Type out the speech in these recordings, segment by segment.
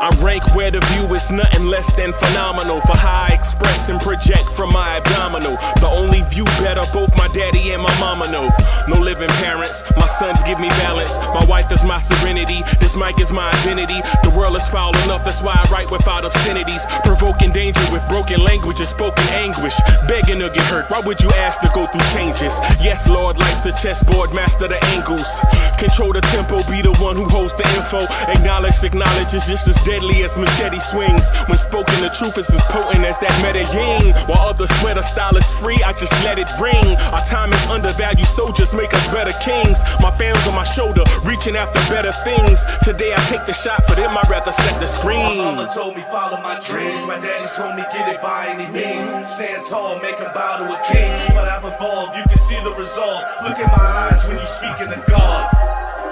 I rank where the view is nothing less than phenomenal for how I express and project from my abdominal. The only view better, both my daddy and my mama know. No living parents, my sons give me balance. My wife is my serenity, this mic is my identity. The world is foul enough, that's why I write without obscenities. Provoking danger with broken language and spoken anguish. Begging to get hurt, why would you ask to go through changes? Yes, Lord, life's a chessboard, master the angles. Control the tempo, be the one who holds the info. Acknowledge is just as deadly as machete swings. When spoken, the truth is as potent as that Medellin. While others swear the style is free, I just let it ring. Our time is undervalued, soldiers make us better kings. My fans on my shoulder, reaching after better things. Today I take the shot, for them I'd rather set the screen. My mama told me follow my dreams. My daddy told me get it by any means. Stand tall, make him bow to a king. But I've evolved, you can see the resolve. Look in my eyes when you speaking to God.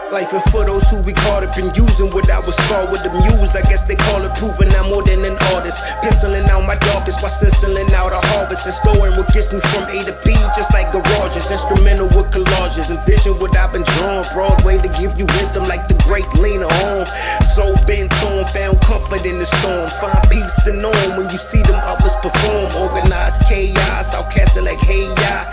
Life and for those who we caught up in using what I was scarred with the muse. I guess they call it proving I'm more than an artist. Penciling out my darkest while stenciling out a harvest. And storing what gets me from A to B, just like garages. Instrumental with collages. Envision what I've been drawing. Broadway to give you rhythm like the great Lena Horne. So bent on, found comfort in the storm. Find peace and on when you see them others perform. Organized chaos, outcasted like hey ya.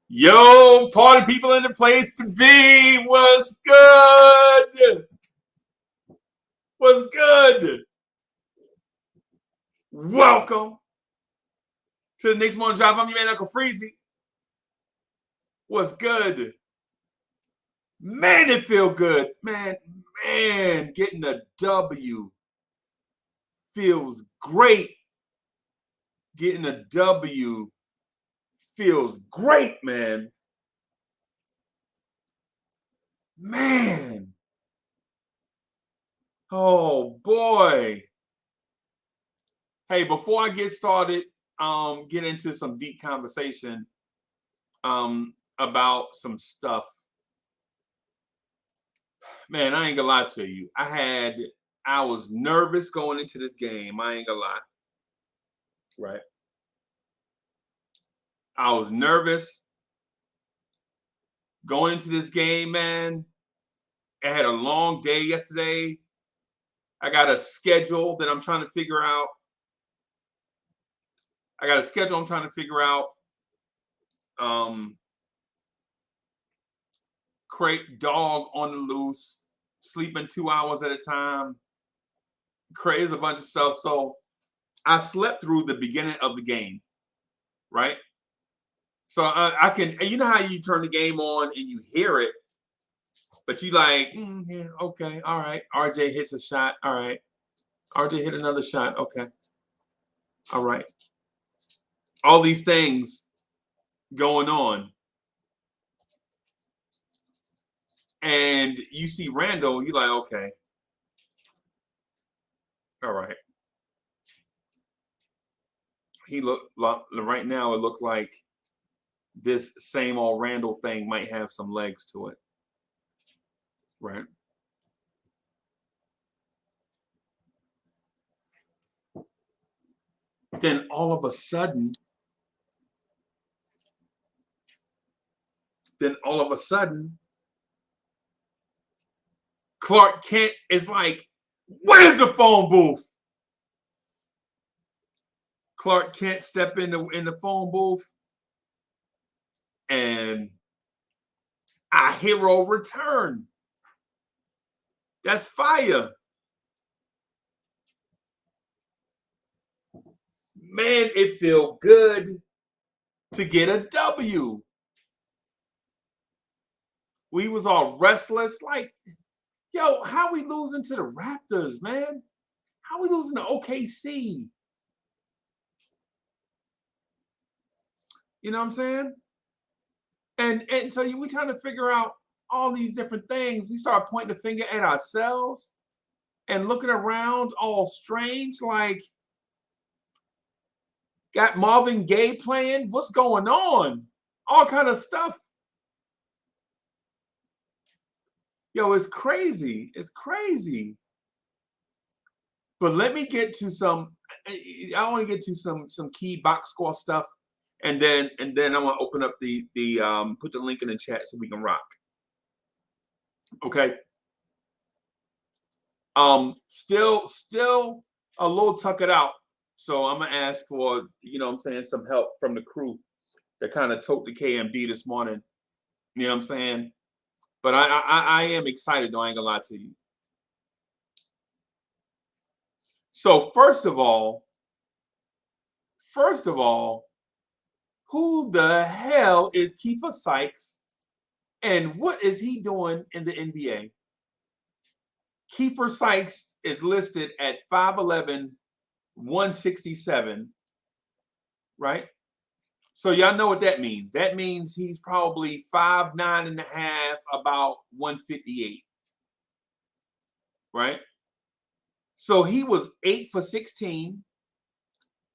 Yo, party people in the place to be. What's good? What's good? Welcome to the Knicks Morning Drive. I'm your man, Uncle Freezy. What's good? Man, it feel good. Man, getting a W feels great. Getting a W feels great, man. Oh boy. Hey, before I get started, get into some deep conversation about some stuff. Man, I ain't gonna lie to you. I was nervous going into this game. I ain't gonna lie. Right. I was nervous going into this game, man. I had a long day yesterday. I got a schedule that I'm trying to figure out. Crate dog on the loose, sleeping 2 hours at a time. Crazy a bunch of stuff. So I slept through the beginning of the game, right? So I can, you know how you turn the game on and you hear it, but you like, yeah, okay, all right. RJ hits a shot. All right. RJ hit another shot. Okay. All right. All these things going on. And you see Randle, you're like, okay. All right. He looked, right now it looked like this same old Randle thing might have some legs to it. Right. Then all of a sudden, Clark Kent is like, where's the phone booth? Clark Kent step in the phone booth, and our hero return. That's fire. Man, it feel good to get a W. We was all restless, like, yo, how we losing to the Raptors, man? How we losing to OKC? You know what I'm saying? And so we trying to figure out all these different things. We start pointing the finger at ourselves and looking around all strange, like, got Marvin Gaye playing? What's going on? All kind of stuff. Yo, it's crazy. It's crazy. But let me get to some. I want to get to some key box score stuff, and then I'm gonna open up the put the link in the chat so we can rock. Okay. Still a little tuck it out. So I'm gonna ask for, you know what I'm saying, some help from the crew that kind of tote the KMD this morning. You know what I'm saying? But I am excited though, I ain't gonna lie to you. So first of all, who the hell is Kiefer Sykes and what is he doing in the NBA? Kiefer Sykes is listed at 5'11", 167, right? So y'all know what that means. That means he's probably 5'9.5", about 158, right? So he was 8 for 16,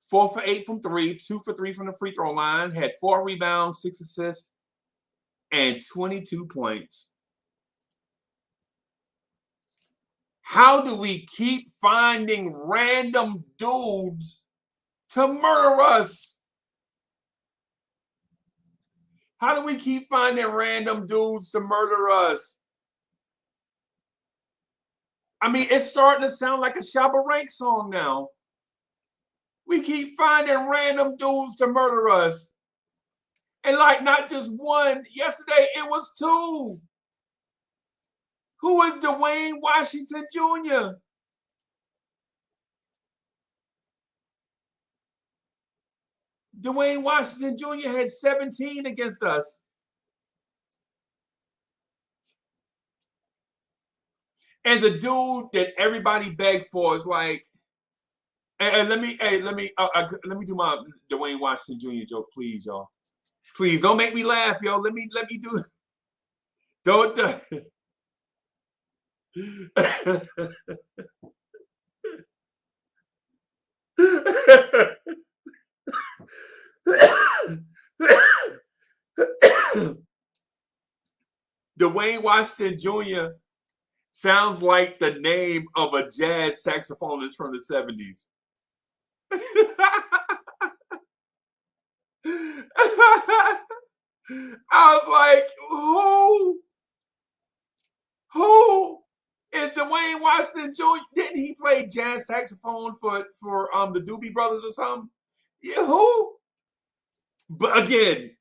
4 for 8 from 3, 2 for 3 from the free throw line, had 4 rebounds, 6 assists, and 22 points. How do we keep finding random dudes to murder us? How do we keep finding random dudes to murder us? I mean, it's starting to sound like a Shabba Rank song now. We keep finding random dudes to murder us. And like not just one, yesterday it was 2. Who is Dwayne Washington Jr.? Dwayne Washington Jr. had 17 against us. And the dude that everybody begged for is like, and let me do my Dwayne Washington Jr. joke, please, y'all. Please don't make me laugh, yo. Let me do it. Don't. Dwayne Washington Jr. sounds like the name of a jazz saxophonist from the 70s. I was like, who is Dwayne Washington Jr.? Didn't he play jazz saxophone for the Doobie Brothers or something? Yeah, who? But again,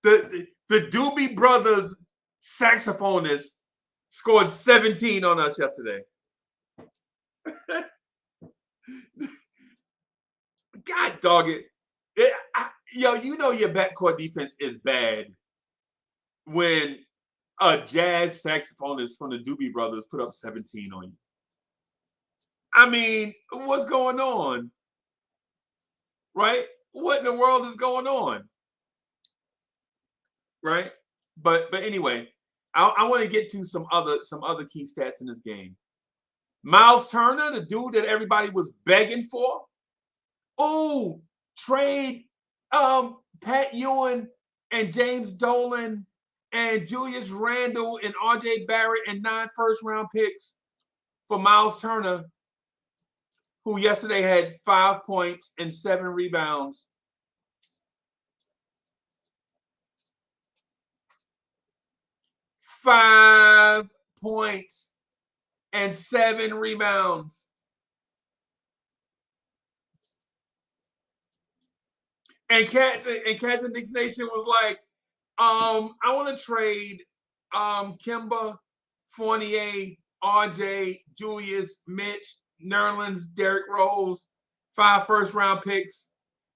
the Doobie Brothers saxophonist scored 17 on us yesterday. God dog it. Yo, you know your backcourt defense is bad when a jazz saxophonist from the Doobie Brothers put up 17 on you. I mean, what's going on? Right? What in the world is going on? Right? But anyway, I want to get to some other key stats in this game. Miles Turner, the dude that everybody was begging for. Oh, trade Pat Ewing and James Dolan and Julius Randle and RJ Barrett and 9 first-round picks for Miles Turner, who yesterday had 5 points and 7 rebounds. Five points and 7 rebounds. And Cats and Knicks Nation was like, I want to trade Kemba, Fournier, RJ, Julius, Mitch, Nerlens, Derrick Rose, 5 first-round picks,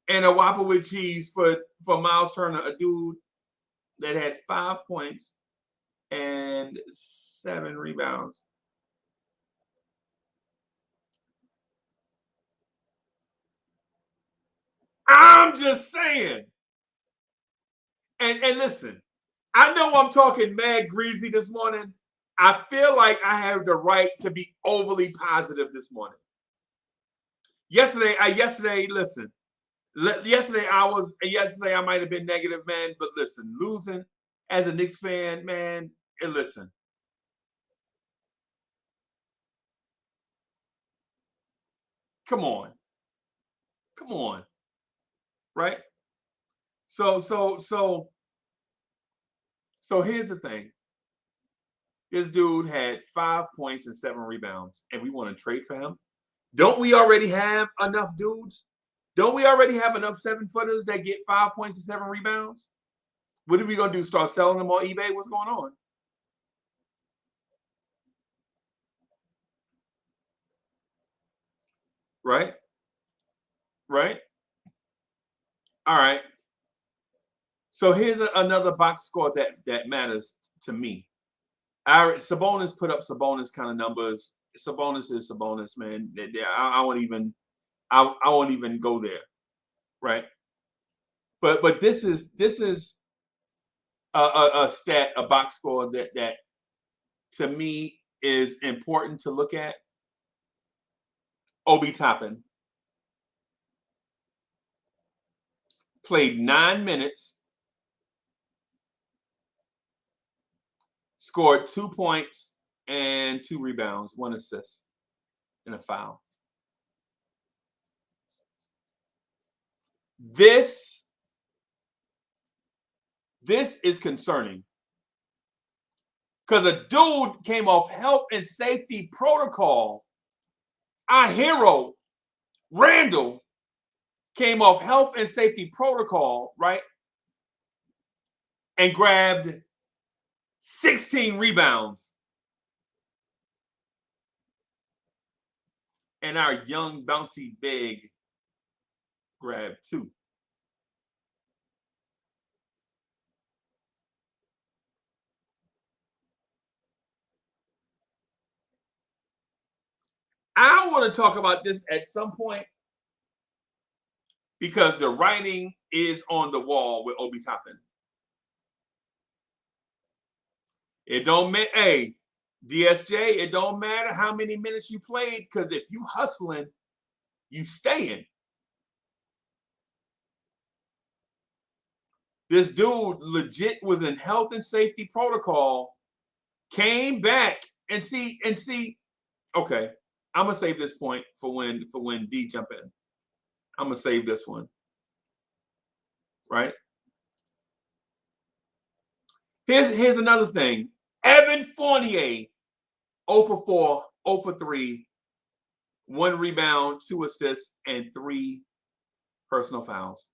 and a Whopper with cheese for Miles Turner, a dude that had 5 points and 7 rebounds. I'm just saying. And listen, I know I'm talking mad greasy this morning. I feel like I have the right to be overly positive this morning. Yesterday I might have been negative, man, but listen, losing as a Knicks fan, man, And listen. Come on. Come on. Right? So here's the thing. This dude had 5 points and 7 rebounds, and we want to trade for him. Don't we already have enough dudes? Don't we already have enough 7-footers that get 5 points and 7 rebounds? What are we gonna do? Start selling them on eBay? What's going on? Right? Right? All right. So here's another box score that matters to me. Sabonis put up Sabonis kind of numbers. Sabonis is Sabonis, man. I won't even go there, right? But this is a stat, a box score that to me is important to look at. Obi Toppin played 9 minutes, scored 2 points and 2 rebounds, 1 assist, and a foul. This is concerning because a dude came off health and safety protocol. Our hero, Randle, came off health and safety protocol, right? And grabbed 16 rebounds. And our young, bouncy big grabbed 2. I want to talk about this at some point because the writing is on the wall with Obi Toppin. It don't matter, hey, DSJ, it don't matter how many minutes you played because if you hustling, you staying. This dude legit was in health and safety protocol, came back and see. Okay, I'm gonna save this point for when D jump in. I'm gonna save this one. Right? Here's another thing. Evan Fournier, 0 for 4, 0 for 3, 1 rebound, 2 assists, and 3 personal fouls.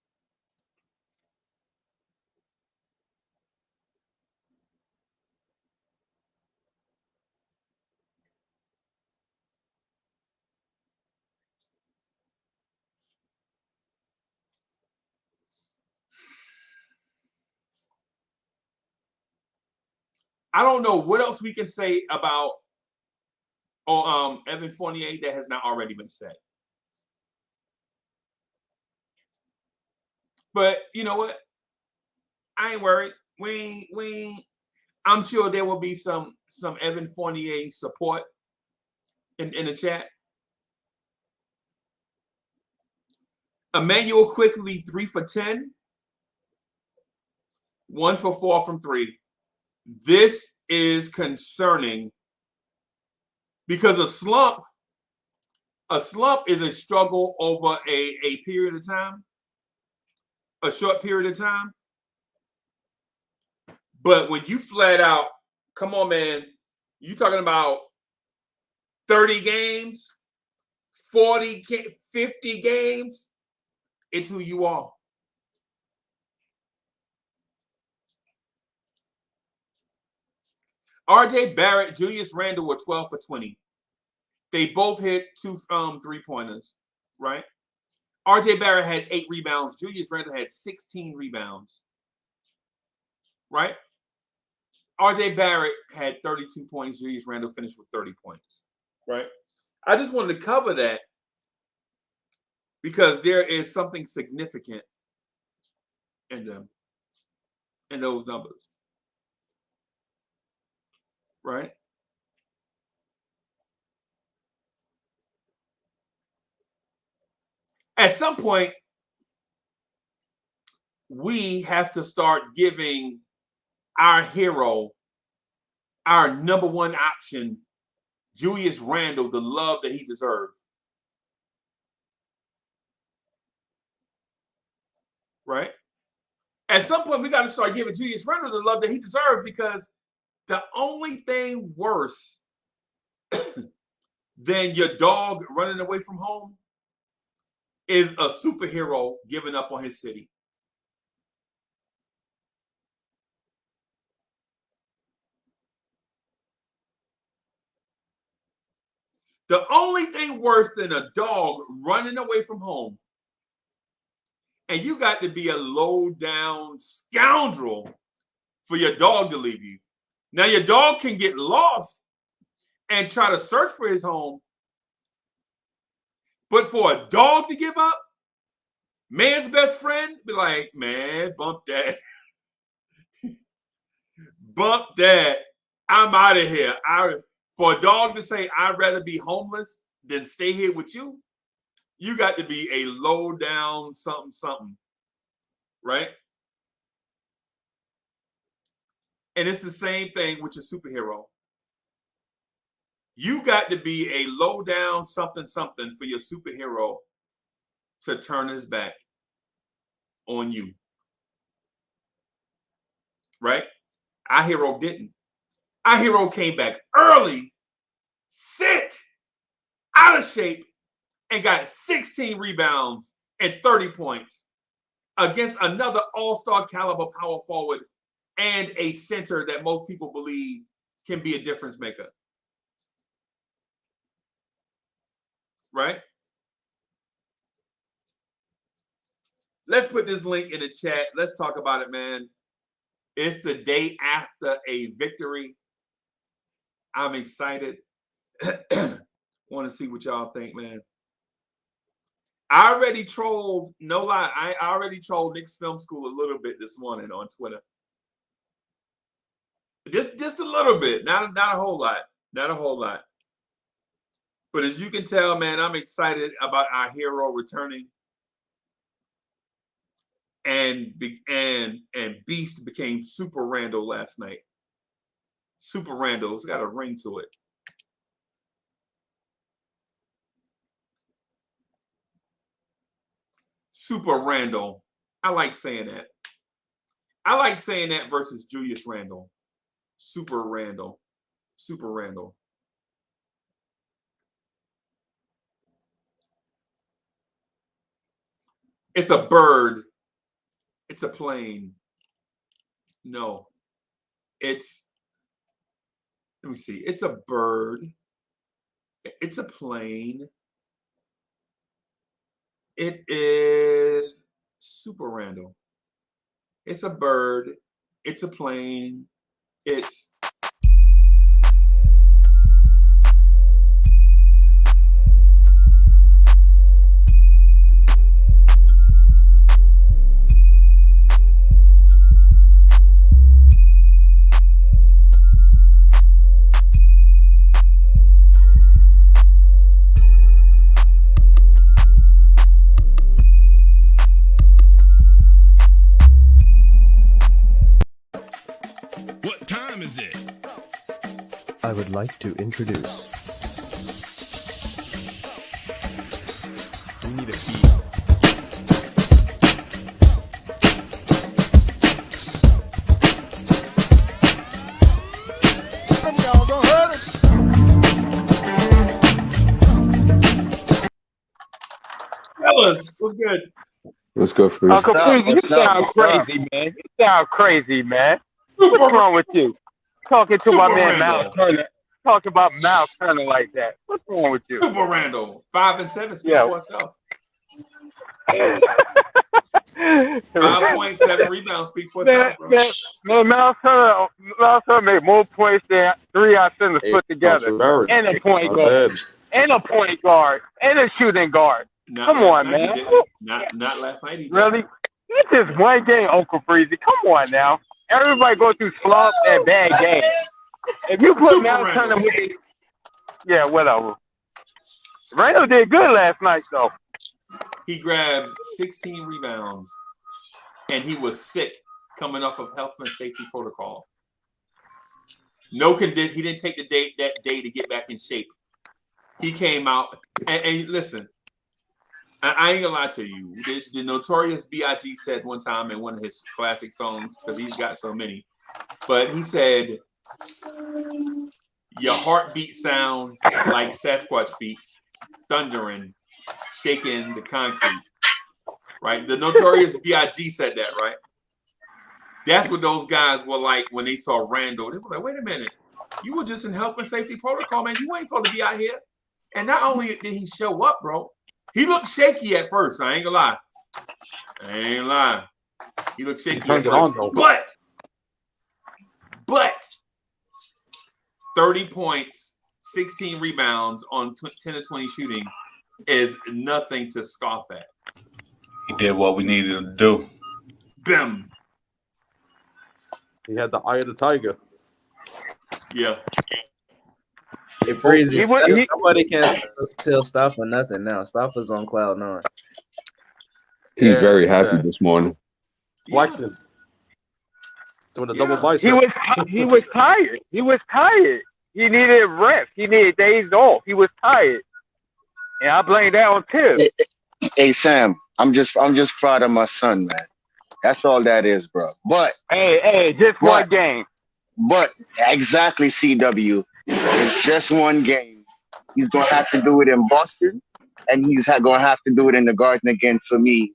I don't know what else we can say about Evan Fournier that has not already been said. But you know what? I ain't worried. I'm sure there will be some Evan Fournier support in the chat. Emmanuel Quickly, 3 for 10, 1 for 4 from 3. This is concerning because a slump is a struggle over a period of time, a short period of time. But when you flat out, come on, man, you talking about 30 games, 40, 50 games, it's who you are. RJ Barrett, Julius Randle were 12 for 20. They both hit 2 3-pointers, right? RJ Barrett had 8 rebounds. Julius Randle had 16 rebounds, right? RJ Barrett had 32 points. Julius Randle finished with 30 points, right? I just wanted to cover that because there is something significant in them, in those numbers, right? At some point, we have to start giving our hero our number one option, Julius Randle, the love that he deserved. Right? At some point, we got to start giving Julius Randle the love that he deserved, because the only thing worse than your dog running away from home is a superhero giving up on his city. The only thing worse than a dog running away from home, and you got to be a low-down scoundrel for your dog to leave you. Now, your dog can get lost and try to search for his home, but for a dog to give up, man's best friend be like, man, bump that. Bump that. I'm out of here. For a dog to say, I'd rather be homeless than stay here with you, you got to be a low down something, right? And it's the same thing with your superhero. You got to be a low down something for your superhero to turn his back on you, right? Our hero didn't. Our hero came back early, sick, out of shape, and got 16 rebounds and 30 points against another all-star caliber power forward and a center that most people believe can be a difference maker. Right? Let's put this link in the chat. Let's talk about it, man. It's the day after a victory. I'm excited. Want to see what y'all think, man. I already trolled, no lie, I already trolled Knicks Film School a little bit this morning on Twitter. Just a little bit, not a whole lot. Not a whole lot. But as you can tell, man, I'm excited about our hero returning. And Beast became Super Randle last night. Super Randle's got a ring to it. Super Randle. I like saying that. I like saying that versus Julius Randle. Super Randle. Super Randle. It's a bird. It's a plane. No. It's, let me see. It's a bird. It's a plane. It is Super Randle. It's a bird. It's a plane. It's I would like to introduce. We need a beat. fellas, what's good? Let's go for Uncle Freezy, you sound crazy, man. You sound crazy, man. What's wrong with you? Talking to my man Mal Turner. Talking about Mal Turner like that. What's wrong with you? Super Randle. 5 and 7 speak for itself. 5.7 rebounds speak for itself, bro. Man, Mal Turner made more points than 3 our centers put together. And a point guard. And a point guard. And a shooting guard. Come on, man. Not last night he did. Really? It's just one game, Uncle Freezy. Come on now. Everybody goes through slumps and bad games. If you put Mal Turner with it, yeah, whatever. Randle did good last night, though. He grabbed 16 rebounds, and he was sick coming off of health and safety protocol. He didn't take that day to get back in shape. He came out and listen. I ain't gonna lie to you. The Notorious B.I.G. said one time in one of his classic songs, because he's got so many, but he said, "Your heartbeat sounds like Sasquatch feet, thundering, shaking the concrete." Right? The Notorious B.I.G. said that, right? That's what those guys were like when they saw Randle. They were like, "Wait a minute, you were just in health and safety protocol, man. You ain't supposed to be out here." And not only did he show up, bro, he looked shaky at first. I ain't gonna lie. He looked shaky at first. But 30 points, 16 rebounds on 10 of 20 shooting is nothing to scoff at. He did what we needed him to do. Bim. He had the eye of the tiger. Yeah. It freezes. Somebody can't tell Stop for nothing now. Stop is on cloud 9. He's very happy this morning. Flexing. Doing a double bicep. He was tired. He was tired. He needed rest. He needed days off. He was tired. And I blame that on Tim. Hey Sam, I'm just proud of my son, man. That's all that is, bro. But just one game. But exactly, CW. It's just one game. He's gonna have to do it in Boston, and he's gonna have to do it in the Garden again for me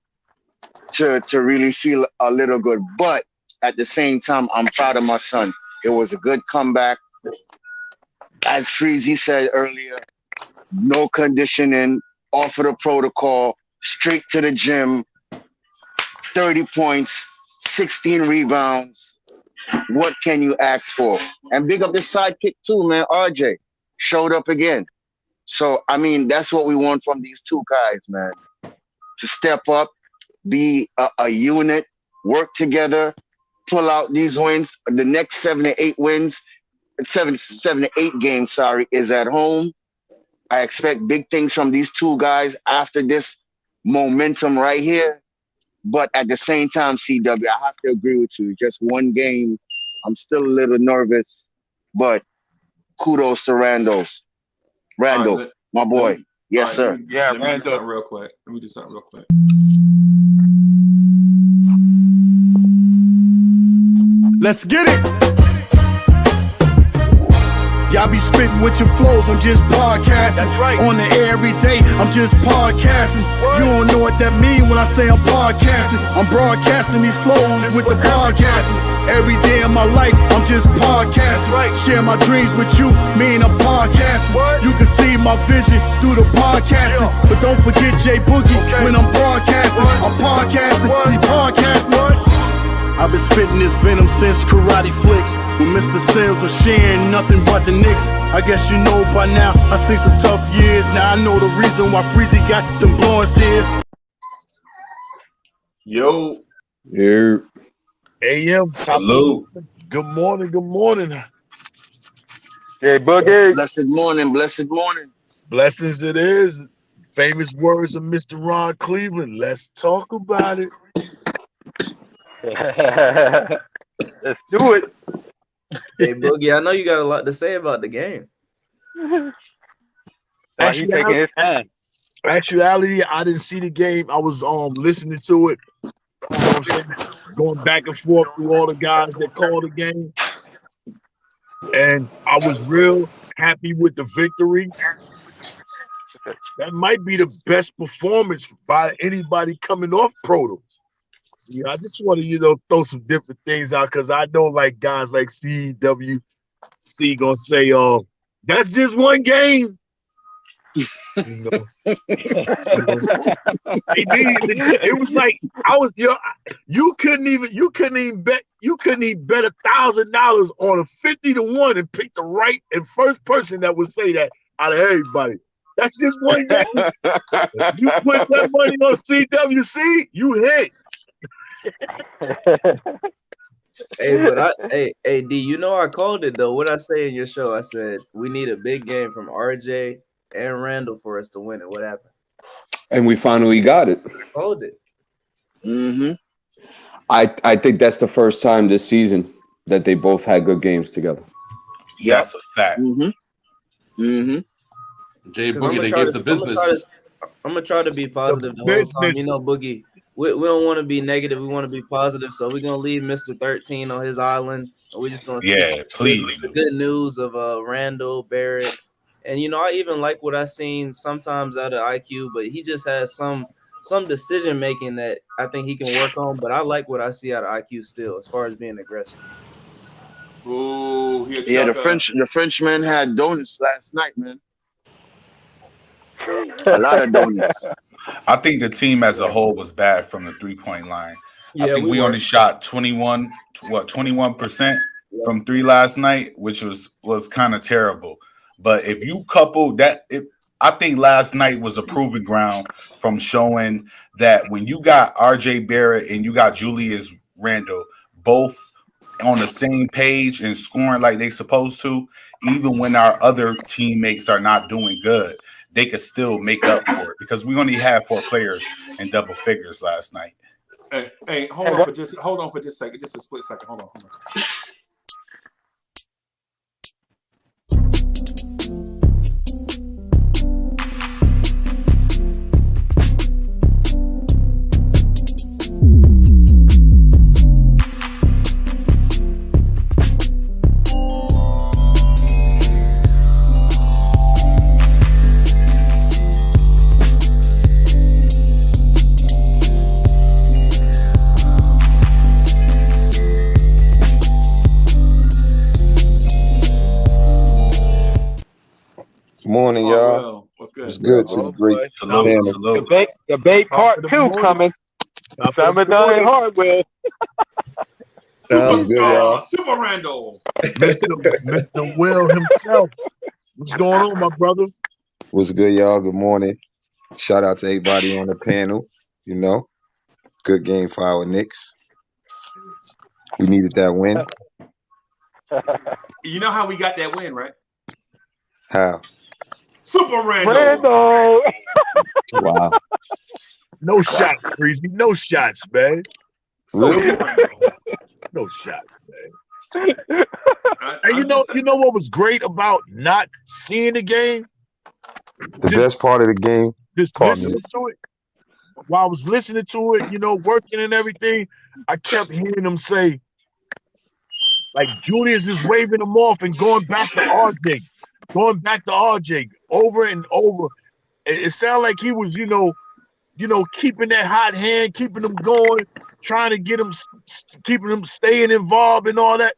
to really feel a little good. But at the same time, I'm proud of my son. It was a good comeback. As Freezy said earlier, no conditioning, off of the protocol, straight to the gym, 30 points, 16 rebounds. What can you ask for? And big up the sidekick too, man. RJ showed up again. So, I mean, that's what we want from these two guys, man. To step up, be a unit, work together, pull out these wins. The next 7 to 8 wins, 7 to 8 games, is at home. I expect big things from these two guys after this momentum right here. But at the same time, CW, I have to agree with you. Just one game. I'm still a little nervous, but kudos to Randle, right, my boy. Yes, sir. Let me do something real quick. Let's get it. Y'all be spitting with your flows, I'm just podcasting. That's right. On the air every day, I'm just podcasting. You don't know what that mean when I say I'm podcasting. I'm broadcasting these flows with the podcasting. Every day of my life, I'm just podcasting. Right. Share my dreams with you, mean I'm podcasting. You can see my vision through the podcasting. But don't forget J Boogie when I'm broadcasting. I'm podcasting, he's podcasting. I've been spitting this venom since Karate Flicks. When Mr. Sales was sharing nothing but the Knicks. I guess you know by now, I've seen some tough years. Now I know the reason why Freezy got them blowing tears. Yo. Here. AM. Salute. Good morning. Hey, Boogie. Blessed morning. Blessings it is. Famous words of Mr. Ron Cleveland. Let's talk about it. Let's do it. Hey, Boogie, I know you got a lot to say about the game. He's taking his time. Actuality, I didn't see the game. I was listening to it. You know what I'm saying? Going back and forth through all the guys that called the game. And I was real happy with the victory. That might be the best performance by anybody coming off Proto. Yeah, I just want to, throw some different things out because I know like guys like CWC gonna say, that's just one game. It was like you couldn't even bet $1,000 on a 50-1 and pick the right and first person that would say that out of everybody. That's just one game. If you put that money on CWC, you hit. Hey, D, I called it though. What I say in your show, I said we need a big game from RJ and Randle for us to win it. What happened? And we finally got it. I called it. Mm-hmm. I think that's the first time this season that they both had good games together. That's a fact. Jay Boogie, they gave the business. I'm gonna try to be positive the whole time. You know, Boogie, we don't want to be negative. We want to be positive. So we're gonna leave Mr. 13 on his island, and we're just gonna please the good news of Randle, Barrett, and you know, I even like what I seen sometimes out of IQ, but he just has some decision making that I think he can work on. But I like what I see out of IQ still, as far as being aggressive. Ooh, the Frenchman had donuts last night, man. A lot of donuts. I think the team as a whole was bad from the 3-point line. I think we only shot 21% from 3 last night, which was kind of terrible. But if you couple that, I think last night was a proving ground from showing that when you got RJ Barrett and you got Julius Randle both on the same page and scoring like they supposed to, even when our other teammates are not doing good, they could still make up for it because we only had 4 players in double figures last night. Hey, hold on for just a second, just a split second. Hold on. Morning, y'all. What's good? It's good to the great Salute. Debate part 2 coming. Summer done at Hardwell. Superstar, Super Randle. Mr. Will himself. What's going on, my brother? What's good, y'all? Good morning. Shout out to everybody on the panel. You know, good game for our Knicks. We needed that win. You know how we got that win, right? How? Super Randle. Wow. No shots, Breezy. No shots, man. Really? No shots, man. And you know what was great about not seeing the game? The best part of the game. Just listening to it. While I was listening to it, you know, working and everything, I kept hearing them say, like, Julius is waving them off and going back to RJ. Going back to RJ over and over. It sounded like he was, you know, keeping that hot hand, keeping them going, trying to get them, keeping them staying involved and all that.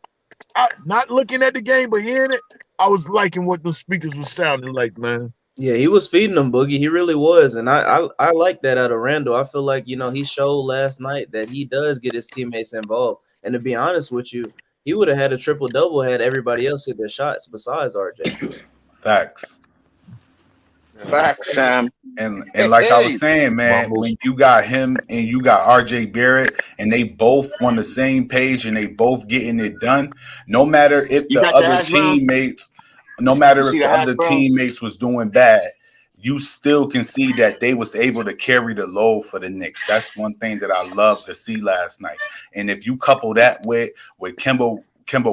Not looking at the game, but hearing it, I was liking what the speakers were sounding like, man. Yeah, he was feeding them, Boogie. He really was. And I like that out of Randle. I feel like, you know, he showed last night that he does get his teammates involved. And to be honest with you, he would have had a triple-double had everybody else hit their shots besides RJ. Facts, Sam. And like I was saying, man, when you got him and you got RJ Barrett and they both on the same page and they both getting it done, no matter if the other teammates was doing bad, you still can see that they was able to carry the load for the Knicks. That's one thing that I love to see last night. And if you couple that with Kemba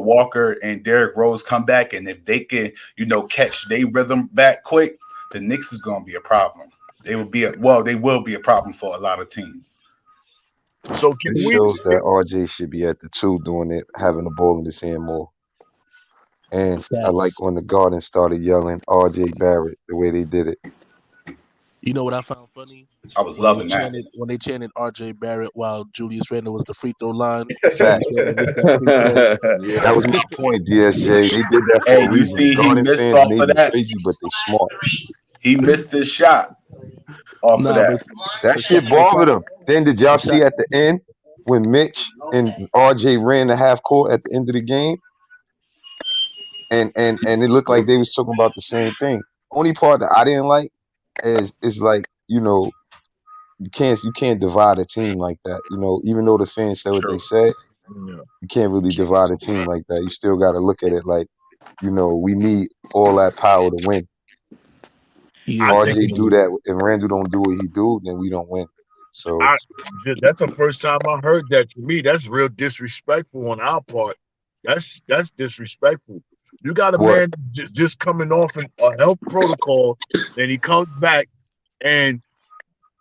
Walker and Derrick Rose come back, and if they can, you know, catch their rhythm back quick, the Knicks is going to be a problem. They will be a problem for a lot of teams. So it shows that RJ should be at the 2 doing it, having the ball in his hand more. And I like when the Garden started yelling RJ Barrett the way they did it. You know what I found funny? I was loving that. When they chanted RJ Barrett while Julius Randle was the free throw line. Fact. That was my point, DSJ. They did that for a reason. You see, he missed off of that. Crazy, but they smart. He missed his shot off of that. That shit bothered him. Then did y'all see at the end when Mitch and RJ ran the half court at the end of the game? And it looked like they was talking about the same thing. Only part that I didn't like is like, you know, you can't divide a team like that. You know, even though the fans said what they said, you can't really divide a team like that. You still got to look at it like, you know, we need all that power to win. RJ do that, and Randle don't do what he do, then we don't win. So that's the first time I heard that. To me, that's real disrespectful on our part. That's disrespectful. You got a man just coming off a health protocol, and he comes back, and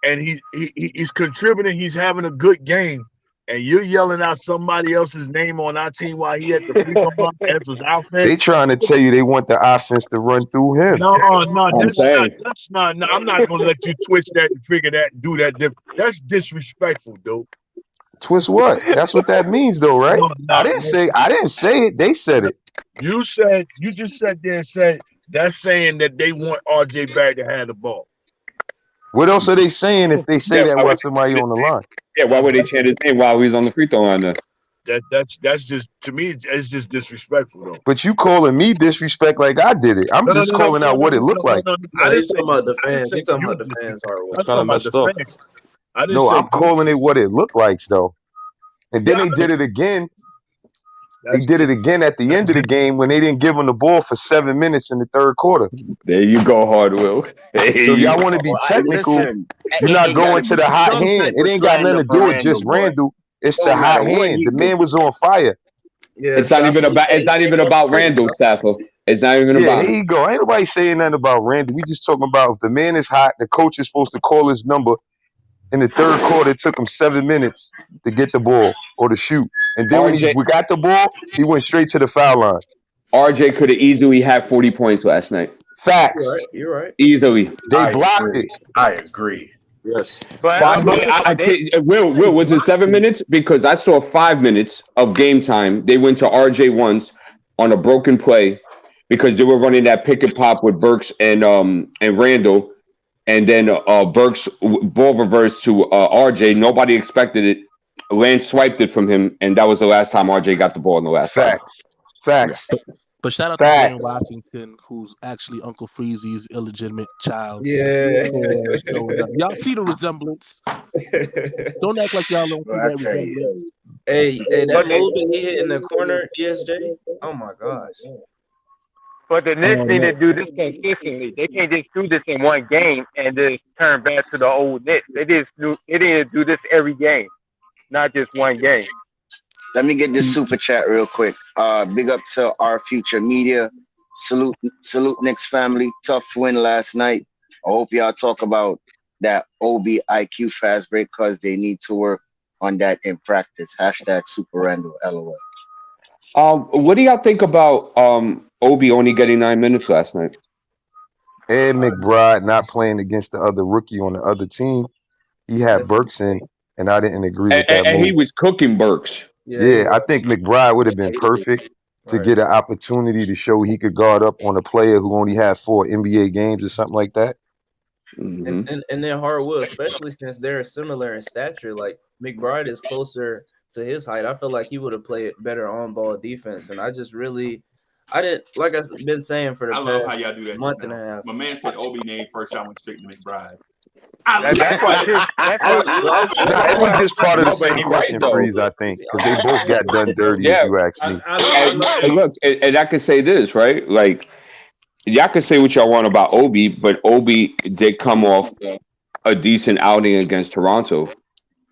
he's contributing. He's having a good game, and you're yelling out somebody else's name on our team while he at the free throw line as his offense. They trying to tell you they want the offense to run through him. No, that's not. No, I'm not gonna let you twist that and figure that and do that. That's disrespectful, dude. Twist what? That's what that means, though, right? No, I didn't say it. They said it. You just sat there and said that's saying that they want RJ Barrett to have the ball. What else are they saying if they say that while somebody on the line? Yeah, why would they chant his name while he was on the free throw line then? That's just, to me, it's just disrespectful, though. But you calling me disrespect like I did it. I'm just calling out what it looked like. I didn't say about the fans. He's talking about the fans. It's kind of messed up. No, I'm calling it what it looked like, though. And then they did it again. They did it again at the end of the game when they didn't give him the ball for 7 minutes in the third quarter. There you go, Hardwill. So y'all want to be technical. You're not going to the hot hand. It ain't got nothing to do with just Randle. It's the hot hand. The man was on fire. Yeah, it's not even about Randle, Stafford. It's not even about. Yeah, here you go. Ain't nobody saying nothing about Randle. We just talking about if the man is hot, the coach is supposed to call his number. In the third quarter, it took him 7 minutes to get the ball or to shoot. And then when we got the ball, he went straight to the foul line. RJ could have easily had 40 points last night. Facts. You're right. Easily. They blocked it. I agree. Yes. Will, was it 7 minutes? Because I saw 5 minutes of game time. They went to RJ once on a broken play because they were running that pick and pop with Burks and Randle. And then Burks ball reversed to RJ. Nobody expected it. Lance swiped it from him, and that was the last time RJ got the ball in the last Facts. But shout out to Jane Washington, who's actually Uncle Freezy's illegitimate child. Yeah. Y'all see the resemblance. Don't act like y'all don't see that resemblance. Hey, that move that he hit in the corner, ESJ. Oh my gosh. But the Knicks need to do this consistently. They can't just do this in one game and just turn back to the old Knicks. They need to do this every game, not just one game. Let me get this super chat real quick. Big up to our future media. Salute Knicks family. Tough win last night. I hope y'all talk about that Obi IQ fast break because they need to work on that in practice. # Super Randle, LOL. What do y'all think about Obi only getting 9 minutes last night? Ed McBride not playing against the other rookie on the other team. He had Burks in, and I didn't agree with that move. And he was cooking Burks. Yeah, I think McBride would have been perfect to get an opportunity to show he could guard up on a player who only had 4 NBA games or something like that. And then Hardwill, especially since they're similar in stature, like McBride is closer to his height. I feel like he would have played better on ball defense. And I didn't, like I've been saying for the past love how y'all do that month and a half. My man said Obi named first, I went straight to McBride. It was just part of the same question, Freeze, I think, because they both got done dirty, if you ask me. And look, and I could say this, right? Like, y'all can say what y'all want about Obi, but Obi did come off a decent outing against Toronto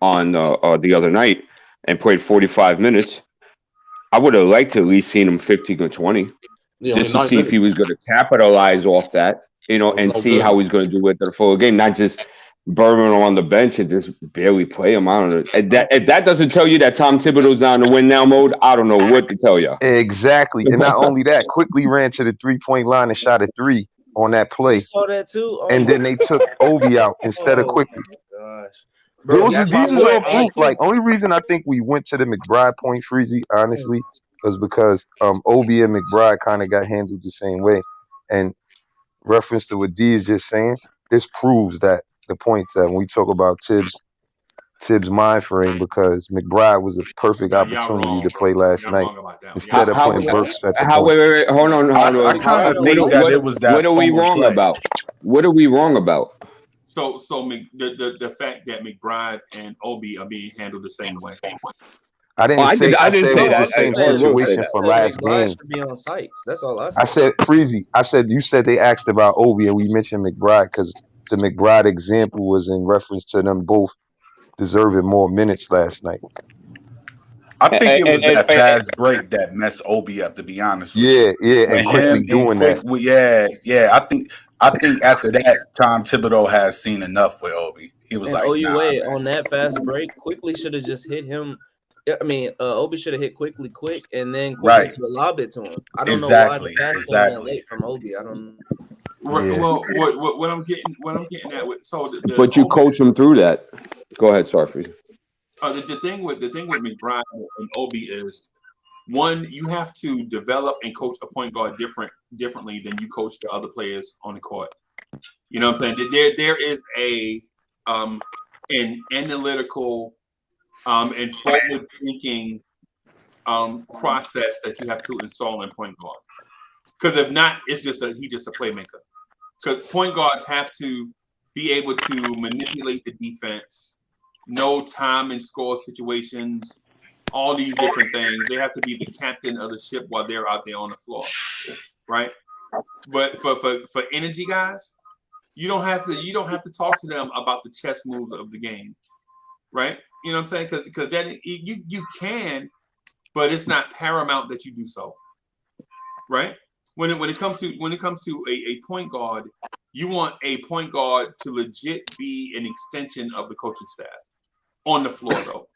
on the other night and played 45 minutes. I would have liked to at least seen him 15 or 20, just to see if he was going to capitalize off that, and see how he's going to do it the full game, not just burn him on the bench and just barely play him. I don't know. If that doesn't tell you that Tom Thibodeau's not in the win now mode, I don't know what to tell you. Exactly. And not only that, quickly ran to the 3-point line and shot a 3 on that play. You saw that too? Oh, and then they took Obi out instead of Quickly. Gosh. These is all proof. Like, only reason I think we went to the McBride point, Freezy, honestly, was because Obi and McBride kind of got handled the same way. And reference to what D is just saying, this proves that the point that when we talk about Tibbs' mind frame, because McBride was a perfect opportunity to play last night instead of playing Burks at the point. Wait, hold on. I kind of think that it was that. What are we wrong about? What are we wrong about? So the fact that McBride and Obi are being handled the same way. I didn't say that. It was the same situation for last game. Be on sites. That's all I said. I said, Freezy, you said they asked about Obi and we mentioned McBride because the McBride example was in reference to them both deserving more minutes last night. I think it was that fast break that messed Obi up. To be honest with you, and quickly doing that. I think after that time, Thibodeau has seen enough with Obi. He was And like, nah, man. on that fast break, quickly should have just hit him. I mean, Obi should have hit quickly quick and then quickly lobbed it to him. I don't know why the pass came that late from Obi. I don't know. Well, what I'm getting at with but you coach him through that. Go ahead, sorry for you. The thing with McBride and Obi is, one, you have to develop and coach a point guard differently than you coach the other players on the court. You know what I'm saying? There is an analytical and forward-thinking process that you have to install in point guard. Because if not, it's just he's just a playmaker. Because point guards have to be able to manipulate the defense, know time and score situations, all these different things. They have to be the captain of the ship while they're out there on the floor, right? But for energy guys, you don't have to talk to them about the chess moves of the game, right? You know what I'm saying? Because then you can, but it's not paramount that you do so, right? When it comes to a point guard, you want a point guard to legit be an extension of the coaching staff on the floor, though,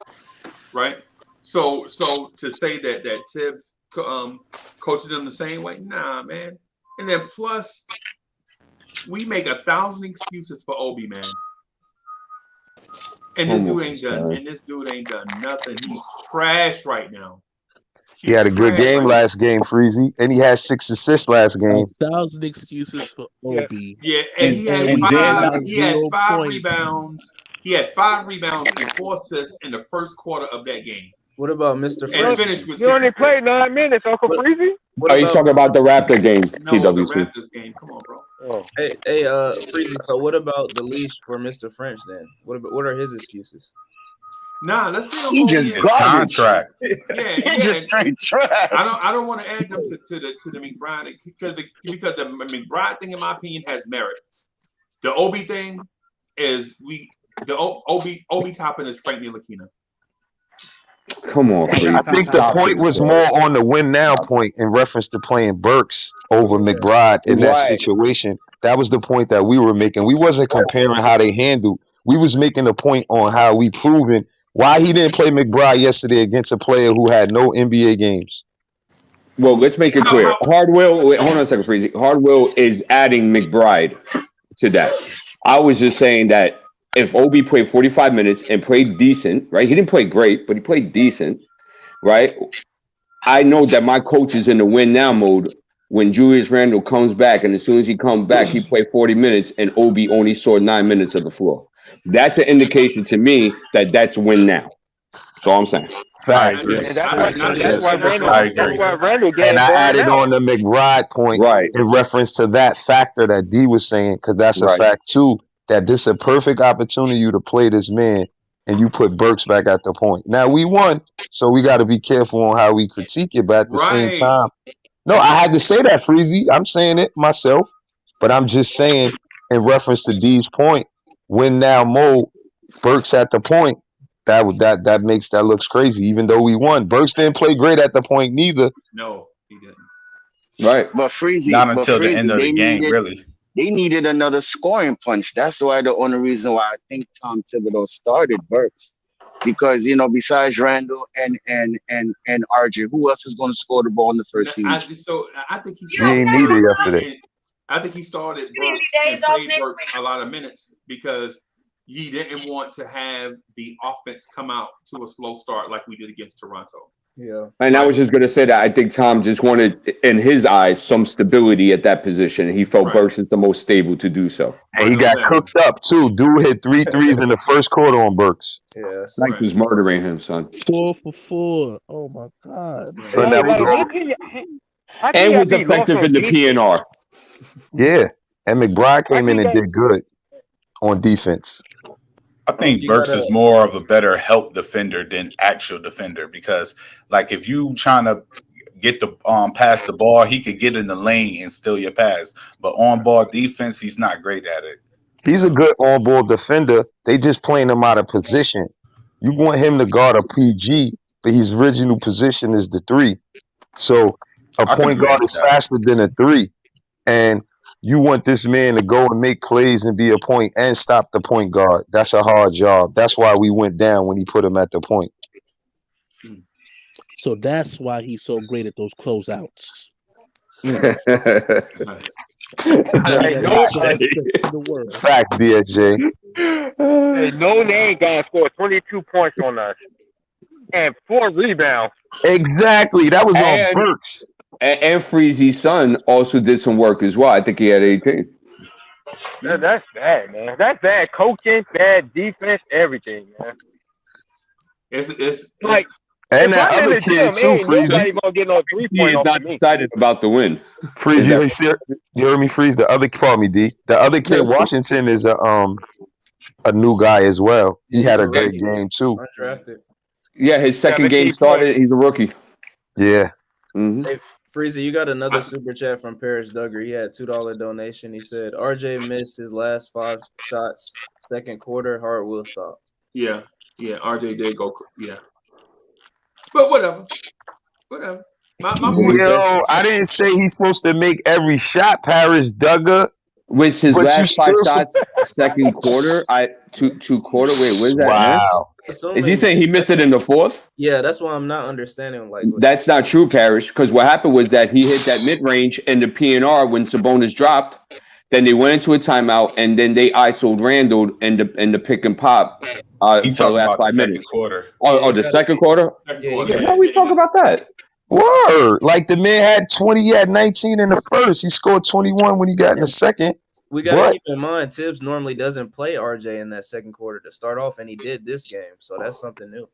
right? So to say that Tibbs coaches them the same way, nah, man. And then plus, we make 1,000 excuses for Obi, man. And this dude ain't done nothing. He's trash right now. He had a good game last game, Freezy, and he had 6 assists last game. 1,000 excuses for Obi. Yeah, and he had 5 rebounds. He had 5 rebounds and 4 assists in the first quarter of that game. What about Mr. And French? finished with You only played 9 minutes, Uncle Freezy. Are you talking about the Raptor game? No, the Raptors game. Come on, bro. Oh. Hey, Freezy. So what about the leash for Mr. French then? What are his excuses? Nah, let's see. He just contract. Yeah, he just straight trash. I don't want to add them to the McBride because the McBride thing, in my opinion, has merit. The Obi thing is Obi Toppin is Frank Ntilikina. Come on, please. I think the point was more on the win now point in reference to playing Burks over McBride in that situation. That was the point that we were making. We wasn't comparing how they handled. We was making a point on how we proven why he didn't play McBride yesterday against a player who had no NBA games. Well, let's make it clear. Hardwell, hold on a second, Freezy. Hardwell is adding McBride to that. I was just saying that if Obi played 45 minutes and played decent, right? He didn't play great, but he played decent, right? I know that my coach is in the win now mode when Julius Randle comes back, and as soon as he comes back, he played 40 minutes, and Obi only saw 9 minutes of the floor. That's an indication to me that that's win now. That's all I'm saying. Facts. That's why Randle and I added on the McBride point in reference to that factor that D was saying, because that's a fact too, that this is a perfect opportunity to play this man, and you put Burks back at the point. Now, we won, so we got to be careful on how we critique it, but at the same time, no, I had to say that, Freezy. I'm saying it myself, but I'm just saying in reference to D's point, win now mode, Burks at the point, that makes that looks crazy, even though we won. Burks didn't play great at the point neither. No, he didn't. Right. But Freezy, not until the end of the game, really. They needed another scoring punch. That's why the only reason why I think Tom Thibodeau started Burks. Because, you know, besides Randle and RJ, who else is going to score the ball in the first season? I think he started yesterday. I think he started Burks and played Burks a lot of minutes because he didn't want to have the offense come out to a slow start like we did against Toronto. Yeah. And I was just going to say that I think Tom just wanted, in his eyes, some stability at that position. He felt Burks is the most stable to do so. And he got cooked up, too. Dude hit 3 threes in the first quarter on Burks. Yeah. Like he was murdering him, son. 4 for 4. Oh, my God. So that was and was effective in the PNR. Yeah. And McBride came in and did good on defense. I think Burks is more of a better help defender than actual defender because, like, if you trying to get the pass the ball, he could get in the lane and steal your pass. But on ball defense, he's not great at it. He's a good on-ball defender. They just playing him out of position. You want him to guard a PG but his original position is the 3. So a I can point agree guard with is that. faster than a 3, and you want this man to go and make plays and be a point and stop the point guard. That's a hard job. That's why we went down when he put him at the point. So that's why he's so great at those closeouts. Hey, Fact, DSJ. Hey, no name guy scored 22 points on us and 4 rebounds. Exactly. That was on Burks. And Freezy's son also did some work as well. I think he had 18. That's bad, man. That's bad coaching, bad defense, everything, man. It's like, and that other kid too, Freezy. Nobody gonna get no 3-point off not of me. excited about the win. Freeze, you heard me, Freeze. The other, pardon me, D. The other kid, Washington, is a new guy as well. He had a great game too. Undrafted. Yeah, his second game started. He's a rookie. Yeah. Mm-hmm. Hey, Freezy, you got another super chat from Parrish Duggar. He had $2 donation. He said RJ missed his last 5 shots, second quarter. Hart will stop. Yeah, RJ did go. Yeah, but whatever. My Yo, I didn't say he's supposed to make every shot, Parrish Duggar. With his last 5 shots, second quarter, two quarter. Wait, where's that? Wow. Man? Is he saying he missed it in the 4th? Yeah, that's why I'm not understanding. Like, that's not true, Parrish. Because what happened was that he hit that mid range and the PNR when Sabonis dropped. Then they went into a timeout and then they isoed Randle and the pick and pop. He for the talked last about 5 the second minutes. quarter. Oh, the second quarter. Yeah. How we talk about that? Word. Like the man had 20, he had 19 in the first. He scored 21 when he got in the second. We got to keep in mind, Tibbs normally doesn't play RJ in that second quarter to start off, and he did this game, so that's something new.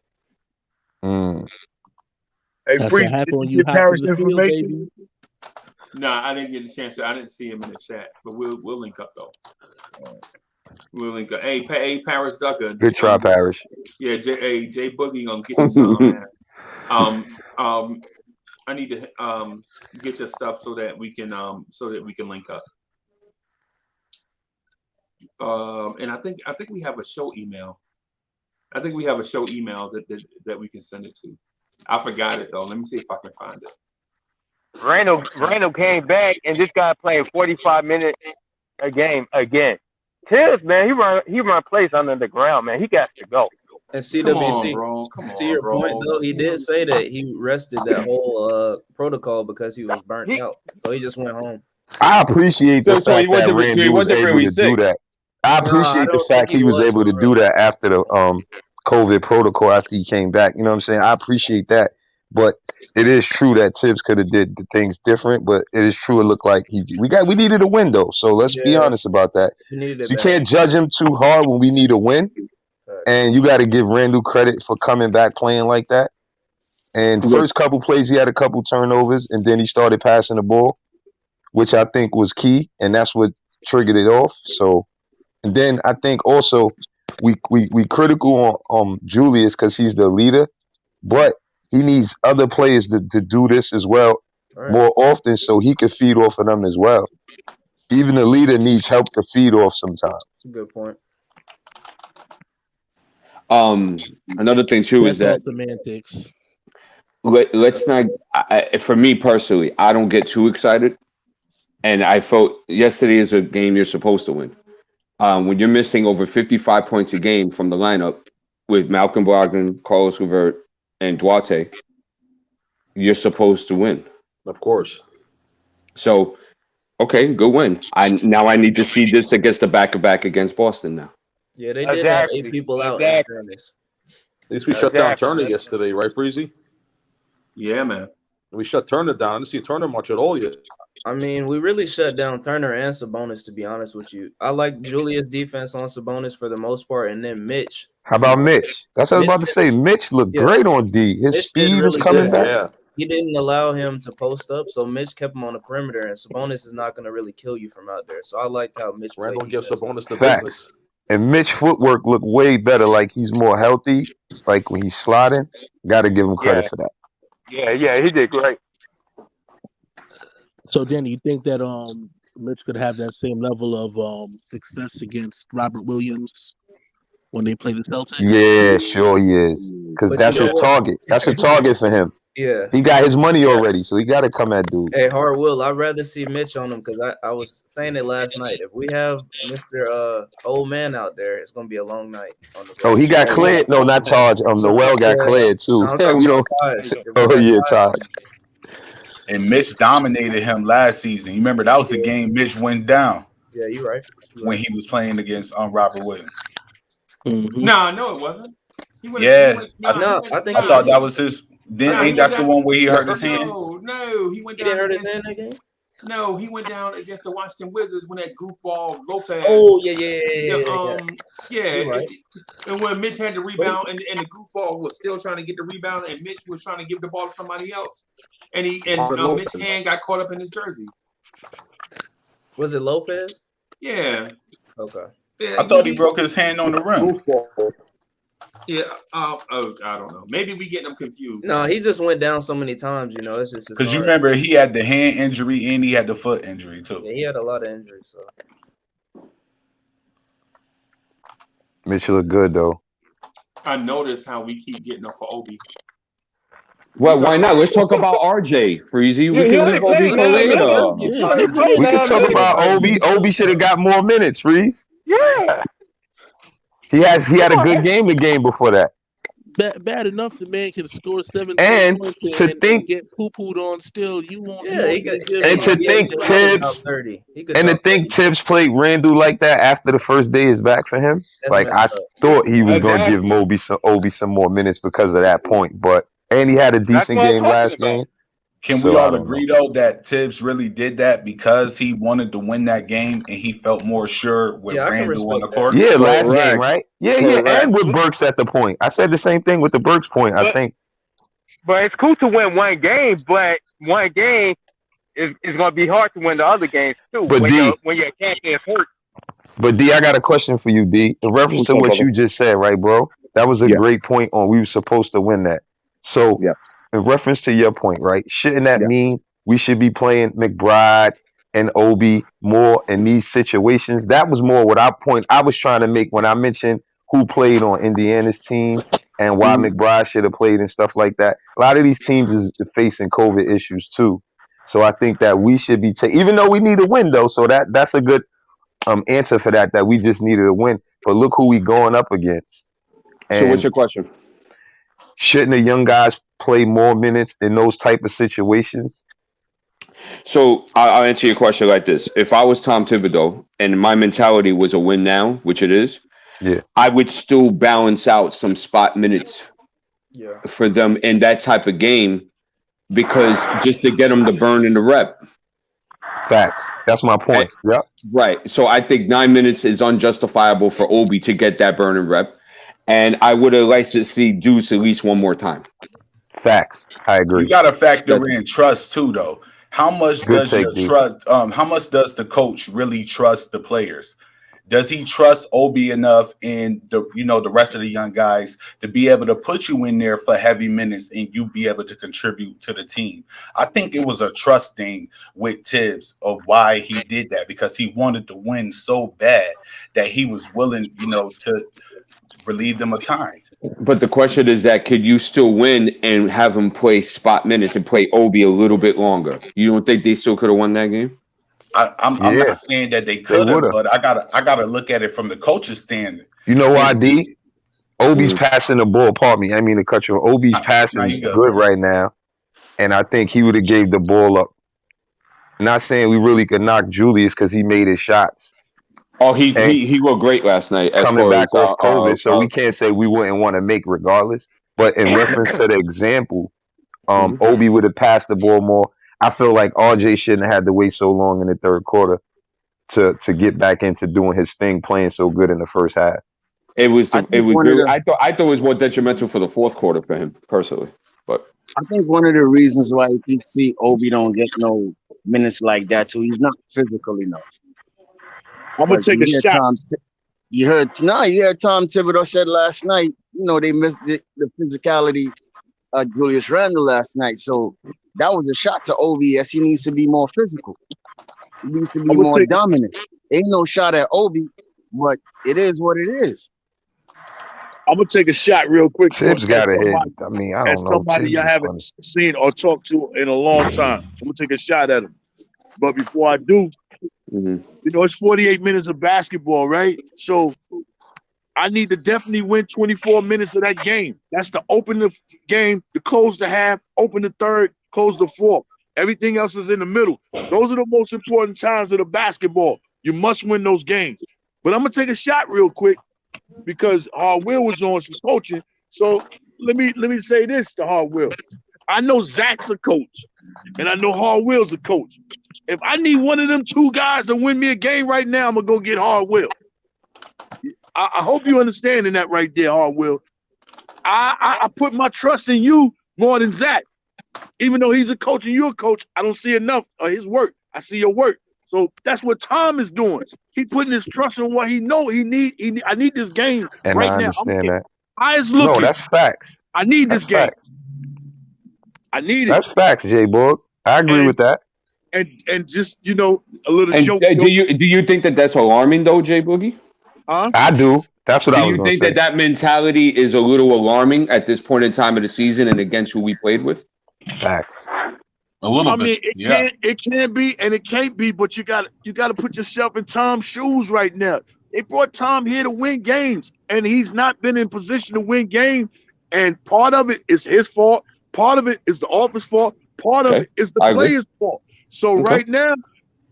Hey, That's Freeze, what happened when did you you get hop Paris in the field, information? No, I didn't get a chance. I didn't see him in the chat, but we'll link up though. We'll link up. Hey, Paris Duggar. Good try, Parrish. Yeah, Jay Boogie gonna get you some, man. I need to get your stuff so that we can link up. And I think we have a show email. I think we have a show email that we can send it to. I forgot it though. Let me see if I can find it. Randall came back and this guy playing 45 minutes a game again. Tibbs, man, he run plays under the ground, man. He got to go. And CWC, to your point though, he did say that he rested that whole protocol because he was burnt out, so he just went home. I appreciate the fact that Randy was able to do that. I appreciate the fact he was able to do that after the COVID protocol after he came back. You know what I'm saying? I appreciate that. But it is true that Tibbs could have did the things different, but it is true it looked like we needed a win though. So let's be honest about that. So you can't judge him too hard when we need a win. And you got to give Randle credit for coming back playing like that. And first couple plays, he had a couple turnovers, and then he started passing the ball, which I think was key, and that's what triggered it off. So, and then I think also we critical on Julius because he's the leader, but he needs other players to do this as well more often so he could feed off of them as well. Even the leader needs help to feed off sometimes. That's a good point. Another thing too is that semantics. Let's not. For me personally, I don't get too excited, and I felt yesterday is a game you're supposed to win. When you're missing over 55 points a game from the lineup with Malcolm Brogdon, Carlos Levert, and Duarte, you're supposed to win. Of course. So, okay, good win. I need to see this against the back-to-back against Boston now. Yeah, they did have 8 people out. In fairness. At least we shut down Turner yesterday, right, Freezy? Yeah, man. We shut Turner down. I didn't see Turner much at all yet. I mean, we really shut down Turner and Sabonis, to be honest with you. I like Julius' defense on Sabonis for the most part, and then Mitch. How about Mitch? That's what I was about to say. Mitch looked great on D. His Mitch speed is coming back. Yeah. He didn't allow him to post up, so Mitch kept him on the perimeter, and Sabonis is not going to really kill you from out there. So I liked how Mitch played. Randall gives Sabonis the Facts. business. And Mitch footwork looked way better, like he's more healthy. Like when he's sliding, got to give him credit for that. Yeah, he did great. So, Danny, you think that Mitch could have that same level of success against Robert Williams when they play the Celtics. Yeah, sure he is. Because But that's you know his what? target. That's a target for him. Yeah. He got his money already, so he got to come at dude. Hey, Hard Will, I'd rather see Mitch on him because I was saying it last night. If we have Mr. Old Man out there, it's gonna be a long night on the Oh, he got bench. cleared? No, not charged. Noel got cleared too. No, I'm talking You know. about Taj. If we Oh got yeah, Taj, Taj. And Mitch dominated him last season. You remember that was the game Mitch went down. Yeah, you're right. When he was playing against Robert Williams. No, it wasn't. I thought that was his. Then ain't that's the one where he hurt his hand? No, he went He down. didn't hurt his hand that game? No, he went down against the Washington Wizards when that goofball Lopez. Oh yeah. Yeah. Right. And when Mitch had the rebound and the goofball was still trying to get the rebound and Mitch was trying to give the ball to somebody else, and Mitch's hand got caught up in his jersey. Was it Lopez? Yeah. Okay. Yeah, I thought he broke his hand on the rim. Yeah. I don't know. Maybe we getting them confused. No, he just went down so many times. You know, it's just because you remember he had the hand injury and he had the foot injury too. Yeah, he had a lot of injuries. So Mitch look good though. I noticed how we keep getting up for Obi. Well, why not? Let's talk about RJ, Freezy. We can leave Obi for later. We can talk about Obi. Obi should have got more minutes, Freeze. Yeah. He had a good game the game before that. Bad enough the man can score 7 and points to and think get poo-pooed on still. You won't. Yeah, and to think Tibbs played Randle like that after the first day is back for him. That's like I thought he was going to give Obi some more minutes because of that point, but and he had a decent game last game. Can we all agree though that Tibbs really did that because he wanted to win that game and he felt more sure with Randle on the court? Yeah, last game, right? Yeah, and with Burks at the point. I said the same thing with the Burks point. I think. But it's cool to win one game, but one game is going to be hard to win the other games too. But when your champion is hurt. But D, I got a question for you, D. In reference to what you just said, right, bro? That was a great point on we were supposed to win that. So in reference to your point, right? Shouldn't that mean we should be playing McBride and Obi more in these situations? That was more what I was trying to make when I mentioned who played on Indiana's team and why McBride should have played and stuff like that. A lot of these teams is facing COVID issues too. So I think that we should be even though we need a win though, so that's a good answer for that we just needed a win. But look who we going up against. And so what's your question? Shouldn't the young guys play more minutes in those type of situations? So I'll answer your question like this. If I was Tom Thibodeau and my mentality was a win now, which it is, I would still balance out some spot minutes for them in that type of game because just to get them to burn in the rep. Facts. That's my point. Yep. Right. So I think 9 minutes is unjustifiable for Obi to get that burn and rep. And I would have liked to see Deuce at least one more time. Facts. I agree. You got to factor in trust too, though. How much does your trust? How much does the coach really trust the players? Does he trust Obi enough and the rest of the young guys to be able to put you in there for heavy minutes and you be able to contribute to the team? I think it was a trust thing with Tibbs of why he did that because he wanted to win so bad that he was willing, to relieve them of time. But the question is that could you still win and have him play spot minutes and play Obi a little bit longer? You don't think they still could have won that game? I'm not saying that they could have, but I gotta look at it from the coach's standard. You know why, D? Obi's passing the ball. Pardon me, I mean to cut you off. Obi's passing good right now, and I think he would have gave the ball up. Not saying we really could knock Julius because he made his shots. Oh, he looked great last night. Coming back off COVID, so we can't say we wouldn't want to make regardless. But in reference to the example, Obi would have passed the ball more. I feel like RJ shouldn't have had to wait so long in the third quarter to get back into doing his thing, playing so good in the first half. I thought it was more detrimental for the fourth quarter for him personally. But I think one of the reasons why you see Obi don't get no minutes like that too, he's not physical enough. I'm gonna take a shot. You heard Tom Thibodeau said last night, they missed the physicality of Julius Randle last night. So that was a shot to Obi. Yes, he needs to be more physical. He needs to be more dominant. Ain't no shot at Obi, but it is what it is. I'm gonna take a shot real quick. Tibbs as got a hit. somebody, I mean, I as don't know. somebody Tibbs you is haven't funny. seen or talked to in a long time. I'm gonna take a shot at him. But before I do, Mm-hmm. you know, it's 48 minutes of basketball, right? So I need to definitely win 24 minutes of that game. That's to open the game, to close the half, open the third, close the fourth. Everything else is in the middle. Those are the most important times of the basketball. You must win those games. But I'm gonna take a shot real quick because Hard Will was on some coaching. So let me say this to Hard Will. I know Zach's a coach, and I know Hard Will's a coach. If I need one of them two guys to win me a game right now, I'm gonna go get Hard Will. I hope you understanding that right there, Hard Will. I put my trust in you more than Zach. Even though he's a coach and you're a coach, I don't see enough of his work. I see your work. So that's what Tom is doing. He putting his trust in what he know he need. I need this game And right I now. understand that. Eyes looking. No, that's facts. I need That's this game. facts. I need it. That's facts, J-Borg. I agree with that. And just, you know, a little And joke. do you think that that's alarming though, Jay Boogie? Huh? I do. That's what I was Do going you to say. think that mentality is a little alarming at this point in time of the season and against who we played with? Facts. A little I bit. mean, Yeah. it can be and it can't be, but you got to put yourself in Tom's shoes right now. They brought Tom here to win games, and he's not been in position to win games. And part of it is his fault. Part of it is the office fault. Part of it is the players' fault. So right now,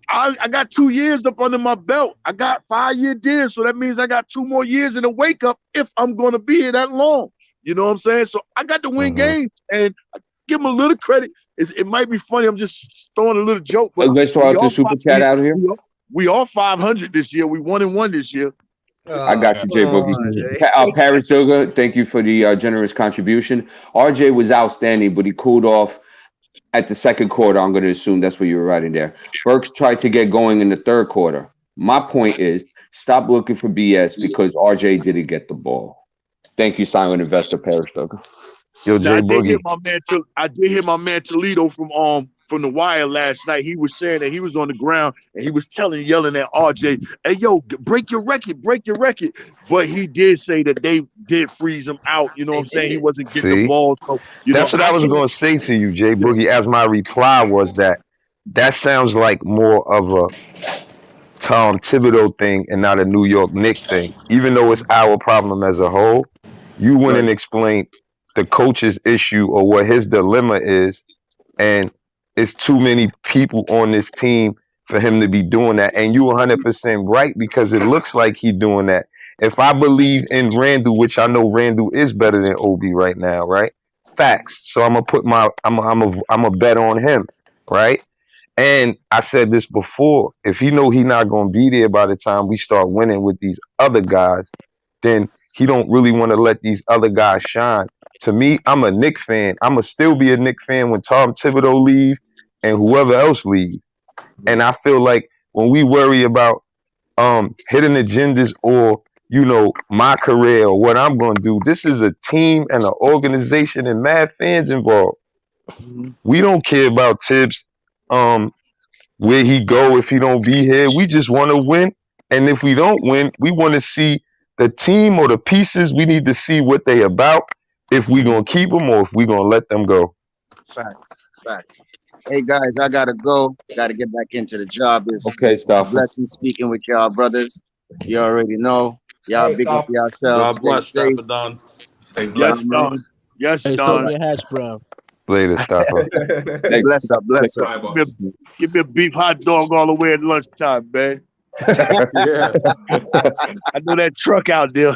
I got 2 years up under my belt. I got 5-year deal, so that means I got 2 more years in the wake up if I'm going to be here that long. You know what I'm saying? So I got to win games, and I give him a little credit. It might be funny. I'm just throwing a little joke. But Let's throw out the super chat out here. We all 500 this year. We 1-1 this year. I got you, Jay Boogie. Paris Silva, thank you for the generous contribution. RJ was outstanding, but he cooled off at the second quarter. I'm going to assume that's what you were writing there. Burks tried to get going in the third quarter. My point is, stop looking for BS because RJ didn't get the ball. Thank you, silent investor, Paris Silva. Yo, Now, Jay Boogie. I did hear my man Toledo from the wire last night. He was saying that he was on the ground and he was yelling at RJ, "Hey, yo, break your record. But he did say that they did freeze him out. You know what I'm saying? He wasn't getting the ball. So, That's what I was going to say to you, Jay Boogie, as my reply was that sounds like more of a Tom Thibodeau thing and not a New York Knicks thing. Even though it's our problem as a whole, you wouldn't explain the coach's issue or what his dilemma is, and it's too many people on this team for him to be doing that. And you 100% right, because it looks like he's doing that. If I believe in Randle, which I know Randle is better than Obi right now, right? Facts. So I'm gonna put I'm a bet on him, right? And I said this before: if he know he not gonna be there by the time we start winning with these other guys, then he don't really want to let these other guys shine. To me, I'm a Knicks fan. I'm gonna still be a Knicks fan when Tom Thibodeau leave and whoever else leave. And I feel like when we worry about hitting agendas or, you know, my career or what I'm gonna do, this is a team and an organization and mad fans involved. We don't care about Tibbs, where he go if he don't be here. We just want to win. And if we don't win, we want to see the team or the pieces. We need to see what they about, if we gonna keep them or if we gonna let them go. Facts. Hey guys, I gotta go. Gotta get back into the job. It's a blessing speaking with y'all, brothers. You already know. Y'all big up yourselves. God bless, Stay safe. Don. Stay blessed. Yes, Hey, Don. show me a hash brown. Later, Stopper. Bless up. Give me a beef hot dog all the way at lunchtime, man. Yeah. I know that truck out there.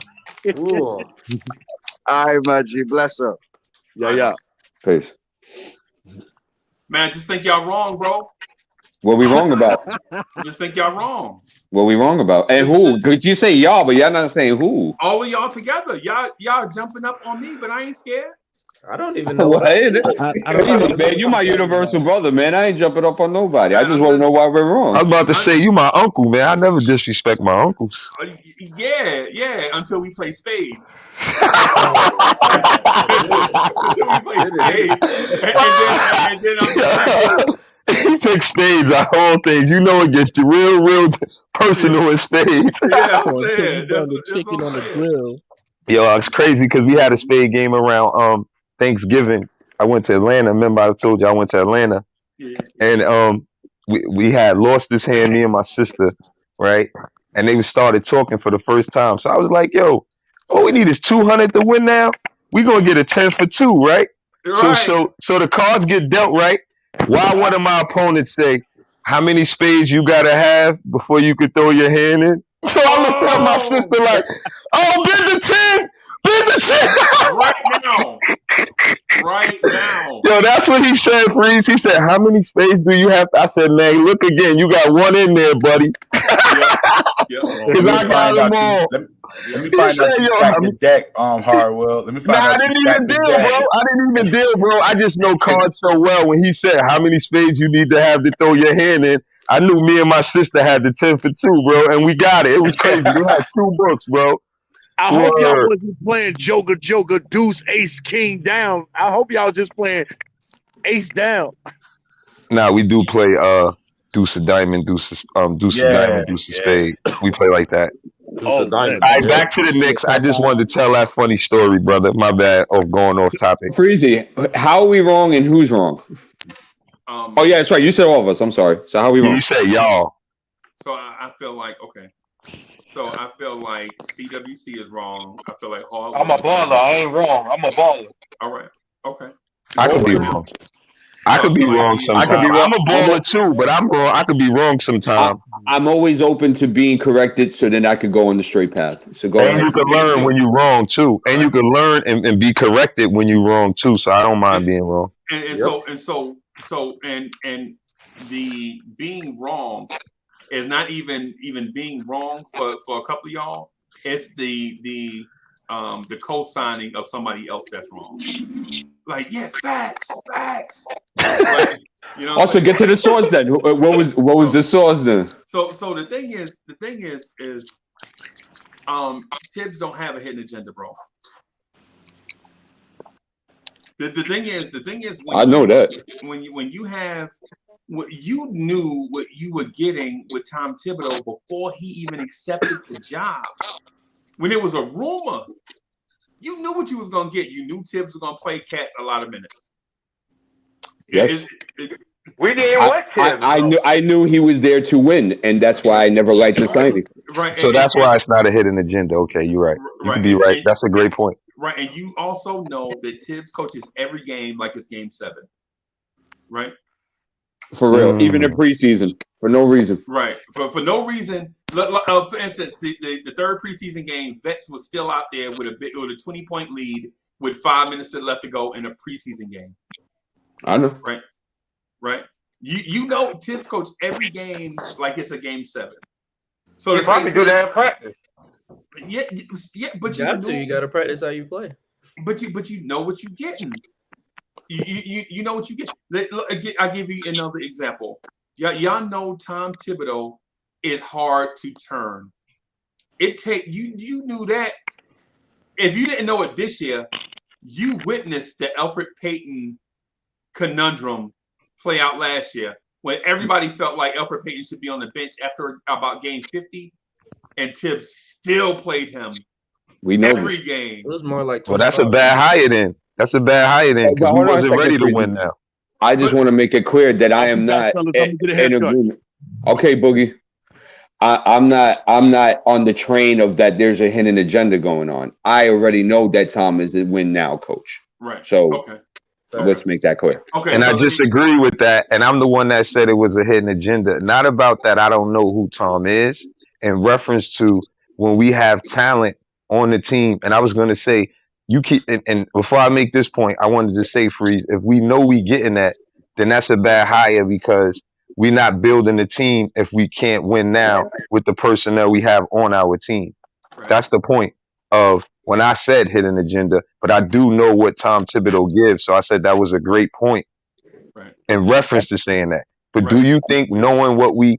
All right, my G. Bless up. Yeah. Peace. Man, just think y'all wrong, bro. What we wrong about? Just think y'all wrong. What we wrong about? And who? Because you say y'all, but y'all not saying who. All of y'all together. Y'all jumping up on me, but I ain't scared. I don't even know what I said. Man, you my universal brother, man. I ain't jumping up on nobody. I just want to know why we're wrong. I was about to say, you my uncle, man. I never disrespect my uncles. Yeah. Until we play spades. And then I'm he picks spades on whole things. You know it gets real personal in spades. Yeah, I'm Until saying. you burn the chicken on the grill. Yo, it's crazy because we had a spade game around Thanksgiving. I went to Atlanta. Remember, I told you I went to Atlanta, and we had lost this hand, me and my sister, right? And they started talking for the first time. So I was like, "Yo, all we need is 200 to win now. We gonna get a 10 for 2, right?" So the cards get dealt, right? Why one of my opponents say, "How many spades you gotta have before you could throw your hand in?" So I looked at my sister like, "Oh, bid the 10, bid the 10." Right now. Yo, that's what he said, Freeze. He said, "How many spades do you have?" I said, "Man, look again. You got one in there, buddy." Because I got them all. Let me find out you stacked the deck, Hardwell. Let me find out you stacked the deck. I didn't even deal, bro. I just know cards so well. When he said how many spades you need to have to throw your hand in, I knew me and my sister had the 10 for 2, bro, and we got it. It was crazy. We had 2 books, bro. I hope y'all wasn't playing Joker, Deuce, Ace, King down. I hope y'all just playing Ace down. Nah, we do play Deuce of Diamond, Deuce of Diamond, Deuce of Spade. We play like that. All right, back to the Knicks. I just wanted to tell that funny story, brother. My bad of going off topic. Freezy, how are we wrong and who's wrong? Oh yeah, that's right. You said all of us. I'm sorry. So how are we wrong? You said y'all. So I feel like So I feel like CWC is wrong. I feel like Hardwell. I'm a baller. I ain't wrong. I'm a baller. All right. Okay. I could be wrong. I could be wrong sometimes. I'm a baller too, but I'm wrong. I could be wrong sometimes. I'm always open to being corrected, so then I could go on the straight path. So go ahead. And you can learn when you're wrong too, and you can learn and be corrected when you're wrong too. So I don't mind being wrong. And so the being wrong is not even being wrong for a couple of y'all. It's the co-signing of somebody else that's wrong. Like, yeah, facts. Like, you know. Also, get to the source then. What was the source then? So the thing is, Tibbs don't have a hidden agenda, bro. The thing is, when I know that when you have what you knew what you were getting with Tom Thibodeau before he even accepted the job. When it was a rumor, you knew what you was gonna get. You knew Tibbs was gonna play Cats a lot of minutes. Yes. We didn't want Tibbs. I knew he was there to win, and that's why I never liked the signing. Right. So that's why it's not a hidden agenda. Okay, you're right. You can be right. That's a great point. Right, and you also know that Tibbs coaches every game like it's Game 7. Right. For real, even in preseason, for no reason. Right, for no reason. For instance, the third preseason game, Vets was still out there with a 20-point lead with 5 minutes left to go in a preseason game. I know. Right. You know, Tibbs coach every game like it's a Game 7. So you probably do that in practice. Yeah, but you gotta practice how you play. But you know what you're getting. You know what you get. I'll give you another example. Y'all know Tom Thibodeau is hard to turn. You knew that. If you didn't know it this year, you witnessed the Elfrid Payton conundrum play out last year when everybody felt like Elfrid Payton should be on the bench after about game 50, and Tibbs still played him. We know every game. It was more like. Well, that's a bad hire then. That's a bad hire then because we wasn't ready to win now. I just want to make it clear that I am not in agreement. Okay, Boogie. I'm not on the train of that there's a hidden agenda going on. I already know that Tom is a win now coach. Right. So let's make that clear. Okay. And I disagree with that. And I'm the one that said it was a hidden agenda. Not about that. I don't know who Tom is. In reference to when we have talent on the team. And I was going to say, you keep, and before I make this point, I wanted to say, Freeze, if we know we getting that, then that's a bad hire because we're not building the team if we can't win now with the personnel we have on our team. Right. That's the point of when I said hidden agenda, but I do know what Tom Thibodeau gives. So I said that was a great point in reference to saying that. But do you think knowing what we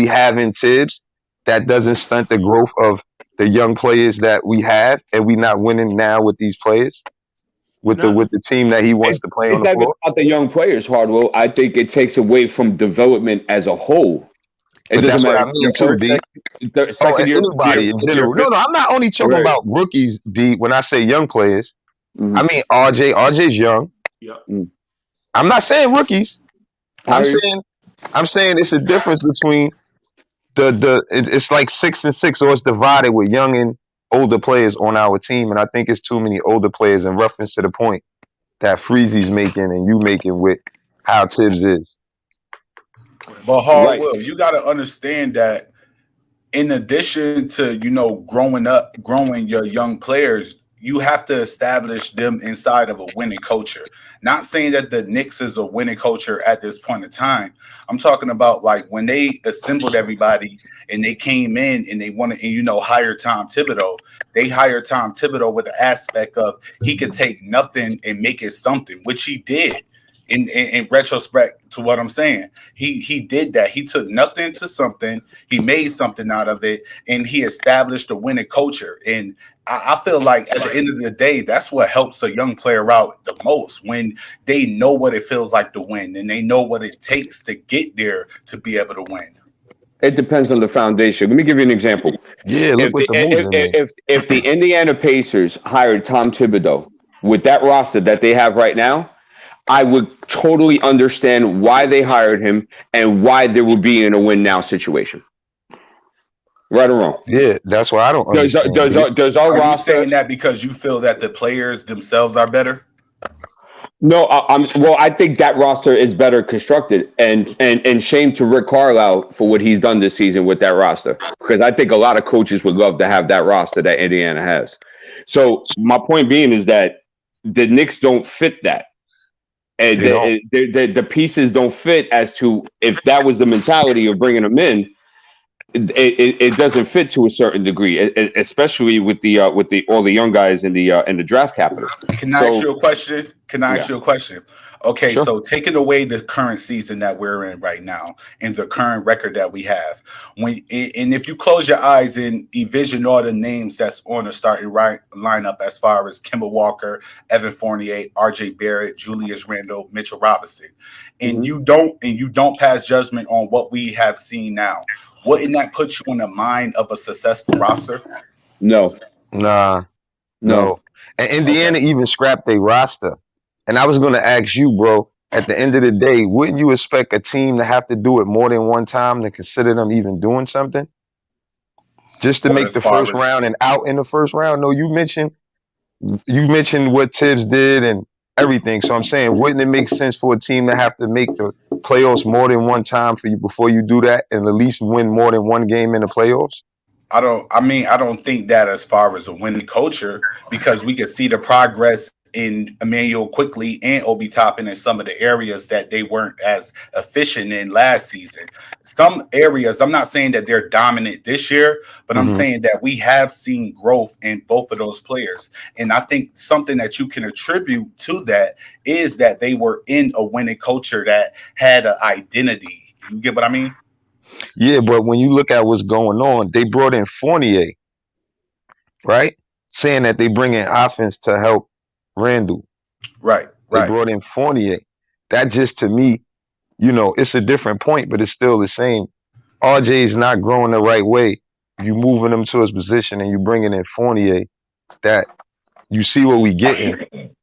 have in Tibbs, that doesn't stunt the growth of the young players that we have, and we not winning now with these players, with the team that he wants to play on the floor? It's not the young players, Hardwell. I think it takes away from development as a whole. It doesn't matter. That's what I mean too, B. second year. Anybody in general. No, I'm not only talking about rookies, D. When I say young players, I mean RJ. RJ's young. Yep. I'm not saying rookies. I'm saying it's a difference between it's like 6 and 6, or it's divided with young and older players on our team, and I think it's too many older players in reference to the point that Freezy's making and you making with how Tibbs is. But Will, you got to understand that in addition to, growing your young players, you have to establish them inside of a winning culture. Not saying that the Knicks is a winning culture at this point in time. I'm talking about like when they assembled everybody and they came in and they wanted, hire Tom Thibodeau. They hired Tom Thibodeau with the aspect of he could take nothing and make it something, which he did. In retrospect to what I'm saying, he did that. He took nothing to something, he made something out of it, and he established a winning culture. And I feel like at the end of the day, that's what helps a young player out the most, when they know what it feels like to win and they know what it takes to get there to be able to win. It depends on the foundation. Let me give you an example. Yeah, if the Indiana Pacers hired Tom Thibodeau with that roster that they have right now, I would totally understand why they hired him and why they would be in a win now situation. Right or wrong? Yeah, that's why I don't understand. Does our roster, you saying that because you feel that the players themselves are better? No, I think that roster is better constructed, and shame to Rick Carlisle for what he's done this season with that roster, because I think a lot of coaches would love to have that roster that Indiana has. So my point being is that the Knicks don't fit that. And the pieces don't fit as to if that was the mentality of bringing them in. It doesn't fit to a certain degree, especially with all the young guys in the draft capital. Can I ask you a question? Okay, Sure. So taking away the current season that we're in right now and the current record that we have, if you close your eyes and envision all the names that's on the starting lineup as far as Kemba Walker, Evan Fournier, RJ Barrett, Julius Randle, Mitchell Robinson, and you don't pass judgment on what we have seen now, wouldn't that put you in the mind of a successful roster? No. And Indiana even scrapped their roster. And I was going to ask you, bro, at the end of the day, wouldn't you expect a team to have to do it more than one time to consider them even doing something? Just to make the first round and out in the first round? No, you mentioned what Tibbs did and everything. So I'm saying, wouldn't it make sense for a team to have to make the playoffs more than one time for you before you do that, and at least win more than one game in the playoffs? I don't think that as far as a winning culture, because we can see the progress in Emmanuel Quickly and Obi Toppin in some of the areas that they weren't as efficient in last season. Some areas, I'm not saying that they're dominant this year, but I'm saying that we have seen growth in both of those players. And I think something that you can attribute to that is that they were in a winning culture that had an identity. You get what I mean? Yeah, but when you look at what's going on, they brought in Fournier, right? Saying that they bring in offense to help Randle. Right. They brought in Fournier. That just, to me, it's a different point, but it's still the same. RJ is not growing the right way. You moving him to his position and you bringing in Fournier, that you see what we getting.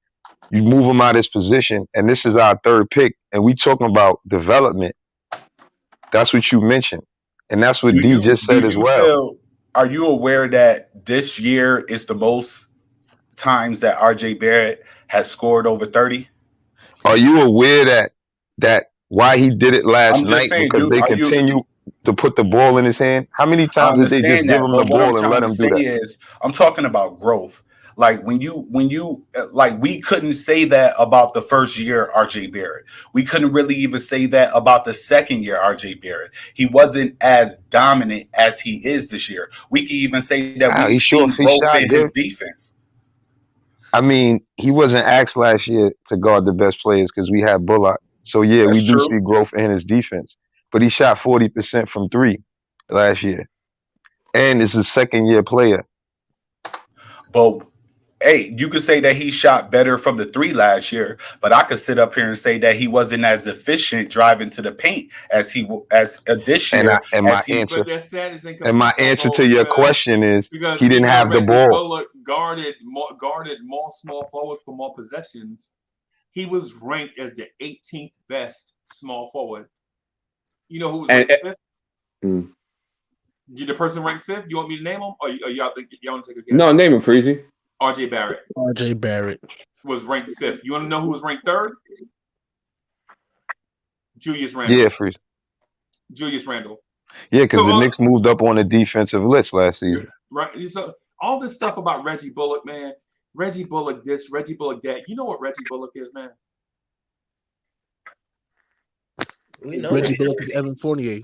You move him out of his position, and this is our third pick, and we talking about development. That's what you mentioned, and that's what D just said as well. Are you aware that this year is the most times that RJ Barrett has scored over 30? Are you aware that why he did it last night? Because they continue to put the ball in his hand. How many times did they just give him the ball and let him do that? I'm talking about growth. Like when you we couldn't say that about the first year RJ Barrett. We couldn't really even say that about the second year RJ Barrett. He wasn't as dominant as he is this year. We can even say that we've seen growth in his defense. I mean, he wasn't asked last year to guard the best players because we had Bullock. So yeah, we do see growth in his defense. But he shot 40% from three last year. And it's a second-year player. But hey, you could say that he shot better from the 3 last year, but I could sit up here and say that he wasn't as efficient driving to the paint as this year. But that stat is And my answer to your question is he didn't have the Reggie ball. Bullock guarded more small forwards for more possessions. He was ranked as the 18th best small forward. You know who was ranked fifth? Did the person ranked fifth? You want me to name him, or y'all think y'all want to take a guess? No, name him, Freezy. R.J. Barrett. R.J. Barrett was ranked fifth. You want to know who was ranked third? Julius Randle. Yeah, Freezy. Julius Randle. Yeah, because the Knicks moved up on the defensive list last season. Right. So all this stuff about Reggie Bullock, man. Reggie Bullock this, Reggie Bullock that. You know what Reggie Bullock is, man? Reggie Bullock is Evan Fournier.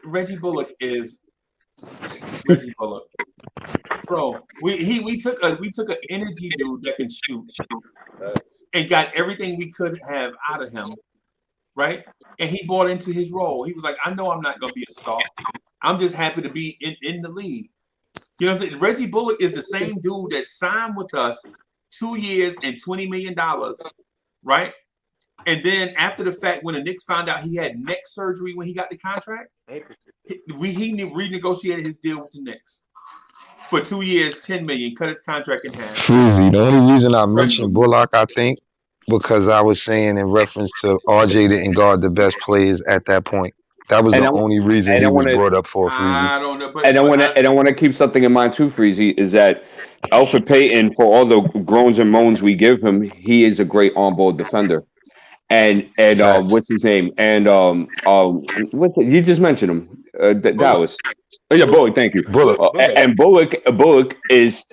Reggie Bullock is Reggie Bullock. Bro, we took an energy dude that can shoot and got everything we could have out of him, right? And he bought into his role. He was like, I know I'm not gonna be a star. I'm just happy to be in the league. You know what I'm saying? Reggie Bullock is the same dude that signed with us 2 years and $20 million, right? And then after the fact, when the Knicks found out he had neck surgery when he got the contract, he renegotiated his deal with the Knicks for 2 years, $10 million, cut his contract in half. Freezy, the only reason I mentioned Bullock, I think, because I was saying in reference to RJ didn't guard the best players at that point. That was the only reason he was brought up for, Freezy. I don't know, but I want to keep something in mind too, Freezy, is that Alfred Payton, for all the groans and moans we give him, he is a great on-ball defender. And what's his name? And you just mentioned him, Dallas. Oh yeah, Bullock. Thank you, Bullock. And Bullock is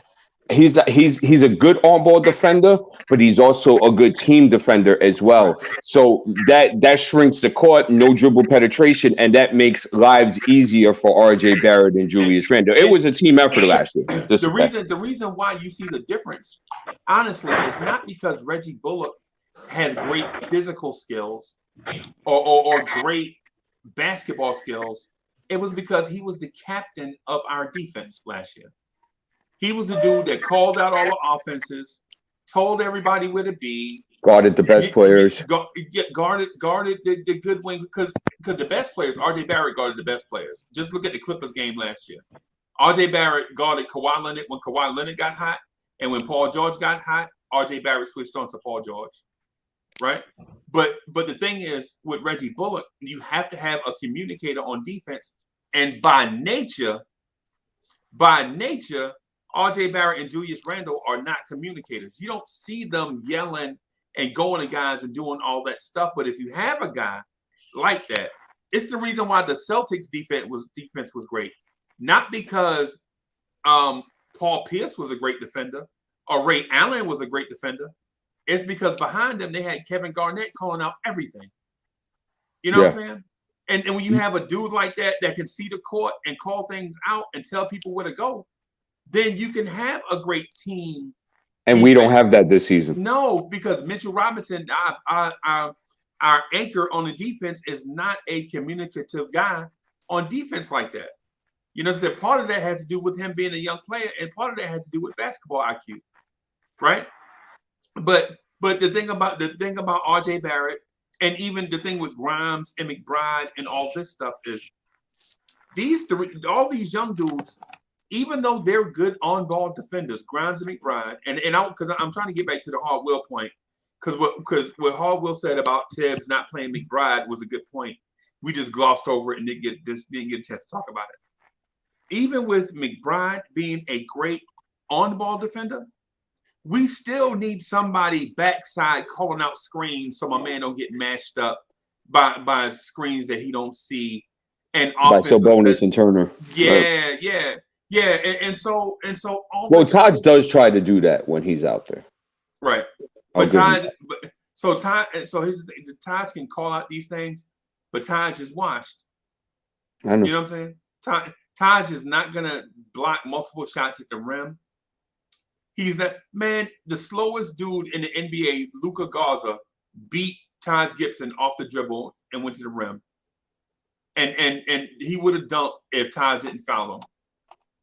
he's a good on-ball defender, but he's also a good team defender as well. So that shrinks the court, no dribble penetration, and that makes lives easier for RJ Barrett and Julius Randle. It was a team effort last year. The reason why you see the difference, honestly, is not because Reggie Bullock has great physical skills or great basketball skills. It was because he was the captain of our defense last year. He was the dude that called out all the offenses, told everybody where to be, guarded the best players, guarded the good wing, because the best players, RJ Barrett guarded the best players. Just look at the Clippers game last year. RJ Barrett guarded Kawhi Leonard when Kawhi Leonard got hot, and when Paul George got hot, RJ Barrett switched on to Paul George. Right? But the thing is, with Reggie Bullock, you have to have a communicator on defense. And by nature, RJ Barrett and Julius Randle are not communicators. You don't see them yelling and going to guys and doing all that stuff. But if you have a guy like that, it's the reason why the Celtics defense was great. Not because Paul Pierce was a great defender or Ray Allen was a great defender. It's because behind them, they had Kevin Garnett calling out everything. You know what I'm saying? And when you have a dude like that can see the court and call things out and tell people where to go, then you can have a great team. And we don't have that this season. No, because Mitchell Robinson, our anchor on the defense, is not a communicative guy on defense like that. You know, so part of that has to do with him being a young player, and part of that has to do with basketball IQ, right? But the thing about RJ Barrett, and even the thing with Grimes and McBride and all this stuff is all these young dudes, even though they're good on-ball defenders, Grimes and McBride, because I'm trying to get back to the Hardwill point, because what Hardwill said about Tibbs not playing McBride was a good point. We just glossed over it and didn't get a chance to talk about it. Even with McBride being a great on-ball defender, we still need somebody backside calling out screens so my man don't get mashed up by screens that he don't see, and by Sabonis and Turner. Yeah, and so Taj does try to do that when he's out there, right? But Taj can call out these things, but Taj is washed. I know. You know what I'm saying? Taj is not gonna block multiple shots at the rim. He's not, man, the slowest dude in the NBA, Luka Garza, beat Taj Gibson off the dribble and went to the rim. And he would have dunked if Taj didn't foul him.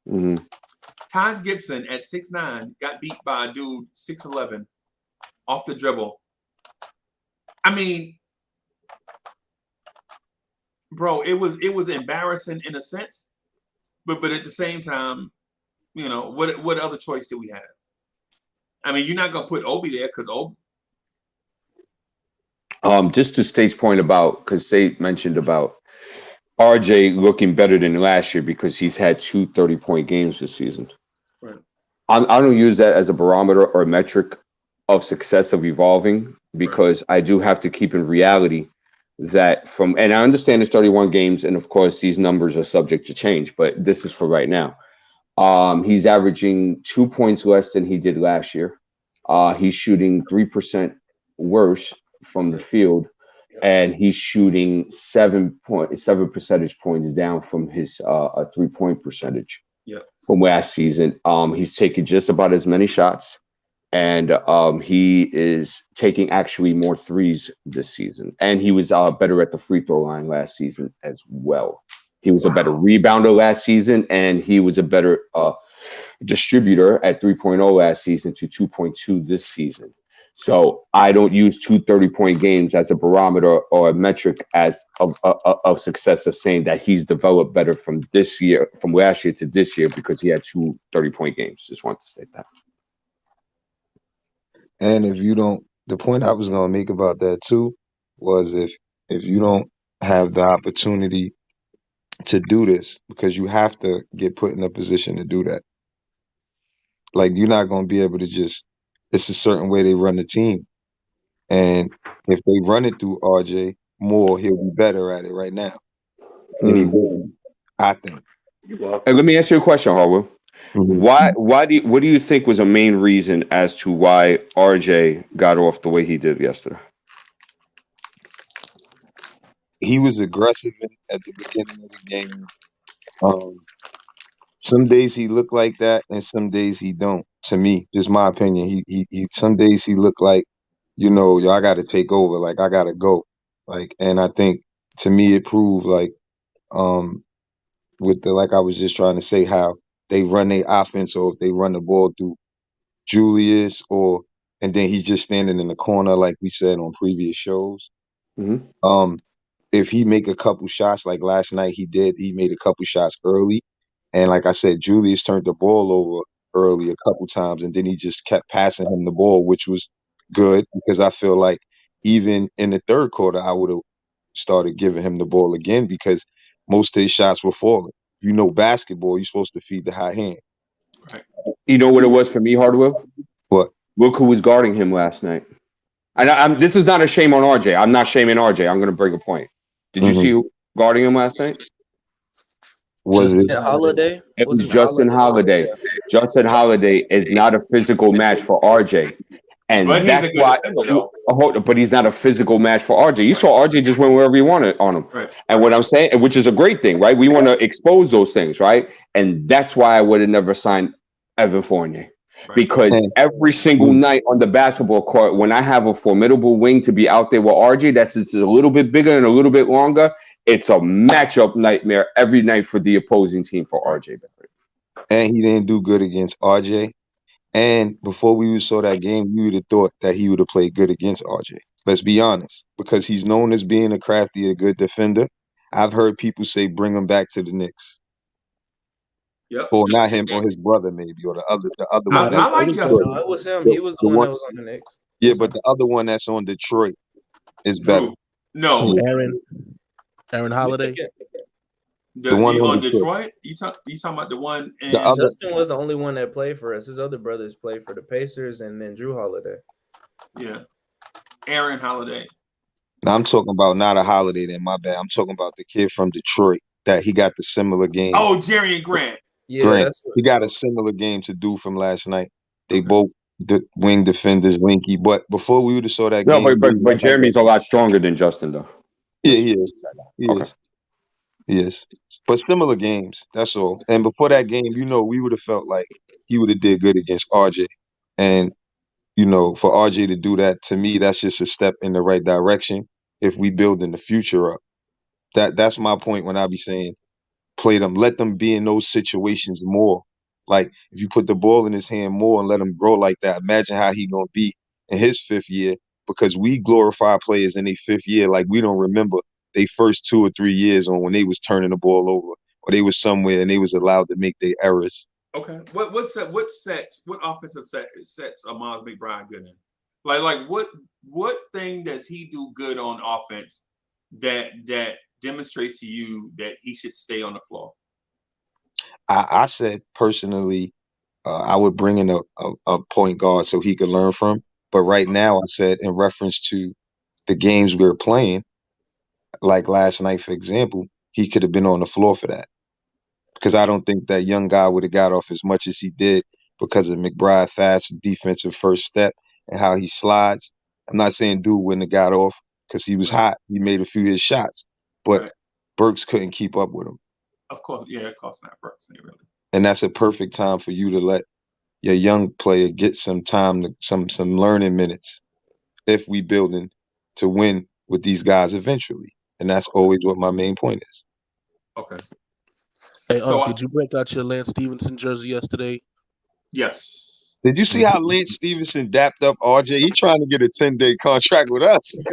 Mm-hmm. Taj Gibson at 6'9" got beat by a dude 6'11" off the dribble. I mean, bro, it was embarrassing in a sense, but at the same time, you know, what other choice do we have? I mean, you're not gonna put Obi there because Obi. Just to State's point about, because State mentioned about RJ looking better than last year because he's had 2 30-point games this season. Right. I don't use that as a barometer or a metric of success of evolving because I do have to keep in reality that and I understand it's 31 games, and of course these numbers are subject to change, but this is for right now. He's averaging 2 points less than he did last year. He's shooting 3% worse from the field, and he's shooting 7 percentage points down from his 3-point percentage from last season. He's taking just about as many shots, and he is taking actually more threes this season. And he was better at the free throw line last season as well. He was a better rebounder last season, and he was a better distributor at 3.0 last season to 2.2 this season. So I don't use 2 30-point games as a barometer or a metric as of success of saying that he's developed better from last year to this year because he had 2 30-point games. Just want to state that. And if you don't, the point I was going to make about that too was if you don't have the opportunity to do this, because you have to get put in a position to do that. Like, you're not going to be able to just, it's a certain way they run the team. And if they run it through RJ more, he'll be better at it right now than he will, I think. And let me ask you a question, Harwell. What do you think was a main reason as to why RJ got off the way he did yesterday? He was aggressive at the beginning of the game. Some days he looked like that, and some days he don't. To me, just my opinion. He some days he looked like, you know, yo, I got to take over. Like, I got to go. Like, and I think to me it proved like, with the, like I was just trying to say, how they run their offense, or if they run the ball through Julius, and then he's just standing in the corner, like we said on previous shows. If he make a couple shots, like last night he made a couple shots early. And like I said, Julius turned the ball over early a couple times, and then he just kept passing him the ball, which was good because I feel like even in the third quarter, I would have started giving him the ball again because most of his shots were falling. You know, basketball, you're supposed to feed the high hand. Right. You know what it was for me, Hardwell? What? Look who was guarding him last night. And this is not a shame on RJ. I'm not shaming RJ. I'm going to bring a point. Did you see who guarding him last night? Was it Holiday? It was Justin Holiday. Justin Holiday is not a physical match for RJ. And But that's he's a good why, defender, though. but he's not a physical match for RJ. You saw RJ just went wherever he wanted on him. Right. And what I'm saying, which is a great thing, right? We want to expose those things, right? And that's why I would have never signed Evan Fournier. Because every single night on the basketball court, when I have a formidable wing to be out there with RJ, that's just a little bit bigger and a little bit longer, it's a matchup nightmare every night for the opposing team for RJ. And he didn't do good against RJ. And before we saw that game, we would have thought that he would have played good against RJ. Let's be honest, because he's known as being a crafty, a good defender. I've heard people say bring him back to the Knicks. Yep. Or not him, or his brother maybe, or the other one. I like Justin. No, it was him. He was the one that was on the Knicks. Yeah, but the other one that's on Detroit is better. No. Aaron Holiday. The one on on Detroit? You talking about the one in Justin was the only one that played for us. His other brothers played for the Pacers and then Drew Holiday. Yeah. Aaron Holiday. Now I'm talking about not a Holiday then, my bad. I'm talking about the kid from Detroit that he got the similar game. Oh, Jerry and Grant. Yeah, Grant. He got a similar game to do from last night. They both the wing defenders, linky. But before we would have saw that game. No, but Jeremy's a lot stronger than Justin, though. Yeah, he is. He is. But similar games, that's all. And before that game, you know, we would have felt like he would have did good against RJ. And, you know, for RJ to do that, to me, that's just a step in the right direction if we build in the future up. That's my point when I be saying play them, let them be in those situations more Like if you put the ball in his hand more and let him grow like that, imagine how he gonna be in his 5th year. Because we glorify players in their 5th year, like we don't remember they first 2 or 3 years on when they was turning the ball over or they was somewhere and they was allowed to make their errors. Okay. What offensive sets are Miles McBride good in? Like what thing does he do good on offense that demonstrates to you that he should stay on the floor? I said personally, I would bring in a point guard so he could learn from. But right now, I said in reference to the games we're playing, like last night, for example, he could have been on the floor for that. Because I don't think that young guy would have got off as much as he did because of McBride fast defensive first step and how he slides. I'm not saying dude wouldn't have got off because he was hot. He made a few of his shots, but Burks couldn't keep up with him. Of course, yeah, of course not Burks, really. And that's a perfect time for you to let your young player get some time, some learning minutes if we building to win with these guys eventually. And that's always what my main point is. Okay. Hey, did you break out your Lance Stevenson jersey yesterday? Yes. Did you see how Lance Stevenson dapped up RJ? He trying to get a 10-day contract with us. Did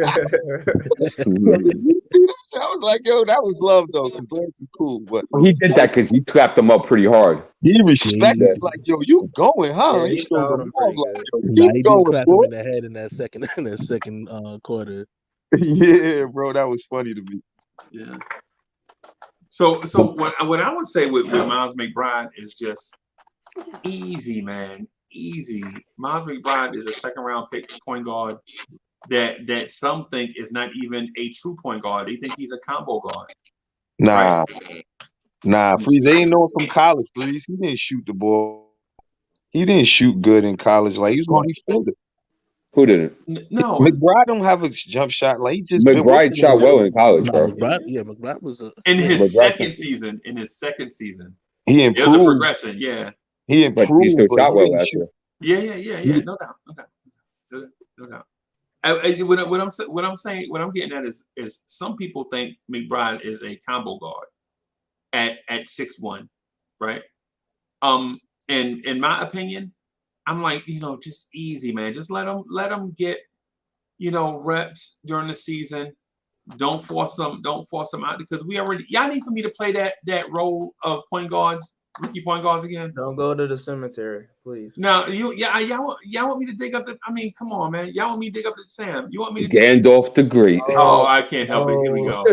you see this? I was like, yo, that was love though, because Lance is cool. But He did that because he clapped him up pretty hard. he respected, like, yo, you going, huh? Yeah, he he showed fouled him him love, pretty like, good. yo, Nah, he keep did going, clap boy. him in the head in that second quarter. Yeah, bro, that was funny to me. Yeah. So what I would say with Miles McBride is just easy, man. Easy. Miles McBride is a 2nd-round pick point guard that some think is not even a true point guard. They think he's a combo guard. Nah, Right? Freeze, they ain't know him from college, Freeze. He didn't shoot the ball. He didn't shoot good in college. Like, he was on defender. Who didn't? No. McBride don't have a jump shot. Like, he just been McBride working shot on it. well in college, bro. McBride was in his McBride second shot- season. In his second season. He It was a improved. progression, yeah. He But he improved, still but shot he well didn't last shoot. year. Yeah. No doubt. What I'm getting at is some people think McBride is a combo guard at 6'1", right? And in my opinion, I'm like, just easy, man. Just let him get, reps during the season. Don't force them out because y'all need for me to play that role of rookie point guards again. Don't go to the cemetery, please. Now y'all want me to dig up come on, man. Y'all want me to dig up the Sam. You want me to Gandalf the Great. Oh, I can't help it. Here we go.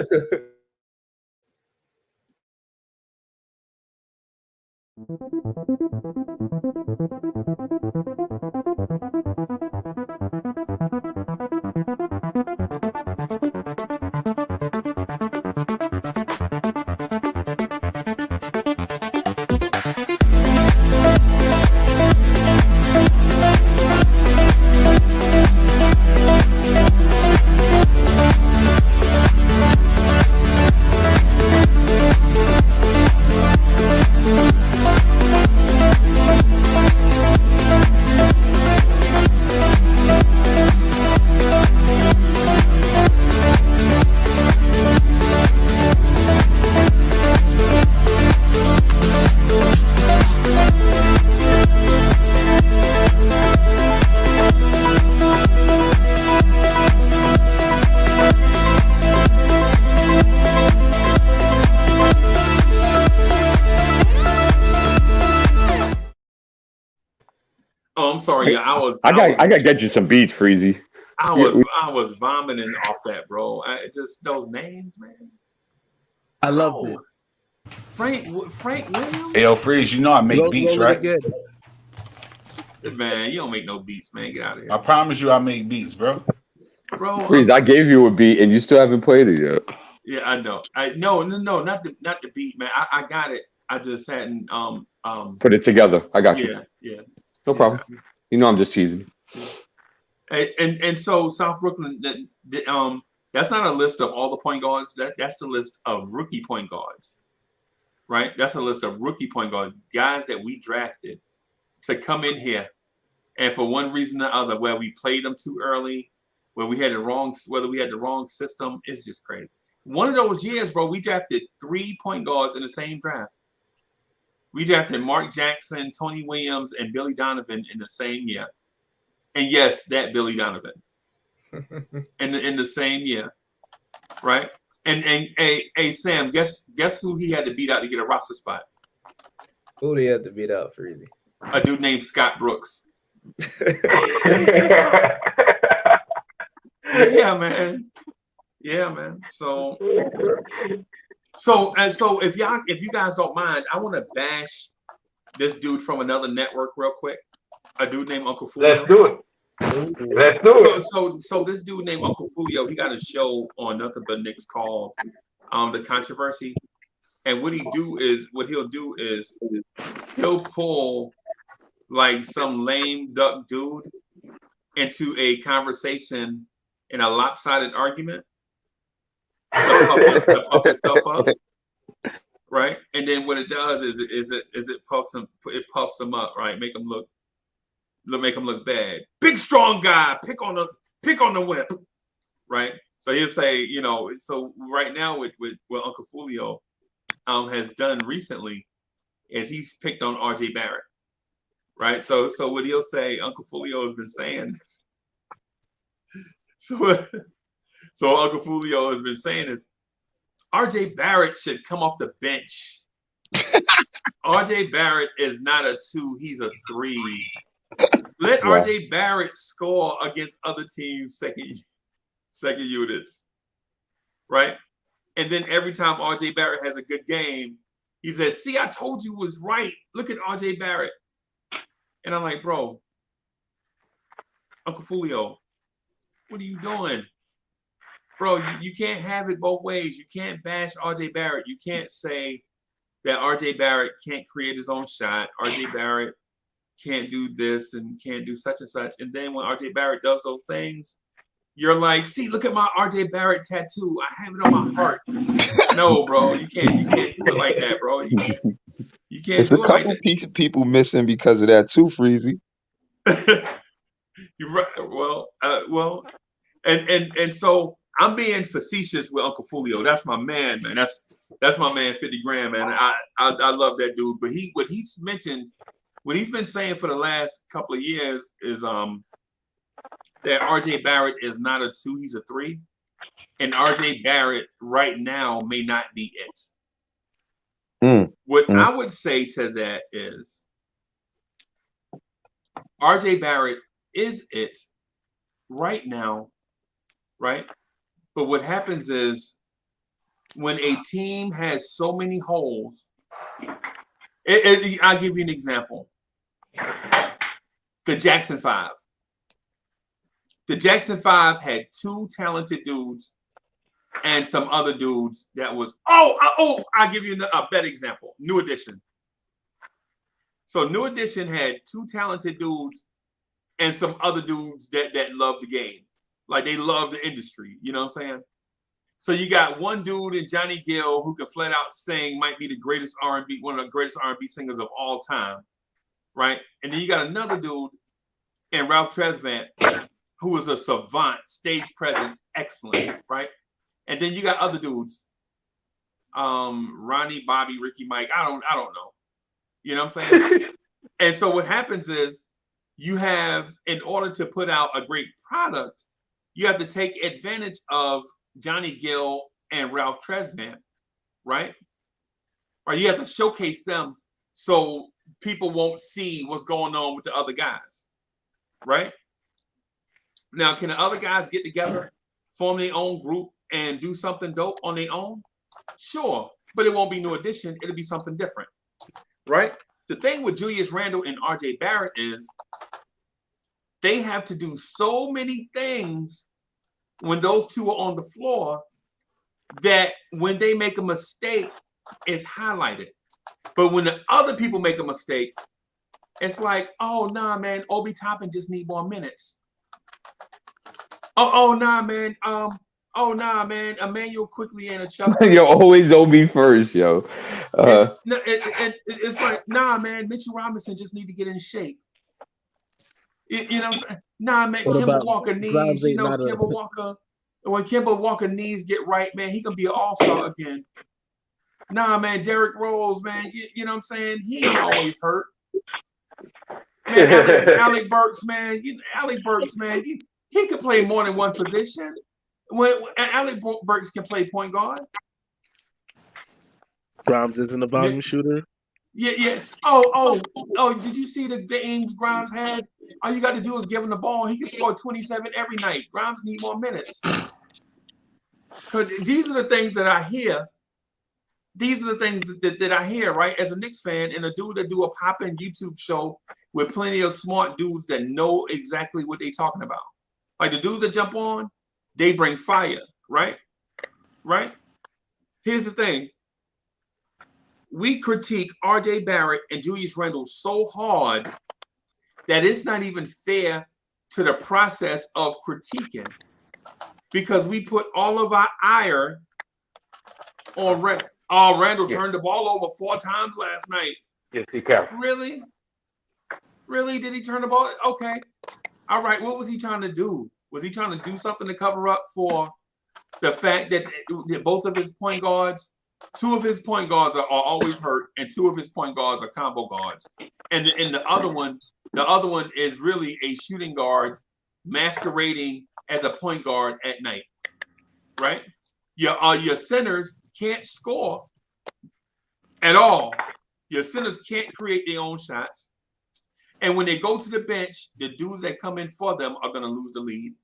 Oh, I'm sorry. Yeah, I gotta get you some beats, Freezy. I was vomiting off that, bro. Just those names, man. I loved it. Frank Williams. Hey, yo, Freeze, I make beats, right? Man, you don't make no beats, man. Get out of here. I promise you, I make beats, bro. Bro, Freeze, I gave you a beat and you still haven't played it yet. Yeah, I know. No, not the beat, man. I got it. I just hadn't Put it together. I got you. Yeah. No problem. I'm just teasing. And so South Brooklyn, that's not a list of all the point guards. That's the list of rookie point guards, right? That's a list of rookie point guards, guys that we drafted to come in here, and for one reason or other, where we played them too early, whether we had the wrong system, it's just crazy. One of those years, bro, we drafted 3 point guards in the same draft. We drafted Mark Jackson, Tony Williams, and Billy Donovan in the same year. And yes, that Billy Donovan in the same year, right? And hey Sam, guess who he had to beat out to get a roster spot? Who do you have to beat out, Freezy? A dude named Scott Brooks. Yeah, man. Yeah, man. So if you guys don't mind, I want to bash this dude from another network real quick. A dude named Uncle Fulio. Let's do it. Let's do it. So this dude named Uncle Fulio, he got a show on Nothing But Knicks called The Controversy. And what he'll do is he'll pull like some lame duck dude into a conversation in a lopsided argument to puff his stuff up, right? And then what it does is it puffs him up, right? Make him look bad. Big strong guy, pick on the whip, right? So he'll say, so right now with Uncle Fulio has done recently is he's picked on RJ Barrett, right? So what he'll say, Uncle Fulio has been saying this. So Uncle Fulio has been saying is RJ Barrett should come off the bench. RJ Barrett is not a 2, he's a 3. Let RJ Barrett score against other teams' second units, right? And then every time RJ Barrett has a good game, he says, "See, I told you was right. Look at RJ Barrett." And I'm like, bro, Uncle Fulio, what are you doing? Bro, you can't have it both ways. You can't bash RJ Barrett. You can't say that RJ Barrett can't create his own shot. RJ Barrett can't do this and can't do such and such. And then when RJ Barrett does those things, you're like, see, look at my RJ Barrett tattoo. I have it on my heart. No, bro, you can't do it like that, bro. You can't It's do a it like couple that. people missing because of that too, Freezy. You're right. Well, and so I'm being facetious with Uncle Fulio. That's my man. That's my man, 50 grand, man. I love that dude. But what he's been saying for the last couple of years is that RJ Barrett is not a 2, he's a 3. And RJ Barrett right now may not be it. What I would say to that is RJ Barrett is it right now, right? But what happens is when a team has so many holes, I'll give you an example. The Jackson 5. The Jackson 5 had 2 talented dudes and some other dudes that was, I'll give you a better example. New Edition. So New Edition had 2 talented dudes and some other dudes that love the game. Like they love the industry, you know what I'm saying? So you got one dude in Johnny Gill who can flat out sing, might be the greatest R&B, one of the greatest R&B singers of all time, right? And then you got another dude in Ralph Tresvant who was a savant, stage presence, excellent, right? And then you got other dudes, Ronnie, Bobby, Ricky, Mike. I don't know. You know what I'm saying? And so what happens is you have, in order to put out a great product, you have to take advantage of Johnny Gill and Ralph Tresvant, right? Or you have to showcase them so people won't see what's going on with the other guys, right? Now, can the other guys get together, form their own group, and do something dope on their own? Sure, but it won't be New Edition. It'll be something different, right? The thing with Julius Randle and RJ Barrett is they have to do so many things when those two are on the floor that when they make a mistake, it's highlighted. But when the other people make a mistake, it's like, oh, nah, man, Obi Toppin just need more minutes. Oh, nah, man. Emmanuel Quickly and a Chuck. You're always Obi first, yo. It's like, nah, man, Mitchell Robinson just need to get in shape. You know what I'm saying? Nah, man, Kemba Walker knees, Kemba Walker, when Kemba Walker knees get right, man, he can be an all-star again. Nah, man, Derrick Rose, man, you know what I'm saying? He ain't always hurt. Man, Alec Burks, man, he could play more than one position. When Alec Burks can play point guard. Grimes isn't a volume shooter. Yeah. Oh, did you see the games Grimes had? All you got to do is give him the ball. He can score 27 every night. Grimes need more minutes. Because these are the things that I hear. These are the things that I hear, right? As a Knicks fan and a dude that do a pop-in YouTube show with plenty of smart dudes that know exactly what they're talking about. Like the dudes that jump on, they bring fire, right? Right? Here's the thing. We critique RJ Barrett and Julius Randle so hard that it's not even fair to the process of critiquing because we put all of our ire on Randle. Oh, Randle turned the ball over 4 times last night. Yes, he can. Really? Really? Did he turn the ball? Okay. All right. What was he trying to do? Was he trying to do something to cover up for the fact that both of his point guards, 2 of his point guards are always hurt, and 2 of his point guards are combo guards, and the other one is really a shooting guard masquerading as a point guard at night, right? Your centers can't score at all. Your centers can't create their own shots, and when they go to the bench, the dudes that come in for them are going to lose the lead.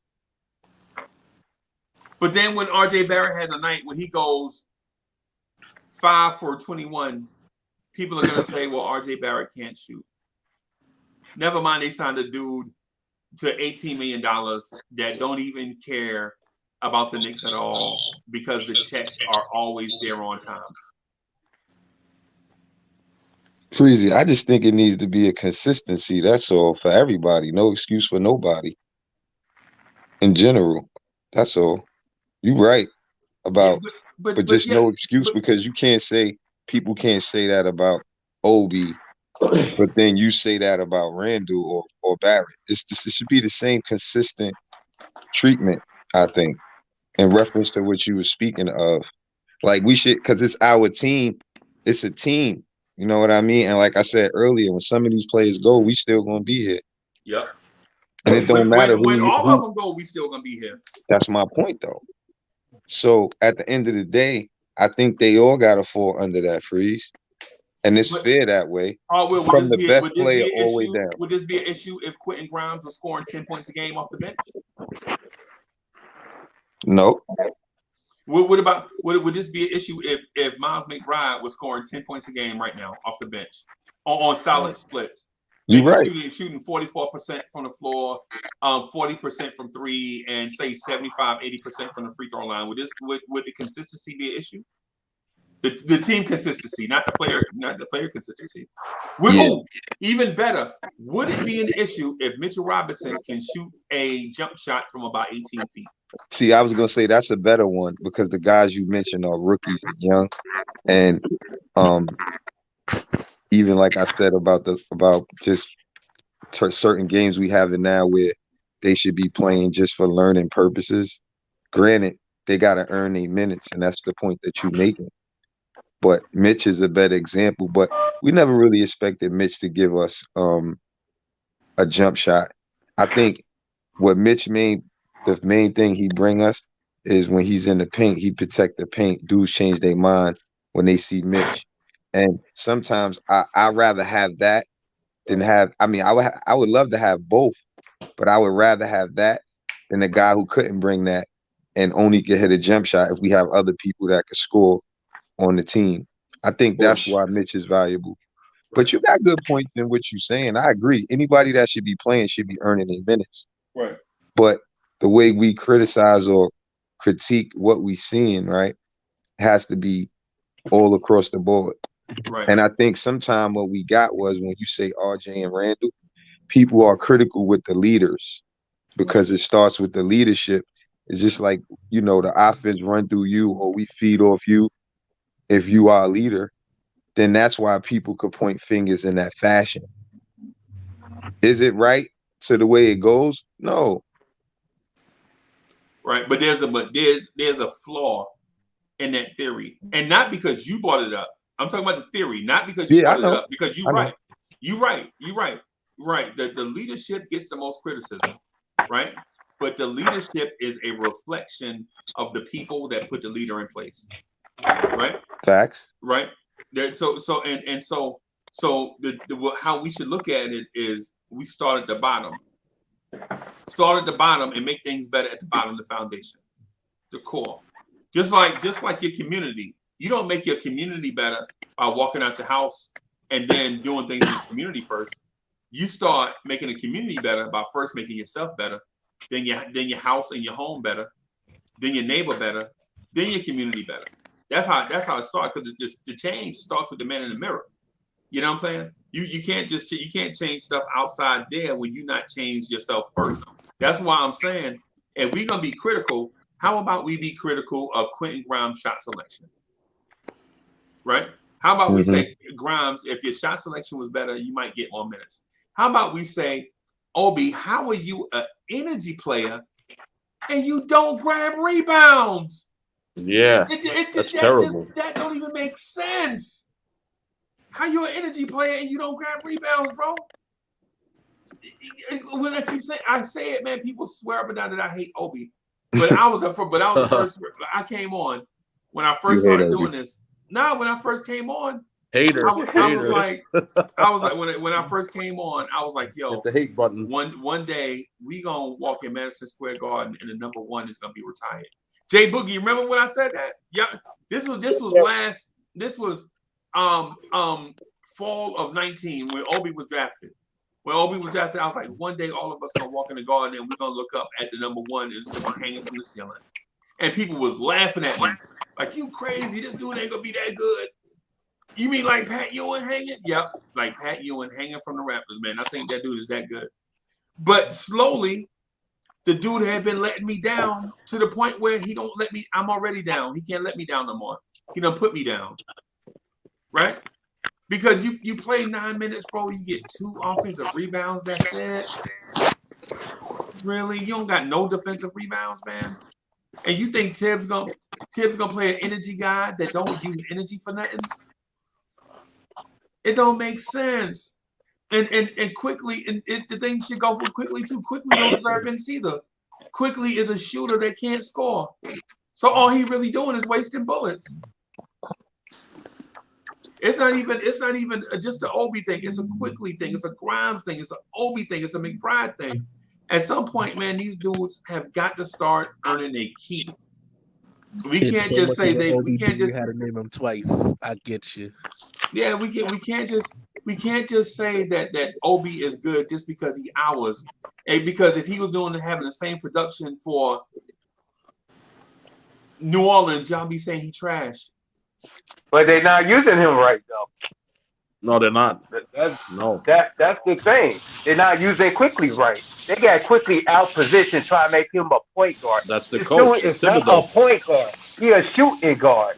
But then when RJ Barrett has a night where he goes 5 for 21, people are going to say, well, RJ Barrett can't shoot. Never mind, they signed a dude to $18 million that don't even care about the Knicks at all because the checks are always there on time. Freezy, I just think it needs to be a consistency. That's all for everybody. No excuse for nobody. In general, that's all. You're right about, but just no excuse because you can't say people can't say that about Obi, but then you say that about Randle or Barrett. It should be the same consistent treatment, I think, in reference to what you were speaking of. Like we should, because it's our team. It's a team. You know what I mean? And like I said earlier, when some of these players go, we still gonna be here. Yep. And it don't matter when all of them go, we still gonna be here. That's my point, though. So at the end of the day, I think they all gotta fall under that freeze, and it's fair that way. From the best player all the way down. Would this be an issue if Quentin Grimes was scoring 10 points a game off the bench? No. Would this be an issue if Miles McBride was scoring 10 points a game right now off the bench on solid splits? You're right. Shooting 44% from the floor, 40% from 3, and say 75-80% from the free throw line. Would the consistency be an issue? The team consistency, not the player consistency. Even better, would it be an issue if Mitchell Robinson can shoot a jump shot from about 18 feet? See, I was gonna say that's a better one because the guys you mentioned are rookies and young, and even like I said about just certain games we have it now where they should be playing just for learning purposes. Granted, they got to earn their minutes, and that's the point that you're making. But Mitch is a better example. But we never really expected Mitch to give us a jump shot. I think what the main thing he bring us is when he's in the paint, he protect the paint. Dudes change their mind when they see Mitch. And sometimes I'd rather have that than have. I mean, I would love to have both, but I would rather have that than a guy who couldn't bring that and only could hit a jump shot if we have other people that could score on the team. I think that's why Mitch is valuable. But you got good points in what you're saying. I agree. Anybody that should be playing should be earning their minutes. Right. But the way we criticize or critique what we seeing, right, has to be all across the board. Right. And I think sometime what we got was when you say RJ and Randle, people are critical with the leaders because it starts with the leadership. It's just like, the offense run through you or we feed off you. If you are a leader, then that's why people could point fingers in that fashion. Is it right to the way it goes? No. Right, but there's a flaw in that theory, and not because you brought it up. I'm talking about the theory, not because you brought it up. Because you're right. You're right. Right. The leadership gets the most criticism, right? But the leadership is a reflection of the people that put the leader in place, right? Facts. Right. So how we should look at it is we start at the bottom. Start at the bottom and make things better at the bottom of the foundation, the core. Just like your community. You don't make your community better by walking out your house and then doing things in the community first. You start making the community better by first making yourself better, then your house and your home better, then your neighbor better, then your community better. That's how it starts, because the change starts with the man in the mirror. You know what I'm saying? You can't change stuff outside there when you not change yourself first. That's why I'm saying, if we're gonna be critical, how about we be critical of Quentin Grimes' shot selection? Right? How about we say, Grimes, if your shot selection was better, you might get more minutes. How about we say, Obi, how are you an energy player and you don't grab rebounds? Yeah, that's terrible. That don't even make sense. How you an energy player and you don't grab rebounds, bro? When I say it, man, people swear up and down that I hate Obi. But I was the first. I came on when I first started doing this. Now, when I first came on, hater. I was like, when I first came on, I was like, yo, hit the hate button. One day we gonna walk in Madison Square Garden and the number one is gonna be retired. Jay Boogie, remember when I said that? Yeah, this was fall of 19 when Obi was drafted. When Obi was drafted, I was like, one day all of us gonna walk in the garden and we're gonna look up at the number one and it's gonna be hanging from the ceiling. And people was laughing at me. Like, you crazy, this dude ain't gonna be that good. You mean like Pat Ewing hanging? Yep, like Pat Ewing hanging from the Raptors, man. I think that dude is that good. But slowly, the dude had been letting me down to the point where he don't let me, I'm already down. He can't let me down no more. He done put me down. Right? Because you play 9 minutes, bro, you get 2 offensive rebounds, that's it. Really? You don't got no defensive rebounds, man? And you think Tibbs gonna play an energy guy that don't use energy for nothing? It don't make sense. And Quickly, the thing should go for Quickly too. Quickly don't deserve minutes either. Quickly is a shooter that can't score. So all he really doing is wasting bullets. It's not even just the Obi thing. It's a Quickly thing. It's a Grimes thing. It's an Obi thing. It's a McBride thing. At some point, man, these dudes have got to start earning their keep. We can't just say they. We can't just. You had to name them twice. I get you. Yeah, we can't just say that Obi is good just because he's ours. And because if he was having the same production for New Orleans, y'all be saying he trash. But they're not using him right though. No, they're not. That's the thing. They're not using Quickly right. They got Quickly out position trying to make him a point guard. That's the coach. It's not a point guard. He a shooting guard.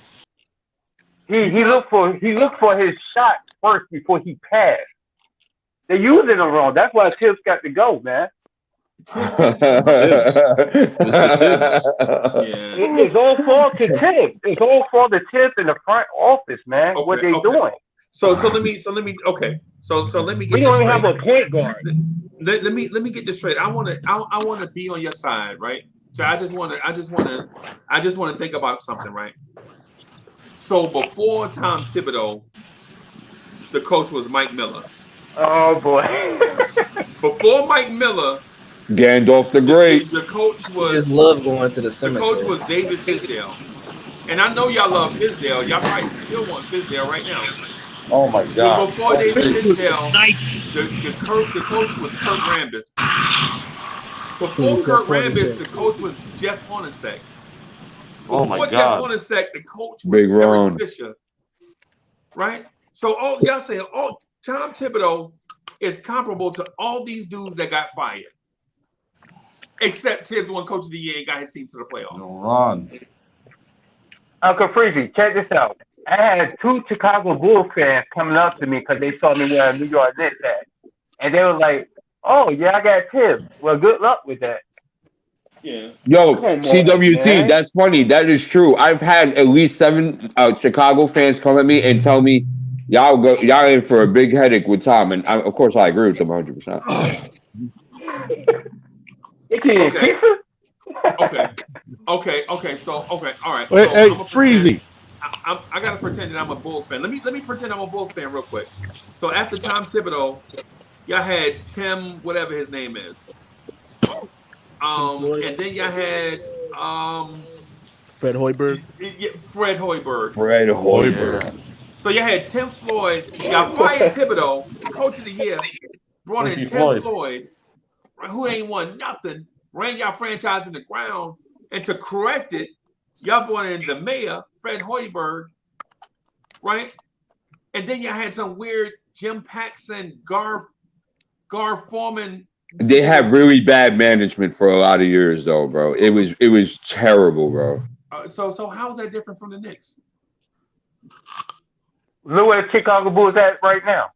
He looked for his shot first before he passed. They're using him wrong. That's why Tibbs got to go, man. Mr. Tibbs. Yeah. It's all fault to Tibbs. It's all fault to Tibbs in the front office, man. Okay, what they doing? So let me okay. So let me get. We don't even have a point guard. Let me get this straight. I want to be on your side, right? So I just want to think about something, right? So before Tom Thibodeau, the coach was Mike Miller. Oh boy. Before Mike Miller, Gandalf the Great. The coach was. I just love going to the cemetery. The coach was David Fisdale, and I know y'all love Fisdale. Y'all probably still want Fisdale right now. Oh my God! But before David Fisdale, the coach was Kurt Rambis. Before Kurt Rambis, the coach was Jeff Hornacek. Oh my God! Jeff Hornacek, the coach was Big Ron. Eric Fisher. Right. So y'all say Tom Thibodeau is comparable to all these dudes that got fired, except Tibbs won Coach of the Year and got his team to the playoffs. No, Ron. Uncle Freezy, check this out. I had 2 Chicago Bulls fans coming up to me because they saw me wearing a New York Knicks hat. And they were like, oh, yeah, I got Tibbs. Well, good luck with that. Yeah. Yo, Come on, CWC, man. that's funny. That is true. I've had at least 7 Chicago fans come at me and tell me, y'all in for a big headache with Tom. And of course, I agree with them 100%. Okay. Okay. So, okay. All right. Hey, So hey, I'm gonna Freezy. I gotta pretend that I'm a Bulls fan. Let me pretend I'm a Bulls fan real quick. So after Tom Thibodeau, y'all had Tim, whatever his name is. And then y'all had Fred Hoiberg. Fred Hoiberg. Fred Hoiberg. So you had Tim Floyd. Y'all fired Thibodeau, coach of the year, brought in Tim Floyd, who ain't won nothing, ran y'all franchise in the ground, and to correct it, y'all brought in the mayor, Fred Hoiberg, right? And then y'all had some weird Jim Paxson, Gar Foreman. They had really bad management for a lot of years, though, bro. It was terrible, bro. So how's that different from the Knicks? Look where the Chicago Bulls at right now,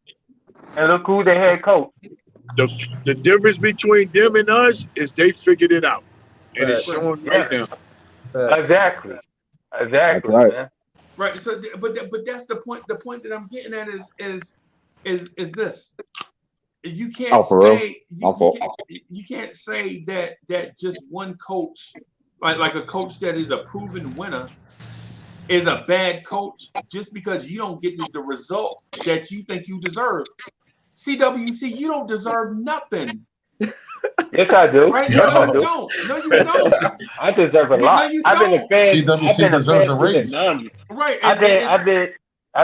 and look who the head coach. The difference between them and us is they figured it out, and it's showing right now. Exactly. That's right. Man. Right. So, but that's the point. The point that I'm getting at is this. You can't say you can't say that just one coach, like a coach that is a proven winner, is a bad coach just because you don't get the result that you think you deserve. CWC, you don't deserve nothing. Yes, I do. Right? Yes, No, I you do. don't. No, you don't. I deserve a lot. No, you I've been a don't. fan. CWC deserves a raise. Right. I've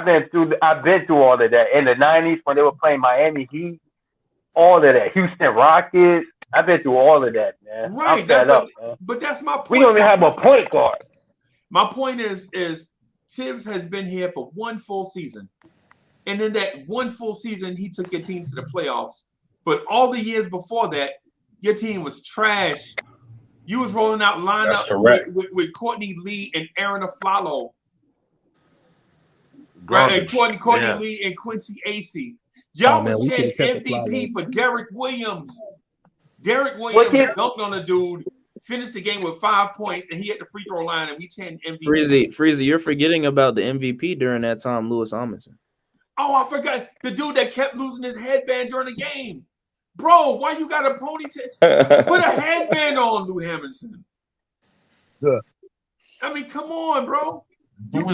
been through all of that in the '90s when they were playing Miami Heat. All of that, Houston Rockets. I've been through all of that, man. Right. I'm fed up, man. But that's my point. We don't even have a point guard. My point is Tibbs has been here for one full season. And in that one full season, he took your team to the playoffs. But all the years before that, your team was trash. You was rolling out lineup with Courtney Lee and Aaron Aflalo. Right? And Courtney Lee and Quincy Acey. Y'all was chanting MVP for Derek Williams. Derek Williams dunked on a dude, finished the game with 5 points, and he had the free throw line, and we chanted MVP. Freezy, you're forgetting about the MVP during that time, Lewis Amundsen. Oh, I forgot the dude that kept losing his headband during the game. Bro, why you got a ponytail? Put a headband on, Lou Hamilton. Yeah. I mean, come on, bro. You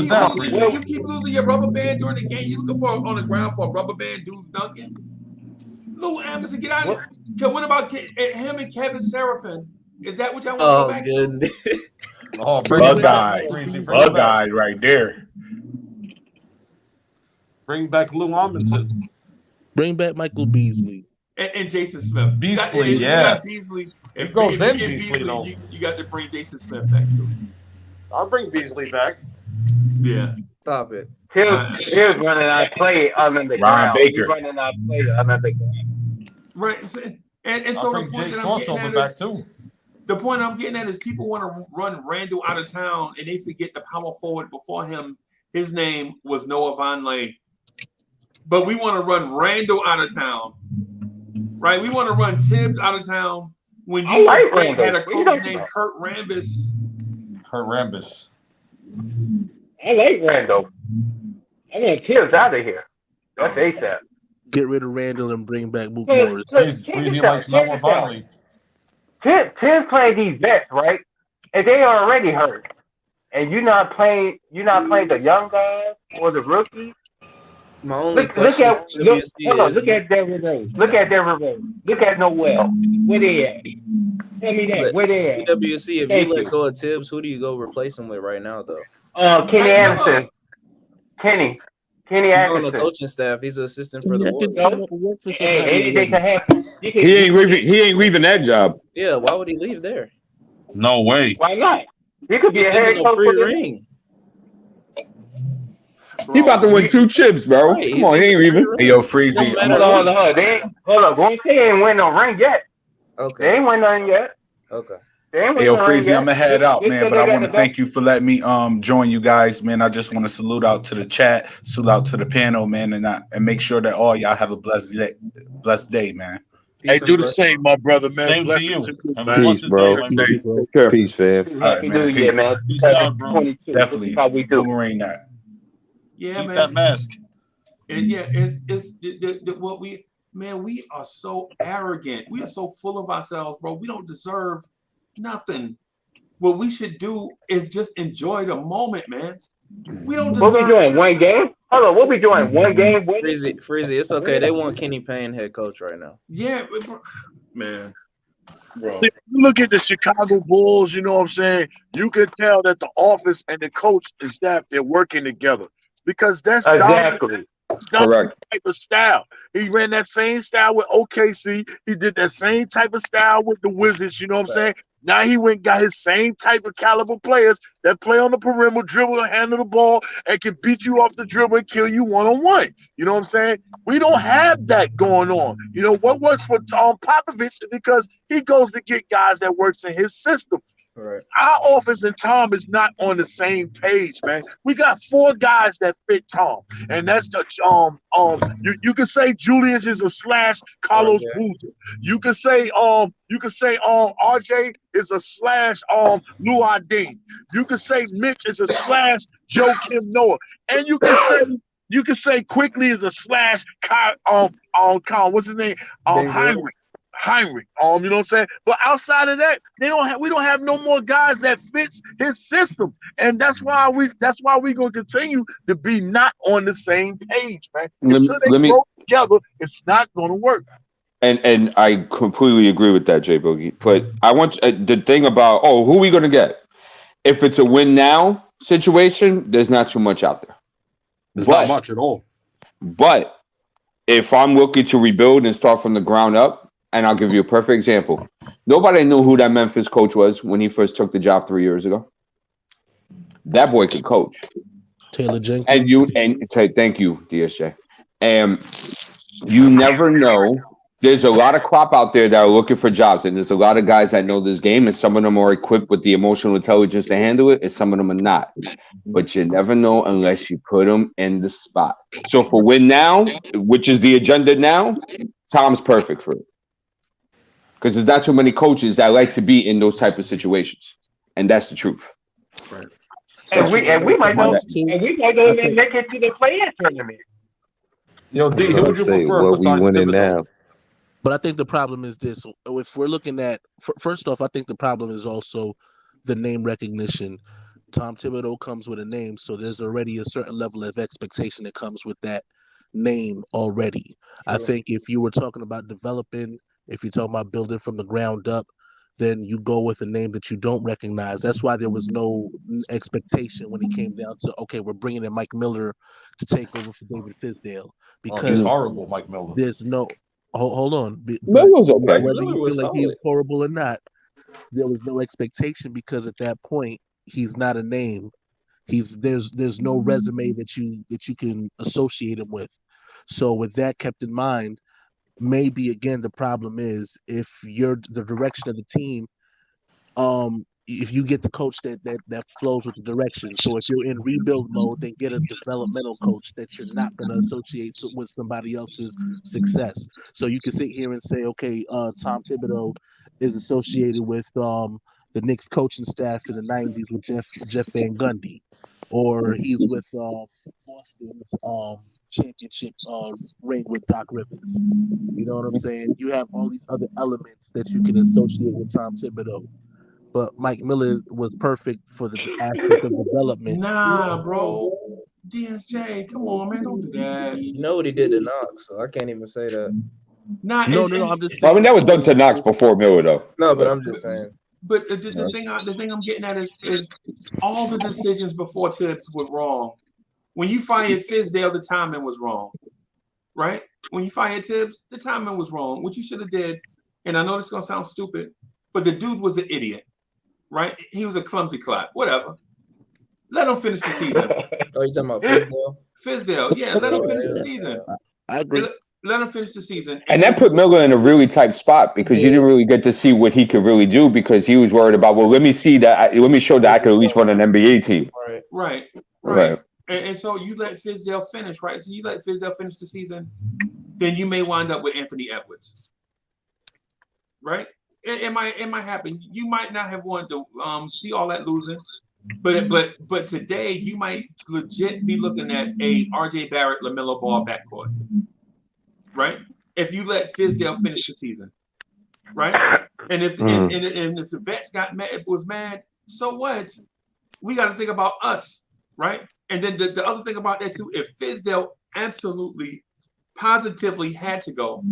keep losing your rubber band during the game. You looking for on the ground for a rubber band dudes dunking. Lou Anderson, get out. What about him and Kevin Seraphin? Is that what y'all want to go back to? Oh, bug guy right there. Bring back Lou Amundsen. Bring back Michael Beasley. And Jason Smith. Beasley, you got Beasley. If goes in Beasley, though. You got to bring Jason Smith back too. I'll bring Beasley back. Yeah. Stop it. Here's running out play under the ground. Baker. He's running out play under the ground. Right. And so the point that I'm getting at is the point I'm getting at is people want to run Randle out of town and they forget the power forward before him. His name was Noah Vonleh. But we want to run Randle out of town. Right? We want to run Tibbs out of town when you had a coach named Kurt Rambis. I like Randle. I want Tibbs out of here. That's ASAP. Get rid of Randle and bring back Mook Look, Morris. Freezy likes Noah Vonleh. Tibbs playing these vets, right? And they are already hurt. And you're not playing the young guys or the rookies. My only look question at Derrick Rose. Look at Derrick Rose. Look at Noel. Where they at? Tell me that. Where they at? PWC, if you let go of Tibbs, who do you go replace him with right now, though? Kenny Anderson. Kenny He's Anderson. on the coaching staff. He's an assistant for the Warriors. Anything can happen. He ain't leaving that job. Yeah, why would he leave there? No way. Why not? He could be He's a head getting coach a free for the ring. He about to win 2 chips, bro. Right, Come on, he ain't leaving. Hey, yo, Freezy. Hold on. They ain't win no ring yet. Okay. They ain't win nothing yet. Okay. Hey, yo, Freezy, I'm gonna head out, man. But I want to thank you for letting me join you guys, man. I just want to salute out to the chat, salute out to the panel, man, and make sure that all y'all have a blessed day, man. Hey, do the same, my brother, man. Same to Blessings you. to you, Have a man. Peace, blessed day, bro. my man. Peace, fam. All right, man. New Year, Peace. man. Peace out, bro. 2022. This is Definitely. how we do. Boomerang that. Yeah, Keep man. that mask. What we are so arrogant. We are so full of ourselves, bro. We don't deserve nothing. What we should do is just enjoy the moment, man. We don't What we deserve. doing? One game? Hold on. What we doing? One game? Freezy, it's okay. They want Kenny Payne head coach right now. Yeah, man. Bro. See, if you look at the Chicago Bulls, you know what I'm saying? You can tell that the office and the coach and staff, they're working together because that's exactly correct type of style. He ran that same style with OKC. He did that same type of style with the Wizards. You know what I'm saying? Now he went and got his same type of caliber players that play on the perimeter, dribble and handle the ball, and can beat you off the dribble and kill you one-on-one. You know what I'm saying? We don't have that going on. You know what works for Tom Popovich is because he goes to get guys that works in his system. Right. Our office and Tom is not on the same page, man. We got 4 guys that fit Tom, and that's the you can say Julius is a slash Carlos Boozer. You can say RJ is a slash Lou Ardine. You can say Mitch is a slash Joe Kim Noah, and you can say Quickly is a slash what's his name Heinrich. You know what I'm saying? But outside of that, we don't have no more guys that fits his system. And that's why we're gonna continue to be not on the same page, man. Until they work together, it's not gonna work. And I completely agree with that, J Boogie. But I want the thing about who are we gonna get? If it's a win now situation, there's not too much out there. There's not much at all. But if I'm looking to rebuild and start from the ground up, and I'll give you a perfect example. Nobody knew who that Memphis coach was when he first took the job 3 years ago. That boy could coach. Taylor Jenkins. Thank you, DSJ. And you never know. There's a lot of crop out there that are looking for jobs, and there's a lot of guys that know this game, and some of them are equipped with the emotional intelligence to handle it, and some of them are not. But you never know unless you put them in the spot. So for win now, which is the agenda now, Tom's perfect for it. Because there's not too many coaches that like to be in those type of situations, and that's the truth. Right. And we might go make it to the play-in tournament. Yo, D, who would you prefer besides Thibodeau? But I think the problem is this: if we're looking at first off, I think the problem is also the name recognition. Tom Thibodeau comes with a name, so there's already a certain level of expectation that comes with that name already. Sure. I think if you were talking about developing. If you're talking about building from the ground up, then you go with a name that you don't recognize. That's why there was no expectation when it came down to, okay, we're bringing in Mike Miller to take over for David Fizdale. Because he's horrible, Mike Miller. There's no hold on. Miller's okay. Whether you feel like he's horrible or not, there was no expectation because at that point he's not a name. There's no resume that you can associate him with. So with that kept in mind, maybe again the problem is if you're the direction of the team, if you get the coach that flows with the direction. So if you're in rebuild mode, then get a developmental coach that you're not going to associate with somebody else's success. So you can sit here and say, okay, Tom Thibodeau is associated with the Knicks coaching staff in the 90s with Jeff Van Gundy, or he's with Boston's championship ring with Doc Rivers. You know what I'm saying? You have all these other elements that you can associate with Tom Thibodeau. But Mike Miller was perfect for the aspect of development. Nah, bro. DSJ, come on, man, don't do that. You know what he did to Knox, so I can't even say that. No, I'm just saying. I mean, that was done to Knox before Miller, though. No, but I'm just saying. But the thing I'm getting at is all the decisions before Tibbs were wrong. When you fired Fizdale, the timing was wrong, right? When you fired Tibbs, the timing was wrong. What you should have did, and I know this is gonna sound stupid, but the dude was an idiot, right? He was a clumsy clap. Whatever. Let him finish the season. Oh, you talking about Fizdale? Fizdale, yeah. Let him finish the season. I agree. Let him finish the season. And that put Miller in a really tight spot because you didn't really get to see what he could really do because he was worried about, well, let me show that I can at least run an NBA team. Right. And so you let Fizdale finish, right? So you let Fizdale finish the season, then you may wind up with Anthony Edwards. right? It might happen. You might not have wanted to see all that losing, but today you might legit be looking at a RJ Barrett, LaMelo Ball backcourt, right? If you let Fizdale finish the season, right? And if and if the vets was mad, so what? We got to think about us, right? And then the other thing about that too, if Fizdale absolutely, positively had to go,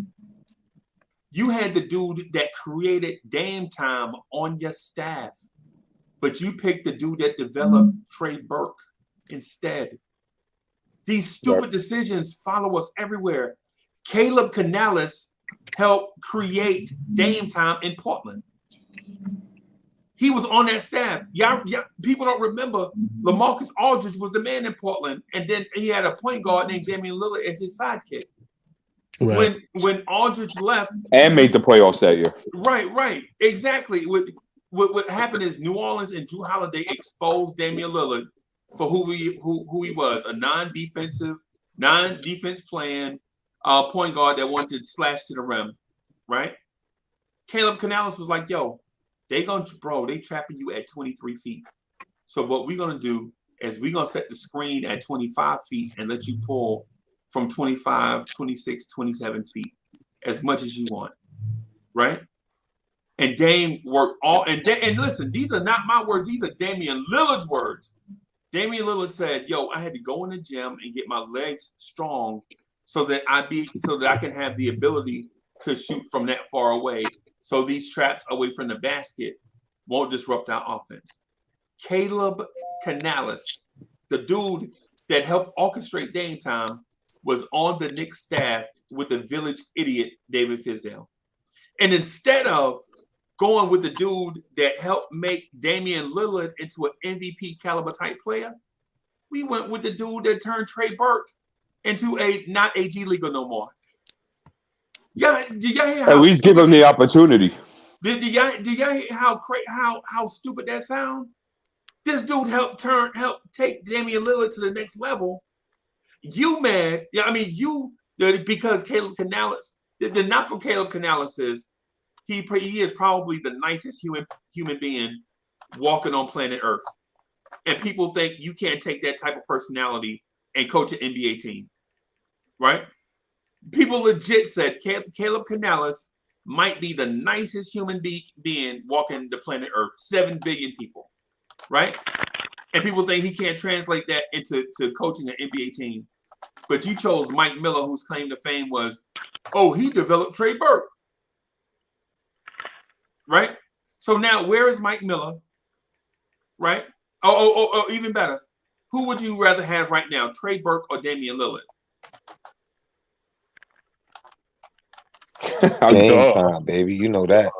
you had the dude that created Dame time on your staff, but you picked the dude that developed Trey Burke instead. These stupid decisions follow us everywhere. Caleb Canales helped create Dame time in Portland. He was on that staff. Yeah, people don't remember LaMarcus Aldridge was the man in Portland, and then he had a point guard named Damian Lillard as his sidekick. Right. When Aldridge left and made the playoffs that year. Right, exactly. What happened is New Orleans and Drew Holiday exposed Damian Lillard for who he was, a non-defense playing point guard that wanted to slash to the rim, right? Caleb Canales was like, yo, they trapping you at 23 feet. So what we're gonna do is we're gonna set the screen at 25 feet and let you pull from 25, 26, 27 feet, as much as you want, right? And Dame worked and listen, these are not my words, these are Damian Lillard's words. Damian Lillard said, yo, I had to go in the gym and get my legs strong so that I can have the ability to shoot from that far away. So these traps away from the basket won't disrupt our offense. Caleb Canales, the dude that helped orchestrate Dame time, was on the Knicks staff with the village idiot David Fizdale. And instead of going with the dude that helped make Damian Lillard into an MVP caliber type player, we went with the dude that turned Trey Burke into a not AG leaguer no more. Yeah, did y'all hear at least give him the opportunity. Did y'all hear how stupid that sound? This dude helped take Damian Lillard to the next level. You mad? Yeah, I mean because Caleb Canales. The knock on Caleb Canales is he is probably the nicest human being walking on planet Earth, and people think you can't take that type of personality and coach an NBA team, right? People legit said Caleb Canales might be the nicest human being walking the planet Earth. 7 billion people, right? And people think he can't translate that into coaching an NBA team. But you chose Mike Miller, whose claim to fame was, he developed Trey Burke, right? So now where is Mike Miller, right? Even better. Who would you rather have right now, Trey Burke or Damian Lillard? Game time, baby. You know that.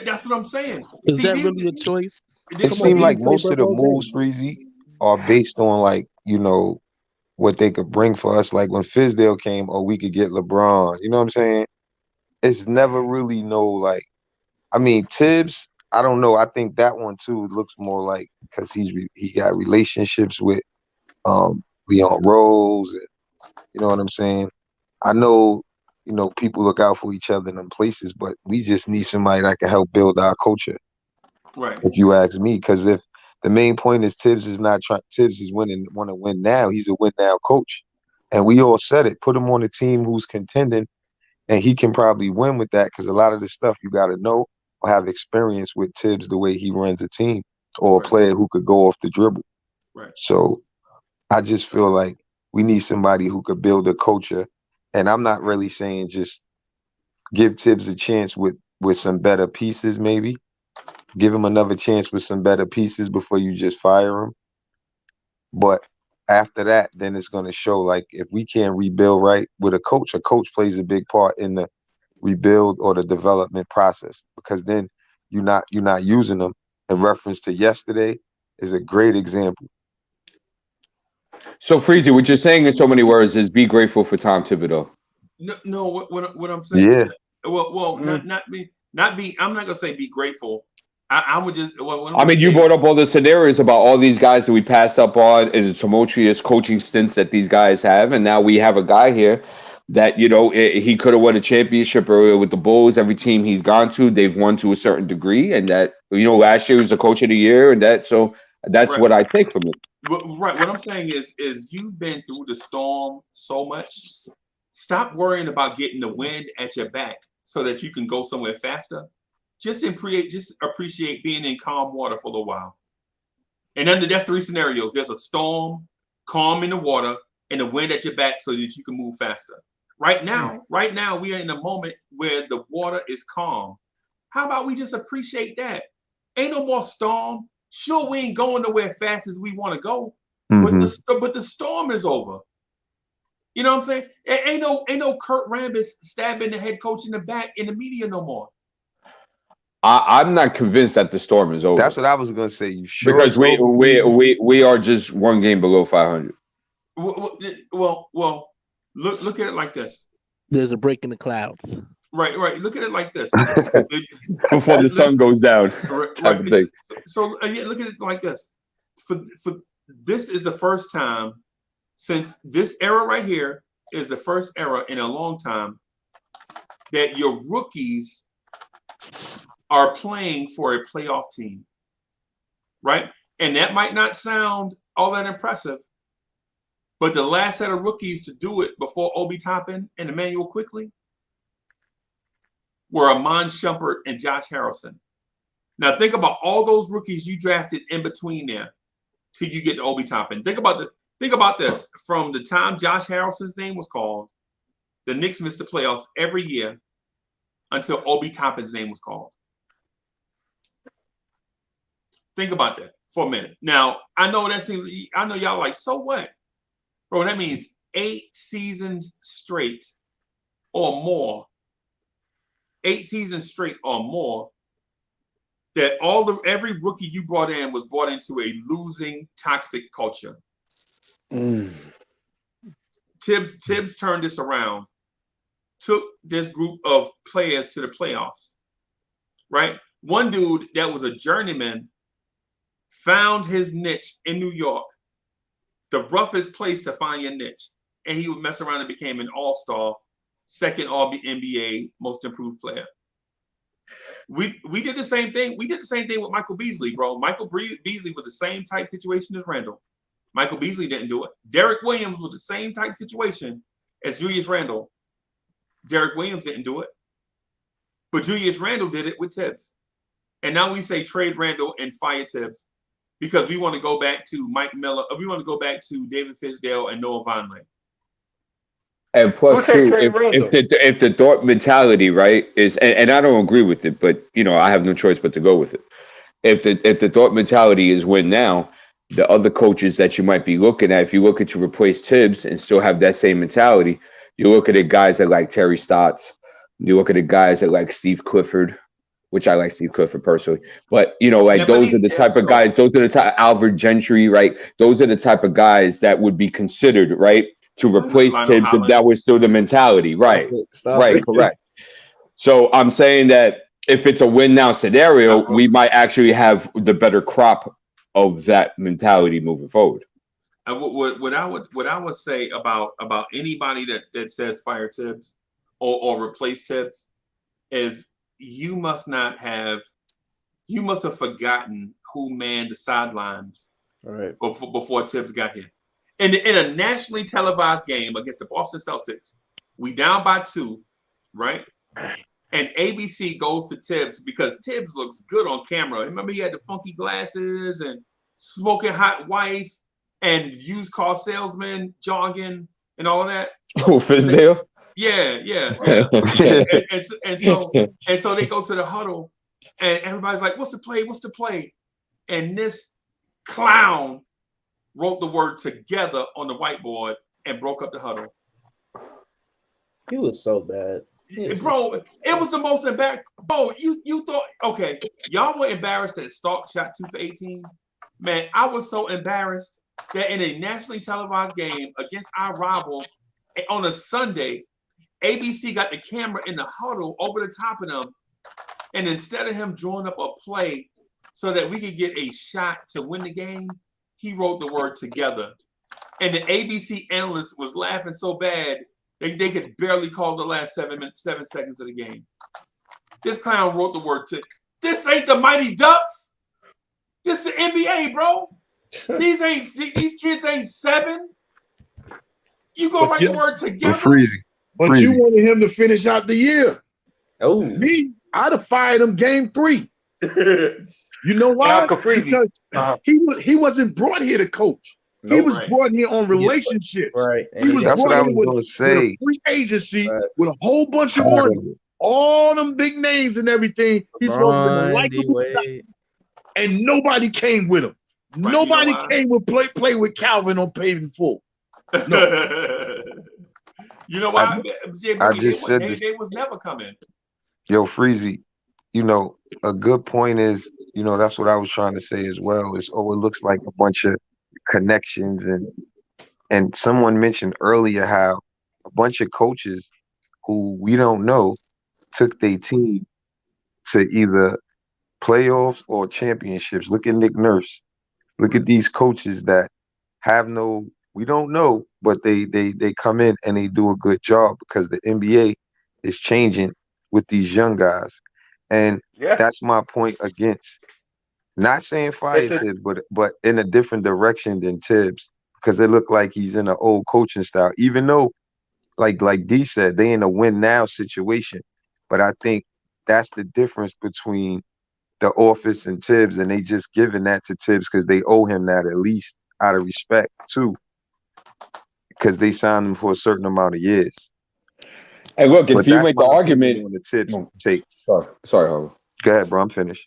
That's what I'm saying. Is that really a choice? It seems like most of the moves, Freezy, are based on what they could bring for us. Like when Fizdale came, we could get LeBron. You know what I'm saying? It's never really Tibbs, I don't know. I think that one too looks more like because he got relationships with Leon Rose. And, you know what I'm saying? I know, people look out for each other in them places, but we just need somebody that can help build our culture. Right. If you ask me, because if the main point is Tibbs is want to win now. He's a win now coach. And we all said it. Put him on a team who's contending, and he can probably win with that because a lot of the stuff you got to know or have experience with Tibbs, the way he runs a team, or a player who could go off the dribble. Right. So I just feel like we need somebody who could build a culture. And I'm not really saying just give Tibbs a chance with some better pieces, maybe. Give him another chance with some better pieces before you just fire him. But after that, then it's going to show, if we can't rebuild right with a coach plays a big part in the rebuild or the development process, because then you're not using them. In reference to yesterday is a great example. So, Freezy, what you're saying in so many words is be grateful for Tom Thibodeau. No, what I'm saying. Yeah. Well, not be. I'm not gonna say be grateful. I would just. You brought up all the scenarios about all these guys that we passed up on and the tumultuous coaching stints that these guys have, and now we have a guy here that he could have won a championship earlier with the Bulls. Every team he's gone to, they've won to a certain degree, and that last year was the coach of the year, and that's Right. what I take from it. Right. What I'm saying is you've been through the storm so much. Stop worrying about getting the wind at your back so that you can go somewhere faster. Just appreciate being in calm water for a little while. And then that's 3 scenarios. There's a storm, calm in the water, and the wind at your back so that you can move faster. Right now, we are in a moment where the water is calm. How about we just appreciate that? Ain't no more storm. Sure, we ain't going nowhere fast as we want to go, but the storm is over. You know what I'm saying? Ain't no Kurt Rambis stabbing the head coach in the back in the media no more. I'm not convinced that the storm is over. That's what I was gonna say. You sure? Because we are just 1 game below 500. Well, look at it like this. There's a break in the clouds. Right. Look at it like this. Before the sun goes down. Right. So look at it like this. For this is the first time since this era right here is the first era in a long time that your rookies are playing for a playoff team. Right? And that might not sound all that impressive, but the last set of rookies to do it before Obi Toppin and Emmanuel Quickley were Amon Shumpert and Josh Harrelson. Now think about all those rookies you drafted in between there till you get to Obi Toppin. Think about this. From the time Josh Harrelson's name was called, the Knicks missed the playoffs every year until Obi Toppin's name was called. Think about that for a minute. Now, I know y'all like, so what? Bro, that means 8 seasons straight or more. 8 seasons straight or more that every rookie you brought in was brought into a losing, toxic culture. Tibbs turned this around, took this group of players to the playoffs, right? One dude that was a journeyman found his niche in New York, the roughest place to find your niche, and he would mess around and became an all-star, second All-NBA most improved player. We did the same thing. We did the same thing with Michael Beasley, bro. Michael Beasley was the same type situation as Randle. Michael Beasley didn't do it. Derek Williams was the same type situation as Julius Randle. Derek Williams didn't do it. But Julius Randle did it with Tibbs. And now we say trade Randle and fire Tibbs because we want to go back to Mike Miller. We want to go back to David Fisdale and Noah Vonleh. And plus, too, if the Dort mentality, right, is, and I don't agree with it, but I have no choice but to go with it. If the Dort mentality is win now, the other coaches that you might be looking at, if you look at to replace Tibbs and still have that same mentality, you look at the guys that like Terry Stotts, you look at the guys that like Steve Clifford, which I like Steve Clifford personally, but those are the type of guys. Those are the type Albert Gentry, right? Those are the type of guys that would be considered, right, to replace Tibbs if that was still the mentality, right? Correct. So I'm saying that if it's a win now scenario, we might actually have the better crop of that mentality moving forward. And what I would say about anybody that says fire Tibbs or replace Tibbs is you must have forgotten who manned the sidelines before Tibbs got here. In a nationally televised game against the Boston Celtics, we down by 2, right? And ABC goes to Tibbs because Tibbs looks good on camera. Remember, he had the funky glasses and smoking hot wife and used car salesman jogging and all of that. Oh, Fisdale? Yeah. and so they go to the huddle and everybody's like, what's the play? And this clown wrote the word together on the whiteboard and broke up the huddle. He was so bad. Bro, it was the most embarrassing. Bro, you thought, okay, y'all were embarrassed that Stark shot 2 for 18. Man, I was so embarrassed that in a nationally televised game against our rivals on a Sunday, ABC got the camera in the huddle over the top of them. And instead of him drawing up a play so that we could get a shot to win the game, he wrote the word together. And the ABC analyst was laughing so bad They could barely call the last 7 seconds of the game. This clown wrote the word to. This ain't the Mighty Ducks. This the NBA, bro. These kids ain't 7. You go write the word together. But you wanted him to finish out the year. Oh, me, I'd have fired him game 3. You know why? Because he wasn't brought here to coach. He was brought here on relationships. Right. He was That's what I brought was here going to with say. a free agency with a whole bunch of money, all them big names and everything. He's supposed to be a likable guy, and nobody came with him. Right, Nobody came with play with Calvin on paving full. No. You know why? They was never coming. Yo, Freezy, you know, a good point is, you know, that's what I was trying to say as well. It looks like a bunch of connections, and someone mentioned earlier how a bunch of coaches who we don't know took their team to either playoffs or championships. Look at Nick Nurse. Look at these coaches that have we don't know, but they come in and they do a good job because the NBA is changing with these young guys. And that's my point against not saying fire Tibbs, but in a different direction than Tibbs, because it looked like he's in an old coaching style, even though like D said, they in a win now situation. But I think that's the difference between the office and Tibbs, and they just giving that to Tibbs because they owe him that, at least out of respect too, because they signed him for a certain amount of years. Hey, look, if you make the argument on the Tibbs takes. Sorry, Harvey. Go ahead, bro. I'm finished.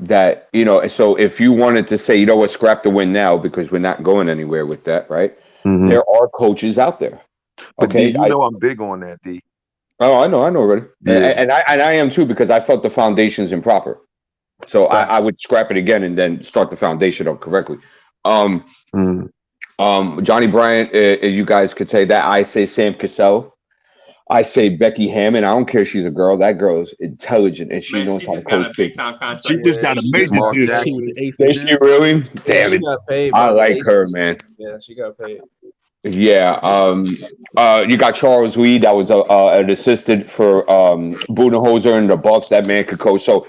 That, you know, so if you wanted to say, you know what, scrap the win now because we're not going anywhere with that, right? Mm-hmm. There are coaches out there. But okay, D, you know I'm big on that, D. Oh, I know already. Yeah. And I am too, because I felt the foundation's improper. So I would scrap it again and then start the foundation up correctly. Johnny Bryant, you guys could say that. I say Sam Cassell. I say Becky Hammond. I don't care if she's a girl. That girl is intelligent and she knows how to coach. She just got a major deal. Is she really? Damn she it. got paid, I bro. like her, man. Yeah, she got paid. Yeah. You got Charles Reed. That was an assistant for Budenholzer and the Bucks. That man could coach. So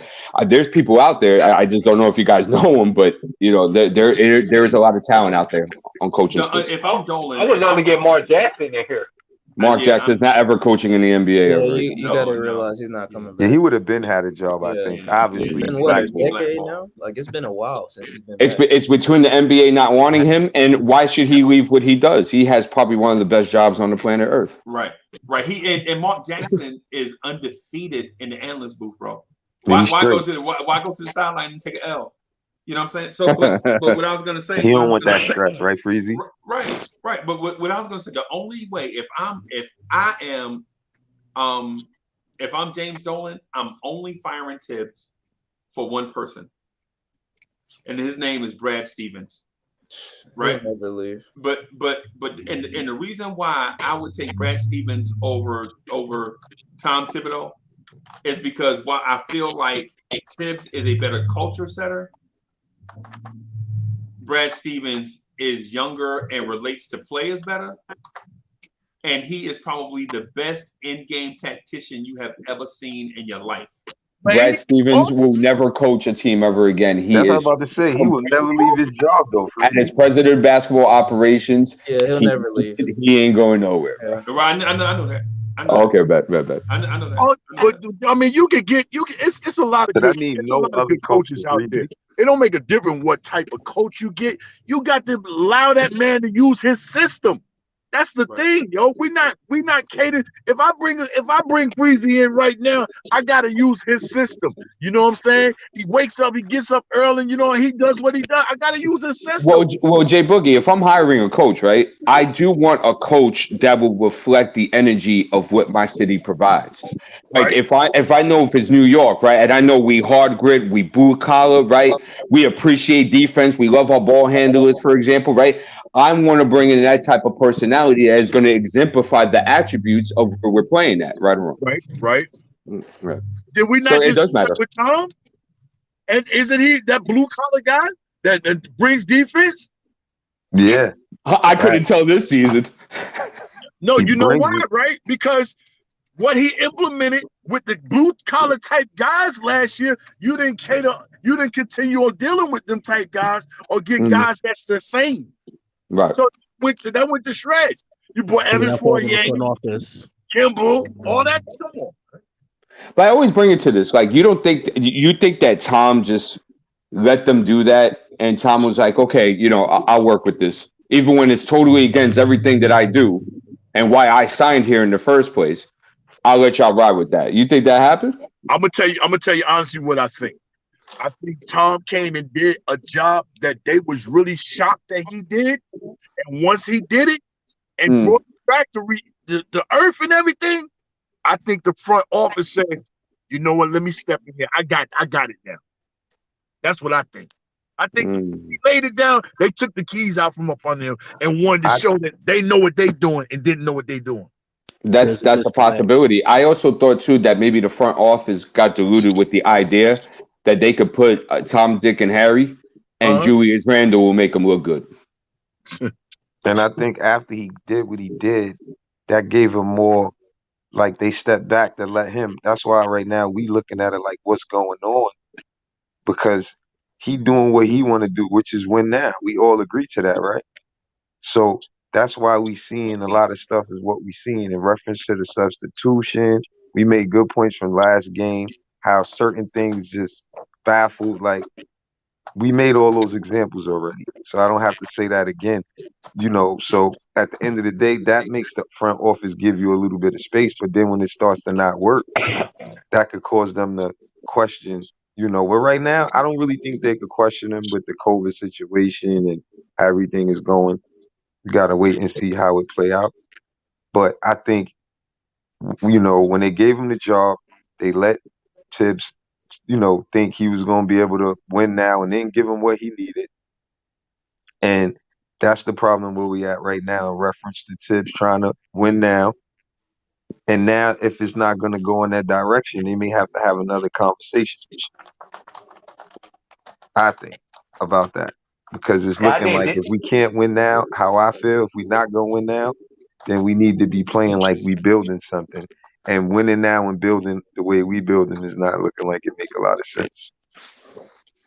there's people out there. I just don't know if you guys know them, but you know there is a lot of talent out there on coaching. If I'm Dolan, I would love to get Mark Jackson in here. Mark Jackson's not ever coaching in the NBA ever. You got to realize he's not coming back. Yeah, he would have been had a job, I think. Obviously, it's been what, a decade now? Like it's been a while since he's been. It's between the NBA not wanting him and why should he leave what he does? He has probably one of the best jobs on the planet Earth. Right. He and Mark Jackson is undefeated in the analyst booth, bro. Why go to the sideline and take an L? You know what I'm saying? So, but what I was gonna say, he don't want that stress, right, Freezy? Right. But what I was gonna say, the only way if I'm James Dolan, I'm only firing Tibbs for one person, and his name is Brad Stevens. Right. He'll never leave. But and the reason why I would take Brad Stevens over Tom Thibodeau is because while I feel like Tibbs is a better culture setter, Brad Stevens is younger and relates to players better. And he is probably the best in-game tactician you have ever seen in your life. Brad Stevens will never coach a team ever again. That's what I was about to say. He will never leave his job, though. And as president of basketball operations, he'll never leave. He ain't going nowhere. Yeah. Right, I know that. Okay, bet. I know that. Oh, but I mean, you can get. It's a lot of good coaches out there. It don't make a difference what type of coach you get. You got to allow that man to use his system. That's the thing, yo. We not catered. If I bring Freezy in right now, I gotta use his system. You know what I'm saying? He wakes up, he gets up early, and you know he does what he does. I gotta use his system. Well, Jay Boogie, if I'm hiring a coach, right, I do want a coach that will reflect the energy of what my city provides. Like if I know if it's New York, right, and I know we hard grit, we blue collar, right, we appreciate defense, we love our ball handlers, for example, right. I want to bring in that type of personality that is going to exemplify the attributes of where we're playing at, right or wrong. Right. Did we not So it just does do matter. that with Tom? And isn't he that blue collar guy that brings defense? Yeah. I couldn't tell this season. No, He you know brings why, it. right? Because what he implemented with the blue collar type guys last year, you didn't continue on dealing with them type guys or get guys that's the same. Right. So that went to shreds. You bought Evan That falls on the Fournier, front office. Kimball, all that stuff. But I always bring it to this. Like, you think that Tom just let them do that, and Tom was like, okay, I'll work with this, even when it's totally against everything that I do and why I signed here in the first place. I'll let y'all ride with that. You think that happened? I'm gonna tell you honestly what I think. I think Tom came and did a job that they was really shocked that he did, and once he did it and brought back the earth and everything, I think the front office said, "You know what? Let me step in here. I got it now." That's what I think. I think he laid it down. They took the keys out from up under him and wanted to show that they know what they doing and didn't know what they doing. That's a possibility. I also thought too that maybe the front office got diluted with the idea that they could put Tom, Dick, and Harry, and Julius Randle will make them look good. And I think after he did what he did, that gave him more. Like, they stepped back to let him. That's why right now we looking at it like, what's going on? Because he doing what he want to do, which is win now. We all agree to that, right? So that's why we seeing a lot of stuff is what we seeing in reference to the substitution. We made good points from last game, how certain things just baffled. Like, we made all those examples already, so I don't have to say that again. So at the end of the day, that makes the front office give you a little bit of space. But then when it starts to not work, that could cause them to question. But right now, I don't really think they could question him with the COVID situation and how everything is going. You got to wait and see how it play out. But I think, when they gave him the job, they let Tibbs, think he was going to be able to win now and then give him what he needed. And that's the problem where we at right now in reference to Tibbs trying to win now. And now, if it's not going to go in that direction, they may have to have another conversation, I think, about that. Because it's looking like if we can't win now, how I feel, if we're not going to win now, then we need to be playing like we building something. And winning now and building the way we building is not looking like it make a lot of sense.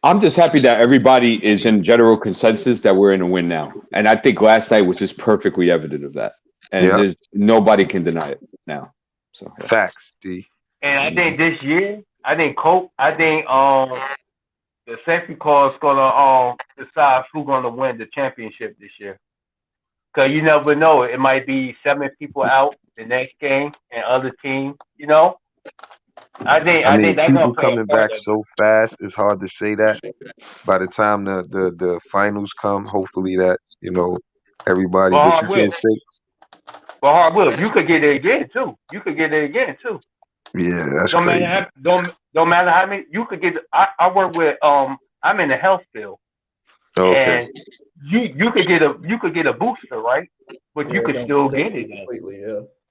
I'm just happy that everybody is in general consensus that we're in a win now. And I think last night was just perfectly evident of that. And there's nobody can deny it now. So facts, D. And I think this year, the safety call is gonna decide who's gonna win the championship this year. Cause you never know. It might be 7 people out the next game and other teams, I think that's people coming back so fast, it's hard to say that. By the time the finals come, hopefully that, everybody, but you can't say. But hard you could get it again too. Yeah, that's don't crazy. Don't matter how many you could get. I work with I'm in the health field, and you could get a booster, right? But you could still get it completely.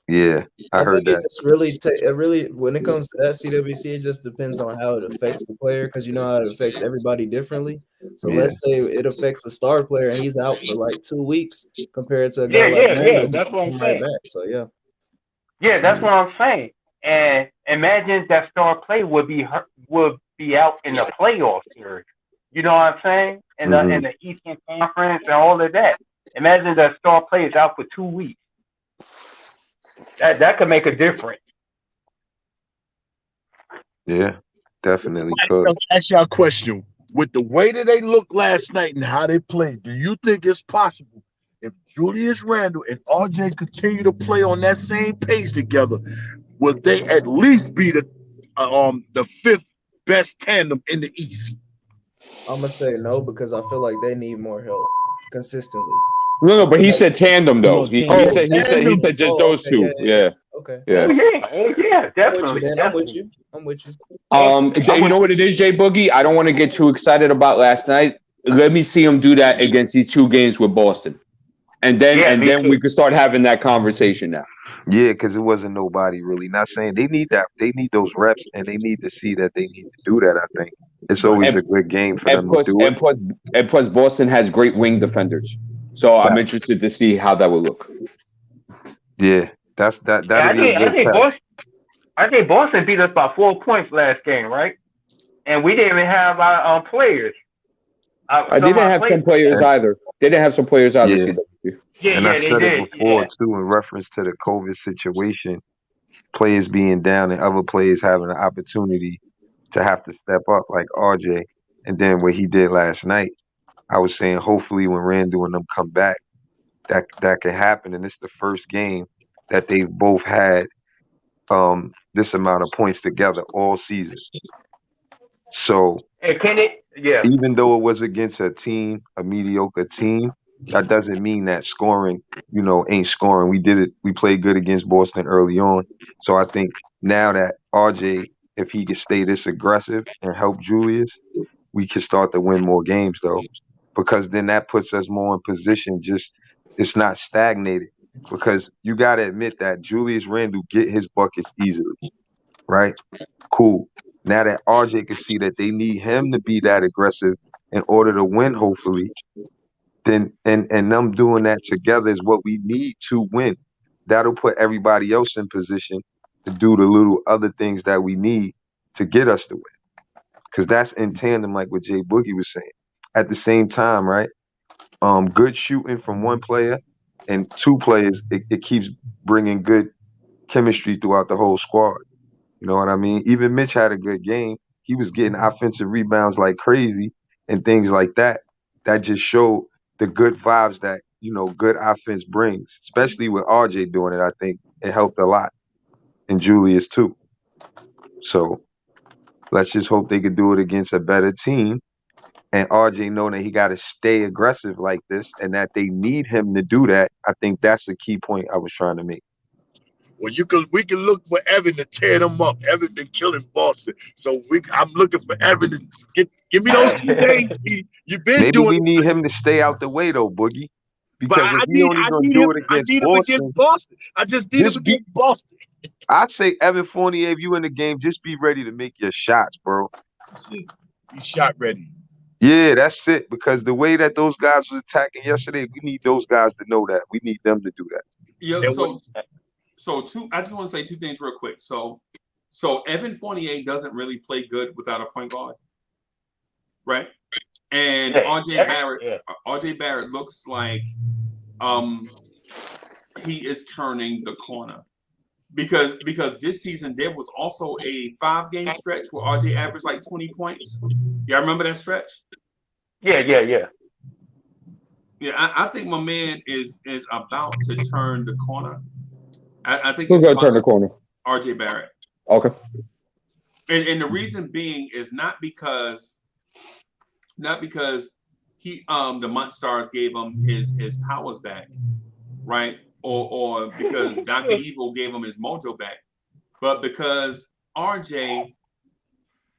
Yeah, I heard think that. It's really when it comes to that CWC, it just depends on how it affects the player, because how it affects everybody differently. So let's say it affects a star player and he's out for like 2 weeks compared to a guy like Randle. That's what I'm saying. Back, so yeah, that's what I'm saying. And imagine that star player would be out in the playoff series. You know what I'm saying? In the Eastern Conference and all of that. Imagine that star player is out for 2 weeks. That could make a difference. Yeah, definitely could. I'll ask y'all a question. With the way that they looked last night and how they played, do you think it's possible if Julius Randle and RJ continue to play on that same pace together, will they at least be the 5th best tandem in the East? I'm gonna say no, because I feel like they need more help consistently. No, but he said tandem though. He said just those two. Yeah. Okay. Yeah. Oh yeah, definitely. I'm with you. You know what it is, Jay Boogie? I don't want to get too excited about last night. Let me see him do that against these 2 games with Boston. And then we could start having that conversation now. Yeah, because it wasn't nobody really. Not saying they need that. They need those reps, and they need to see that they need to do that. I think it's always a good game for them to do it. And plus, Boston has great wing defenders. So I'm interested to see how that will look. Yeah, that'll be a good test. I think Boston beat us by 4 points last game, right? And we didn't even have our players. I didn't have some players either. They didn't have some players either. Yeah. And I said it before too in reference to the COVID situation, players being down and other players having an opportunity to have to step up like RJ. And then what he did last night, I was saying hopefully when Randle and them come back, that can happen. And it's the first game that they've both had this amount of points together all season. So even though it was against a mediocre team, that doesn't mean that scoring, ain't scoring. We played good against Boston early on. So I think now that RJ, if he can stay this aggressive and help Julius, we can start to win more games though. Because then that puts us more in position, it's not stagnated. Because you gotta admit that Julius Randle get his buckets easily. Right? Cool. Now that RJ can see that they need him to be that aggressive in order to win, hopefully, then and them doing that together is what we need to win. That'll put everybody else in position to do the little other things that we need to get us to win. Because that's in tandem, like what Jay Boogie was saying. At the same time, right? Good shooting from one player and two players, it keeps bringing good chemistry throughout the whole squad. You know what I mean? Even Mitch had a good game. He was getting offensive rebounds like crazy and things like that. That just showed the good vibes that, good offense brings, especially with RJ doing it. I think it helped a lot. And Julius too. So let's just hope they could do it against a better team. And RJ knowing that he got to stay aggressive like this and that they need him to do that. I think that's the key point I was trying to make. Well, we can look for Evan to tear them up. Evan been killing Boston, so I'm looking for Evan to give me those 2 days. You've been Maybe doing. We need him to stay out the way though, Boogie. Because if he only gonna do it against Boston, I just need him against Boston. I say Evan Fournier, if you in the game, just be ready to make your shots, bro. Be shot ready. Yeah, that's it. Because the way that those guys was attacking yesterday, we need those guys to know that. We need them to do that. Yeah. I just want to say 2 things real quick. So Evan Fournier doesn't really play good without a point guard, right? And RJ Barrett looks like he is turning the corner because this season there was also a 5-game stretch where RJ averaged like 20 points. Y'all remember that stretch? Yeah. Yeah, I think my man is about to turn the corner. I think who's going to turn the corner? RJ Barrett. Okay. And the reason being is not because he the Monstars gave him his powers back, right? Or because Dr. Evil gave him his mojo back, but because RJ,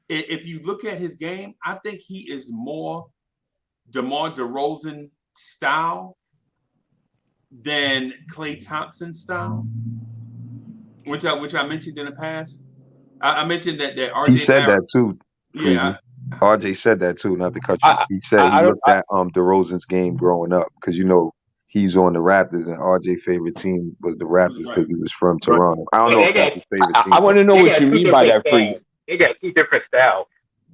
if you look at his game, I think he is more DeMar DeRozan style than Klay Thompson style, which I mentioned in the past. I mentioned that RJ. He said Barrett, that too. Yeah, RJ said that too. Not to cut you. He said he looked at DeRozan's game growing up because he's on the Raptors and RJ's favorite team was the Raptors because he was from Toronto. I don't know if that's his favorite team. I want to know what you mean by that, Freeze. They got 2 different styles.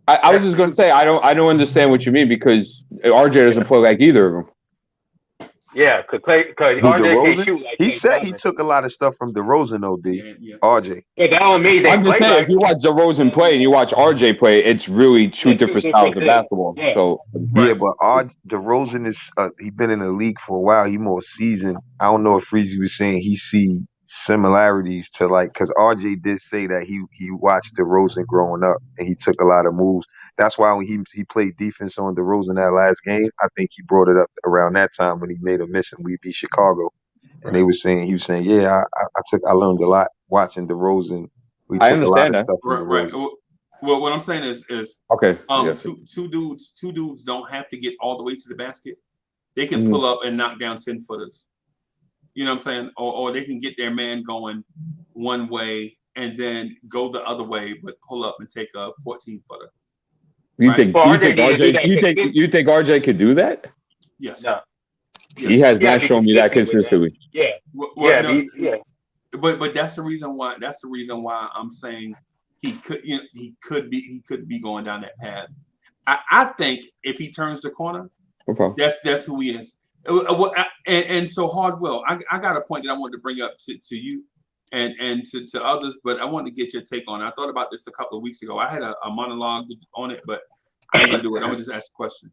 I was just going to say I don't understand what you mean because RJ doesn't play like either of them. Yeah, because RJ can shoot like he said he took a lot of stuff from DeRozan, though, RJ. Yeah, that don't mean I'm just saying, if you watch DeRozan play and you watch RJ play, it's really 2 different styles of basketball. Yeah. So yeah, but DeRozan is he been in the league for a while. He more seasoned. I don't know if Freezy was saying he see similarities to because RJ did say that he watched DeRozan growing up and he took a lot of moves. That's why when he played defense on DeRozan that last game, I think he brought it up around that time when he made a miss and we beat Chicago. And he was saying, yeah, I learned a lot watching DeRozan. I understand that. Right. Well, what I'm saying is okay. Two dudes don't have to get all the way to the basket. They can pull up and knock down 10-footers. You know what I'm saying? Or they can get their man going one way and then go the other way, but pull up and take a 14-footer. You think RJ could do that? Yes. No. He has not shown me that consistently. Yeah. But that's the reason why. That's the reason why I'm saying he could be going down that path. I think if he turns the corner, that's who he is. And so Hardwell, I got a point that I wanted to bring up to you and to others, but I wanted to get your take on it. I thought about this a couple of weeks ago. I had a monologue on it, but I ain't gonna do it. I'm gonna just ask a question.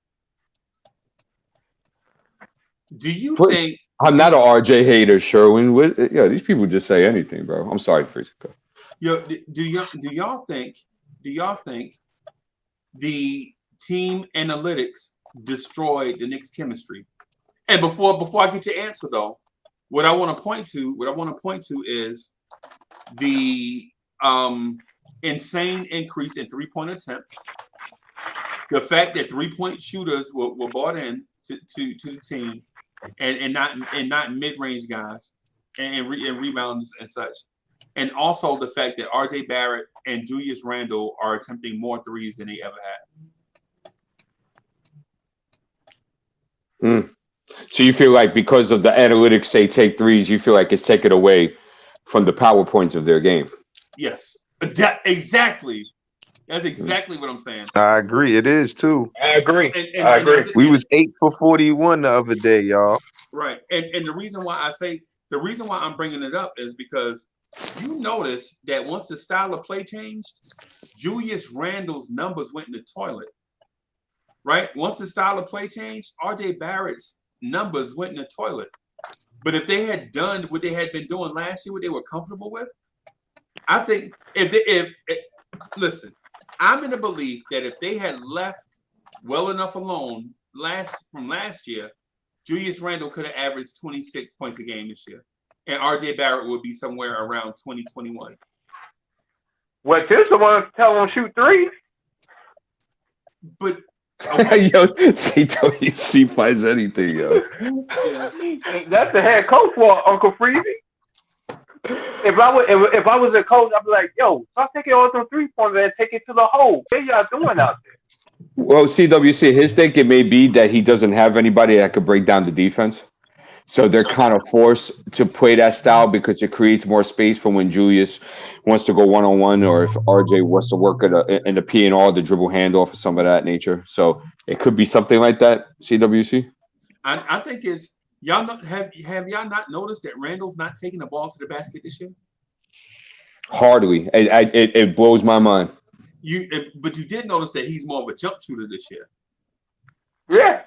Do you think I'm not an RJ hater, Sherwin? These people just say anything, bro. I'm sorry, Freeze. Do y'all think the team analytics destroyed the Knicks chemistry? And before I get your answer though, what I want to point to is the insane increase in 3-point attempts, the fact that 3-point shooters were brought in to the team, and not mid-range guys and rebounds and such, and also the fact that RJ Barrett and Julius Randle are attempting more threes than they ever had. So you feel like because of the analytics say take threes, you feel like it's taken away from the PowerPoints of their game? Yes, exactly. That's exactly what I'm saying. I agree. It is too. I agree. I agree. We was 8 for 41 the other day, y'all. Right. And the reason why I'm bringing it up is because you notice that once the style of play changed, Julius Randle's numbers went in the toilet. Right? Once the style of play changed, RJ Barrett's numbers went in the toilet. But if they had done what they had been doing last year, what they were comfortable with, I think listen, I'm in the belief that if they had left well enough alone from last year, Julius Randle could have averaged 26 points a game this year, and RJ Barrett would be somewhere around 20-21. Well, Tibbs the one tell him shoot threes. But yo, he finds anything, yo. That's the head coach for Uncle Freezy. If I was a coach, I'd be like, yo, stop taking all them 3-pointers and take it to the hole. What y'all doing out there? Well, CWC, his thinking may be that he doesn't have anybody that could break down the defense. So they're kind of forced to play that style because it creates more space for when Julius wants to go one-on-one, or if RJ wants to work in the P and R, the dribble handoff, or some of that nature. So it could be something like that, CWC. I think it's y'all not, have y'all not noticed that Randall's not taking the ball to the basket this year? Hardly. It blows my mind. But you did notice that he's more of a jump shooter this year. Yeah,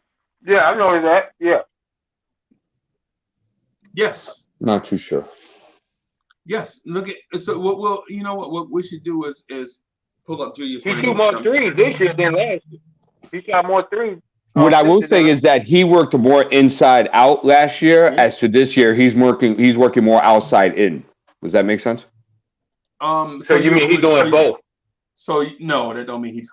I know that. Yeah. Yes. Not too sure. Yes. Look at so. Well, you know what we should do is pull up Julius. He shoot more threes this year than last year. He shot more threes. What I will say is that he worked more inside out last year. As to this year, he's working more outside in. Does that make sense? So you mean he's doing both? So no, that don't mean he's.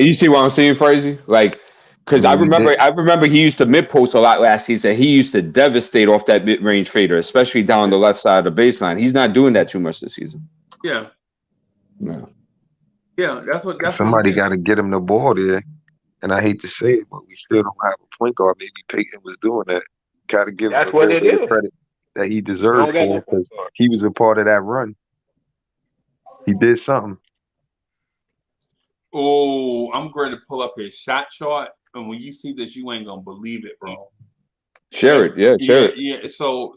You see what I'm saying, Frazy? Like, because I remember he used to mid post a lot last season. He used to devastate off that mid range fader, especially down the left side of the baseline. He's not doing that too much this season. Yeah. No. Yeah, that's what. Somebody got to get him the ball there, and I hate to say it, but we still don't have a point guard. Maybe Peyton was doing that. Got to give him the credit that he deserved for, because he was a part of that run. He did something. Oh, I'm going to pull up his shot chart, and when you see this, you ain't gonna believe it, bro. Share it, share it. Yeah. So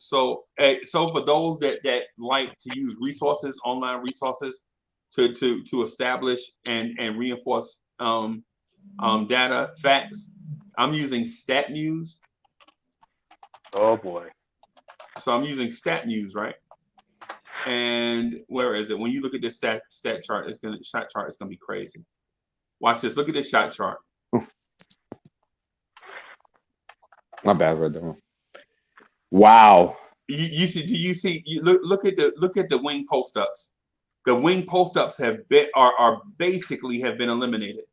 for those that like to use online resources, to establish and reinforce data facts, I'm using Stat News. Oh boy. So I'm using Stat News, right? And where is it? When you look at this shot chart, it's gonna be crazy. Watch this. Look at this shot chart. My bad, right there. Wow. You see? Do you see? You look at the wing post ups. The wing post ups are basically have been eliminated.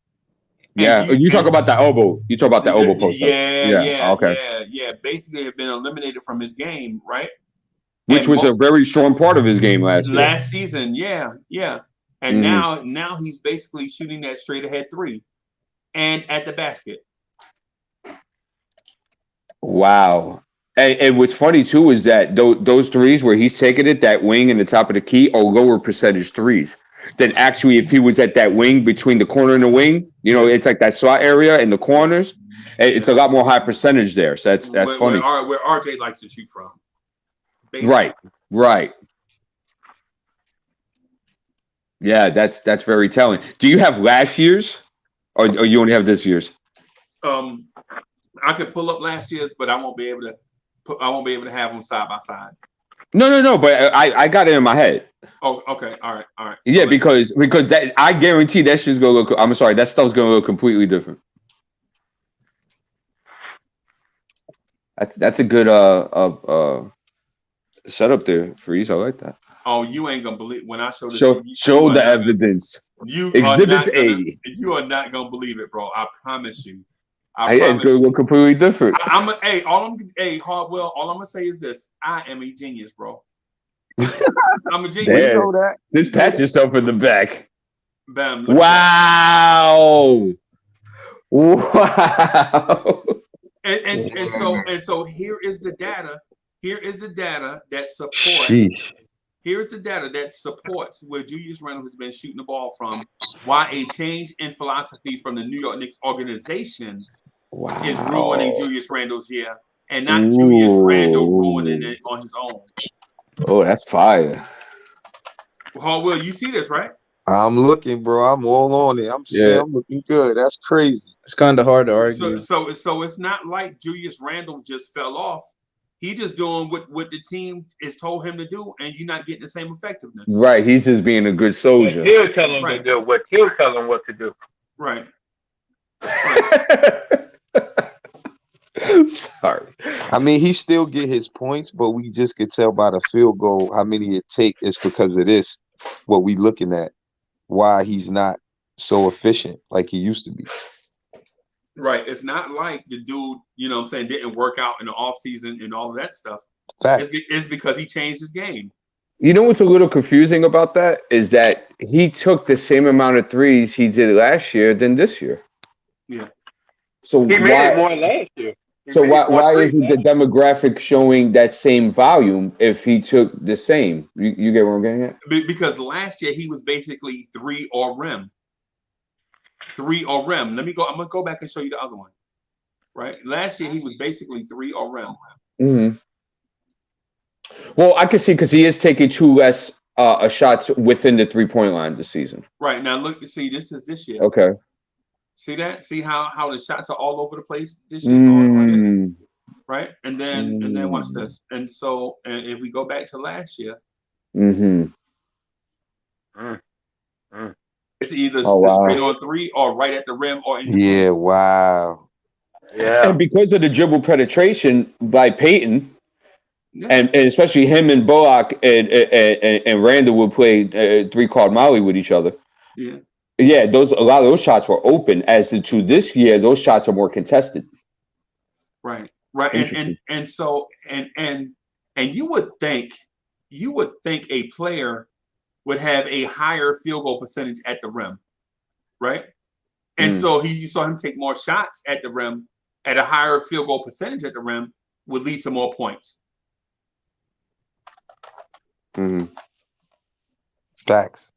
Yeah, you talk about the elbow. You talk about the elbow post up. Yeah. Okay. Yeah. Basically, have been eliminated from his game, right? Which was a very strong part of his game last season. Yeah. And now he's basically shooting that straight ahead 3 and at the basket. Wow. And what's funny too is that those threes where he's taking it, that wing and the top of the key, are lower percentage threes than actually if he was at that wing between the corner and the wing. You know, it's like that slot area in the corners. It's a lot more high percentage there. So that's funny. Where RJ likes to shoot from. Basically. Right. Yeah, that's very telling. Do you have last year's, or you only have this year's? I could pull up last year's, but I won't be able to have them side by side. No. But I got it in my head. Oh, okay. All right. So yeah, because that I guarantee that shit's gonna look. I'm sorry, that stuff's gonna look completely different. That's a good setup there, Freeze. I like that. Oh, you ain't gonna believe when I show this. Show the evidence. Exhibit A. You are not gonna believe it, bro. I promise you. It's gonna look completely different. All I'm gonna say is this: I am a genius, bro. I'm a genius. Damn. Just pat yourself in the back. Bam! Wow! Wow! And so here is the data. Here is the data that supports. Sheesh. Here's the data that supports where Julius Randle has been shooting the ball from. Why a change in philosophy from the New York Knicks organization is ruining Julius Randle's year, and not Julius Randle ruining it on his own. Oh, that's fire. Well, Will, you see this, right? I'm looking, bro. I'm all on it. I'm looking good. That's crazy. It's kind of hard to argue. So it's not like Julius Randle just fell off. He just doing what the team is told him to do, and you're not getting the same effectiveness. Right. He's just being a good soldier. He'll tell him to do what he'll tell him what to do. Right. Sorry. I mean, he still get his points, but we just could tell by the field goal how many it take. It's because of this, what we looking at, why he's not so efficient like he used to be. Right. It's not like the dude, you know what I'm saying, didn't work out in the offseason and all of that stuff. Fact. It's because he changed his game. You know what's a little confusing about that is that he took the same amount of threes he did last year than this year. Yeah. So he made more last year. So why isn't the demographic showing that same volume if he took the same? You get what I'm getting at? Because last year he was basically 3 or rim. 3 or rim. Let me go. I'm gonna go back and show you the other one. Right. Last year he was basically 3 or rim. Mm-hmm. Well, I can see because he is taking 2 less shots within the 3-point line this season. Right now, look. See, this is this year. Okay. See that? See how the shots are all over the place this year, right? And then watch this. And so, and if we go back to last year, it's either straight on 3 or right at the rim or in the wow. Yeah. And because of the dribble penetration by Peyton, and especially him and Bullock and Randle would play 3-card Molly with each other. Yeah. Yeah, a lot of those shots were open. As to this year, those shots are more contested. Right. And so you would think a player would have a higher field goal percentage at the rim, right? And so you saw him take more shots at the rim at a higher field goal percentage at the rim would lead to more points. Facts.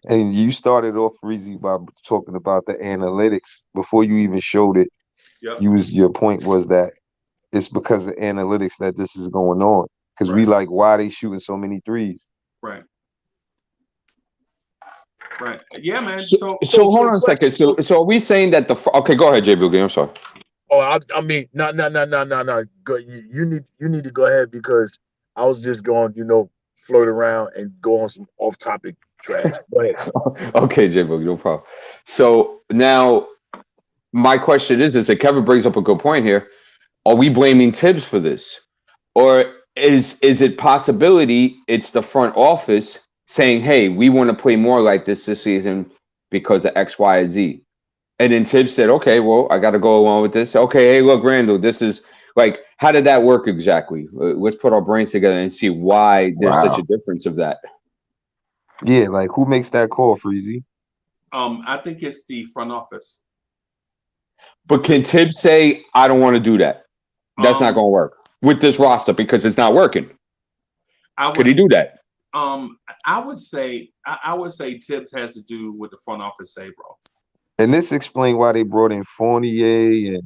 And you started off, Reezy, by talking about the analytics before you even showed it. Yep. Your point was that it's because of analytics that this is going on. Because we like, why are they shooting so many threes? Right. Yeah, man. So hold on a second. So are we saying that okay, go ahead, J. Boogie. I'm sorry. Oh, I mean, no. Go, you need to go ahead because I was just going, float around and go on some off-topic trash. Go ahead. Okay, J. Boogie, no problem. So now my question is that Kevin brings up a good point here. Are we blaming Tibbs for this? Or is it possibility it's the front office saying, hey, we want to play more like this season because of X, Y, and Z? And then Tibbs said, okay, well, I got to go along with this. Okay, hey, look, Randle, this is like, how did that work exactly? Let's put our brains together and see why there's such a difference of that. Yeah, like who makes that call, Freezy? I think it's the front office. But can Tibbs say, I don't want to do that? That's not going to work with this roster because it's not working. Could he do that? I would say Tibbs has to do what the front office say, bro. And this explains why they brought in Fournier and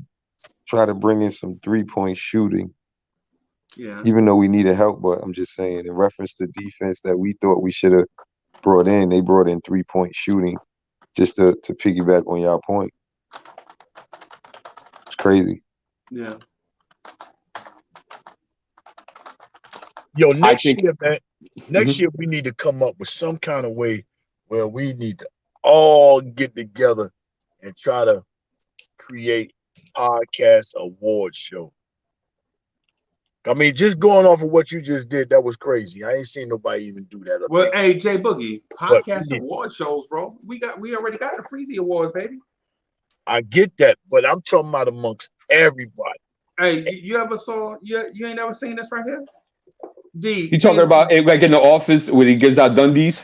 try to bring in some 3-point shooting. Yeah. Even though we needed help, but I'm just saying, in reference to defense that we thought we should have brought in, they brought in 3-point shooting just to piggyback on y'all point. It's crazy. Yeah. Yo, next year, man. Next year we need to come up with some kind of way where we need to all get together and try to create podcast award show. I mean, just going off of what you just did, that was crazy. I ain't seen nobody even do that. Well, hey, Jay Boogie, podcast award shows, bro. We already got the Freezy Awards, baby. I get that, but I'm talking about amongst everybody. Hey, you ever saw? You ain't never seen this right here? D. You talking about it like in the office when he gives out Dundies?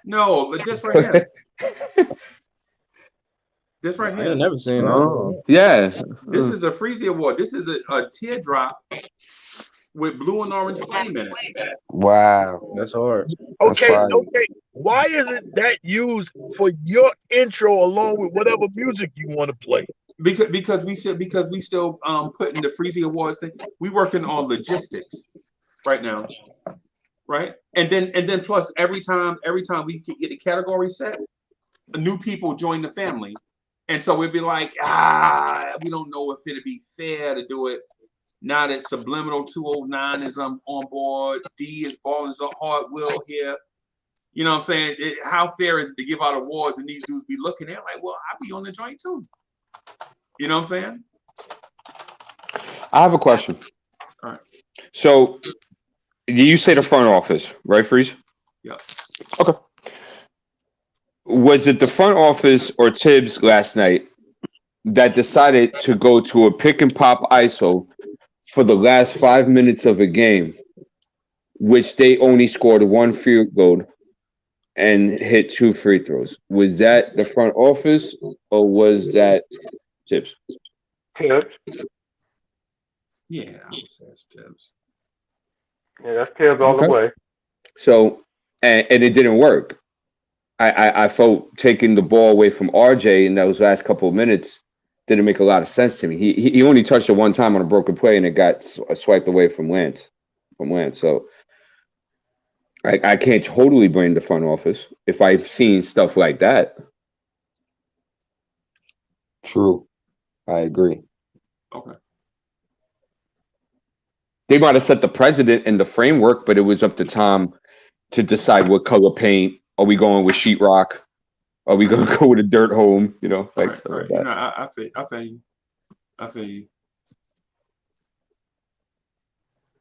No, but this right here. This right here. I ain't never seen that. Yeah. This is a Freezy Award. This is a teardrop with blue and orange flame in it. Wow. That's hard. Okay. Why isn't that used for your intro along with whatever music you want to play? Because we still putting the Freezy Awards thing. We working on logistics right now. Right? And then plus every time we get the category set, new people join the family. And so we'd be like, we don't know if it'd be fair to do it. Now that Subliminal 209 is on board, D is balling a hard will here. You know what I'm saying? How fair is it to give out awards and these dudes be looking at like, well, I'll be on the joint too. You know what I'm saying? I have a question. All right. So you say the front office, right, Freeze? Yeah. Okay. Was it the front office or Tibbs last night that decided to go to a pick and pop ISO for the last 5 minutes of a game, which they only scored 1 field goal and hit 2 free throws? Was that the front office or was that Tibbs? Tibbs. Yeah, I would say it's Tibbs. Yeah, that's Tibbs all the way. So, and it didn't work. I felt taking the ball away from RJ in those last couple of minutes didn't make a lot of sense to me. He only touched it one time on a broken play, and it got swiped away from Lance. So I can't totally blame the front office if I've seen stuff like that. True. I agree. Okay. They might have set the precedent and the framework, but it was up to Tom to decide what color paint. Are we going with sheetrock? Are we going to go with a dirt home? You know, like stuff like that. No, I feel you.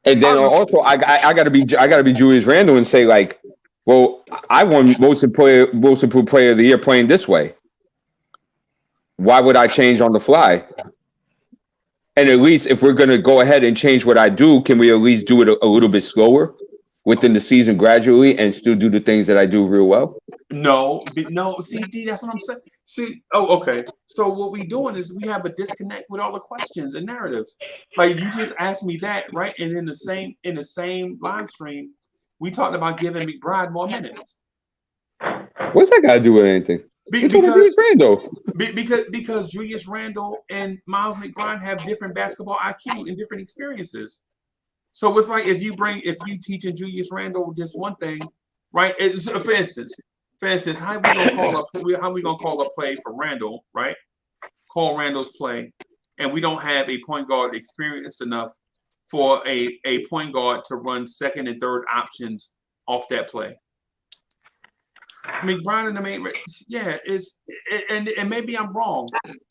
And then also, I gotta be Julius Randle and say like, well, I won most improved player of the year playing this way. Why would I change on the fly? And at least if we're gonna go ahead and change what I do, can we at least do it a little bit slower within the season gradually and still do the things that I do real well? No. See, D, that's what I'm saying. See, okay. So what we doing is we have a disconnect with all the questions and narratives. Like you just asked me that, right? And in the same live stream, we talked about giving McBride more minutes. What's that got to do with anything? Because Julius Randle and Miles McBride have different basketball IQ and different experiences. So it's like if you teaching Julius Randle just one thing, right? For instance, how we gonna call a play for Randle, right? Call Randle's play, and we don't have a point guard experienced enough for a point guard to run second and third options off that play. McBride in the main, and maybe I'm wrong,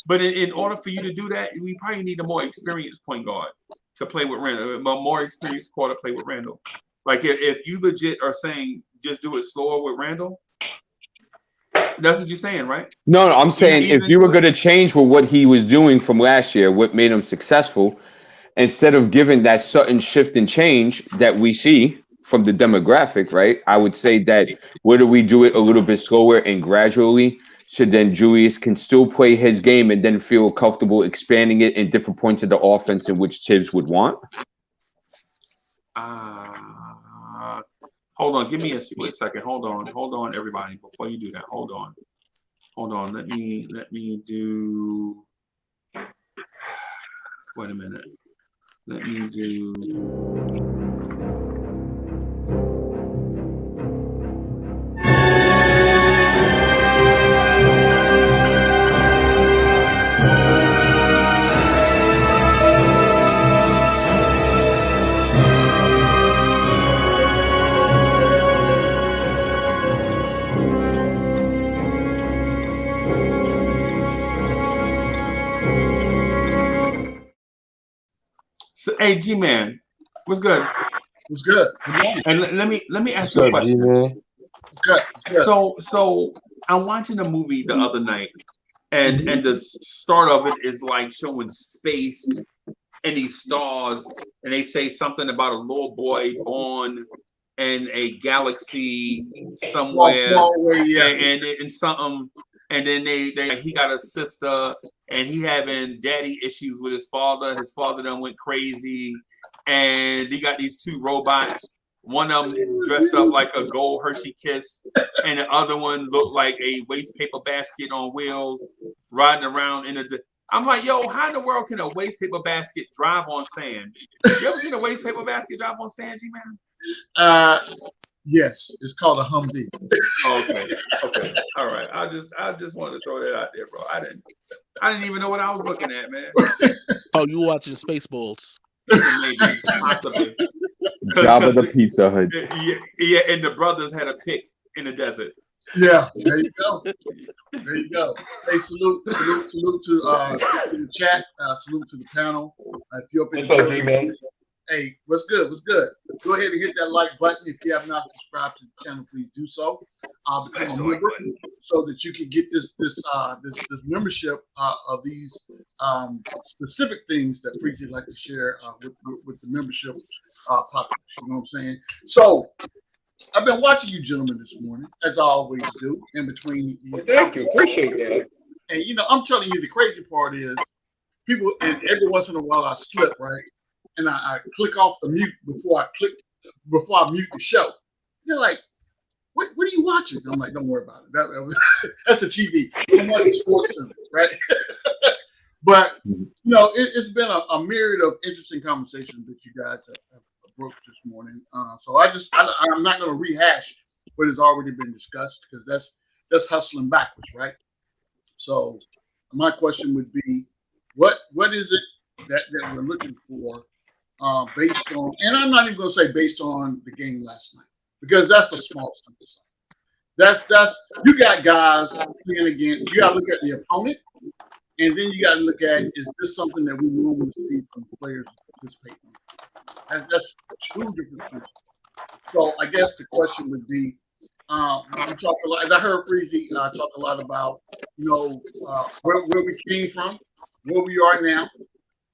but in order for you to do that, we probably need a more experienced point guard to play with Randle, a more experienced core to play with Randle. Like if you legit are saying just do it slower with Randle, that's what you're saying, right? No, I'm saying if you were going to change with what he was doing from last year, what made him successful, instead of giving that sudden shift and change that we see from the demographic, right? I would say that whether we do it a little bit slower and gradually so then Julius can still play his game and then feel comfortable expanding it in different points of the offense in which Tibbs would want? Hold on. Give me a split second. Hold on, everybody. Before you do that, hold on. Let me do. Wait a minute. Let me do. So, hey, G-Man, what's good? What's good? Good morning. And let me ask you a question. What's good? So I'm watching a movie the other night, and the start of it is like showing space and these stars, and they say something about a little boy born in a galaxy somewhere, and something. And then he got a sister, and he having daddy issues with his father. His father done went crazy, and he got these two robots. One of them is dressed up like a gold Hershey Kiss, and the other one looked like a waste paper basket on wheels, riding around in a. I'm like, yo, how in the world can a waste paper basket drive on sand? You ever seen a waste paper basket drive on sand, G-Man? Yes, it's called a Humvee. Okay, all right. I just wanted to throw that out there, bro. I didn't even know what I was looking at, man. Oh, you watching Spaceballs? Maybe, possibly. Jabba the Pizza Hut. Yeah, and the brothers had a pick in the desert. Yeah, there you go. Hey, salute to the chat. Salute to the panel. If you're up in the building, hey, what's good? Go ahead and hit that like button. If you have not subscribed to the channel, please do so. Become a member so that you can get this membership of these specific things that Freaky like to share with the membership population. You know what I'm saying? So I've been watching you gentlemen this morning, as I always do, in between. Thank you, appreciate that. And I'm telling you, the crazy part is people, and every once in a while I slip, right? And I click off the mute before I mute the show. They're like, what are you watching? I'm like, don't worry about it. That's the TV. I'm watching Sports Center, right? But it's been a myriad of interesting conversations that you guys have broached this morning. So I'm not going to rehash what has already been discussed, because that's hustling backwards, right? So my question would be, what is it that we're looking for? Based on, and I'm not even going to say based on the game last night, because that's a small sample size. That's you got guys playing against. You got to look at the opponent, and then you got to look at, is this something that we normally see from players participating in? That's two different things. So I guess the question would be, we talk a lot. As I heard Freezy talk a lot about, where we came from, where we are now.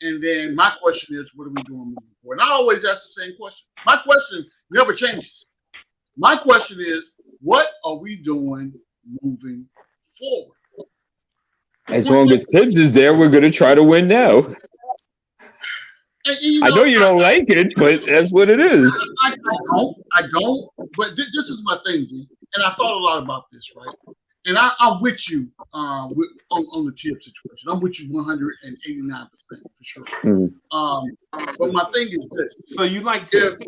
And then my question is, what are we doing moving forward? And I always ask the same question. My question never changes. My question is, what are we doing moving forward? As long as Tibbs is there, we're going to try to win now. And, I know you don't like it, but that's what it is. I don't. But this is my thing, G. And I thought a lot about this, right? And I'm with you on the Tibbs situation. I'm with you 189% for sure. Mm-hmm. But my thing is this. So you like Tibbs?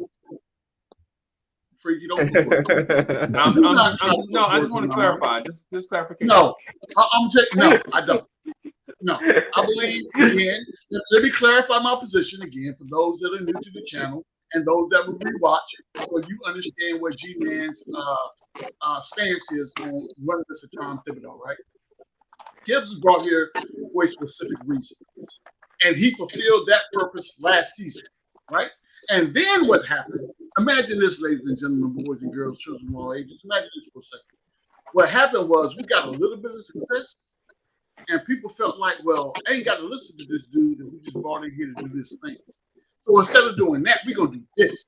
You don't. No, I just want to clarify. Just clarification. No, no, I don't. No, I believe, again, let me clarify my position again for those that are new to the channel and those that will rewatch, so you understand what G-Man's stance is on running this at Tom Thibodeau, right? Tibbs was brought here for a specific reason, and he fulfilled that purpose last season, right? And then what happened? Imagine this, ladies and gentlemen, boys and girls, children of all ages. Imagine this for a second. What happened was we got a little bit of success, and people felt like, well, I ain't got to listen to this dude, and we just brought in here to do this thing. So instead of doing that, we're going to do this.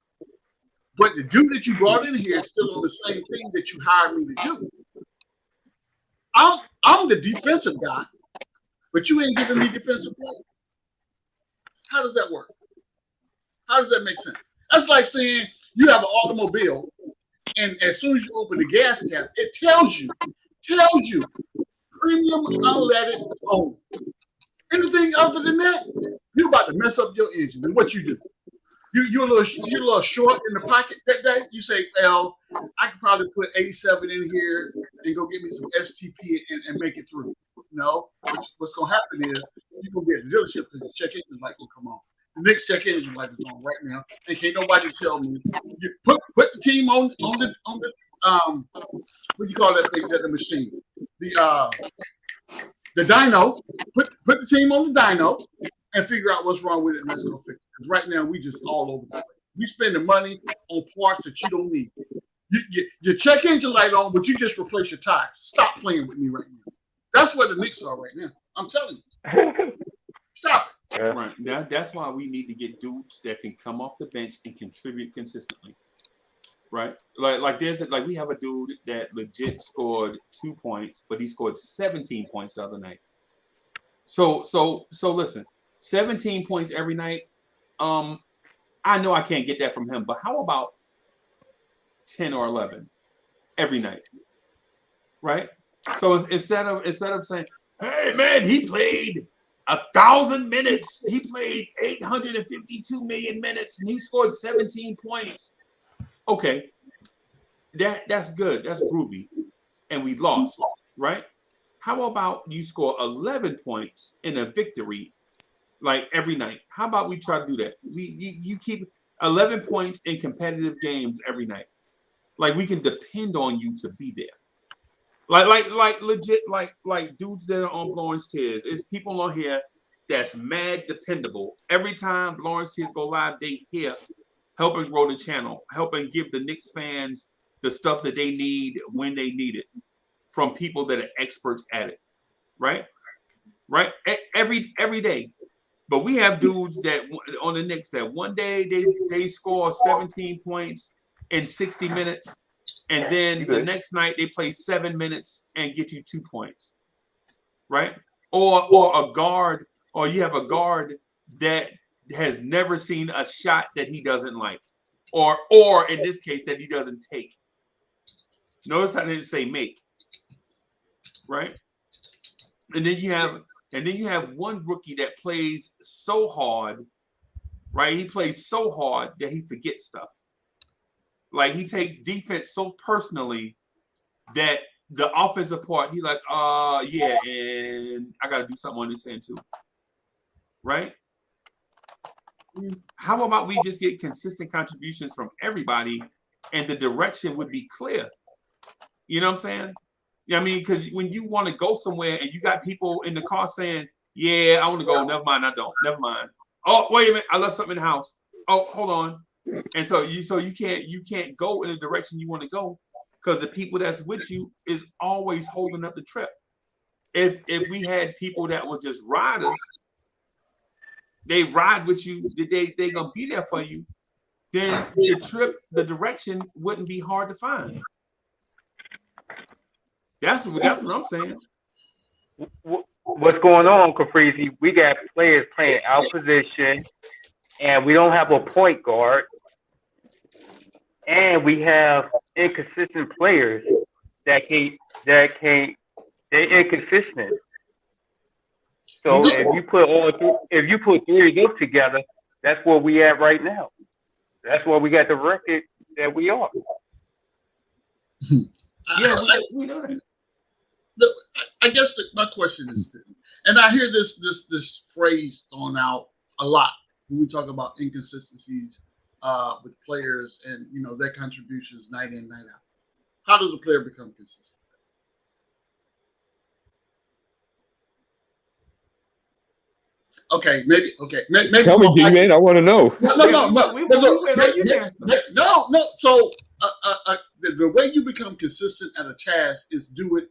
But the dude that you brought in here is still on the same thing that you hired me to do. I'm the defensive guy, but you ain't giving me defensive play. How does that work? How does that make sense? That's like saying you have an automobile, and as soon as you open the gas tap, it tells you premium unleaded only. Anything other than that, you're about to mess up your engine. And what you do? You're a little short in the pocket that day. You say, well, I could probably put 87 in here and go get me some STP and make it through. No, what's going to happen is you're going to be at the dealership because the check engine light will come on. The Knicks check engine light is on right now, and can't nobody tell me. You put the team on the what do you call that thing? The machine, the dyno. Put the team on the dyno and figure out what's wrong with it, and let's go fix it. Because right now we just all over the place. We spending money on parts that you don't need. Your check engine light on, but you just replace your tires. Stop playing with me right now. That's where the Knicks are right now. I'm telling you. Stop it. Right. That's why we need to get dudes that can come off the bench and contribute consistently. Right? Like we have a dude that legit scored 2 points, but he scored 17 points the other night. So listen, 17 points every night. I know I can't get that from him, but how about 10 or 11 every night? Right? So instead of saying, hey man, he played 1,000 minutes, he played 852 million minutes, and he scored 17 points. Okay, that's good, that's groovy, and we lost, right? How about you score 11 points in a victory, like every night? How about we try to do that? You keep 11 points in competitive games every night. Like we can depend on you to be there. Like legit, like dudes that are on Lawrence Tears. It's people on here that's mad dependable. Every time Lawrence Tears go live, they here helping grow the channel, helping give the Knicks fans the stuff that they need when they need it from people that are experts at it, right? Right? Every day. But we have dudes that on the Knicks that one day they score 17 points in 60 minutes, and then the next night they play 7 minutes and get you 2 points, right? Or a guard, or you have a guard that has never seen a shot that he doesn't like, or in this case that he doesn't take. Notice I didn't say make, right? And then you have one rookie that plays so hard, right? He plays so hard that he forgets stuff. Like he takes defense so personally that the offensive part, he like, yeah, and I got to do something on this end too, right? How about we just get consistent contributions from everybody, and the direction would be clear? You know what I'm saying? Yeah, I mean, because when you want to go somewhere and you got people in the car saying, yeah, I want to go. Never mind, I don't. Never mind. Oh, wait a minute, I left something in the house. Oh, hold on. And so you can't go in the direction you want to go because the people that's with you is always holding up the trip. If we had people that was just riders, they ride with you, they gonna be there for you, then the direction wouldn't be hard to find. That's what I'm saying. What's going on, Caprizi? We got players playing out position, and we don't have a point guard, and we have inconsistent players they're inconsistent. So if you put three of them together, that's where we at right now. That's where we got the record that we are. Yeah, we know that. I guess my question is this, and I hear this phrase thrown out a lot when we talk about inconsistencies with players and their contributions night in, night out. How does a player become consistent? Okay, maybe. Tell me, D-Man. I want to know. No. So the way you become consistent at a task is do it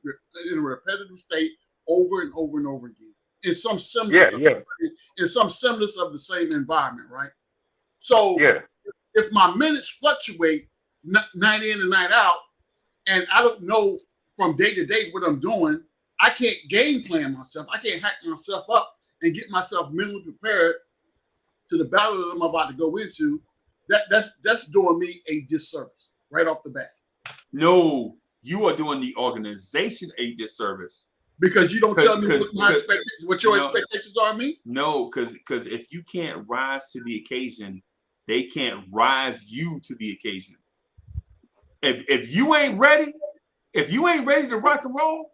in a repetitive state over and over and over again. In some semblance, in some semblance of the same environment, right? So if my minutes fluctuate night in and night out, and I don't know from day to day what I'm doing, I can't game plan myself. I can't hack myself up and get myself mentally prepared to the battle that I'm about to go into. That's doing me a disservice right off the bat. No, you are doing the organization a disservice. Because you don't tell me what your expectations are of me? No, because if you can't rise to the occasion, they can't rise you to the occasion. If you ain't ready to rock and roll,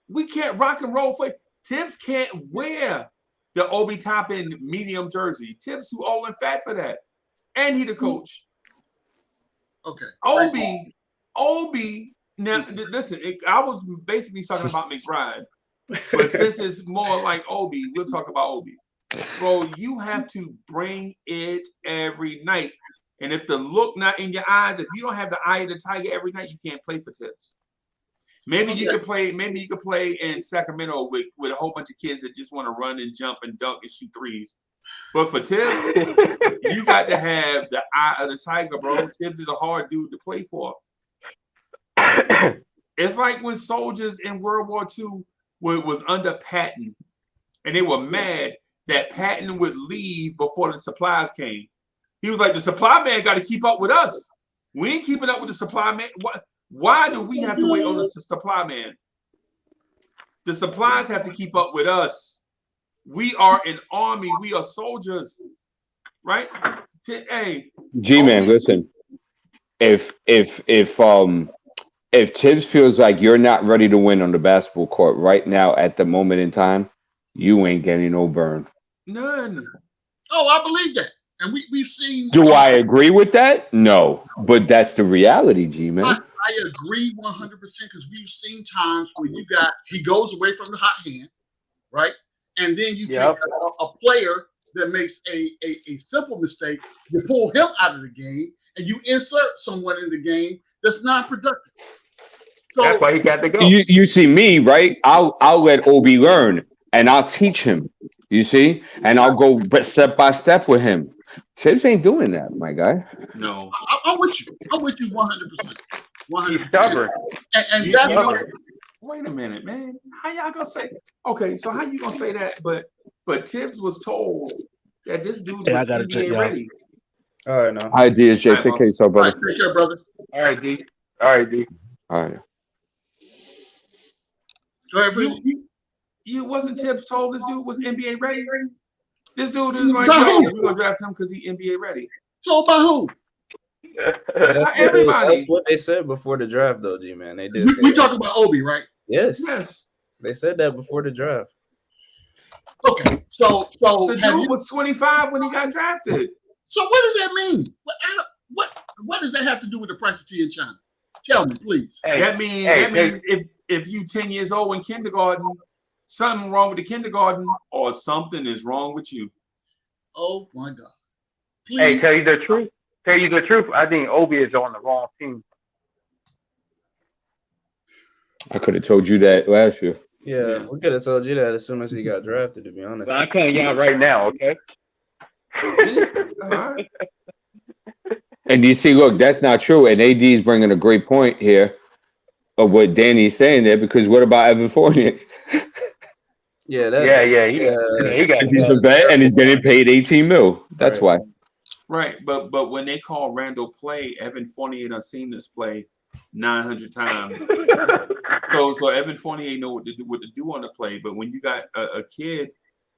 we can't rock and roll for you. Tibbs can't wear the Obi Toppin medium jersey. Tibbs too old and fat for that. And he the coach. Okay. Obi, now listen, I was basically talking about McBride. But since it's more like Obi, we'll talk about Obi. Bro, you have to bring it every night. And if the look not in your eyes, if you don't have the eye of the tiger every night, you can't play for Tibbs. Maybe you could play in Sacramento with a whole bunch of kids that just want to run and jump and dunk and shoot threes. But for Tibbs, you got to have the eye of the tiger, bro. Tibbs is a hard dude to play for. It's like when soldiers in World War II was under Patton, and they were mad that Patton would leave before the supplies came. He was like, the supply man got to keep up with us. We ain't keeping up with the supply man. Why do we have to wait on the supply man? The supplies have to keep up with us. We are an army. We are soldiers, right? Hey, G-Man, listen. If Tibbs feels like you're not ready to win on the basketball court right now at the moment in time, you ain't getting no burn. None. Oh, I believe that. And we've seen. Do I agree with that? No. But that's the reality, G-Man. I agree 100% because we've seen times where he goes away from the hot hand, right? And then you take a player that makes a simple mistake, you pull him out of the game, and you insert someone in the game that's non-productive. So, that's why he got to go. You see me, right? I'll let Obi learn, and I'll teach him. You see? And I'll go step by step with him. Tibbs ain't doing that, my guy. No. I'm with you. I'm with you 100%. 100%. He's stubborn. And that's what. Wait a minute, man. How y'all gonna say? Okay, so how you gonna say that? But Tibbs was told that this dude was NBA ready. All right, now. All right, DSJ, take care of yourself, brother. Take care, brother. All right, D. All right. Go ahead, you wasn't Tibbs told this dude was NBA ready? This dude is like, yo, we're gonna draft him because he NBA ready. Told by who? Everybody. That's what they said before the draft, though, G-Man. They did. We talking about Obi, right? Yes. Yes. They said that before the draft. Okay, so the dude was 25 when he got drafted. So what does that mean? What does that have to do with the price of tea in China? Tell me, please. That means if you 10 years old in kindergarten, something wrong with the kindergarten, or something is wrong with you. Oh my God! Please. Hey, tell you the truth. I think Obi is on the wrong team. I could have told you that last year. Yeah, we could have told you that as soon as he got drafted, to be honest. But I'm telling y'all right now, okay? And you see, look, that's not true. And AD's bringing a great point here of what Danny's saying there, because what about Evan Fournier? He got he's a vet and he's getting paid $18 million. That's why. Right, but when they call Randle play, Evan Fournier done seen this play 900 times. So Evan Fournier know what to do on the play. But when you got a kid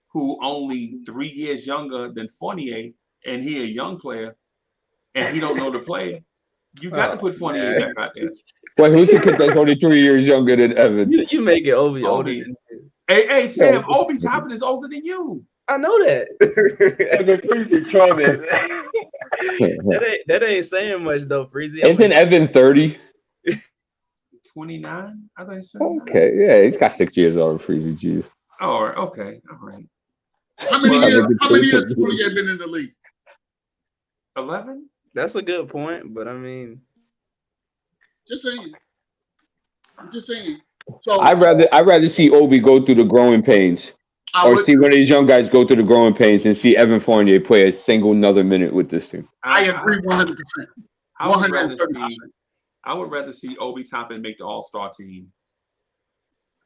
who only 3 years younger than Fournier, and he a young player, and he don't know the play, you got to put Fournier back out there. Wait, who's the kid that's only 3 years younger than Evan? You make it Obi older. Hey, Sam, Obi Toppin is older than you. I know that. that ain't saying much though, Freezy. Isn't Evan 30? 29, I think so. Okay, yeah, he's got 6 years older, Freezy. Jeez. All right, okay, all right. How many years Fournier been in the league? 11. That's a good point, but I mean, just saying. I'm just saying. So I'd rather see Obi go through the growing pains, or see one of these young guys go through the growing pains, and see Evan Fournier play a single another minute with this team. I agree 100%. 130%. I would rather see Obi Toppin make the All-Star team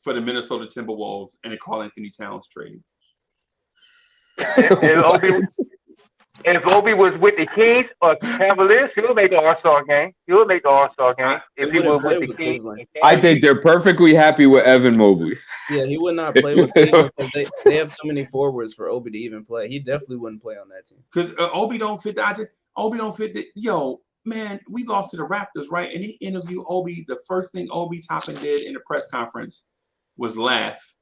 for the Minnesota Timberwolves and the Karl Anthony Towns trade. If Obi was with the Kings or Cavaliers, he would make the All-Star game. He would make the All-Star game if he was with the Kings. I think they're perfectly happy with Evan Mobley. Yeah, he would not play with Cleveland because they have too many forwards for Obi to even play. He definitely wouldn't play on that team. Because Obi don't fit Obi don't fit the yo, man, we lost to the Raptors, right? And he interviewed Obi. The first thing Obi Toppin did in the press conference was laugh.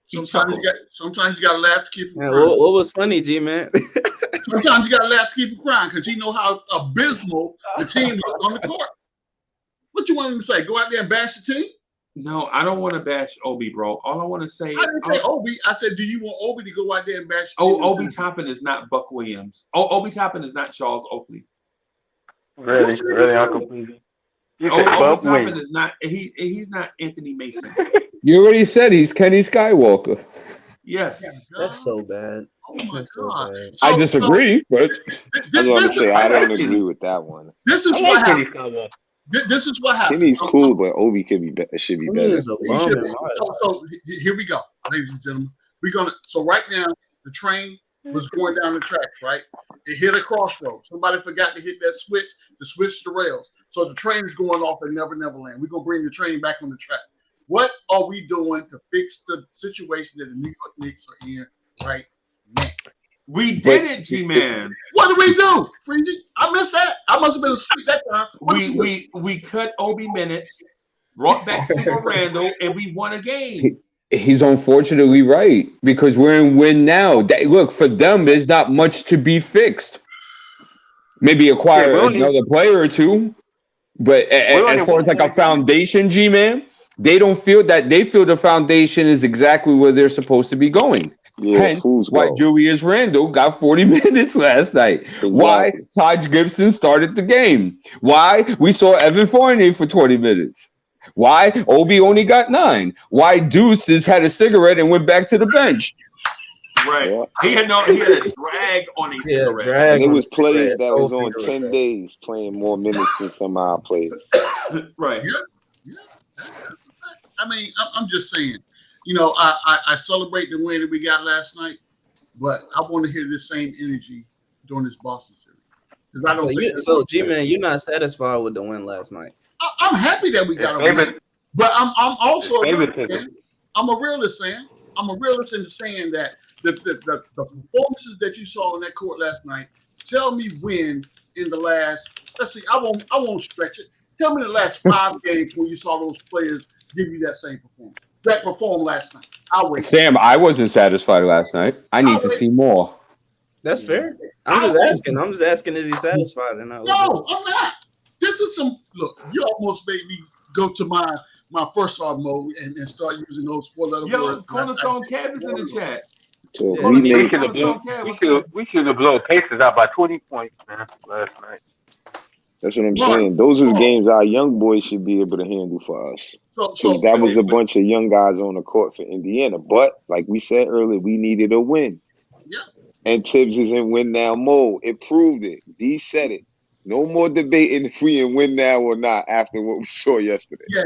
Sometimes you gotta laugh to keep him crying. What was funny, G man? Sometimes you gotta laugh to keep him crying because you know how abysmal the team looks on the court. What you want him to say? Go out there and bash the team? No, I don't want to bash Obi, bro. All I want to say, I didn't say Obi. I said, do you want Obi to go out there and bash the team? Obi Toppin is not Buck Williams. Obi Toppin is not Charles Oakley. Really, Uncle Peasy. Obi Toppin is not. He's not Anthony Mason. You already said he's Kenny Skywalker. Yes, that's so bad. Oh my God! I disagree, but I was going to say I don't agree with that one. This is what happened. This is what happened. Kenny's cool, but Obi should be better. So here we go, ladies and gentlemen. So right now the train was going down the tracks, right? It hit a crossroad. Somebody forgot to hit that switch to switch the rails. So the train is going off at Never Land. We're gonna bring the train back on the track. What are we doing to fix the situation that the New York Knicks are in right now? We did it, G-Man. What did we do, Freezy? I missed that. I must have been asleep that time. We cut Obi minutes, brought back Super Randle, and we won a game. He's unfortunately right because we're in win now. Look, for them, there's not much to be fixed. Maybe acquire another player or two, but as far as like a foundation, G-Man, they don't feel that. They feel the foundation is exactly where they're supposed to be going. Yeah, hence why Julius Randle got 40 minutes last night. Exactly. Why Taj Gibson started the game. Why we saw Evan Fournier for 20 minutes. Why Obi only got 9. Why Deuce has had a cigarette and went back to the bench. Right. Yeah. He had a drag on his cigarette. And it was players that was on 10 days playing more minutes than some of our players. Right. Yeah. I mean, I'm just saying. You know, I celebrate the win that we got last night, but I want to hear this same energy during this Boston series. Because I don't. So G-Man, you're not satisfied with the win last night. I'm happy that we got a win, but I'm also I'm a realist saying I'm a realist in saying that the performances that you saw on that court last night. Tell me when in the last. Let's see. I won't stretch it. Tell me the last 5 games when you saw those players give you that same performance. That performed last night. I'll wait. Sam, I wasn't satisfied last night. I need to see more. That's fair. I'm just asking, is he satisfied? No, I'm not. This is look, you almost made me go to my first off mode and start using those 4-letter words. Yo, Cornerstone Cab is in the chat. So we should have blown Pacers out by 20 points, man, last night. That's what I'm saying. Those are the games our young boys should be able to handle for us. So that was a bunch of young guys on the court for Indiana. But like we said earlier, we needed a win. Yeah. And Tibbs is in win now mode. It proved it. D said it. No more debating if we in win now or not after what we saw yesterday. Yeah,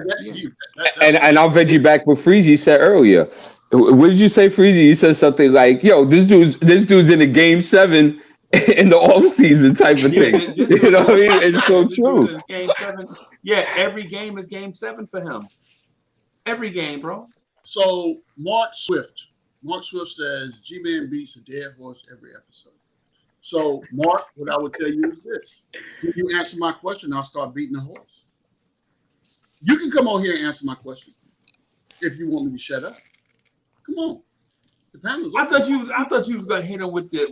and I'll veg you back what Freezy said earlier. What did you say, Freezy? You said something like, "Yo, this dude's in a game 7 in the off season type of thing." You know what I mean? It's so true. Game 7. Yeah, every game is game 7 for him. Every game, bro. So Mark Swift says G-Man beats a dead horse every episode. So Mark, what I would tell you is this: when you answer my question, I'll start beating the horse. You can come on here and answer my question if you want me to shut up. Come on. The panel's I thought you was gonna hit him with the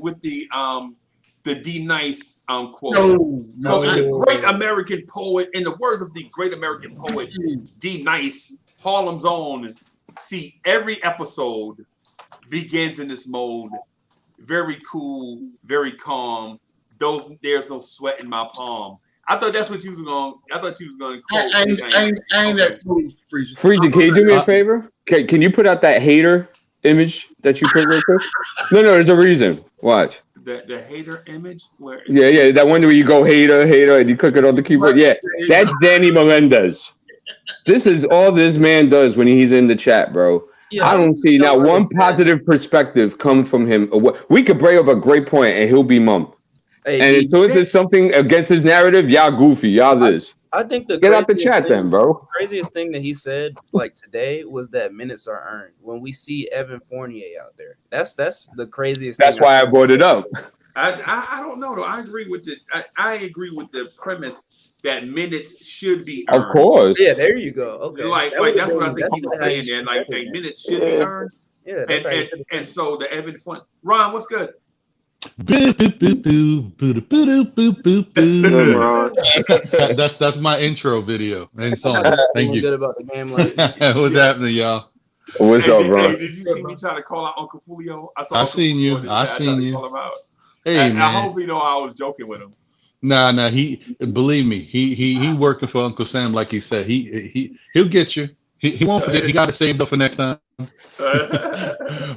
D Nice quote. No, the great American poet, in the words of the great American poet D Nice, Harlem's own. See, every episode begins in this mode. Very cool, very calm. There's no sweat in my palm. I thought that's what you was going. I thought you was going to quote. I ain't that Freezy. Freezy, can you do me a favor? Can you put out that hater image that you put real quick? No, there's a reason. Watch. The hater image where? Yeah, that one where you go hater, and you click it on the keyboard. Yeah, that's Danny Melendez. This is all this man does when he's in the chat, bro. Yeah, I don't see now one positive perspective come from him. We could bring up a great point and he'll be mum. Hey, and as soon as there's something against his narrative, y'all goofy, y'all this. I think the get out the chat then, bro. The craziest thing that he said like today was that minutes are earned. When we see Evan Fournier out there, that's the craziest. That's why I brought it up. I don't know though. I agree with the premise that minutes should be earned. Of course. Yeah, there you go. Okay. Like that's what I think he was saying there. Like minutes should be earned. Yeah. And so the Evan Fournier. Ron, what's good? That's my intro video and song. Thank you. Good about the game last night. What's happening, y'all? What's up, bro? Hey, did you see me try to call out Uncle Fulio? I seen you. I seen you. Call him out. Hey, man. man. I hope he know I was joking with him. Nah. He believe me. He working for Uncle Sam, like he said. He'll get you. He won't forget. He got it saved up for next time.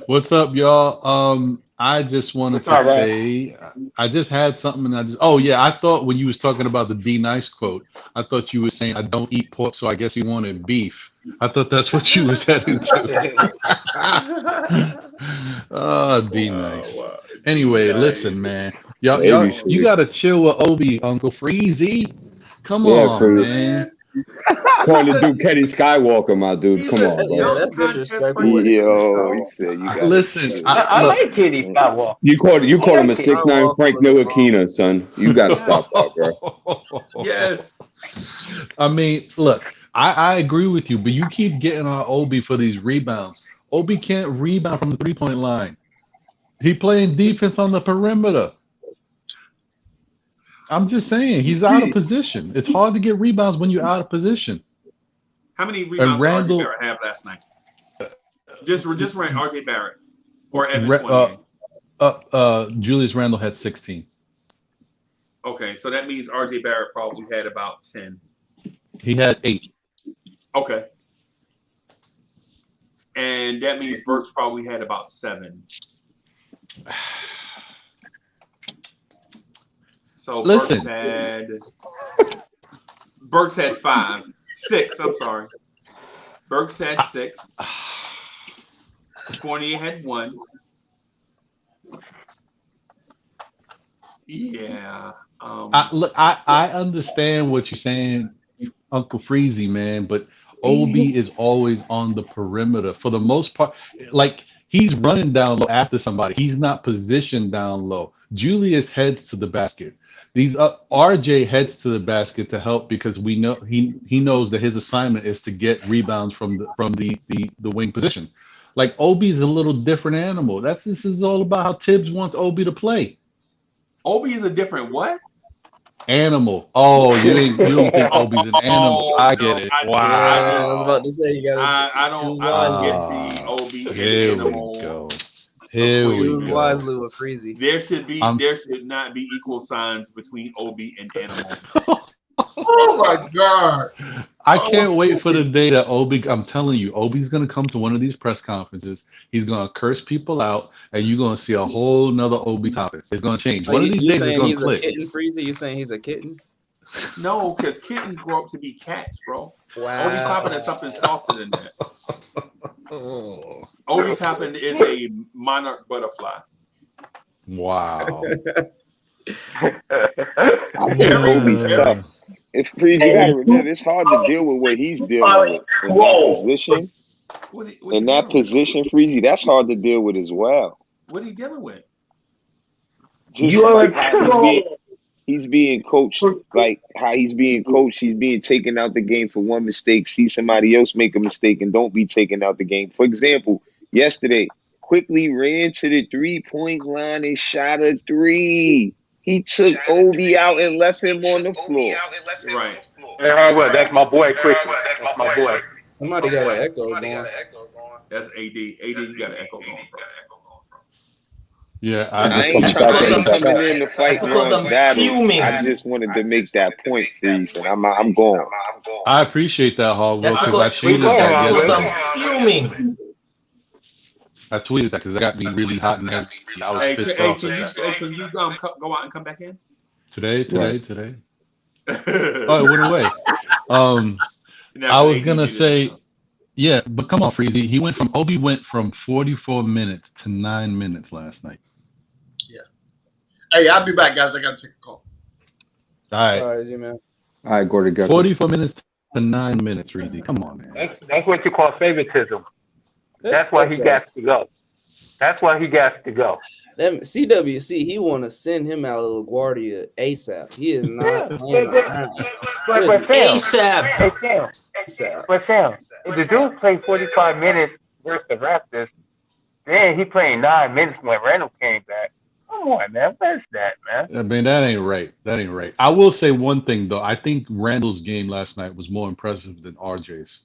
What's up, y'all? I just wanted to say I just had something, and I thought when you was talking about the D Nice quote, I thought you were saying I don't eat pork, so I guess you wanted beef. I thought that's what you was heading to. Oh, D Nice. Wow. Anyway, listen, man. Y'all, you gotta chill with Obi, Uncle Freezy. Come on, man. Calling the dude Kenny Skywalker, my dude. Come on, bro. That's disrespectful. Yo, he said you got. Listen, I like Kenny Skywalker. You call him a 6'9" Frank Ntilikina, son. You gotta stop that, bro. Yes. I mean, look, I agree with you, but you keep getting on Obi for these rebounds. Obi can't rebound from the 3-point line. He playing defense on the perimeter. I'm just saying he's out of position. It's hard to get rebounds when you're out of position. How many rebounds did RJ Barrett have last night? Just ran RJ Barrett or Evan Fournier. Julius Randle had 16. Okay, so that means RJ Barrett probably had about 10. He had 8. Okay. And that means Burks probably had about 7. So listen. Burks had 5. 6, I'm sorry. Burks had 6. Fournier had 1. Yeah. I understand what you're saying, Uncle Freezy, man, but Obi is always on the perimeter for the most part. Like, he's running down low after somebody. He's not positioned down low. Julius heads to the basket. These RJ heads to the basket to help because we know he knows that his assignment is to get rebounds from the wing position. Like, Obi's a little different animal. This is all about how Tibbs wants Obi to play. Obi is a different what? Animal. Oh, you don't think Obi's an animal? I get it. Wow. I was about to say you got. I don't get the Obi and animal. We go. Here we Choose go. wisely with Freezy. There should not be equal signs between Obi and animal. Oh my God. I can't wait for the day that Obi, I'm telling you, Obi's going to come to one of these press conferences. He's going to curse people out, and you're going to see a whole nother Obi topic. It's going to change. So one of these days it's going to click. He's a kitten, Freezy? You saying he's a kitten? No, because kittens grow up to be cats, bro. Wow. Obi Toppin is something softer than that. Obi Toppin is a monarch butterfly. Wow. I think Obi's tough. It's Freezy, you gotta remember, it's hard to deal with what he's dealing with in that position. In that position, Freezy, that's hard to deal with as well. What are you dealing with? Just like how he's being coached, like how he's being coached, he's being taken out the game for one mistake, see somebody else make a mistake and don't be taken out the game. For example, yesterday, quickly ran to the 3-point line and shot a 3. He took Obi out and left him on the floor. Right. Well, that's my boy, Christian. That's my boy. Somebody got an echo going. That's AD. AD, you got an echo going, bro. Yeah, I ain't trying to come in to fight Ron's battle. I just wanted to make that point, Freeze, and I'm going. I appreciate that, Hog, because I tweeted that yesterday. I'm fuming. I tweeted that because it got me really hot and heavy. I was pissed off. Can you go out and come back in? Today. Oh, it went away. I was gonna say, yeah, but come on, Freezy. Obi went from 44 minutes to 9 minutes last night. Yeah. Hey, I'll be back, guys. I gotta take a call. All right. All right, man. All right, go together. 44 minutes to 9 minutes, Freezy. Come on, man. That's what you call favoritism. That's why he got to go. That's why he got to go. Them CWC, he want to send him out of LaGuardia ASAP. He is not playing around. But Sam, ASAP. But Sam, if the dude played 45 minutes versus the Raptors, then he played 9 minutes when Randle came back. Come on, man. Where's that, man? I mean, that ain't right. That ain't right. I will say one thing though. I think Randle's game last night was more impressive than RJ's.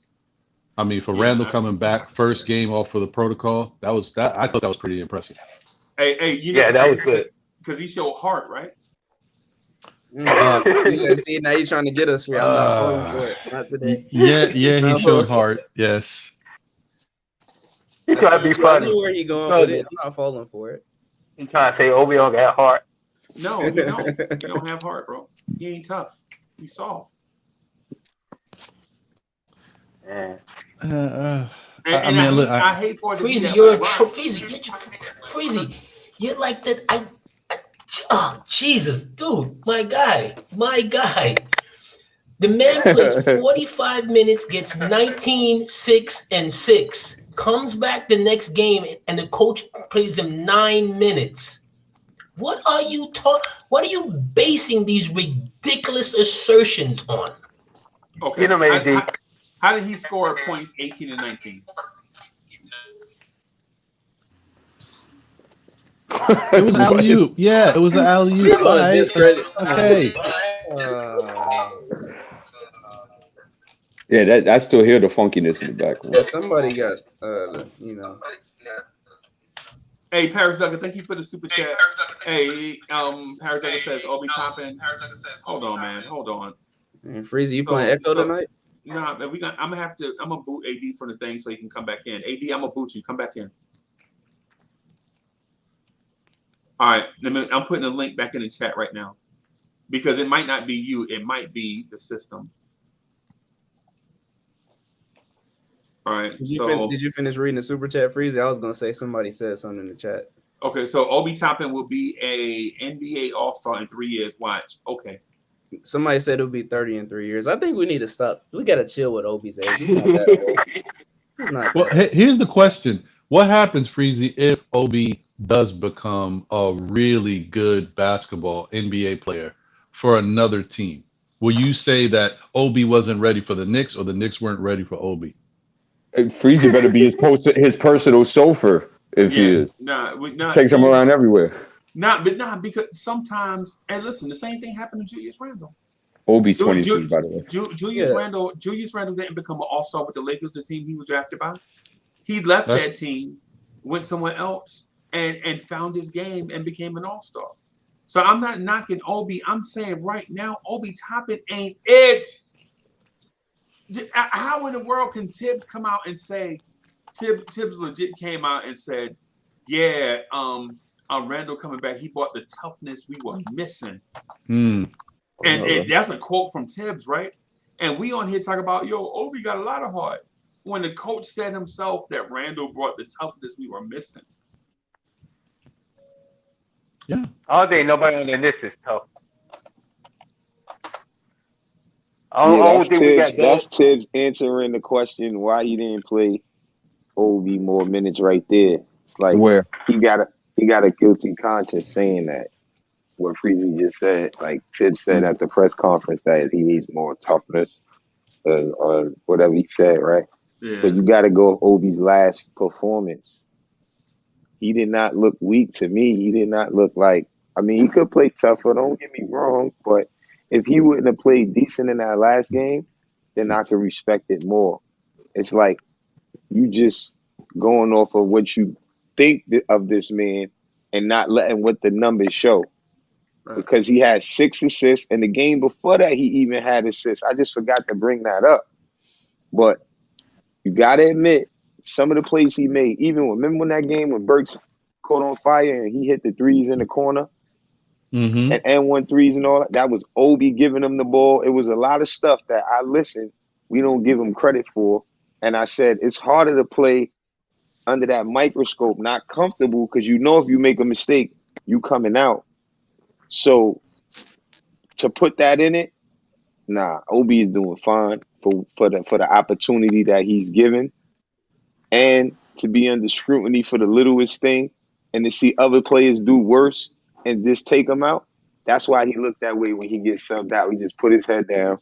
I mean, for Randle coming back first game off for the protocol, I thought that was pretty impressive. Hey, you know, that was good because he showed heart, right? See, now you're trying to get us. I'm not falling for it. Not today. Yeah, he showed heart. Yes. He trying to be funny. I know where he going with it. I'm not falling for it. He trying to say Obi don't got heart. No, he don't. He don't have heart, bro. He ain't tough. He's soft. Yeah. I hate for it to Freezy, be you're that Freezy. You're like that. Oh Jesus, dude, my guy. The man plays 45 minutes, gets 19, 6, and 6. Comes back the next game, and the coach plays him 9 minutes. What are you What are you basing these ridiculous assertions on? Okay. How did he score points 18 and 19? It was alley-oop. Yeah, it was an alley-oop. All right. Discredit. Okay. Yeah, I still hear the funkiness in the background. Yeah, somebody got, Hey, Paris Duggan, thank you for the super chat. Hey, Paris Duggan says Obi Toppin. Hold on, man. Hold on. Freezy, you playing Echo tonight? Nah, man, I'm gonna boot AD from the thing so you can come back in. AD, I'm gonna boot you. Come back in. All right, I'm putting a link back in the chat right now because it might not be you. It might be the system. All right. Did you finish reading the super chat, Freezy? I was gonna say somebody said something in the chat. Okay, so Obi Toppin will be a NBA All-Star in 3 years. Watch. Okay. Somebody said it'll be 30 in 3 years. I think we need to stop. We gotta chill with Obi's age. He's not that old. He's not. Well, here's the question: what happens, Freezy, if Obi does become a really good basketball NBA player for another team? Will you say that Obi wasn't ready for the Knicks, or the Knicks weren't ready for Obi? Freezy better be his personal chauffeur if he is. Takes him around everywhere. Because sometimes, and listen, the same thing happened to Julius Randle. Obi's 22, by the way. Julius Randle didn't become an all-star with the Lakers, the team he was drafted by. He left that team, went somewhere else, and found his game and became an all-star. So I'm not knocking Obi. I'm saying right now, Obi Toppin ain't it. How in the world can Tibbs come out and say, Tibbs legit came out and said, yeah, Randle coming back, he brought the toughness we were missing. And that's a quote from Tibbs, right? And we on here talking about, Obi got a lot of heart. When the coach said himself that Randle brought the toughness we were missing. Yeah. I don't think nobody on the Knicks is tough. That's Tibbs answering the question why he didn't play Obi more minutes right there. It's like where he got a guilty conscience saying that. What Freezy just said, like Tibbs said at the press conference that he needs more toughness or whatever he said, right? Yeah. But you got to go Obi's last performance. He did not look weak to me. He did not look like. I mean, he could play tougher. Don't get me wrong, but if he wouldn't have played decent in that last game, then I could respect it more. It's like you just going off of what you think of this man and not letting what the numbers show. Right. Because he had 6 assists, and the game before that, he even had assists. I just forgot to bring that up. But you got to admit, some of the plays he made, remember when that game when Burks caught on fire and he hit the threes in the corner? And 1 threes and all that was Obi giving him the ball. It was a lot of stuff that I listened we don't give him credit for. And I said it's harder to play under that microscope, not comfortable, because you know if you make a mistake, you coming out. So to put that in it, nah, Obi is doing fine for the opportunity that he's given, and to be under scrutiny for the littlest thing, and to see other players do worse and just take him out. That's why he looked that way when he gets subbed out. He just put his head down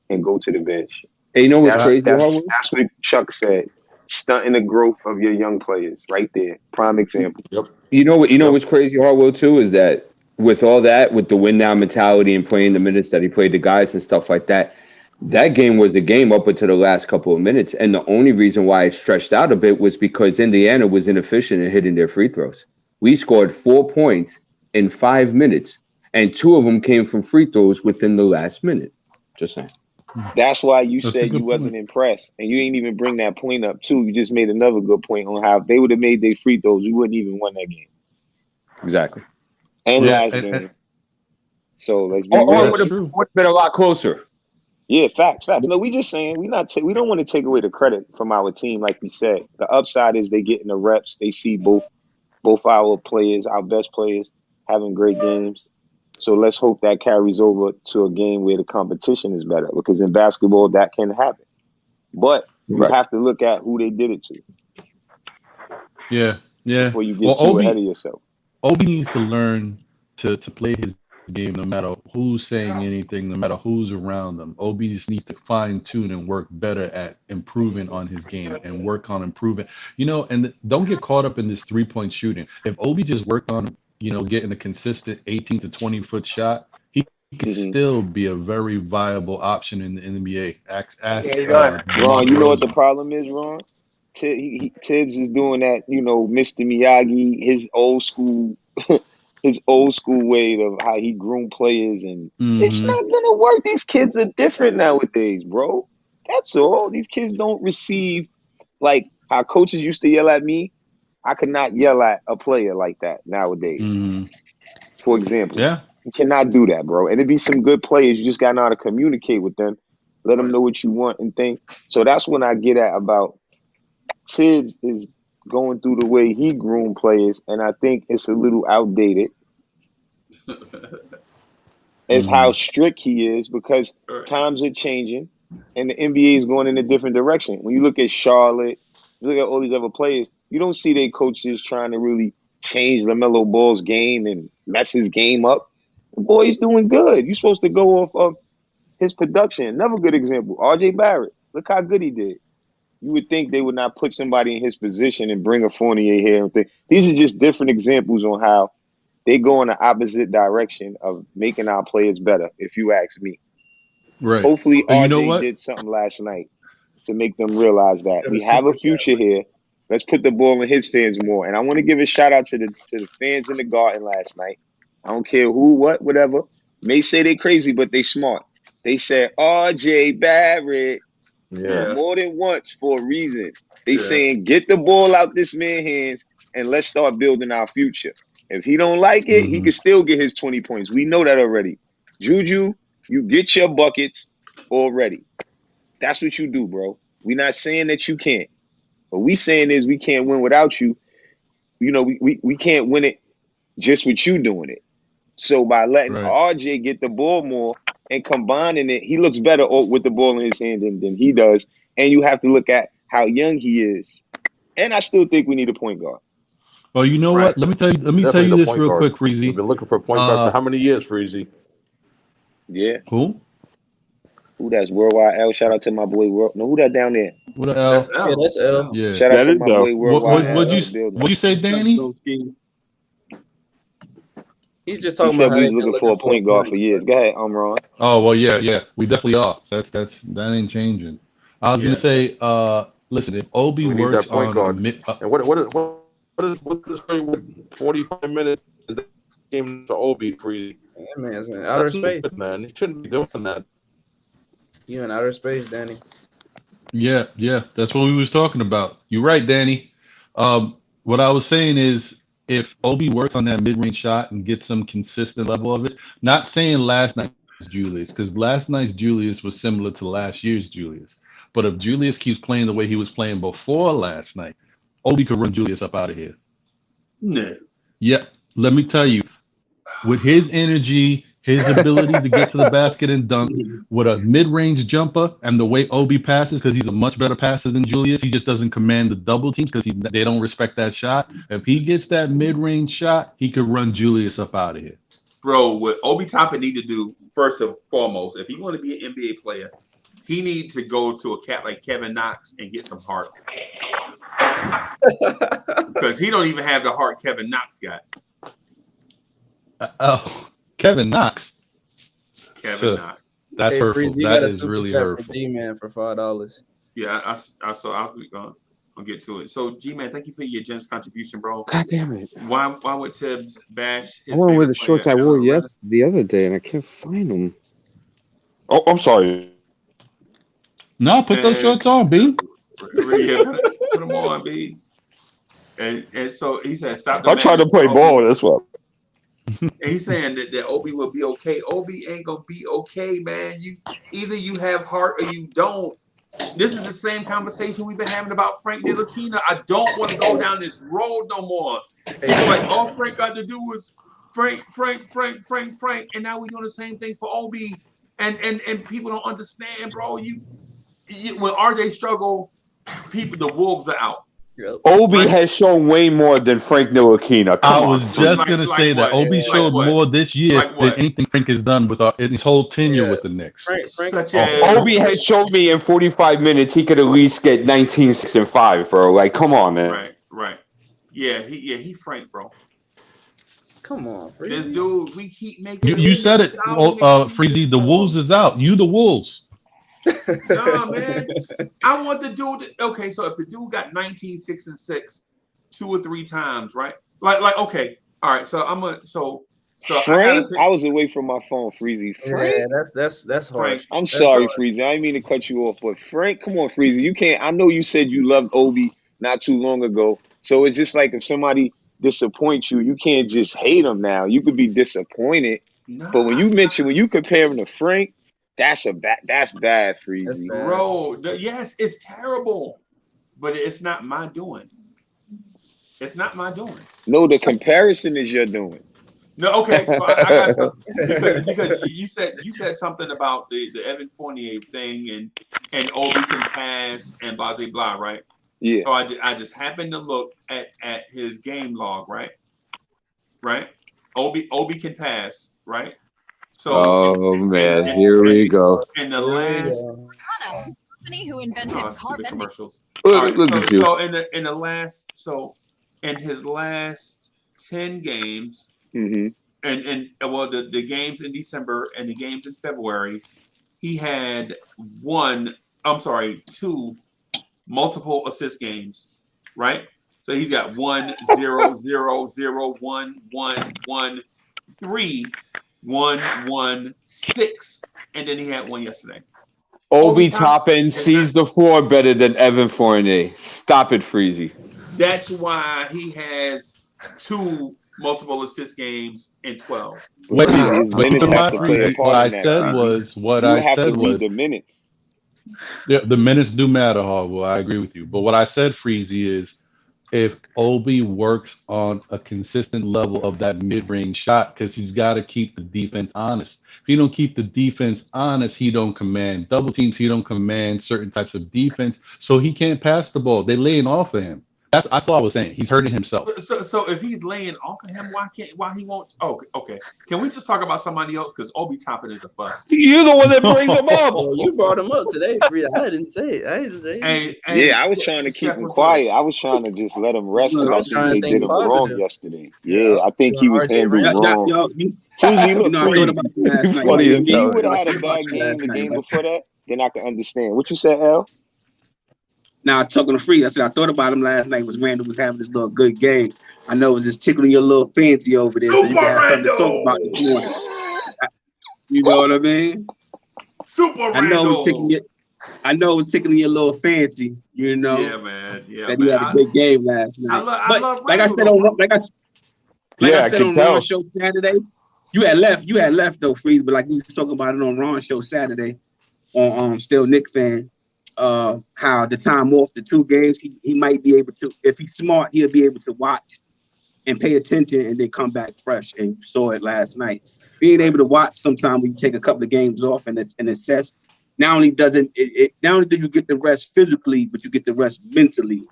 and go to the bench. Hey, you know what's That's crazy? that's what Chuck said. Stunting the growth of your young players, right there. Prime example. Yep. You know what's crazy, Harwell, too, is that with all that, with the win now mentality and playing the minutes that he played the guys and stuff like that, that game was the game up until the last couple of minutes. And the only reason why it stretched out a bit was because Indiana was inefficient in hitting their free throws. We scored 4 points in 5 minutes, and 2 of them came from free throws within the last minute. Just saying. That's why you said you wasn't impressed, and you ain't even bring that point up too. You just made another good point on how if they would have made their free throws, we wouldn't even won that game. Exactly. And last game. So let's be real. It would have been a lot closer. Yeah, facts. No, we just saying we don't want to take away the credit from our team, like we said. The upside is they getting the reps. They see both our players, our best players, having great games. So let's hope that carries over to a game where the competition is better, because in basketball that can happen. But you have to look at who they did it to. Yeah. Before you get too ahead of yourself. Obi needs to learn to play his game no matter who's saying anything, no matter who's around them. Obi just needs to fine tune and work better at improving on his game and work on improving. And don't get caught up in this 3-point shooting. If Obi just worked on getting a consistent 18 to 20 foot shot, he can still be a very viable option in the NBA. Ron, you know what the problem is, Ron? Tibbs is doing that, Mr. Miyagi, his old school way of how he groomed players, and it's not gonna work. These kids are different nowadays, bro. That's all. These kids don't receive like how coaches used to yell at me. I could not yell at a player like that nowadays. For example, you cannot do that, bro. And it'd be some good players. You just got to know how to communicate with them, let them know what you want and think. So that's when I get at about Tibbs is going through the way he groomed players, and I think it's a little outdated. As how strict he is, because times are changing and the NBA is going in a different direction. When you look at Charlotte, you look at all these other players, you don't see their coaches trying to really change LaMelo Ball's game and mess his game up. The boy's doing good. You're supposed to go off of his production. Another good example, RJ Barrett. Look how good he did. You would think they would not put somebody in his position and bring a Fournier here and think. These are just different examples on how they go in the opposite direction of making our players better, if you ask me. Right. Hopefully RJ did something last night to make them realize that we have a future here. Let's put the ball in his hands more. And I want to give a shout out to the fans in the Garden last night. I don't care who, what, whatever. May say they crazy, but they smart. They said RJ Barrett more than once for a reason. They saying get the ball out this man's hands and let's start building our future. If he don't like it, he can still get his 20 points. We know that already. Juju, you get your buckets already. That's what you do, bro. We're not saying that you can't. What we saying is we can't win without you. We can't win it just with you doing it. So by letting RJ get the ball more and combining it, he looks better with the ball in his hand than he does. And you have to look at how young he is. And I still think we need a point guard. Well, you know what? Let me tell you this real quick, Freezy. We've been looking for a point guard for how many years, Freezy? Yeah. Who? Who that's Worldwide L? Shout out to my boy who that down there? What L? That's L. Yeah, that's L. Yeah. Shout out to my boy Worldwide What'd you say, Danny? He's just He talking said about how we they've was been looking for a point guard for years. Go ahead, I'm Ron. Oh well, yeah. We definitely are. That ain't changing. I was gonna say, listen, if Obi We need works that point on guard. And what is 45 minutes in the game to Obi, Freezy? Yeah, man, it's in outer space. Man, he shouldn't be doing that. You in outer space, Danny? Yeah, that's what we was talking about. You're right, Danny. What I was saying is, if Obi works on that mid-range shot and gets some consistent level of it, not saying last night's Julius, because last night's Julius was similar to last year's Julius, But if Julius keeps playing the way he was playing before last night, Obi could run Julius up out of here. No. Yeah, let me tell you, with his energy, his ability to get to the basket and dunk, with a mid-range jumper and the way Obi passes, because he's a much better passer than Julius, he just doesn't command the double teams because they don't respect that shot. If he gets that mid-range shot, he could run Julius up out of here. Bro, what Obi Toppin need to do, first and foremost, if he want to be an NBA player, he need to go to a cat like Kevin Knox and get some heart. Because he don't even have the heart Kevin Knox got. Kevin Knox. Kevin Knox. That's hey, hurtful. Freeze, That is really hurtful. For G-Man for $5. Yeah, I saw. I'll get to it. So, G-Man, thank you for your generous contribution, bro. God damn it. Why would Tibbs bash his I want to wear the favorite shorts I player, wore Leonard? the other day, and I can't find them. Oh, I'm sorry. No, put those shorts on, B. Yeah, put them on, B. And so he said, stop the I'm trying to madness, play Obi. ball. That's what. And he's saying that Obi will be okay. Obi ain't gonna be okay, man. Either you have heart or you don't. This is the same conversation we've been having about Frank Ntilikina. I don't want to go down this road no more. It's like all Frank got to do is Frank, and now we're doing the same thing for Obi. And people don't understand, bro. You when RJ struggle, the wolves are out. Obi has shown way more than Frank Ntilikina. I was just going to say that Obi showed what? more this year Like than what? anything Frank has done with in his whole tenure with the Knicks. Such as Obi has shown me in 45 minutes he could at least get 19, 6, and 5, bro. Like, come on, man. Right. Yeah, he Frank, bro. Come on, Freezy. This dude, we keep making. You said it, Freezy. The Wolves is out. You the Wolves. Nah, man. I want the dude. Okay, so if the dude got 19, 6, and 6, 2 or 3 times, right? Like okay, all right. So I'm a so Frank. I was away from my phone, Freezy. Frank. Yeah, that's hard. I'm sorry, Freezy. I didn't mean to cut you off, but Frank, come on, Freezy. You can't. I know you said you loved Obi not too long ago, so it's just like if somebody disappoints you, you can't just hate them now. You could be disappointed, but when you compare him to Frank. That's bad, Freezy. Bro, yes, it's terrible, but it's not my doing. It's not my doing. No, the comparison is your doing. No, okay, so I got something because you said something about the Evan Fournier thing and Obi can pass and blah blah blah, right? Yeah. So I just happened to look at his game log, right? Right? Obi can pass, right? So, man, here we go. In the last company who invented stupid commercials. Look at you. So in his last 10 games, mm-hmm. and the games in December and the games in February, he had 2 multiple assist games, right? So he's got 1, 0, 0, 0, 1, 1, 1, 3. 1, 1, 6, and then he had one yesterday. Obi Toppin sees the floor better than Evan Fournier. Stop it, Freezy. That's why he has 2 multiple assist games in 12. What I said was the minutes. Yeah, the minutes do matter, Harville. I agree with you. But what I said, Freezy, is if Obi works on a consistent level of that mid-range shot, because he's got to keep the defense honest. If he don't keep the defense honest, he don't command double teams. He don't command certain types of defense. So he can't pass the ball. They're laying off of him. That's all I was saying. He's hurting himself. So if he's laying off of him, why he won't? Oh, okay. Can we just talk about somebody else? Because Obi Toppin is a bust. You're the one that brings him up. Oh, you brought him up today. I didn't say it. Yeah, I was trying to keep him quiet. I was trying to just let him rest because I think they did him wrong yesterday. Yeah, I think he was handled wrong. He would have had a bad game the game before that, then I can understand. What you said, Al? Now, talking to Free, I said I thought about him last night. Was Randle was having this little good game. I know it was just tickling your little fancy over there, so you can have something to talk about this morning. You know what I mean? Super Randle. I know it's tickling your little fancy. You know. Yeah, man. Yeah, that he had a good game last night. I love like I said on Ron's show Saturday, you had left though, Freeze. But like we was talking about it on Ron's show Saturday, on Still Knick Fan. how the time off the 2 games, he might be able to, if he's smart, he'll be able to watch and pay attention and then come back fresh. And you saw it last night. Being able to watch sometime when you take a couple of games off and assess, not only do you get the rest physically, but you get the rest mentally.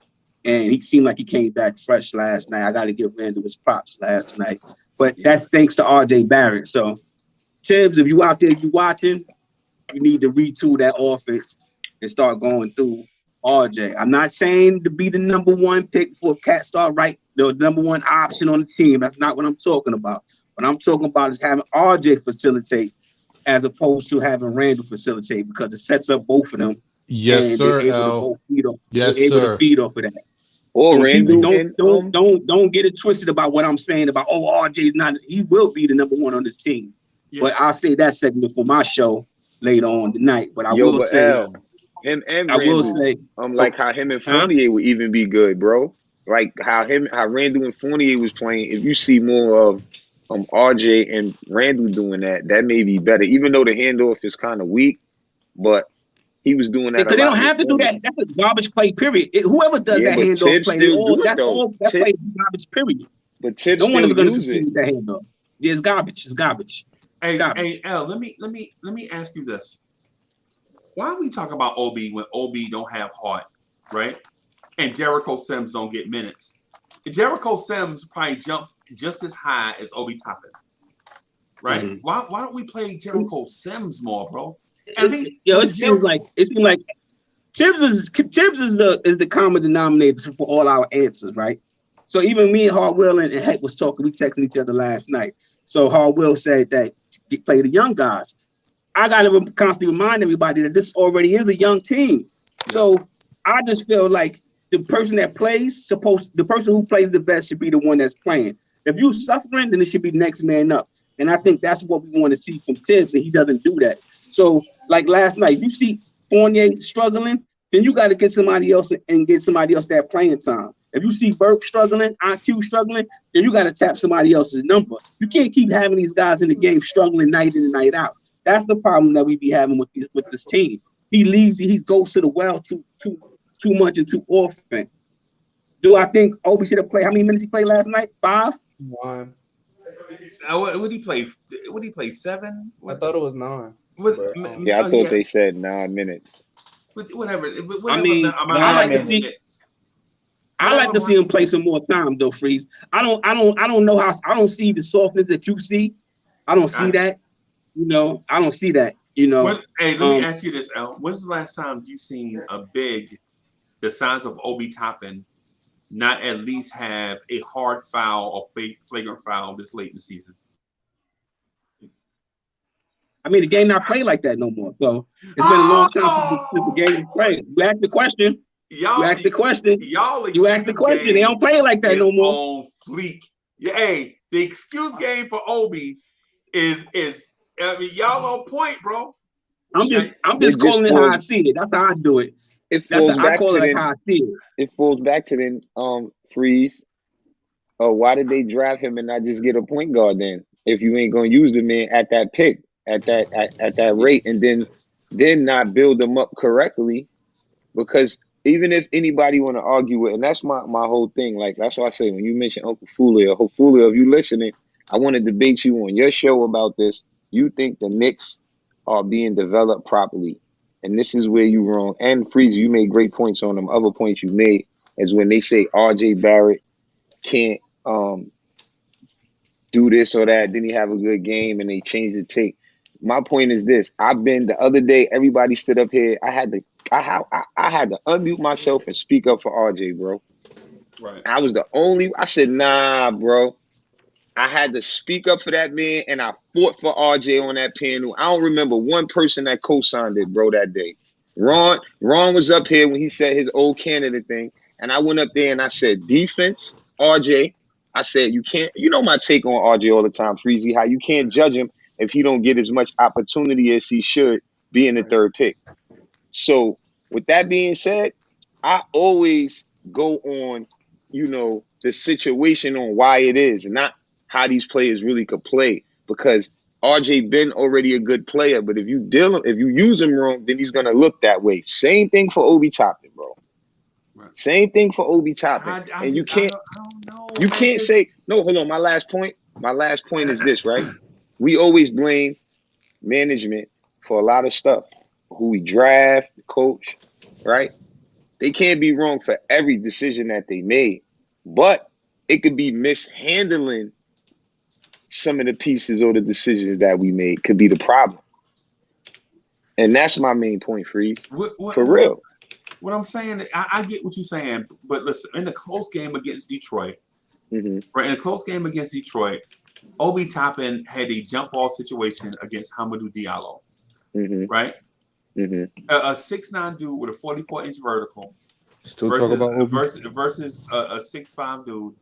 And he seemed like he came back fresh last night. I got to give Randle his props last night. But that's thanks to RJ Barrett. So, Tibbs, if you out there, you watching, you need to retool that offense and start going through RJ. I'm not saying to be the number 1 pick for Cat Star, right? The number 1 option on the team. That's not what I'm talking about. What I'm talking about is having RJ facilitate as opposed to having Randle facilitate, because it sets up both of them. Yes, and sir, they're able L. to both feed off. Yes, they're able sir. to feed off of that. Or So Randle people don't get it twisted about what I'm saying about, oh, RJ's not, he will be the number 1 on this team. Yeah. But I'll say that segment for my show later on tonight. But I will say, him and I Randle, will say, like how him and Fournier would even be good, bro. Like how Randle and Fournier was playing. If you see more of RJ and Randle doing that, that may be better. Even though the handoff is kind of weak, but he was doing that. Because they don't have to do that. That's a garbage play, period. Whoever does that handoff play, that play is garbage, period. But Tibbs no one is going to use succeed with that handoff. Yeah, it's garbage. It's garbage. Hey, L, let me ask you this. Why we talk about Obi when Obi don't have heart, right? And Jericho Sims don't get minutes. Jericho Sims probably jumps just as high as Obi Toppin, right? Mm-hmm. Why don't we play Jericho Sims more, bro? It seems like Tibbs is the common denominator for all our answers, right? So even me and Hardwell and Heck was talking, we texted each other last night. So Hardwell said that play the young guys. I got to constantly remind everybody that this already is a young team. So I just feel like the person that plays the person who plays the best should be the one that's playing. If you're suffering, then it should be next man up. And I think that's what we want to see from Tibbs, and he doesn't do that. So like last night, if you see Fournier struggling, then you got to get somebody else and get somebody else that playing time. If you see Burke struggling, IQ struggling, then you got to tap somebody else's number. You can't keep having these guys in the game struggling night in and night out. That's the problem that we be having with this team. He goes to the well too much and too often. Do I think Obi should have played? How many minutes he played last night? 5? 1. Would he play? Would he play 7? I thought it was 9. I thought they said 9 minutes. Whatever. I mean, I like to see him play some more time though, Freeze. I don't know how. I don't see the softness that you see. I don't see that. I don't see that. Hey, let me ask you this, Al. When's the last time you seen a big, the size of Obi Toppin, not at least have a hard foul or flagrant foul this late in the season? I mean, the game not played like that no more. So it's been a long time since the game was played. You asked the question. You asked the question. They don't play like that no more. On fleek. Yeah, hey, the excuse game for Obi is. I mean, y'all on point, bro. I'm just calling it how I see it. That's how I do it. I call it how I see it. It falls back to then Freeze. Why did they draft him and not just get a point guard then? If you ain't gonna use the man at that pick, at that rate, and then not build them up correctly, because even if anybody want to argue with, and that's my whole thing. Like that's why I say when you mention Uncle Fulio, if you listening, I want to debate you on your show about this. You think the Knicks are being developed properly, and this is where you wrong. And Freeze, you made great points on them. Other points you made is when they say RJ Barrett can't do this or that, then he have a good game, and they change the take. My point is this: the other day, everybody stood up here. I had to unmute myself and speak up for RJ, bro. Right. I was the only. I said, nah, bro. I had to speak up for that man, and I fought for RJ on that panel. I don't remember one person that co-signed it, bro, that day. Ron was up here when he said his old candidate thing, and I went up there and I said, defense, RJ. I said, you can't, my take on RJ all the time, Freezy, how you can't judge him if he don't get as much opportunity as he should be in the third pick. So with that being said, I always go on, the situation on why it is, not how these players really could play, because RJ been already a good player, but if you use him wrong, then he's gonna look that way. Same thing for Obi Toppin, bro. Right. Same thing for Obi Toppin. And you can't say no. Hold on. My last point is this, right? We always blame management for a lot of stuff. Who we draft, the coach, right? They can't be wrong for every decision that they made, but it could be mishandling some of the pieces or the decisions that we made could be the problem. And that's my main point, Freeze. For real. What I'm saying, I get what you're saying, but listen, in the close game against Detroit, right? In a close game against Detroit, Obi Toppin had a jump ball situation against Hamidou Diallo, right? A 6'9" dude with a 44-inch vertical versus a 6'5" dude,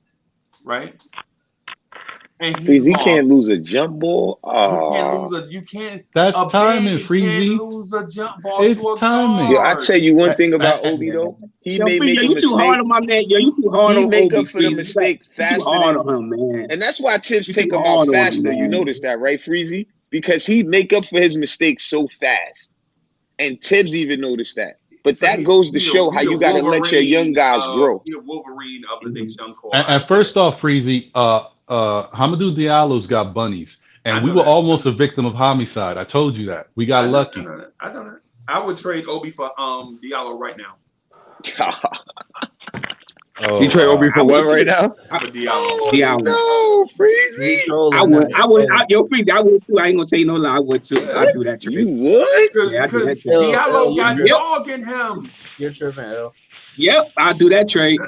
right? And he can't lose a jump ball. That's timing, Freezy. You can't lose a jump ball it's to a timing. Yeah, I tell you one thing about Obi though. He may make a you mistake. Too hard on my man. Yo, you too hard he on make Obi, up for the mistake faster than him, man. And that's why Tibbs take him out faster. You notice that, right, Freezy? Because he make up for his mistakes so fast. And Tibbs even noticed that. But so that goes to show how you got to let your young guys grow. He's a Wolverine of the Knicks young core. And first off, Freezy, Hamidou Diallo's got bunnies. And we were almost a victim of homicide. I told you that. We got lucky. I don't know. I would trade Obi for Diallo right now. You trade Obi for what right now? For Diallo. Diallo. No, Freezy. I would. Yo, Freezy, I would too. I ain't gonna tell you no lie. I would too. I'd do that trade. You would? Because Diallo got dog in him. You're tripping, L. Yep, I'll do that trade.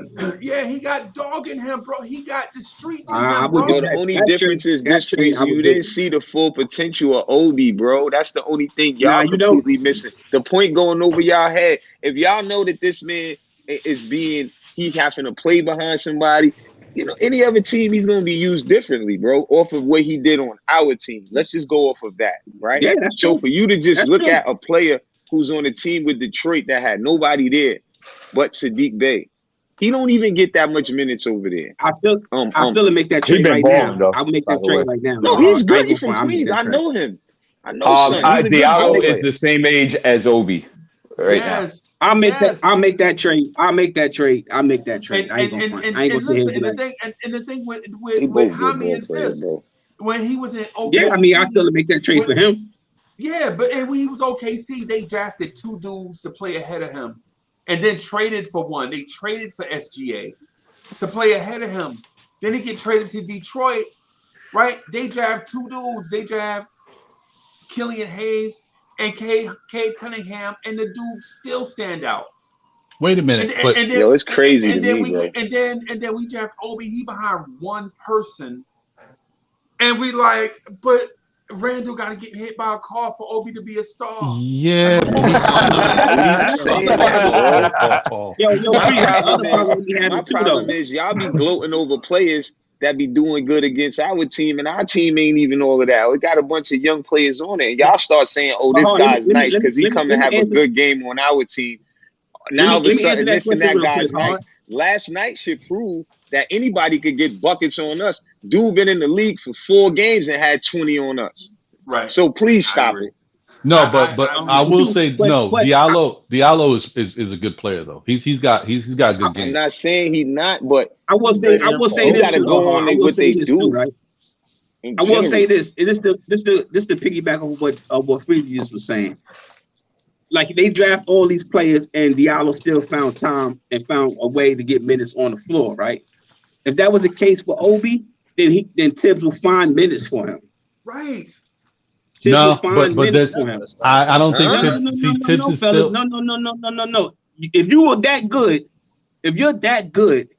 Yeah, he got dog in him, bro. He got the streets in I him, would bro. The only difference is this, Freezy. You didn't see the full potential of Obi, bro. That's the only thing y'all completely missing. The point going over y'all head. If y'all know that this man is he having to play behind somebody, you know, any other team, he's going to be used differently, bro, off of what he did on our team. Let's just go off of that, right? Yeah, so for you to just look at a player who's on a team with Detroit that had nobody there but Sadiq Bey, he don't even get that much minutes over there. I still make that trade right now. I'll make that trade right now. No, he's good. He's from Queens. I know him. I know Diallo is the same age as Obi. Right now. I'll make that trade. I ain't gonna front. I ain't gonna say the thing with Hami is this: when he was in OKC, yeah, I mean, I still make that trade for him. Yeah, but when he was OKC, they drafted 2 dudes to play ahead of him, and then traded for one. They traded for SGA to play ahead of him. Then he get traded to Detroit, right? They draft 2 dudes. They draft Killian Hayes and Cade Cunningham, and the dudes still stand out. Wait a minute, yo, it's crazy to me, bro. And then we draft Obi. He behind one person, and we like, but Randle got to get hit by a car for Obi to be a star. Yeah. My problem is y'all be gloating over players that be doing good against our team, and our team ain't even all of that. We got a bunch of young players on it. And y'all start saying, "Oh, this guy's nice because he come and have a good game on our team." Now all of a sudden, this and that guy's nice. Last night should prove that anybody could get buckets on us. Dude been in the league for 4 games and had 20 on us. Right. So please stop it. No, but I will say no. Diallo is a good player though. He's got a good game. I'm not saying he's not, but I will say this. Got to go on what they do, right? I will say this. This the piggyback of what Freezy just was saying. Like they draft all these players, and Diallo still found time and found a way to get minutes on the floor, right? If that was the case for Obi, then Tibbs will find minutes for him. Right. No, but that, I don't think Tibbs is still. No. If you were that good, if you're that good,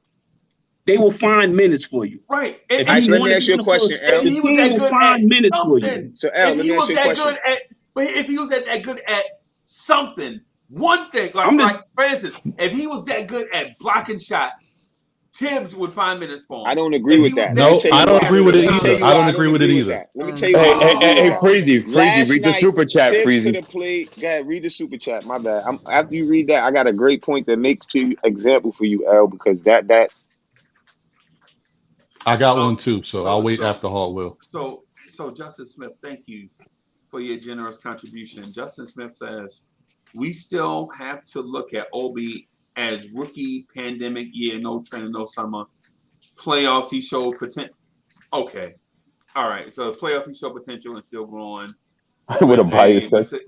they will find minutes for you. Right. Actually, let me ask you a question, L. He was that good at minutes for something. you. So, L, let me ask you a question. If he was that good at something, one thing, like for instance, if he was that good at blocking shots, Tibbs would find minutes for him. I don't agree with that. No, I don't agree with it either. I don't agree with it either. Let me tell you why. Hey, Freezy, read the super chat, Freezy. Could have played. Go ahead, read the super chat. My bad. After you read that, I got a great point that makes to example for you, L, because that. I got one too, so I'll wait after Hall will. So So Justin Smith, thank you for your generous contribution. Justin Smith says, we still have to look at Obi as rookie pandemic year, no training, no summer. Playoffs, he showed potential. Okay. All right. So playoffs, he showed potential and still growing. With a biased with a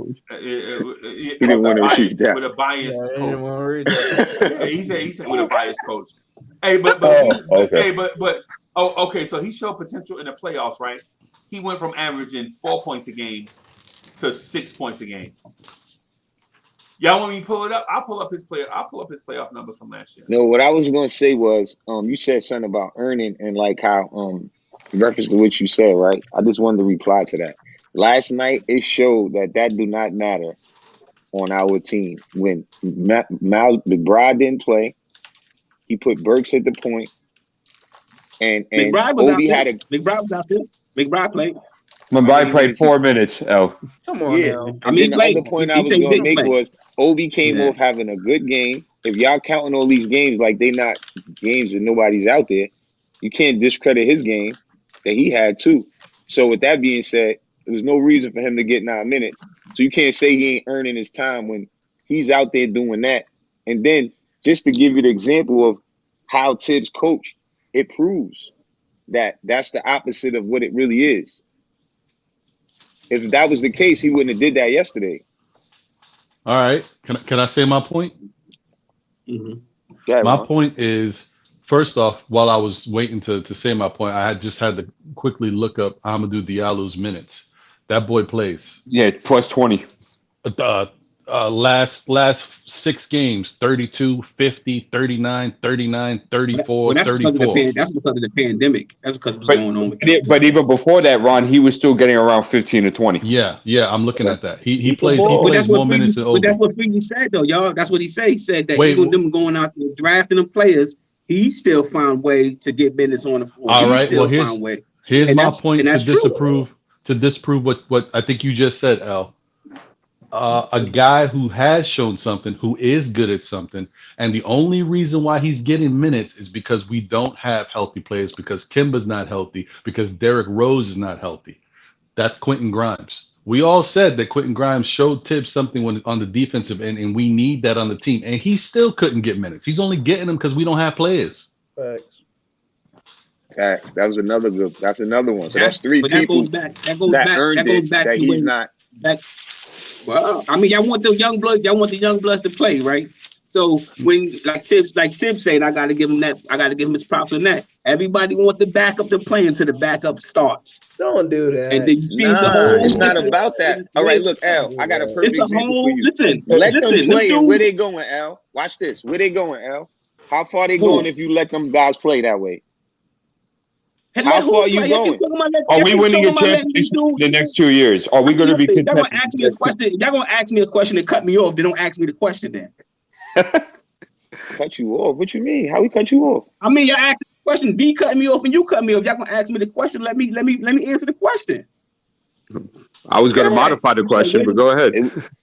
biased coach. He said with a biased coach. Hey, okay. So he showed potential in the playoffs, right? He went from averaging 4 points a game to 6 points a game. Y'all want me to pull it up? I'll pull up his playoff numbers from last year. No, what I was gonna say was, you said something about earning and like how in reference to what you said, right? I just wanted to reply to that. Last night it showed that do not matter on our team. When McBride didn't play, he put Burks at the point, and McBride was Obi out had there. McBride was out there. McBride played. McBride played 4 minutes. Come on now. And then the other point I was going to make was Obi came off having a good game. If y'all counting all these games like they not games that nobody's out there, you can't discredit his game that he had too. So with that being said, there was no reason for him to get 9 minutes. So you can't say he ain't earning his time when he's out there doing that. And then just to give you the example of how Tibbs coach, it proves that that's the opposite of what it really is. If that was the case, he wouldn't have did that yesterday. All right. Can I say my point? Mm-hmm. Yeah, my point is, first off, while I was waiting to say my point, I had to quickly look up Amadou Diallo's minutes. That boy plays. Yeah, plus 20. Last 6 games, 32, 50, 39, 39, 34, that's 34. That's because of the pandemic. That's because of what's going on with that. But even before that, Ron, he was still getting around 15 to 20. Yeah, I'm looking at that. He plays more minutes than Obi. But that's what Freaky said, though, y'all. That's what he said. He said that even them going out there drafting them players, he still found way to get minutes on the floor. All right. Well, here's my point to disprove what I think you just said, Al. A guy who has shown something, who is good at something, and the only reason why he's getting minutes is because we don't have healthy players, because Kemba's not healthy, because Derrick Rose is not healthy. That's Quentin Grimes. We all said that Quentin Grimes showed Tibbs something on the defensive end, and we need that on the team. And he still couldn't get minutes. He's only getting them because we don't have players. Facts. That was another good. That's another one. So that's 3 but people that goes back that to he's when, not. Well, I mean, y'all want the young bloods to play, right? So when like Tibbs said, I gotta give him his props on that. Everybody want the backup to play until the backup starts. Don't do that. And then you see the whole. It's not about that. All right, look, Al, I got a perfect example for you. Listen, let them play. And where they going, Al? Watch this. Where they going, Al? How far they going if you let them guys play that way? How far are you going? Are we winning a championship the next 2 years? Are we going to be contending? Y'all gonna ask me a question. Y'all gonna ask me a question and cut me off. They don't ask me the question then. Cut you off? What you mean? How we cut you off? I mean, y'all ask the question. B cutting me off and you cut me off. Y'all gonna ask me the question. Let me answer the question. I was going to modify the question, but go ahead.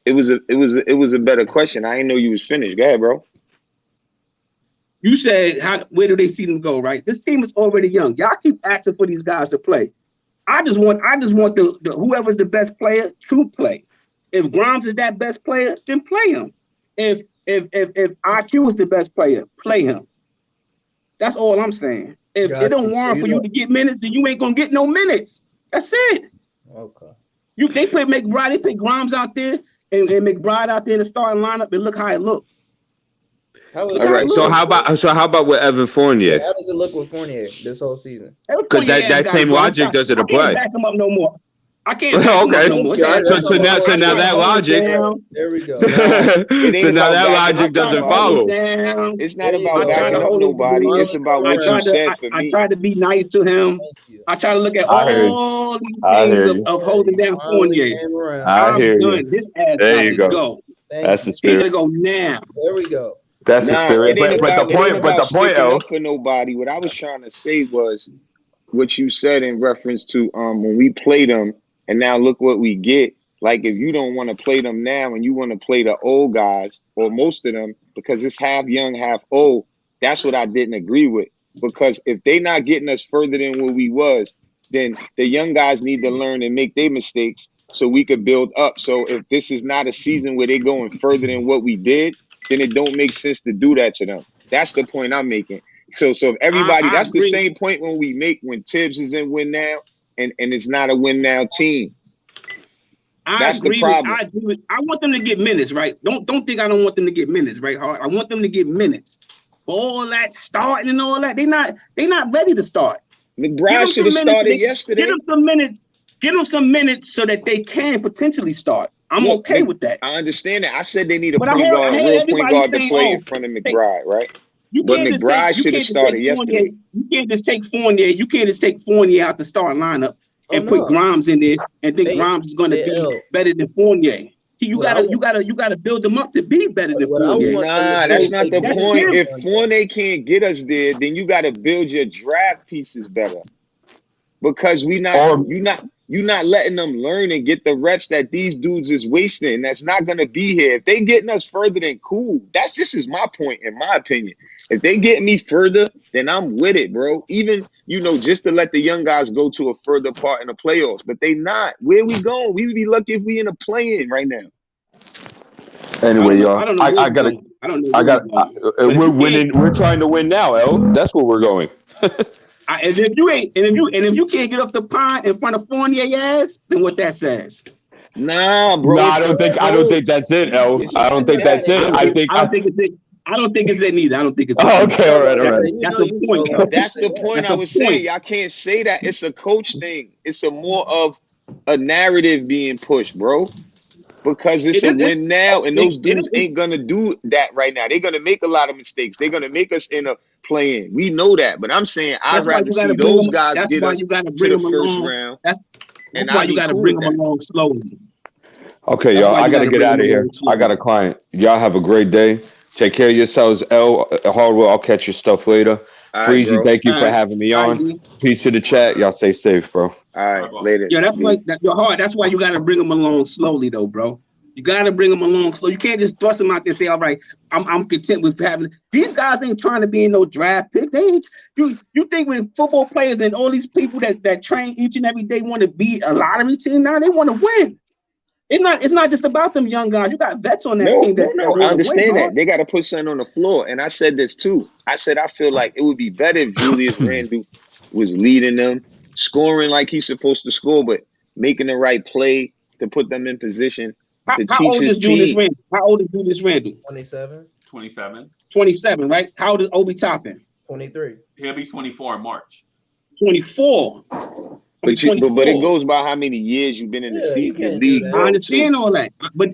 It was a better question. I didn't know you was finished. Go ahead, bro. You said, where do they see them go? Right, this team is already young. Y'all keep asking for these guys to play. I just want the whoever's the best player to play. If Grimes is that best player, then play him. If IQ is the best player, play him. That's all I'm saying. If it don't warrant for you to get minutes, then you ain't gonna get no minutes. That's it. Okay. They put Grimes out there and McBride out there in the starting lineup, and look how it looked. All right. So how about with Evan Fournier? How does it look with Fournier this whole season? Because that same logic doesn't apply. I can't back him up no more. I can't. Okay. No more. So now that logic. There we go. So now that logic doesn't follow. It's not about backing up nobody. It's about what you said for me. I tried to be nice to him. I try to look at all these things of holding down Fournier. I hear you. This ass there you go. Go. That's the spirit. He's gonna go now. There we go. That's the spirit. But the point, up for nobody. What I was trying to say was what you said in reference to when we played them, and now look what we get. Like if you don't want to play them now and you want to play the old guys or most of them because it's half young, half old. That's what I didn't agree with. Because if they not getting us further than where we was, then the young guys need to learn and make their mistakes so we could build up. So if this is not a season where they're going further than what we did, then it don't make sense to do that to them. That's the point I'm making. So if everybody, that's the same point when Tibbs is in win now and it's not a win now team. That's the problem. I agree with. I want them to get minutes, right? Don't think I don't want them to get minutes, right? Hard. I want them to get minutes. All that starting and all that, they not ready to start. McBride should have started yesterday. Get them some minutes. Get them some minutes so that they can potentially start. I'm okay with that. I understand that. I said they need a real point guard to play in front of McBride, right? But McBride should have started yesterday. You can't just take Fournier. You can't just take Fournier out the starting lineup and put Grimes in there and think Grimes is going to be better than Fournier. You gotta build them up to be better than Fournier. Nah, that's not the point. If Fournier can't get us there, then you got to build your draft pieces better. Because you're not letting them learn and get the reps that these dudes is wasting. That's not gonna be here. If they getting us further, then cool. This is my point, in my opinion. If they get me further, then I'm with it, bro. Even just to let the young guys go to a further part in the playoffs. But they not. Where we going? We would be lucky if we in a play-in right now. Anyway, y'all, we're winning. We're trying to win now, L. That's where we're going. And if you can't get off the pond in front of Fournier ass, then what that says? Nah, bro. No, I don't think that's it, L. I don't think that's it. I don't think it's it. I don't think it's it neither. I don't think it's. Oh, okay, all right. That's the point. That's the point I was saying. Y'all can't say that. It's a coach thing. It's a more of a narrative being pushed, bro. Because it's a win now, and those dudes ain't gonna do that right now. They're gonna make a lot of mistakes. They're gonna make us end up playing. We know that, but I'm saying I'd rather see those guys get us to the first round. That's why you gotta bring them along slowly. Okay, y'all. I gotta get out of here. I got a client. Y'all have a great day. Take care of yourselves, L. Hardwell, I'll catch your stuff later. Freezy, thank you for having me on. Peace to the chat. Y'all stay safe, bro. All right, later. Yeah, you're hard. That's why you got to bring them along slowly, though, bro. You got to bring them along slow. You can't just thrust them out there and say, all right, I'm content with having. These guys ain't trying to be in no draft pick. They ain't. You think when football players and all these people that train each and every day want to be a lottery team now, they want to win. It's not just about them young guys. You got vets on that team. No, I understand that. They got to put something on the floor. And I said this too. I said I feel like it would be better if Julius Randle was leading them, scoring like he's supposed to score, but making the right play to put them in position to teach his team. How old is Julius Randle? 27. 27, right? How old is Obi Toppin? 23. He'll be 24 in March. 24. But it goes by how many years you've been in the league. I understand all that, but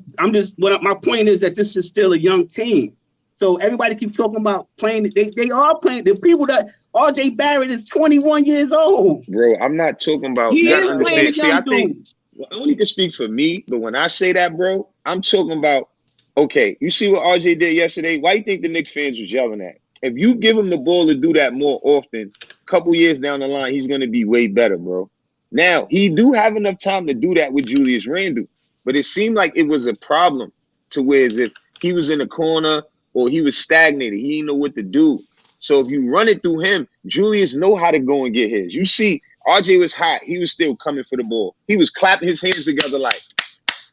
my point is that this is still a young team. So everybody keeps talking about playing. They are playing. The people that RJ Barrett is 21 years old. Bro, I'm not talking about. You gotta understand. See, I think I only can speak for me, but when I say that, bro, I'm talking about. Okay, you see what RJ did yesterday? Why do you think the Knicks fans was yelling at? If you give him the ball to do that more often, a couple years down the line, he's gonna be way better, bro. Now, he do have enough time to do that with Julius Randle, but it seemed like it was a problem to where as if he was in a corner or he was stagnated. He didn't know what to do. So if you run it through him, Julius know how to go and get his. You see, RJ was hot. He was still coming for the ball. He was clapping his hands together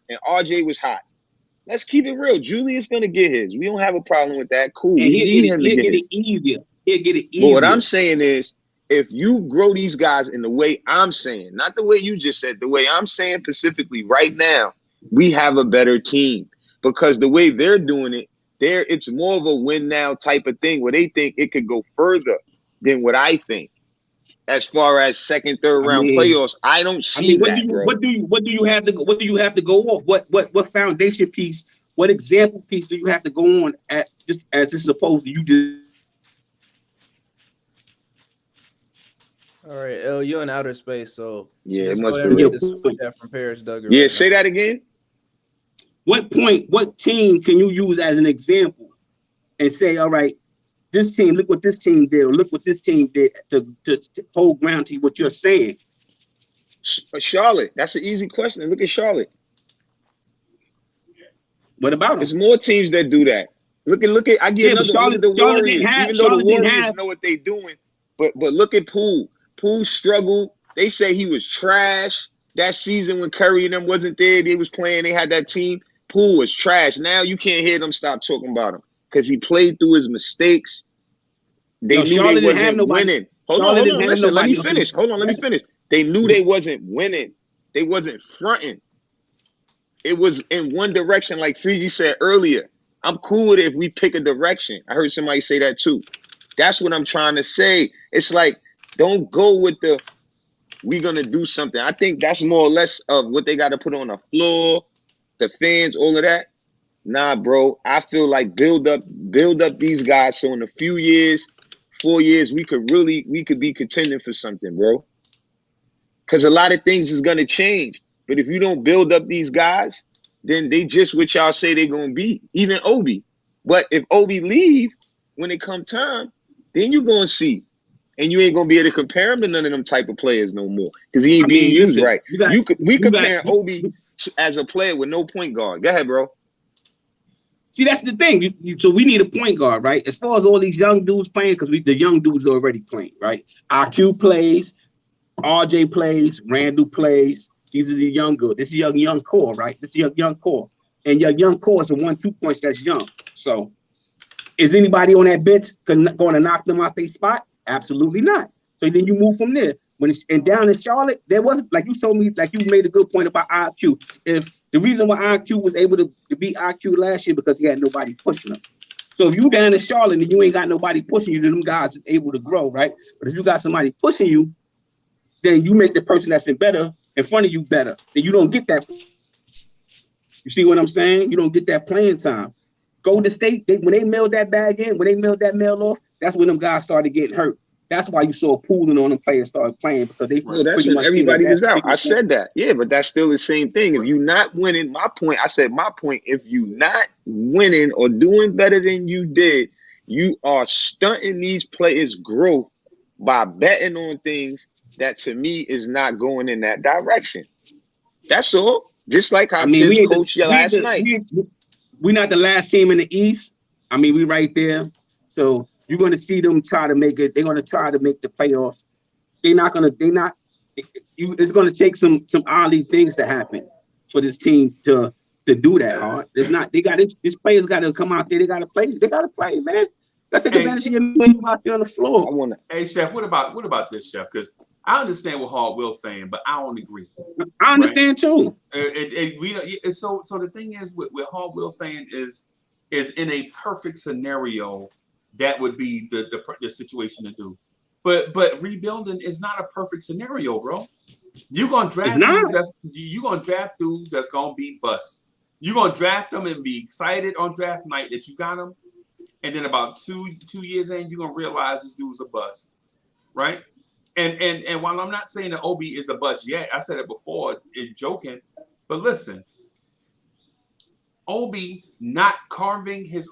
and RJ was hot. Let's keep it real. Julius going to get his. We don't have a problem with that. Cool. We need him to get it easier. He'll get it easier. But what I'm saying is, if you grow these guys in the way I'm saying, not the way you just said, the way I'm saying specifically right now, we have a better team. Because the way they're doing it, it's more of a win now type of thing where they think it could go further than what I think. As far as second, third round playoffs, I don't see that, bro. What do you have to go off? What foundation piece, what example piece do you have to go on as this is opposed to you just? All right, L, you're in outer space, so yeah, it must be that from Paris Duggar. Yeah, right, say that again. What team can you use as an example and say, all right, this team, look what this team did, or look what this team did to hold ground to what you're saying? Charlotte. That's an easy question. Look at Charlotte. What about them? There's more teams that do that. Look at. I give another look at the Warriors. Even though the Warriors know what they're doing, but look at Poole. Poole struggled They say he was trash that season when Curry and them wasn't there. They was playing. They had that team. Poole was trash. Now you can't hear them stop talking about him because he played through his mistakes. They knew Charlotte they didn't have wasn't nobody. winning. Hold Charlotte on. didn't have Listen, let me nobody. finish. Hold on, let me finish. They knew they wasn't winning. They wasn't fronting. It was in one direction, like Freezy said earlier. I'm cool with it if we pick a direction. I heard somebody say that too. That's what I'm trying to say. It's like, don't go with the we gonna do something. I think that's more or less of what they got to put on the floor, the fans, all of that. Nah, bro. I feel like build up these guys so in a few years, 4 years, we could be contending for something, bro. Because a lot of things is gonna change. But if you don't build up these guys, then they just what y'all say they're gonna be. Even Obi. But if Obi leave when it come time, then you gonna see. And you ain't gonna be able to compare him to none of them type of players no more. Because he ain't being used right. We compare Obi as a player with no point guard. Go ahead, bro. See, that's the thing. So we need a point guard, right? As far as all these young dudes playing, because the young dudes are already playing, right? IQ plays, RJ plays, Randle plays. These are the young girls. This is your young core, right? This is your young core. And your young core is a 1-2 punch that's young. So is anybody on that bench going to knock them out their spot? Absolutely not. So then you move from there. And down in Charlotte, there wasn't, like you told me, like you made a good point about IQ. If the reason why IQ was able to beat IQ last year because he had nobody pushing him. So if you down in Charlotte and you ain't got nobody pushing you, then them guys are able to grow, right? But if you got somebody pushing you, then you make the person that's in front of you better. Then you don't get that. You see what I'm saying? You don't get that playing time. Golden State, when they mailed that bag in, when they mailed that mail off, that's when them guys started getting hurt. That's why you saw pooling on them players started playing because they that's when everybody was out. I said that. Yeah, but that's still the same thing. If you not winning, my point, if you not winning or doing better than you did, you are stunting these players' growth by betting on things that to me is not going in that direction. That's all. Just like how Tibbs coached you last night. We're not the last team in the East. I mean, we right there. So you're going to see them try to make it. They're going to try to make the playoffs. It's going to take some oddly things to happen for this team to do that hard. There's not. These players got to come out there. They got to play. They got to play, man. Got to take advantage of your men out there on the floor. Hey, Chef, what about this, Chef? Because I understand what Hard Will's saying, but I don't agree. I understand too. So the thing is, what Hard Will saying is in a perfect scenario, that would be the situation to do. But rebuilding is not a perfect scenario, bro. You're gonna draft dudes that's gonna be bust. You're gonna draft them and be excited on draft night that you got them, and then about two years in, you're gonna realize this dude's a bust, right? And while I'm not saying that Obi is a bust yet, I said it before in joking, but listen, Obi not carving his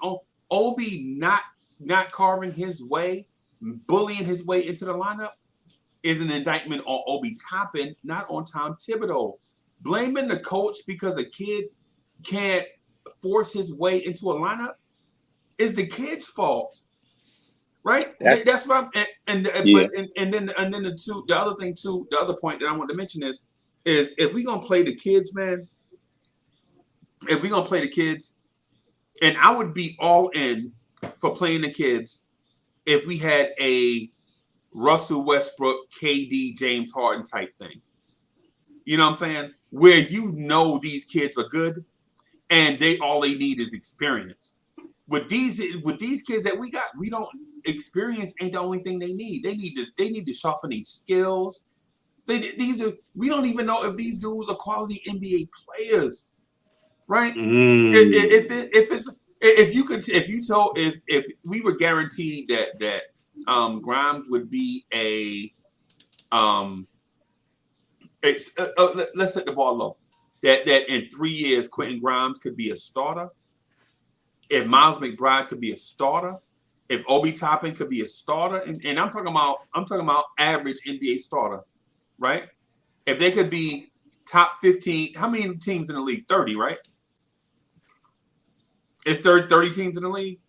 way, bullying his way into the lineup is an indictment on Obi Toppin, not on Tom Thibodeau. Blaming the coach because a kid can't force his way into a lineup is the kid's fault, right? That's what I'm. The other point that I want to mention is if we're gonna play the kids, man. If we're gonna play the kids, and I would be all in for playing the kids if we had a Russell Westbrook, KD, James Harden type thing. You know what I'm saying? Where these kids are good and all they need is experience. With these kids that we got, we don't experience ain't the only thing they need. They need to sharpen these skills. We don't even know if these dudes are quality NBA players. Right? If we were guaranteed that Grimes would be let's set the ball low. That in 3 years Quentin Grimes could be a starter. If Miles McBride could be a starter, if Obi Toppin could be a starter, and I'm talking about average NBA starter, right? If they could be top 15, how many teams in the league? 30, right? It's 30 teams in the league.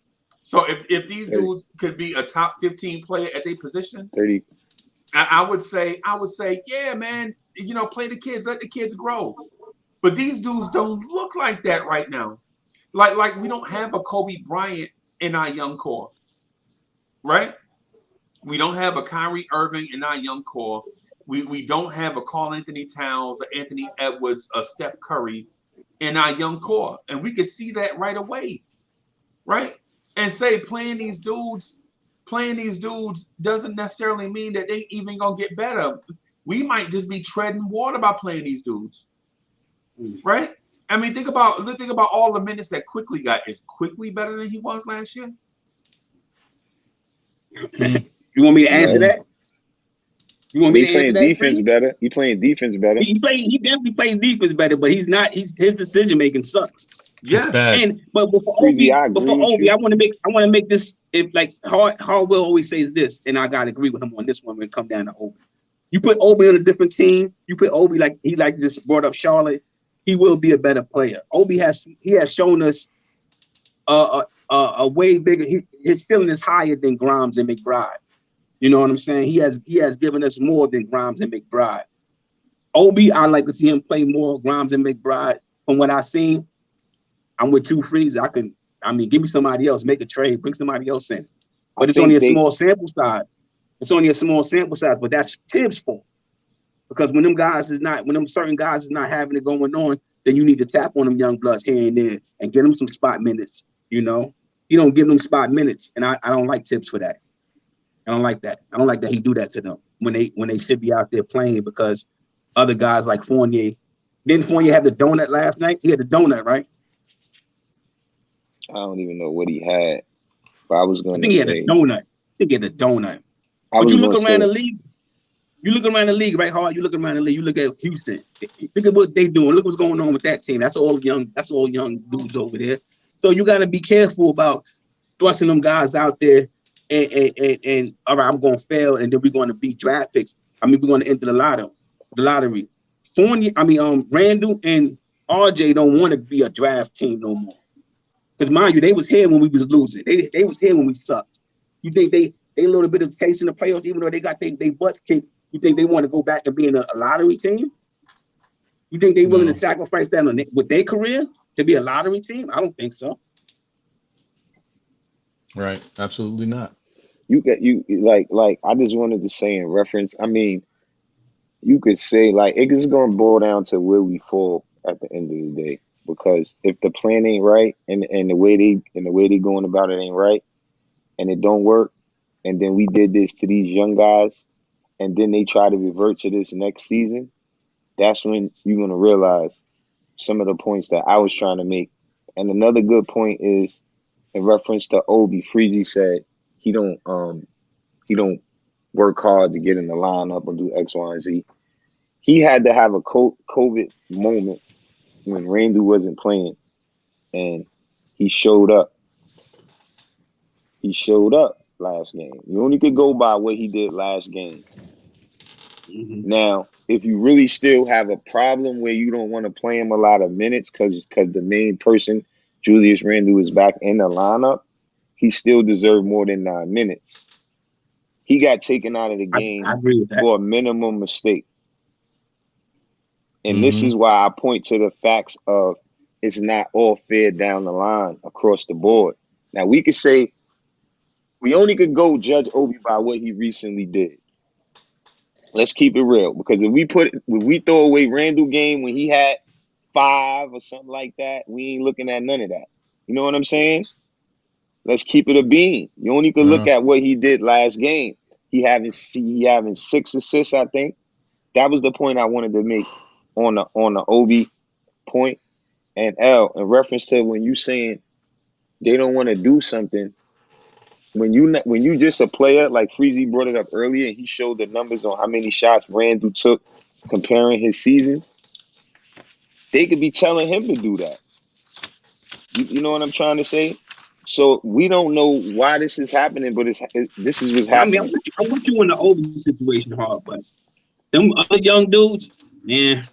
So if these dudes could be a top 15 player at their position, 30. I would say, yeah, man, you know, play the kids, let the kids grow. But these dudes don't look like that right now. Like we don't have a Kobe Bryant in our young core, right? We don't have a Kyrie Irving in our young core. We don't have a Karl Anthony Towns, a Anthony Edwards, a Steph Curry in our young core. And we could see that right away, right? And say playing these dudes doesn't necessarily mean that they even gonna get better. We might just be treading water by playing these dudes, right? I mean, think about all the minutes that Quickly got. Is Quickly better than he was last year? You want me to answer that? You want me to answer that? Defense better. He playing defense better. He definitely plays defense better, but he's not. His decision making sucks. Yes, and but for Obi, I want to make this. If like Hardwell always says this, and I gotta agree with him on this one when it come down to Obi. You put Obi on a different team. You put Obi like just brought up Charlotte. He will be a better player. Obi has shown us a way bigger. His ceiling is higher than Grimes and McBride. You know what I'm saying? He has given us more than Grimes and McBride. Obi, I like to see him play more Grimes and McBride. From what I've seen, I'm with two Freeze. Give me somebody else, make a trade, bring somebody else in. But it's only a small sample size. It's only a small sample size, but that's Tibbs' fault. Because when them certain guys is not having it going on, then you need to tap on them young bloods here and there and get them some spot minutes. You know, you don't give them spot minutes, and I don't like Tibbs for that. I don't like that. I don't like that he do that to them when they should be out there playing, because other guys like Fournier. Didn't Fournier have the donut last night? He had the donut, right? I don't even know what he had, but I was going to say. I think he had a donut. But you look around the league. You look around the league, right, Hard? You look around the league. You look at Houston. Look at what they doing. Look what's going on with that team. That's all young dudes over there. So you got to be careful about thrusting them guys out there and all right, I'm going to fail, and then we're going to be draft picks. We're going to enter the lottery. Randle and RJ don't want to be a draft team no more. Because mind you, they was here when we was losing. They was here when we sucked. You think they a little bit of taste in the playoffs, even though they got they butts kicked? You think they want to go back to being a lottery team? You think they willing to sacrifice that with their career to be a lottery team? I don't think so. Right, absolutely not. I just wanted to say in reference. I mean, you could say like it's gonna boil down to where we fall at the end of the day. Because if the plan ain't right and the way they going about it ain't right, and it don't work, and then we did this to these young guys, and then they try to revert to this next season, that's when you're gonna realize some of the points that I was trying to make. And another good point is in reference to Obi. Freezy said he don't work hard to get in the lineup and do X, Y, and Z. He had to have a COVID moment when Randle wasn't playing, and he showed up. He showed up last game. You only could go by what he did last game. Mm-hmm. Now, if you really still have a problem where you don't want to play him a lot of minutes because the main person, Julius Randle, is back in the lineup, he still deserved more than 9 minutes. He got taken out of the game for a minimum mistake. And this is why I point to the facts of it's not all fair down the line across the board. Now, we could say we only could go judge Obi by what he recently did. Let's keep it real. Because if we throw away Randle game when he had 5 or something like that, we ain't looking at none of that. You know what I'm saying? Let's keep it a bean. You only could look at what he did last game. He having 6 assists, I think. That was the point I wanted to make on the Obi point. And L, in reference to when you saying they don't want to do something, when you just a player, like Freezy brought it up earlier, and he showed the numbers on how many shots Randle took comparing his seasons, they could be telling him to do that. You know what I'm trying to say? So we don't know why this is happening, but this is what's happening. I want you in the Obi situation, Hard, but them other young dudes, man.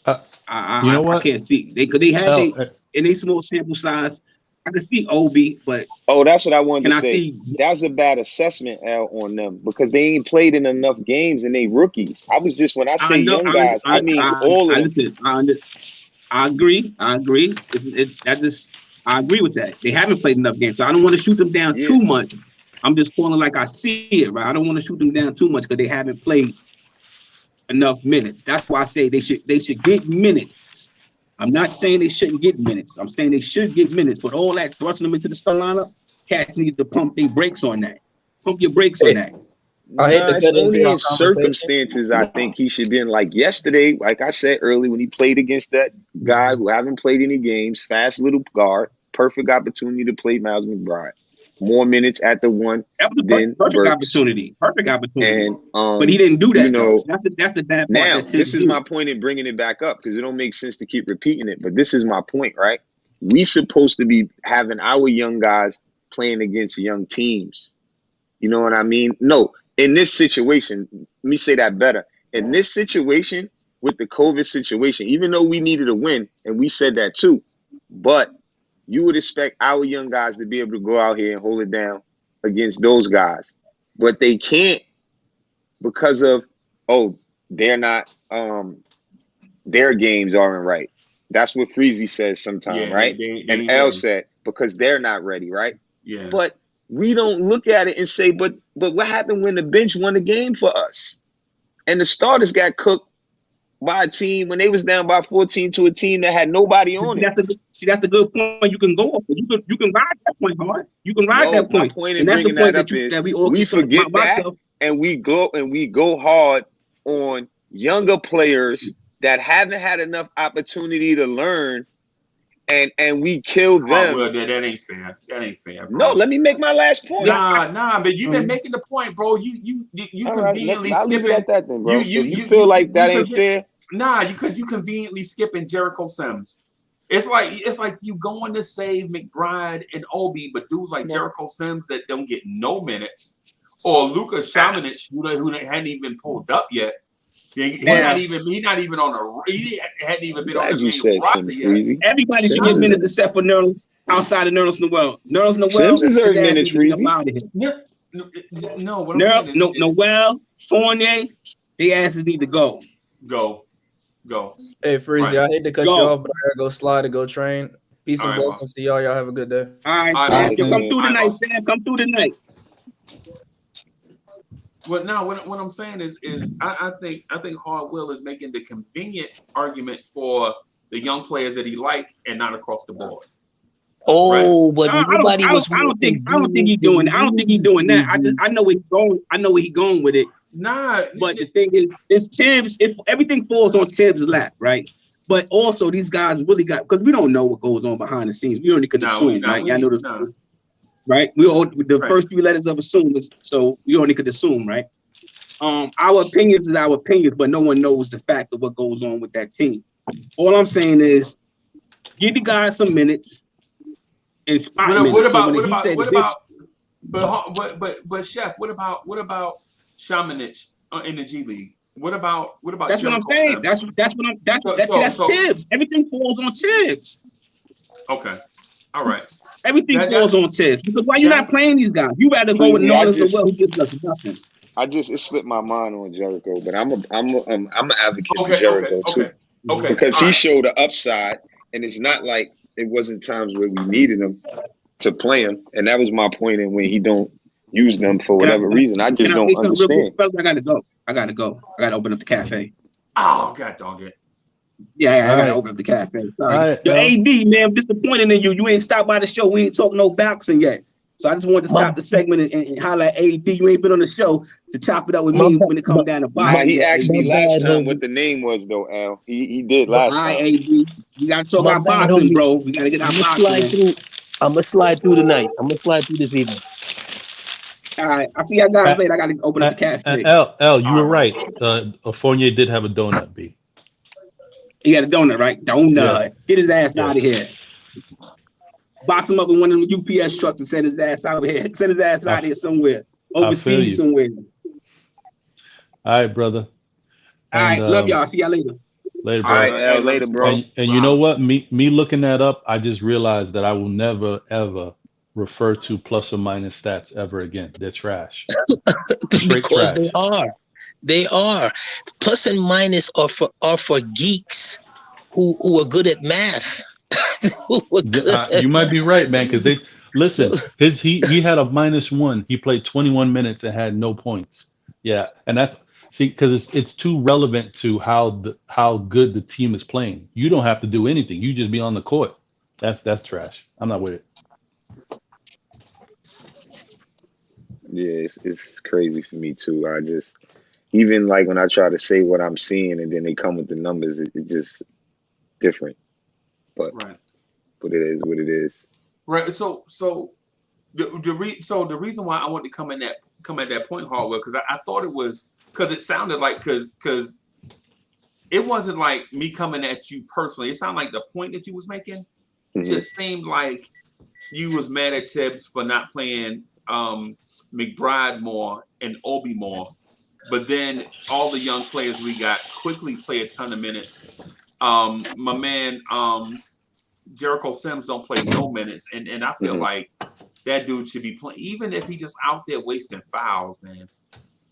You know what? I can't see. They had in a small sample size. I can see Obi, but that's what I wanted can to I say. see? That was a bad assessment, Al, on them because they ain't played in enough games and they rookies. I was just when I say I know. young guys, I mean all of them. Listen. I agree. I agree. I agree with that. They haven't played enough games, so I don't want to shoot them down too much. I'm just calling like I see it, right? I don't want to shoot them down too much because they haven't played enough minutes. That's why I say they should get minutes. I'm not saying they shouldn't get minutes. I'm saying they should get minutes, but all that thrusting them into the start lineup, cats need to pump their brakes on that. Pump your brakes on that. It's only in circumstances I think he should be in. Like yesterday, like I said earlier, when he played against that guy who haven't played any games, fast little guard, perfect opportunity to play Miles McBride. More minutes at the one than perfect Burks. opportunity. Perfect opportunity. And but he didn't do that. You know, that's the bad part. now this is my point in bringing it back up because it don't make sense to keep repeating it. But this is my point, right? We supposed to be having our young guys playing against young teams. You know what I mean? No. In this situation, let me say that better. In this situation, with the COVID situation, even though we needed a win, and we said that too, but you would expect our young guys to be able to go out here and hold it down against those guys. But they can't because of, they're not, their games aren't right. That's what Freezy says sometimes, right? And L said, because they're not ready, right? Yeah. But we don't look at it and say, but what happened when the bench won the game for us? And the starters got cooked by a team when they was down by 14 to a team that had nobody on it. That's a good point. You can go off. You can ride that point hard. You can ride that point. My point in and that's bringing the point that up is we forget that and we go hard on younger players that haven't had enough opportunity to learn. And we kill them. Well, that ain't fair. That ain't fair. Bro. No, let me make my last point. Nah, but you've been making the point, bro. You conveniently I'll leave skipping. it at that then, bro. You feel like that ain't fair? Nah, because you conveniently skipping Jericho Sims. It's like you going to save McBride and Obi, but dudes like Jericho Sims that don't get no minutes, or Luka Šamanić who hadn't even pulled up yet. He's not even on a. He hadn't even been on the main roster yet. Everybody should get minutes except for Nerlens, outside of Nerlens Noel. Nerlens Noel. Sims deserves minutes, Freezy. No, what I'm saying is Noel, Fournier, they asses need to go. Go. Hey, Freezy, I hate to cut you off, but I gotta go slide and go train. Peace and blessings to y'all. Y'all have a good day. All right, come through tonight, Sam. Come through tonight. Well, now what I'm saying is I think Hard Will is making the convenient argument for the young players that he like and not across the board. But nobody was. I don't think he's doing. I don't think he's doing that. I know where he's going. I know where he's going with it. Nah, but the thing is, it's Tibbs. If everything falls on Tibbs' lap, right? But also these guys really got, because we don't know what goes on behind the scenes. We only could assume, right? I know this. Right? We all first three letters of assume is, so we only could assume, right? Our opinions is our opinions, but no one knows the fact of what goes on with that team. All I'm saying is, give the guys some minutes and spot minutes. But Chef, what about Šamanić in the G League? What about that's what I'm saying. That's Tibbs. Everything falls on Tibbs. Okay. All right. Everything falls on Tibbs. Because why you not playing these guys? You rather go with Nerlens Noel who gives us nothing. It slipped my mind on Jericho, but I'm an advocate for Jericho too. Okay. Because he showed the upside, and it's not like it wasn't times where we needed him to play him, and that was my point. And when he don't use them for whatever reason, I just don't understand. I gotta go. I gotta open up the cafe. Oh, God dog it. Yeah, I gotta open up the cafe. Sorry. Yo, AD, man, I'm disappointed in you. You ain't stopped by the show. We ain't talking no boxing yet. So I just wanted to stop the segment and holler at AD. You ain't been on the show to chop it up with me when it comes down to boxing. He asked me last time what the name was, though, Al. He did last time. AD. We gotta talk about boxing, bro. We gotta get our boxing. I'm gonna slide through tonight. I'm gonna slide through this evening. All right, I see y'all guys later. I gotta open up the cafe. L, you were right. Fournier did have a donut B. He had a donut, right? Donut. Yeah. Get his ass out of here. Box him up in one of them UPS trucks and send his ass out of here. Send his ass out of here somewhere. Overseas somewhere. All right, brother. All right, love y'all. See y'all later. Later, All bro. right, L, later, bro. And you know what? Me looking that up, I just realized that I will never ever refer to plus or minus stats ever again. They're trash. Straight Because trash. they are. Plus and minus are for geeks who are good at math. You might be right, man. Because they listen. He had a -1. He played 21 minutes and had no points. Yeah, and that's because it's too relevant to how good the team is playing. You don't have to do anything. You just be on the court. That's trash. I'm not with it. Yeah, it's crazy for me too. I just even like when I try to say what I'm seeing and then they come with the numbers, it just different. But it is what it is. Right. So the reason why I want to come at that point, Hardwell, because I thought it was because it sounded like because it wasn't like me coming at you personally. It sounded like the point that you was making just seemed like you was mad at Tibbs for not playing McBride more and Obi more, but then all the young players we got quickly play a ton of minutes. My man Jericho Sims don't play no minutes, and I feel like that dude should be playing, even if he just out there wasting fouls, man.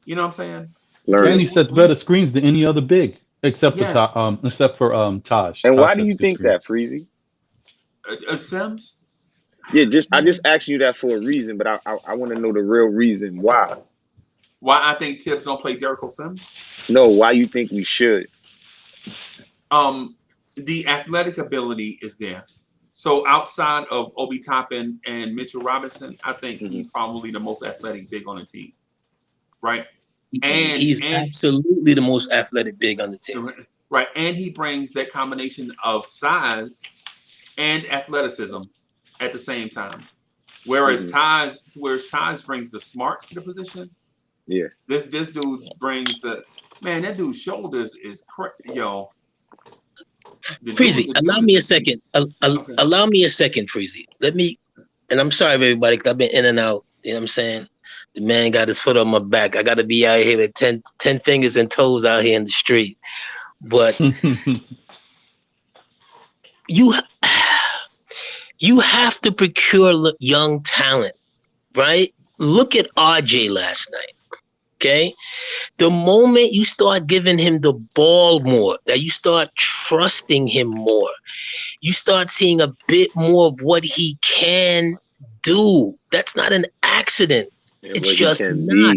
You know what I'm saying? And he sets better screens than any other big, except for Taj. And why Taj do you sets good think screens. that, Freezy? Sims? Yeah, I just asked you that for a reason, but I want to know the real reason why. Why I think Tibbs don't play Jericho Sims? No, why you think we should? The athletic ability is there. So outside of Obi Toppin and Mitchell Robinson, I think he's probably the most athletic big on the team. Right? And he's absolutely the most athletic big on the team. Right. And he brings that combination of size and athleticism at the same time. Whereas Taj brings the smarts to the position. Yeah. This dude brings that dude's shoulders is yo. Freezy, allow me a second. Allow me a second, Freezy. Let me, and I'm sorry, everybody, because I've been in and out. You know what I'm saying? The man got his foot on my back. I got to be out here with 10 fingers and toes out here in the street. But you have to procure young talent, right? Look at RJ last night. Okay, the moment you start giving him the ball more, that you start trusting him more, you start seeing a bit more of what he can do. That's not an accident. It's just not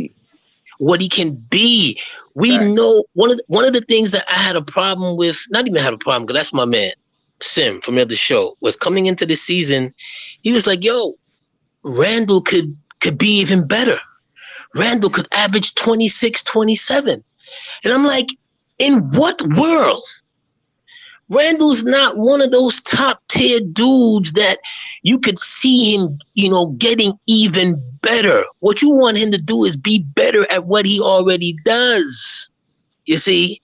what he can be. We know one of the things that I had a problem with, not even had a problem, because that's my man, Sim from the other show, was coming into the season. He was like, yo, Randle could be even better. Randle could average 26, 27. And I'm like, in what world? Randle's not one of those top tier dudes that you could see him, getting even better. What you want him to do is be better at what he already does. You see?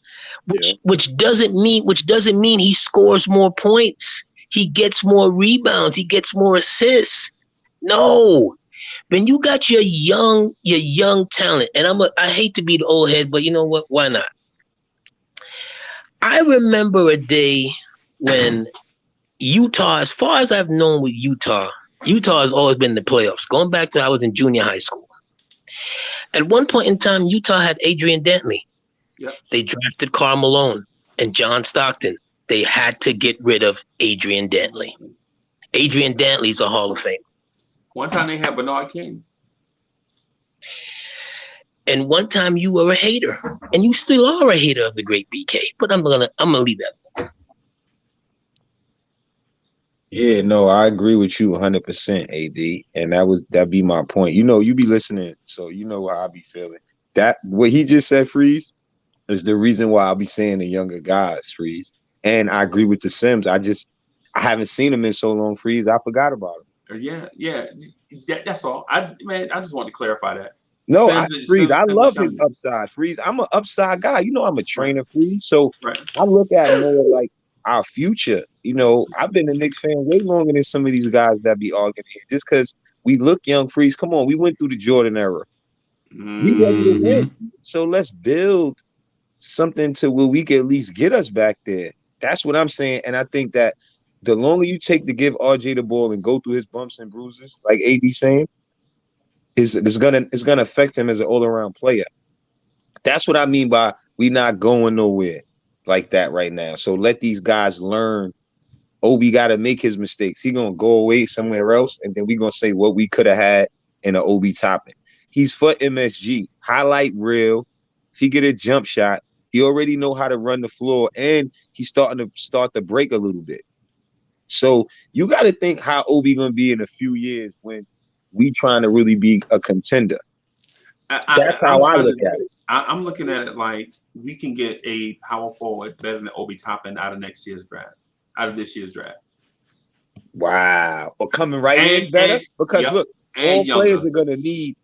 Which doesn't mean he scores more points. He gets more rebounds. He gets more assists. No. When you got your young talent, and I hate to be the old head, but you know what? Why not? I remember a day when Utah, as far as I've known with Utah has always been in the playoffs. Going back to I was in junior high school. At one point in time, Utah had Adrian Dantley. Yep. They drafted Karl Malone and John Stockton. They had to get rid of Adrian Dantley. Adrian Dantley's a Hall of Fame. One time they had Bernard King. And one time you were a hater, and you still are a hater of the great BK. But I'm gonna leave that. Yeah, no, I agree with you 100%, AD, and that'd be my point. You be listening, so you know how I be feeling. That what he just said, Freeze, is the reason why I'll be saying the younger guys, Freeze. And I agree with the Sims. I haven't seen him in so long, Freeze. I forgot about him. Yeah. That's all. I just wanted to clarify that. No, Freeze, I love his upside, Freeze. I'm an upside guy. I'm a trainer, Freeze. So I look at more like our future. I've been a Knicks fan way longer than some of these guys that be arguing here. Just because we look young, Freeze. Come on, we went through the Jordan era. We ready to win. So let's build something to where we can at least get us back there. That's what I'm saying. And I think that the longer you take to give RJ the ball and go through his bumps and bruises, like AD saying, it's gonna affect him as an all-around player. That's what I mean by we not going nowhere like that right now. So let these guys learn. Obi got to make his mistakes. He gonna go away somewhere else, and then we gonna say what we could have had in an Obi Toppin. He's for MSG, highlight reel. If he get a jump shot, he already know how to run the floor, and he's starting to start the break a little bit. So you got to think how Obi gonna be in a few years when we trying to really be a contender. That's how I look at it. I'm looking at it like we can get a power forward better than Obi Toppin out of this year's draft. Wow. Or coming right in better? Because look, all players are gonna need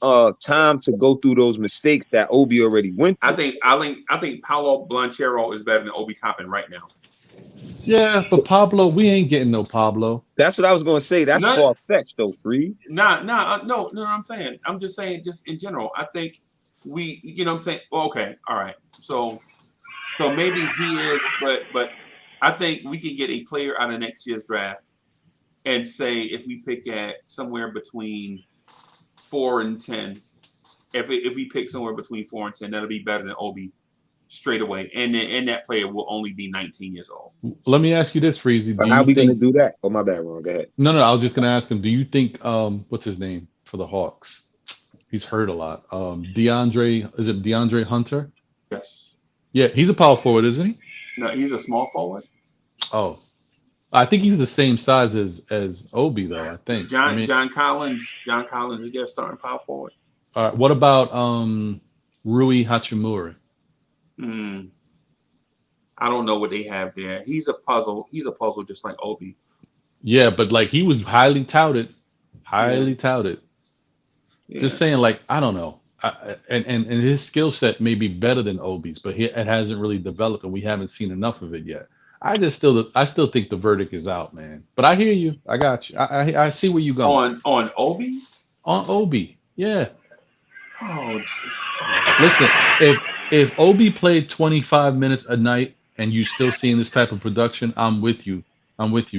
time to go through those mistakes that Obi already went through. I think Paolo Blanchero is better than Obi Toppin right now. Yeah, but Pablo, we ain't getting no Pablo. That's what I was gonna say. That's far-fetched though, Freeze. No, I'm saying. I'm just saying, just in general. I think we, you know what I'm saying? Okay, all right. So maybe he is, but I think we can get a player out of next year's draft and say if we pick at somewhere between 4 and 10, if we pick somewhere between 4 and 10, that'll be better than Obi straight away. And that player will only be 19 years old. Let me ask you this, Freezy. How are we going to do that? Oh, my bad, Ron. Go ahead. No, I was just going to ask him, do you think, what's his name for the Hawks? He's hurt a lot. DeAndre Hunter? Yes. Yeah, he's a power forward, isn't he? No, he's a small forward. Oh. I think he's the same size as Obi, though, I think. John Collins is their starting power forward. All right. What about Rui Hachimura? I don't know what they have there. He's a puzzle. He's a puzzle just like Obi. Yeah, but like he was highly touted. Yeah. Just saying, like, I don't know. And his skill set may be better than Obi's, but it hasn't really developed, and we haven't seen enough of it yet. I still think the verdict is out, man. But I hear you. I got you. I see where you going. On Obi? On Obi, yeah. Oh, listen, if Obi played 25 minutes a night and you still seeing this type of production, I'm with you.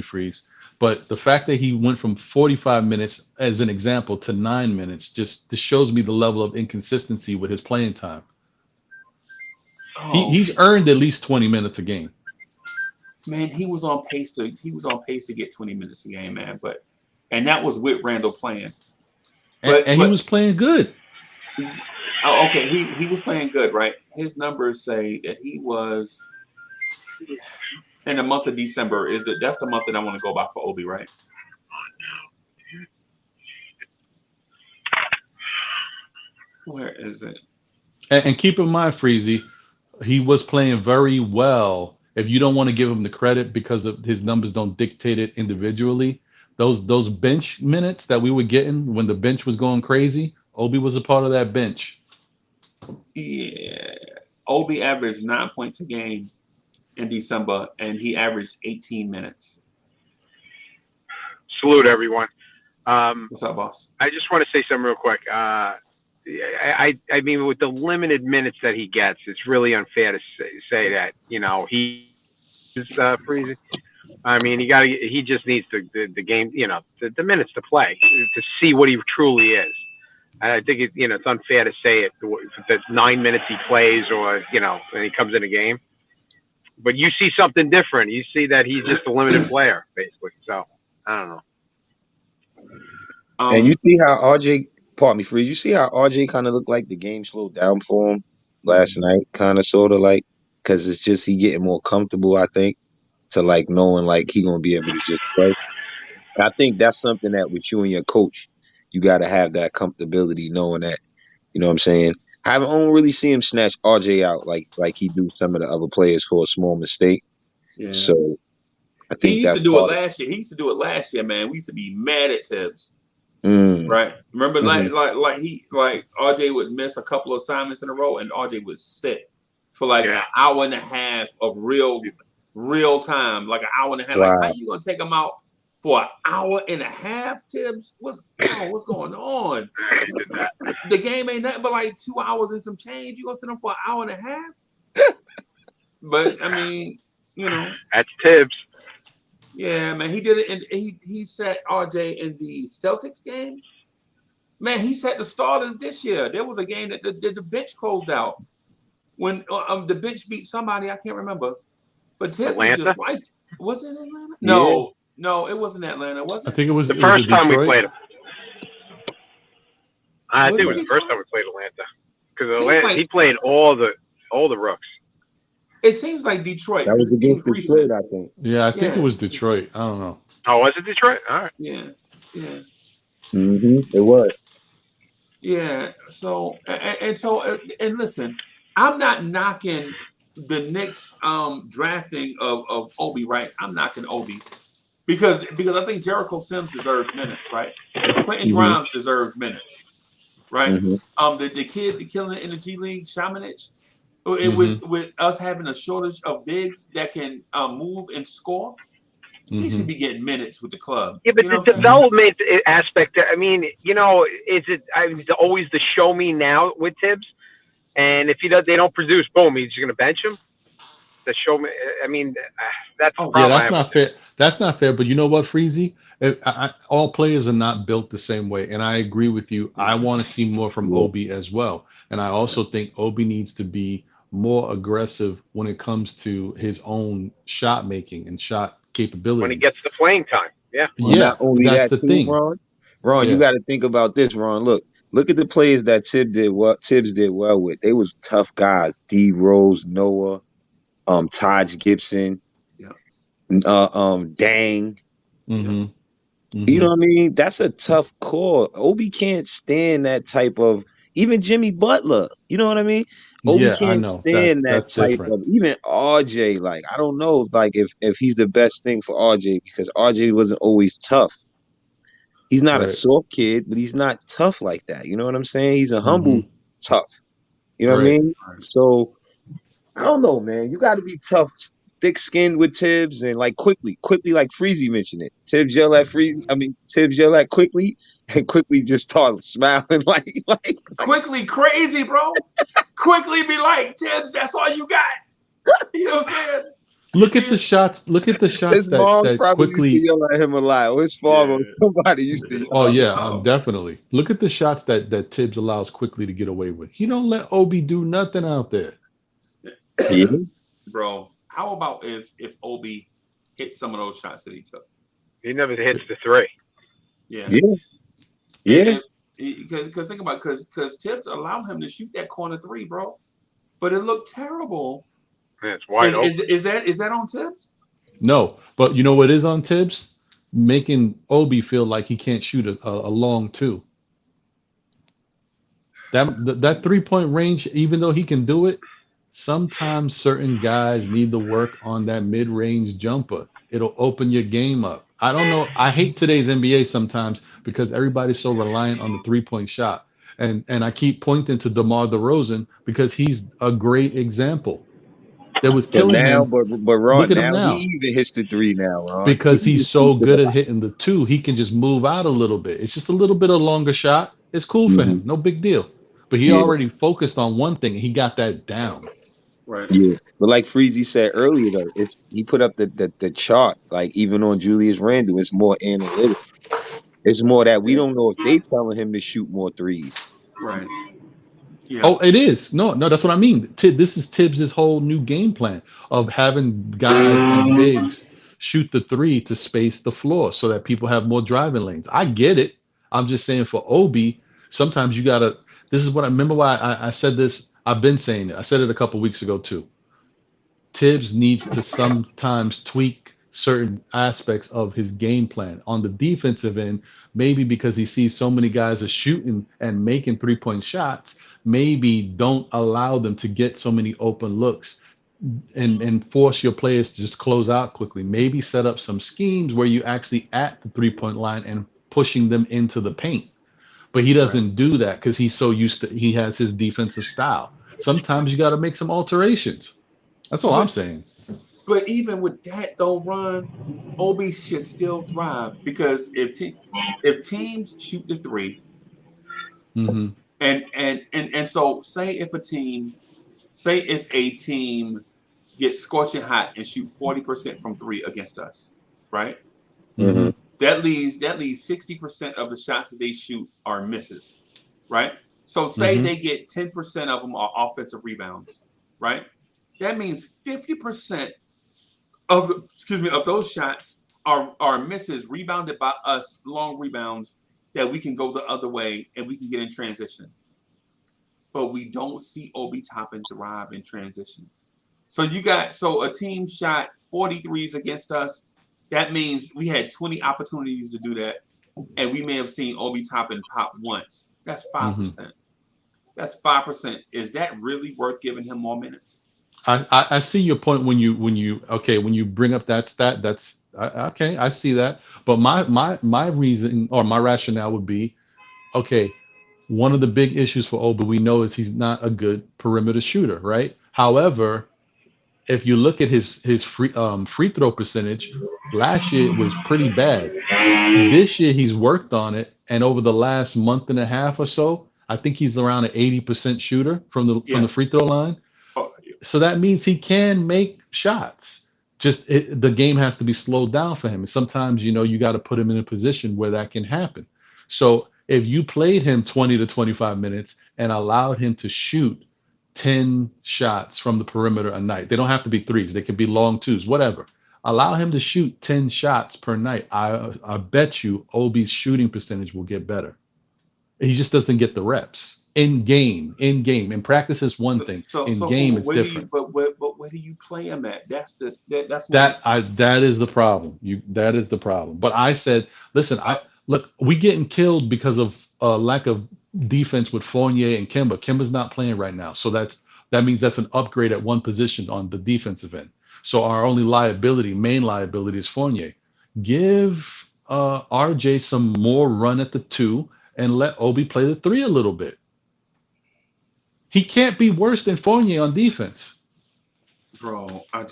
Freeze. But the fact that he went from 45 minutes, as an example, to 9 minutes, just shows me the level of inconsistency with his playing time. He's earned at least 20 minutes a game. Man, he was on pace to get 20 minutes a game, man. And that was with Randle playing. But he was playing good. Okay, he was playing good, right? His numbers say that he was in the month of December. That's the month that I want to go by for Obi, right? Where is it? And keep in mind, Freezy, he was playing very well. If you don't want to give him the credit because of his numbers don't dictate it individually, those bench minutes that we were getting when the bench was going crazy, Obi was a part of that bench. Yeah. Obi averaged 9 points a game in December, and he averaged 18 minutes. Salute, everyone. What's up, boss? I just want to say something real quick. I mean, with the limited minutes that he gets, it's really unfair to say that, he is freezing. I mean, he just needs the game, the minutes to play to see what he truly is. And I think it's unfair to say that 9 minutes he plays or, when he comes in a game. But you see something different. You see that he's just a limited player, basically. So, I don't know. And you see how RJ, pardon me, Freeze, you see how RJ kind of looked like the game slowed down for him last night, kind of, sort of like, because it's just he getting more comfortable, I think, to like knowing like he going to be able to just play. I think that's something that with you and your coach, you got to have that comfortability knowing that, you know what I'm saying? I don't really see him snatch RJ out like he do some of the other players for a small mistake. Yeah. So I think he used to do it last year. He used to do it last year, man. We used to be mad at Tibbs. Right? Remember, like RJ would miss a couple of assignments in a row, and RJ would sit for like an hour and a half of real time, like an hour and a half. Wow. Like, how you gonna take him out for an hour and a half, Tibbs? What's going on? The game ain't nothing but like 2 hours and some change. You gonna sit him for an hour and a half? But I mean, you know, that's Tibbs. Yeah, man, he did it, and he set RJ in the Celtics game. Man, he set the starters this year. There was a game that the bench closed out when the bench beat somebody I can't remember, but Tibbs is Atlanta? just right. Was it Atlanta? Yeah. No, it wasn't Atlanta. Was I it? think it was The first time we Detroit? played him. I Was think it it was the first Detroit? time we played Atlanta because Seems he like played all the rooks. it seems like Detroit That because was it seems against recent. Detroit, I think. Yeah, I think it Yeah, was Detroit. I don't know. Oh, was it Detroit? All right. yeah, yeah, It was. yeah. So and listen, I'm not knocking the Knicks drafting of Obi, right? I'm knocking Obi because I think Jericho Sims deserves minutes, right? Quentin Grimes deserves minutes, right? The kid, the killing in the G League, Shamanich, with us having a shortage of bigs that can move and score, he should be getting minutes with the club. Yeah, but You know the what I'm saying? development aspect, I mean, you know, is it always the show me now with Tibbs? And if they don't produce, boom, he's going to bench him? The show me, I mean, that's the Oh, Yeah, problem I that's have not with fair. That's not fair. But you know what, Freezy? All players are not built the same way, and I agree with you. I want to see more from Yeah. Obi as well, and I also think Obi needs to be more aggressive when it comes to his own shot making and shot when he capabilities. gets the playing time. Yeah. Well, not Yeah, only that's that the too, thing. Ron. Ron, you Yeah. got to think about this, Ron. Look at the players that Tibbs did well with. They was tough guys. D Rose, Noah, Taj Gibson, Yeah. Dang. Mm-hmm. You know Mm-hmm. what I mean? That's a tough call. Obi can't stand that type of, even Jimmy Butler. You know what I mean? Obi Yeah, I can't know that stand that that's type different. of, even RJ. Like, I don't know if he's the best thing for RJ because RJ wasn't always tough. He's not a Right. soft kid, but he's not tough like that. You know what I'm saying? He's a humble Mm-hmm. tough. You know what I Right. mean? So I don't know, man. You got to be tough, thick-skinned with Tibbs, and like quickly, like Freezy mentioned it. Tibbs yell at quickly, and quickly just start smiling like. Quickly crazy, bro. Quickly be like, Tibbs, that's all you got. You know what I'm saying? Look at the shots. Look at the shots His mom that probably used to quickly. yell at him a lot, or his father, or somebody used to Oh yell. yeah, definitely. Look at the shots that Tibbs allows quickly to get away with. He don't let Obi do nothing out there. Yeah. Bro, how about if Obi hit some of those shots that he took? He never hits the three. Yeah. Yeah. Because think about it, because Tibbs allowed him to shoot that corner three, bro. But it looked terrible. Yeah, it's wide open. Is that on Tibbs? No, but you know what is on Tibbs? Making Obi feel like he can't shoot a long two. That 3-point range, even though he can do it, sometimes certain guys need to work on that mid-range jumper. It'll open your game up. I don't know. I hate today's NBA sometimes because everybody's so reliant on the 3-point shot. And I keep pointing to DeMar DeRozan because he's a great example. That was But killing now, him. but Ron, Look at him now now. he even hits the three now, Ron. Because He he's just so shoots it good a at hitting the two, he can just move out a little bit. It's just a little bit of longer shot. It's cool for him. No big deal. But he Yeah. already focused on one thing and he got that down. Right. Yeah, but like Freezy said earlier, though, he put up the chart. Like even on Julius Randle, it's more analytic. It's more that we don't know if they telling him to shoot more threes. Right. Yeah. Oh, it is. No, that's what I mean. This is Tibbs' whole new game plan of having guys and bigs shoot the three to space the floor so that people have more driving lanes. I get it. I'm just saying for Obi, sometimes you gotta. This is what I remember why I said this. I've been saying it. I said it a couple weeks ago too. Tibbs needs to sometimes tweak certain aspects of his game plan on the defensive end, maybe because he sees so many guys are shooting and making 3-point shots, maybe don't allow them to get so many open looks and force your players to just close out quickly. Maybe set up some schemes where you actually at the 3-point line and pushing them into the paint. But he doesn't do that because he's so used to, he has his defensive style. Sometimes you got to make some alterations. That's all I'm saying. But even with that, though, Ron, Obi should still thrive because if teams shoot the three, Mm-hmm. and so say if a team say if a team gets scorching hot and shoot 40% from 3 against us, right? Mhm. That leaves 60% of the shots that they shoot are misses, right? So say they get 10% of them are offensive rebounds, right? That means 50% of those shots are misses rebounded by us, long rebounds that we can go the other way and we can get in transition. But we don't see Obi Toppin thrive in transition. So a team shot 43s against us. That means we had 20 opportunities to do that, and we may have seen Obi Toppin pop once. That's 5%. That's 5%. Is that really worth giving him more minutes? I see your point when you bring up that stat. Okay, I see that. But my reason or my rationale would be, okay, one of the big issues for Obi we know is he's not a good perimeter shooter, right? However, if you look at his free throw percentage, last year it was pretty bad. This year he's worked on it, and over the last month and a half or so, I think he's around an 80% shooter from the free throw line. So that means he can make shots. Just the game has to be slowed down for him. And sometimes, you got to put him in a position where that can happen. So if you played him 20 to 25 minutes and allowed him to shoot 10 shots from the perimeter a night, they don't have to be threes. They could be long twos, whatever. Allow him to shoot 10 shots per night. I bet you Obi's shooting percentage will get better. He just doesn't get the reps. In game. In practice is one thing. In game it's different. But where do you play him at? That's That is the problem. That is the problem. But I said, listen, we getting killed because of lack of defense with Fournier and Kemba. Kemba's not playing right now, so that means that's an upgrade at one position on the defensive end. So our only main liability is Fournier. Give RJ some more run at the 2 and let Obi play the 3 a little bit. He can't be worse than Fournier on defense. Bro, I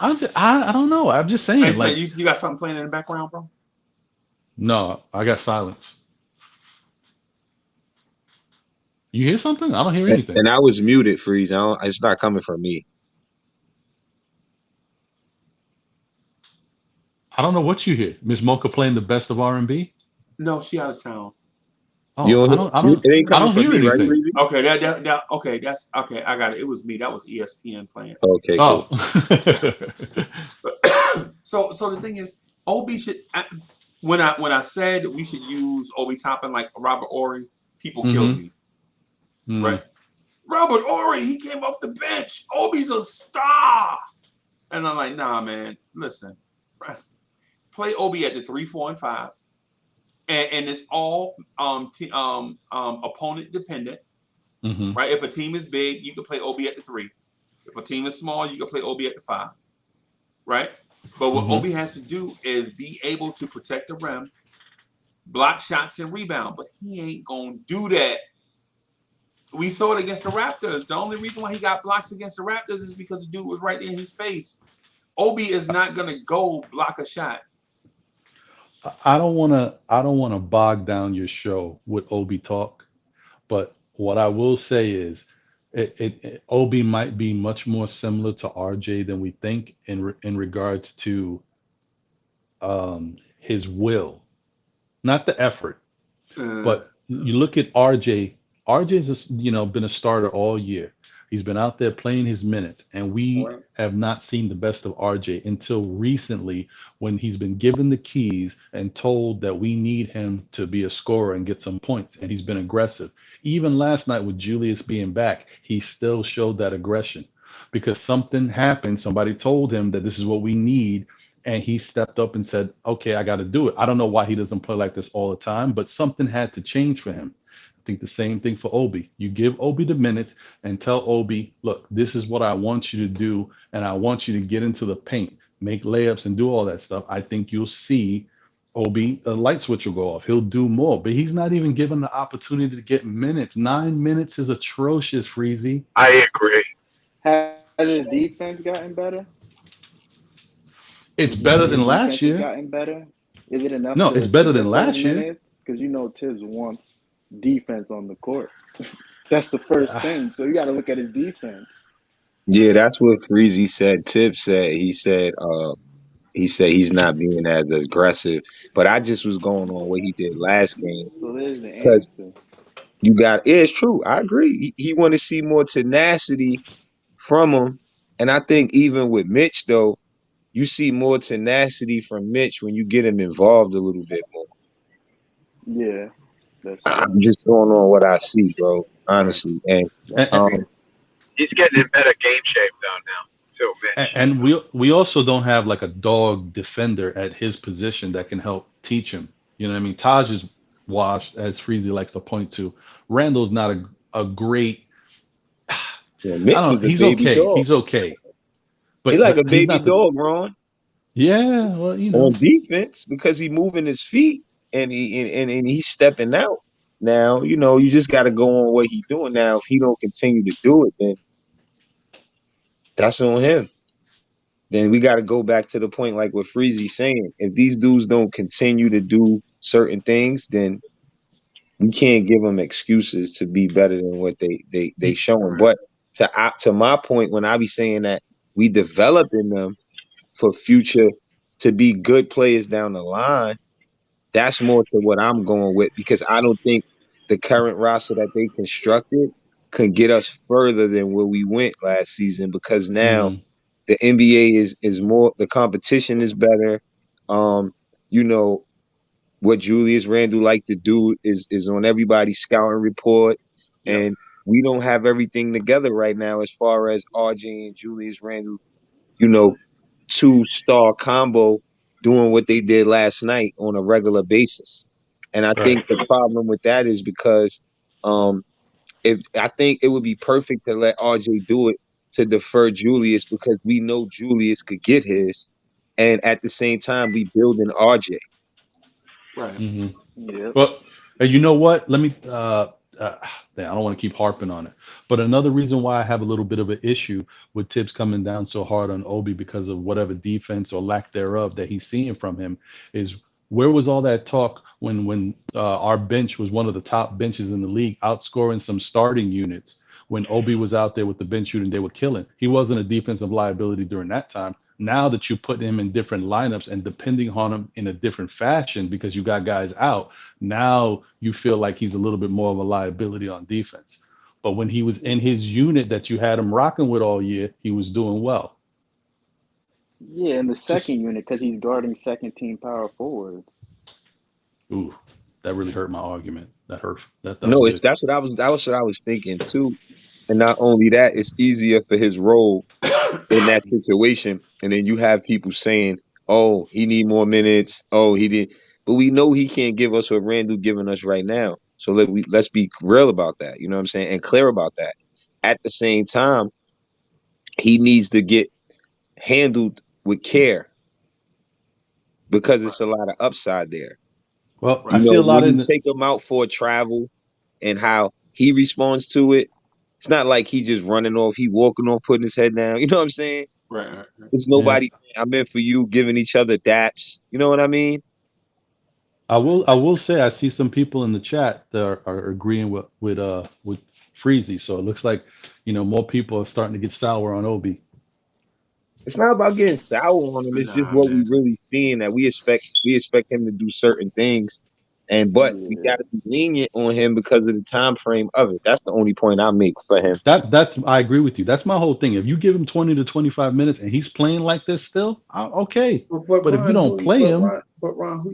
don't know. I'm just saying. You got something playing in the background, bro? No, I got silence. You hear something? I don't hear anything. And I was muted, Freeze. It's not coming from me. I don't know what you hear. Miss Mocha playing the best of R&B? No, she out of town. Oh, I don't hear anything. Right, okay, that's okay. I got it. It was me. That was ESPN playing. Okay. Cool. So the thing is, Obi should. When I said we should use Obi Toppin like Robert Horry, people killed me. Right? Robert Horry, he came off the bench. Obi's a star, and I'm like, nah, man. Listen, play Obi at the 3, 4, and 5. And it's all opponent dependent, right? If a team is big, you can play Obi at the 3. If a team is small, you can play Obi at the 5, right? But what Obi has to do is be able to protect the rim, block shots, and rebound. But he ain't gonna do that. We saw it against the Raptors. The only reason why he got blocks against the Raptors is because the dude was right in his face. Obi is not gonna go block a shot. I don't want to bog down your show with Obi talk, but what I will say is, Obi might be much more similar to RJ than we think in regards to his will, not the effort. But you look at RJ. RJ's been a starter all year. He's been out there playing his minutes, and we have not seen the best of RJ until recently when he's been given the keys and told that we need him to be a scorer and get some points, and he's been aggressive. Even last night with Julius being back, he still showed that aggression because something happened. Somebody told him that this is what we need, and he stepped up and said, okay, I got to do it. I don't know why he doesn't play like this all the time, but something had to change for him. I think the same thing for Obi. You give Obi the minutes and tell Obi, look, this is what I want you to do, and I want you to get into the paint, make layups, and do all that stuff. I think you'll see Obi, a light switch will go off. He'll do more, but he's not even given the opportunity to get minutes. 9 minutes is atrocious, Freezy. I agree. Has his defense gotten better? It's better than last year. Gotten better? Is it enough? No, it's better than last year. Because Tibbs wants defense on the court. That's the first thing. So you got to look at his defense. Yeah, that's what Freezy said. Tip said he said he's not being as aggressive. But I just was going on what he did last game So there's the because answer. it's true. I agree. He want to see more tenacity from him, and I think even with Mitch though, you see more tenacity from Mitch when you get him involved a little bit more. Yeah, that's true. I'm just going on what I see, bro. Honestly, and He's getting in better game shape though now, too, Mitch. And we also don't have like a dog defender at his position that can help teach him. You know what I mean? Taj is washed, as Freezy likes to point to. Randall's not a great. Mitch I don't is know. a He's baby okay. dog. He's okay. He like a He's baby not the, dog, Ron. Yeah, well, you know. On defense because he moving his feet and he's stepping out. Now, you just got to go on what he's doing. Now, if he don't continue to do it, then that's on him. Then we got to go back to the point like what Freezy's saying. If these dudes don't continue to do certain things, then we can't give them excuses to be better than what they showing. But to my point, when I be saying that we developing them for future to be good players down the line, that's more to what I'm going with because I don't think the current roster that they constructed can get us further than where we went last season because now the NBA is more, the competition is better. You know, what Julius Randle like to do is on everybody's scouting report. And we don't have everything together right now as far as RJ and Julius Randle, 2-star combo doing what they did last night on a regular basis. And I think the problem with that is because if I think it would be perfect to let RJ do it to defer Julius because we know Julius could get his, and at the same time we building RJ. Right. Yeah. Well, you know what? Let me. I don't want to keep harping on it, but another reason why I have a little bit of an issue with Tibbs coming down so hard on Obi because of whatever defense or lack thereof that he's seeing from him is where was all that talk when our bench was one of the top benches in the league, outscoring some starting units when Obi was out there with the bench shooting, they were killing. He wasn't a defensive liability during that time. Now that you put him in different lineups and depending on him in a different fashion because you got guys out, now you feel like he's a little bit more of a liability on defense. But when he was in his unit that you had him rocking with all year, he was doing well. Yeah, in the second unit because he's guarding second team power forwards. Ooh, that really hurt my argument. That hurt. That No, was that was what I was thinking too. And not only that, it's easier for his role in that situation. And then you have people saying, "Oh, he need more minutes. Oh, he did," but we know he can't give us what Randall giving us right now. So let's be real about that. You know what I'm saying, and clear about that. At the same time, he needs to get handled with care because it's a lot of upside there. Well, I see a lot when you in the, take him out for a travel and how he responds to it, it's not like he just running off, he walking off, putting his head down. You know what I'm saying? Right. It's nobody saying, I'm in for you, giving each other daps. You know what I mean? I will say I see some people in the chat that are agreeing with Freezy. So it looks like more people are starting to get sour on Obi. It's not about getting sour on him. It's just what we really seeing that we expect him to do certain things. But we gotta be lenient on him because of the time frame of it. That's the only point I make for him. I agree with you. That's my whole thing. If you give him 20 to 25 minutes and he's playing like this still, okay. But Ron, if you don't play him, Ron, who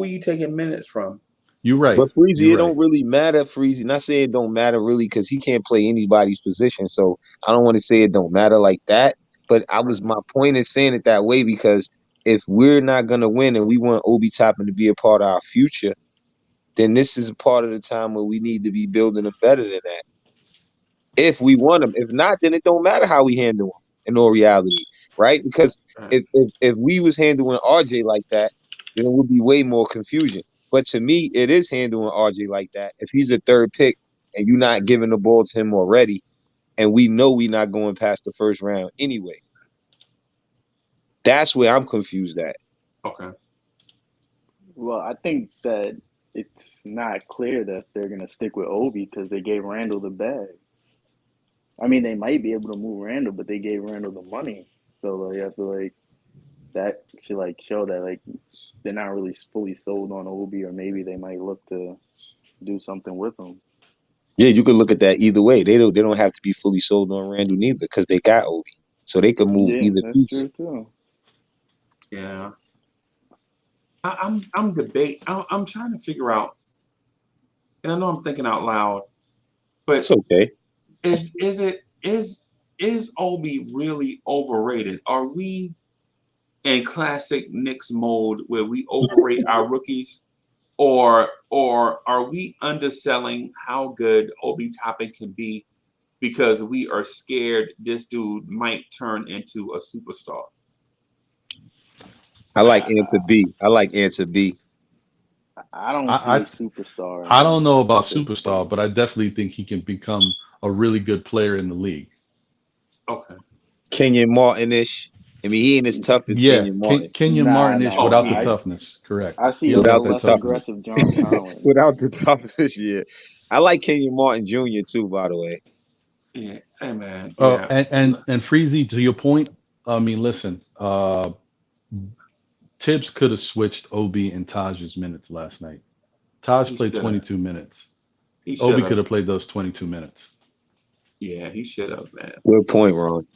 are you taking minutes from? You're right. But Freezy, it don't really matter, Freezy. Not say it don't matter really because he can't play anybody's position. So I don't want to say it don't matter like that. But my point is saying it that way because if we're not gonna win and we want Obi Toppin to be a part of our future, then this is a part of the time where we need to be building him better than that. If we want him. If not, then it don't matter how we handle him in all reality, right? Because if we was handling RJ like that, then it would be way more confusion. But to me, it is handling RJ like that. If he's a third pick and you're not giving the ball to him already, and we know we're not going past the first round anyway. That's where I'm confused at. Okay. Well, I think that it's not clear that they're gonna stick with Obi because they gave Randle the bag. I mean, they might be able to move Randle, but they gave Randle the money. So like, I feel like that should like show that like they're not really fully sold on Obi, or maybe they might look to do something with him. Yeah, you could look at that either way. They don't have to be fully sold on Randall neither because they got Obi, so they could move Yeah, either that's piece. true too. Yeah. I'm debating. I'm trying to figure out, and I know I'm thinking out loud, but It's okay. Is Obi really overrated? Are we in classic Knicks mode where we overrate our rookies, or are we underselling how good Obi Toppin can be because we are scared this dude might turn into a superstar? I like answer B. I like answer B. I don't see I a superstar in I don't him know about at this superstar, point. but I definitely think he can become a really good player in the league. Okay. Kenyon Martin-ish. I mean, he ain't as tough as Yeah, Kenyon Martin. Kenyon Nah, Martin-ish nah, without nah. the toughness. Correct. I see He him don't as a got Without the that less toughness. toughness. aggressive John Collins. Without the toughness, yeah. I like Kenyon Martin Jr. too, by the way. Yeah. Hey man. Yeah. And Freezy, to your point, I mean, listen, Tibbs could have switched Obi and Taj's minutes last night. Taj He played should have. 22 minutes. He should Obi have. could have played those 22 minutes. Yeah, he should have, man. Good point, Ron.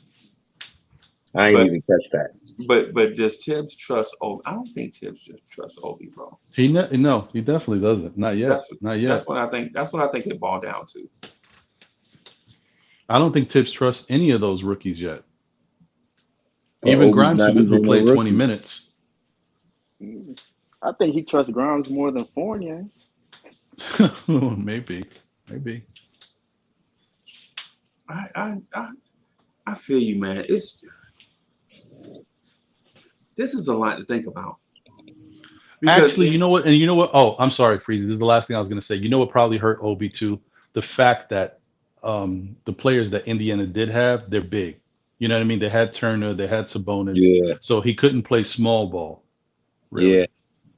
I ain't But even catch that. but does Tibbs trust Obi? I don't think Tibbs just trusts Obi, bro. No, he definitely doesn't. Not yet. That's Not yet. what I think. That's what I think it boiled down to. I don't think Tibbs trusts any of those rookies yet. Or Even Obi's Grimes, not who even no played 20 rookie. minutes. I think he trusts Grimes more than Fournier. Maybe. I feel you, man. This is a lot to think about. Actually, you know what? And you know what? Oh, I'm sorry, Freezy. This is the last thing I was going to say. You know what probably hurt Obi too? The fact that the players that Indiana did have, they're big. You know what I mean? They had Turner, they had Sabonis. Yeah. So he couldn't play small ball. Really. Yeah,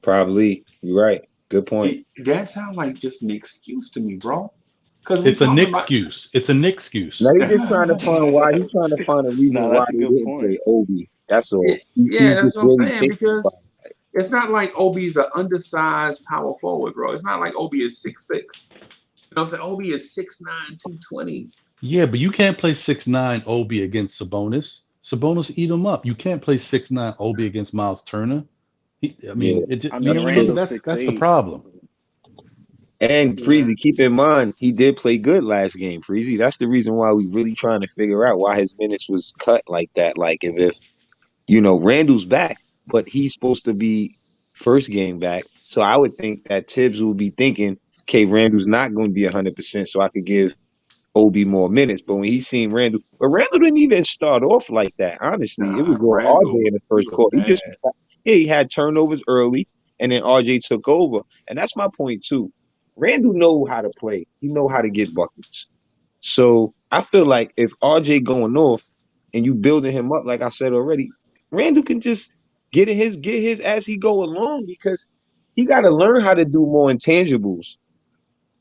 probably. You're right. Good point. That sounds like just an excuse to me, bro. Because It's a Nick excuse. It's a Nick excuse. Now he's just trying to find why. He's trying to find a reason why that's a they good didn't point. play Obi. That's all. Yeah, He's that's just what I'm really saying. thinking Because about it. it's not like Obi's an undersized power forward, bro. It's not like Obi is 6'6". You know what I'm saying? Obi is 6'9", 220. Yeah, but you can't play 6'9" Obi against Sabonis. Sabonis eat him up. You can't play 6'9" Obi against Miles Turner. You know what I mean? That's the problem. And Freezy, keep in mind, he did play good last game, Freezy. That's the reason why we really trying to figure out why his minutes was cut like that. Like if Randall's back, but he's supposed to be first game back. So I would think that Tibbs will be thinking, okay, Randall's not going to be 100%, so I could give Obi more minutes. But when he seen Randall, but Randall didn't even start off like that. Honestly, it was all RJ in the first quarter. He had turnovers early, and then RJ took over. And that's my point too. Randall know how to play. He know how to get buckets. So I feel like if RJ going off and you building him up, like I said already, Randall can just get his as he go along, because he got to learn how to do more intangibles.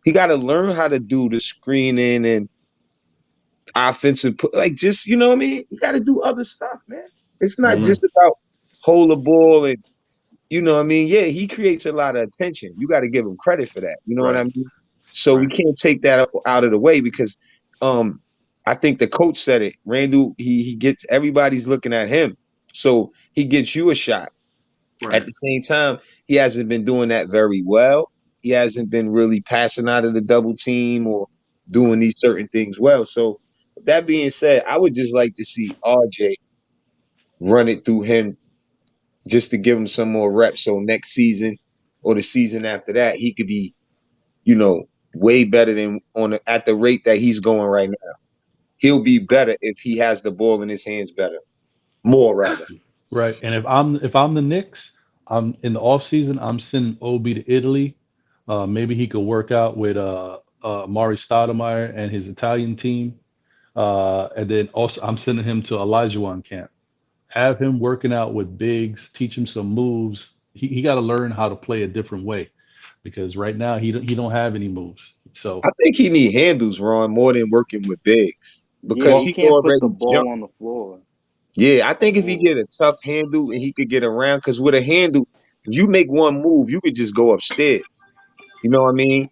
He got to learn how to do the screening and offensive, like, just, you know what I mean? You got to do other stuff, man. It's not just about hold the ball and, you know what I mean? Yeah, he creates a lot of attention. You got to give him credit for that. You know what I mean? So we can't take that out of the way, because I think the coach said it. Randall, he gets, everybody's looking at him. So he gets you a shot. At the same time, he hasn't been doing that very well. He hasn't been really passing out of the double team or doing these certain things well. So with that being said, I would just like to see RJ run it through him just to give him some more reps. So next season or the season after that, he could be, way better than at the rate that he's going right now. He'll be better if he has the ball in his hands better. More rather. Right. And if I'm the Knicks, I'm in the off season, I'm sending Obi to Italy. Maybe he could work out with Mari Stoudemire and his Italian team. And then also I'm sending him to Olajuwon camp. Have him working out with bigs, teach him some moves. He got to learn how to play a different way. because right now he don't have any moves. So I think he need handles, Ron, more than working with bigs Yeah, because he he can can't put the already jump. ball on the floor. Yeah, I think if he get a tough handle and he could get around, because with a handle, if you make one move, you could just go upstairs. You know what I mean?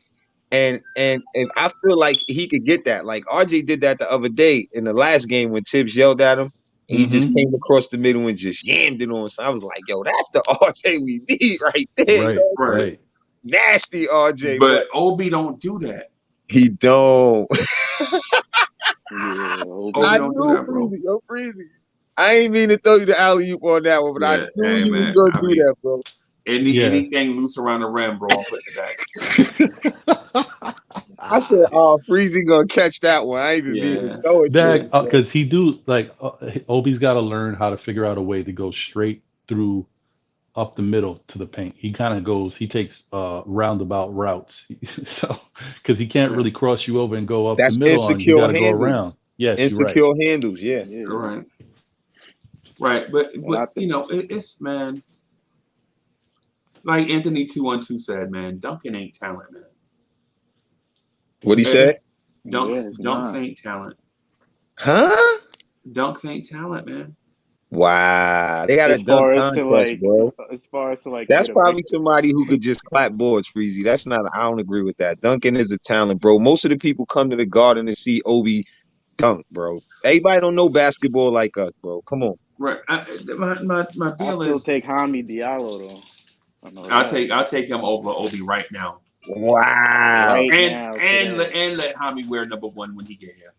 And I feel like he could get that. Like RJ did that the other day in the last game when Tibbs yelled at him. He just came across the middle and just yammed it on. So I was like, yo, that's the RJ we need right there. You right, know what I'm saying? right. Nasty RJ, but But Obi don't do that. he don't. Yeah, Obi I don't do knew that, bro. Freezy. Yo, Freezy. I ain't mean to throw you the alley oop on that one, but I Yeah, knew hey you was man. gonna I do mean, that, bro. Yeah. anything loose around the rim, bro, I'm putting it back. I said, oh, Freezy gonna catch that one. I ain't even mean to Yeah. throw it to That him, bro. because he do like Obi's got to learn how to figure out a way to go straight through up the middle to the paint. He kind of goes, he takes roundabout routes. So because he can't really cross you over and go up the That's middle on you. You got insecure to go around. handles. Yes, you're right. Insecure handles, yeah. yeah. Right. Right. But And I you know, it's man, like Anthony 212 said, man, Duncan ain't talent, man. What he Eh, said? Yeah, it's Dunks not. ain't talent. Huh? Dunks ain't talent, man. Wow. They got a As dunk far as to contest, like, bro. get That's a break. probably somebody who could just clap boards, Freezy. That's not, I don't agree with that. Duncan is a talent, bro. Most of the people come to the Garden to see Obi dunk, bro. Everybody don't know basketball like us, bro. Come on. Right. My I deal still is take Hami Diallo though. I know I'll that. take him over Obi right now. Wow. Right now, And today. let Hami wear #1 when he get here.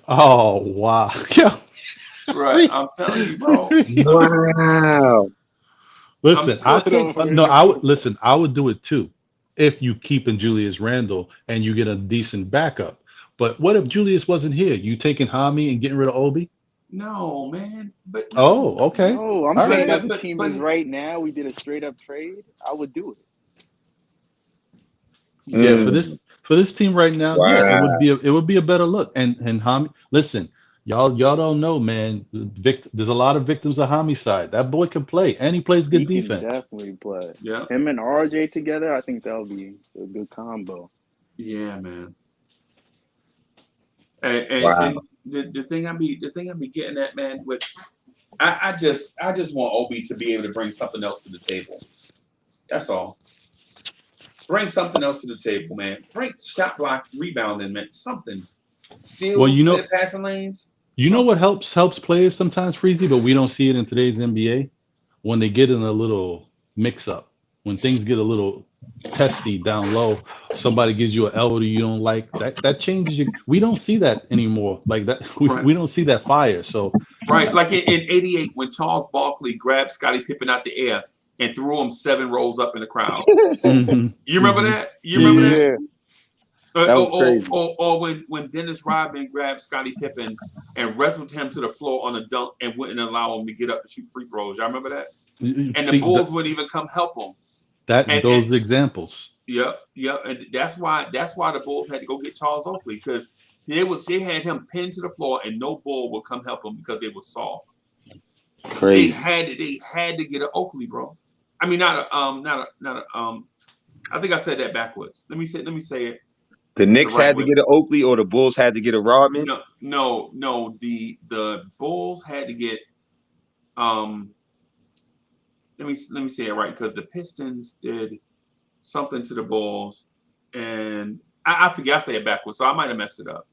Oh wow. Yeah. Right. I'm telling you, bro. Wow. Listen, I Put take over no. I would #1. listen. I would do it too, if you keep in Julius Randle and you get a decent backup. But what if Julius wasn't here? You taking Hami and getting rid of Obi? No, man. But Oh, no. okay. No, I'm All saying right. as the team is right now, we did a straight up trade. I would do it. Yeah, Yeah. for this team right now, yeah, Wow. it would be a better look. And Hami, listen, y'all don't know, man. There's a lot of victims of homicide. That boy can play, and he plays He good can defense. definitely play. Yeah. Him and RJ together, I think that'll be a good combo. Yeah, man. And Wow. the thing I be getting at, man, with I just want Obi to be able to bring something else to the table. That's all. Bring something else to the table, man. Bring shot block, rebounding, man. Something. Well, Steals, better passing lanes. you know what helps players sometimes, Freezy, but we don't see it in today's NBA when they get in a little mix up, when things get a little testy down low. Somebody gives you an elbow you don't like. That changes you. We don't see that anymore. Like that, Right. we don't see that fire. So Right, like in '88 when Charles Barkley grabbed Scottie Pippen out the air and threw him 7 rows up in the crowd. mhm, You remember mhm. that? You remember that? Yeah. That was crazy. Or when Dennis Rodman grabbed Scottie Pippen and wrestled him to the floor on a dunk and wouldn't allow him to get up to shoot free throws. Y'all remember that? And the See Bulls wouldn't even come help him. those examples. Yeah, and that's why the Bulls had to go get Charles Oakley because they had him pinned to the floor and no Bull would come help him because they were soft. Crazy. They had to get an Oakley, bro. I mean, not a. I think I said that backwards. Let me say it. The Knicks right had to way. get an Oakley or the Bulls had to get a Rodman? No. The Bulls had to get. Let me say it right because the Pistons did something to the Bulls, and I forget I say it backwards, so I might have messed it up.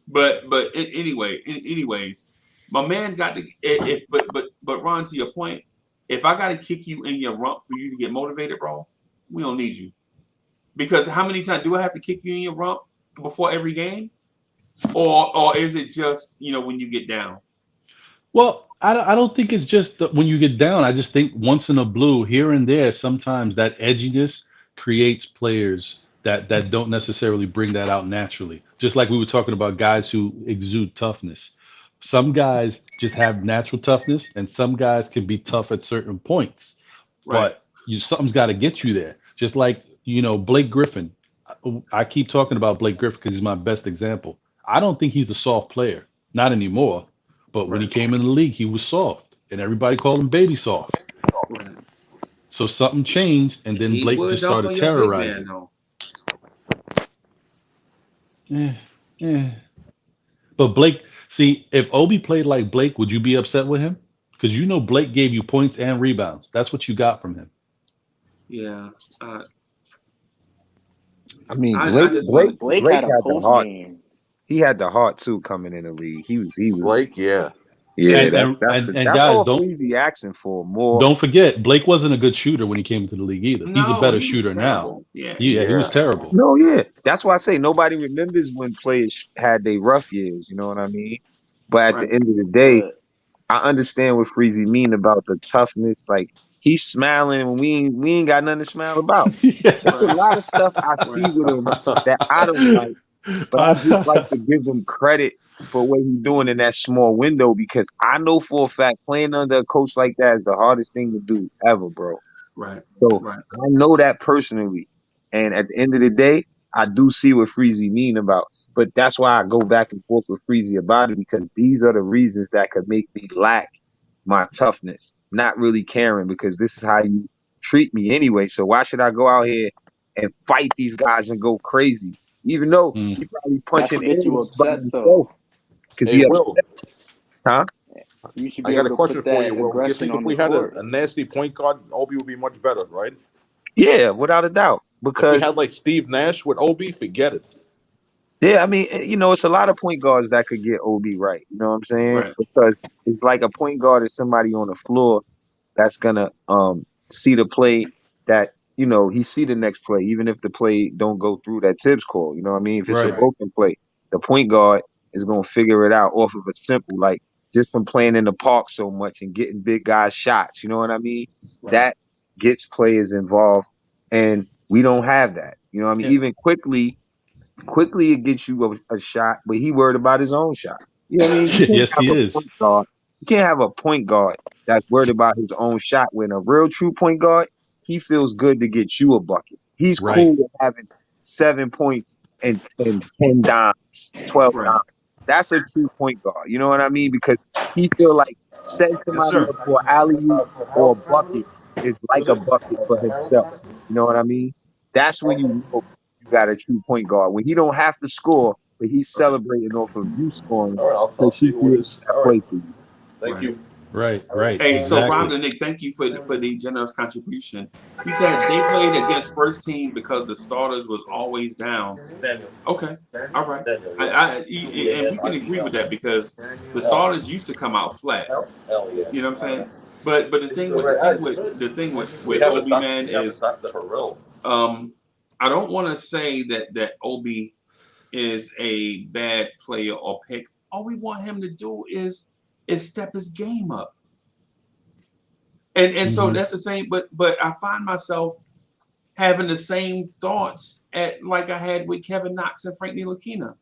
But anyways, my man got to. But Ron, to your point, if I got to kick you in your rump for you to get motivated, bro, we don't need you. Because how many times do I have to kick you in your rump before every game, or is it just when you get down? Well, I don't think it's just when you get down. I just think once in a blue, here and there, sometimes that edginess creates players that don't necessarily bring that out naturally. Just like we were talking about guys who exude toughness. Some guys just have natural toughness, and some guys can be tough at certain points. Right. But something's got to get you there. Just like Blake Griffin. I keep talking about Blake Griffin because he's my best example. I don't think he's a soft player, not anymore. But when he came in the league, he was soft, and everybody called him baby soft. Right. So something changed, and then He Blake would just dunk started on your big man terrorizing. though. Yeah. But Blake, see, if Obi played like Blake, would you be upset with him? Because you know Blake gave you points and rebounds. That's what you got from him. Yeah. I mean, I just want Blake Blake had a had the post heart. game. He had the heart too coming in the league. He was. Blake, yeah. Yeah, And that's guys, all Freezy asking for. More. don't forget, Blake wasn't a good shooter when he came into the league either. He's a no. better He was shooter now. terrible. Yeah. Yeah, he was terrible. No, yeah. That's why I say nobody remembers when players had their rough years. You know what I mean? But at the Right. end of the day, I understand what Freezy mean about the toughness. Like he's smiling when we ain't got nothing to smile about. It's a lot of stuff I see with him that I don't like, but I just like to give him credit for what he's doing in that small window because I know for a fact playing under a coach like that is the hardest thing to do ever, bro. Right. So Right. I know that personally. And at the end of the day, I do see what Freezy mean about. But that's why I go back and forth with Freezy about it because these are the reasons that could make me lack my toughness. Not really caring because this is how you treat me anyway. So why should I go out here and fight these guys and go crazy? Even though he probably That punching should get you air by upset himself though. because Hey, he Will, upset. Huh? You should I be got able a to question put for you, that Will. You aggression think if on the we had court. a nasty point guard, Obi would be much better, right? Yeah, without a doubt. If we Because had like Steve Nash with Obi, forget it. yeah, I mean, it's a lot of point guards that could get OB right. You know what I'm saying? Right. Because it's like a point guard is somebody on the floor that's gonna see the play that he see the next play, even if the play don't go through that Tibbs call. You know what I mean? If it's a Right. broken play, the point guard is gonna figure it out off of a simple like just from playing in the park so much and getting big guys shots. You know what I mean? Right. That gets players involved, and we don't have that. You know what I mean? Yeah. Even quickly it gets you a shot, but he worried about his own shot. You know what I mean? Yes, he is. You can't have a point guard that's worried about his own shot. When a real true point guard, he feels good to get you a bucket. He's Right. cool with having 7 points and 10 dimes, 12 Right. dimes. That's a true point guard. You know what I mean? Because he feel like setting Yes, somebody sir. up for alley-oop or a bucket is like a bucket for himself. You know what I mean? That's when you know you got a true point guard. When he don't have to score, but he's celebrating off of you scoring All right, I'll because see he you with created this. that All right. play for you. Thank you. Right. Hey, so Rob Exactly. and Nick, thank you for the generous contribution. He said they played against first team because the starters was always down. Okay, all right. And we can agree with that because the starters used to come out flat. You know what I'm saying? But the thing with Obi man is I don't want to say that Obi is a bad player or pick. All we want him to do is step his game up. And so that's the same, but I find myself having the same thoughts like I had with Kevin Knox and Frank Ntilikina.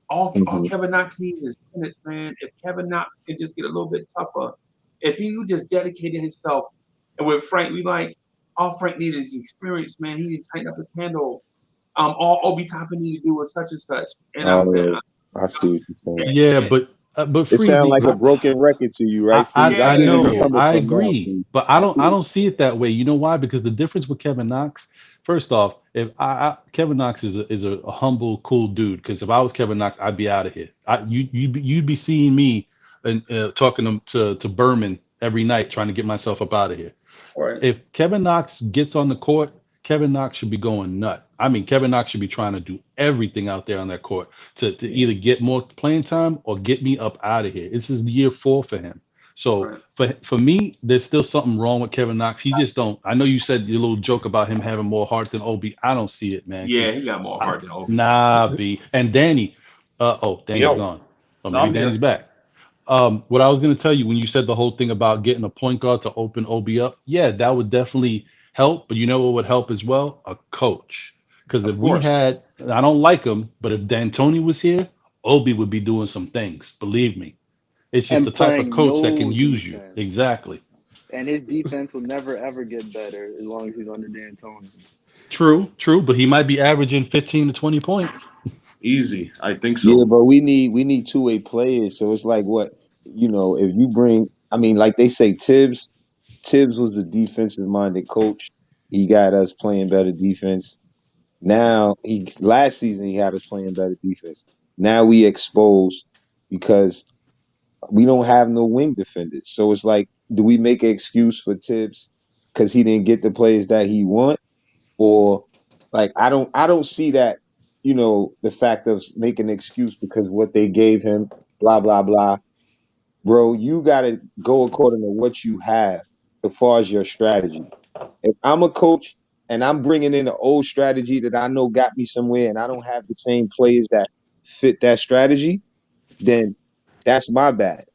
All Kevin Knox needs is minutes, man. If Kevin Knox can just get a little bit tougher, if he just dedicated himself, and with Frank, we like all Frank needed is experience, man. He need to tighten up his handle. All Obi Toppin need to do is such and such. And I see what you're saying. Yeah, but It sounds Freezy, like a broken record to you, right, Freeze? I I see where you're know, coming I from now, agree, Freeze. but I don't see it that way. You know why? Because the difference with Kevin Knox, first off, if Kevin Knox is a humble, cool dude. Because if I was Kevin Knox, I'd be out of here. You'd be seeing me and talking to Berman every night, trying to get myself up out of here. Right. If Kevin Knox gets on the court, Kevin Knox should be going nut. I mean, Kevin Knox should be trying to do everything out there on that court to either get more playing time or get me up out of here. This is year 4 for him. So for me, there's still something wrong with Kevin Knox. He just don't. I know you said your little joke about him having more heart than Obi. I don't see it, man. Yeah, he got more heart than Obi. Nah, B. And Danny. Danny's Yo. gone. Oh, No, maybe I'm Danny's here. back. What I was going to tell you when you said the whole thing about getting a point guard to open Obi up, yeah, that would definitely help. But you know what would help as well? A coach. Because if we had, I don't like him, but if D'Antoni was here, Obi would be doing some things. Believe me. It's just the And type of playing coach that can no use you. defense. Exactly. And his defense will never ever get better as long as he's under D'Antoni. True, but he might be averaging 15 to 20 points. Easy. I think so. Yeah, but we need two-way players. So it's like what, if you bring, I mean, like they say, Tibbs, Tibbs was a defensive-minded coach. He got us playing better defense. Now last season he had us playing better defense. Now we exposed because we don't have no wing defenders. So it's like, do we make an excuse for Tibbs because he didn't get the players that he want? Or like I don't see that, the fact of making an excuse because what they gave him, blah, blah, blah. Bro, you gotta go according to what you have as far as your strategy. If I'm a coach and I'm bringing in an old strategy that I know got me somewhere and I don't have the same players that fit that strategy, then that's my bad.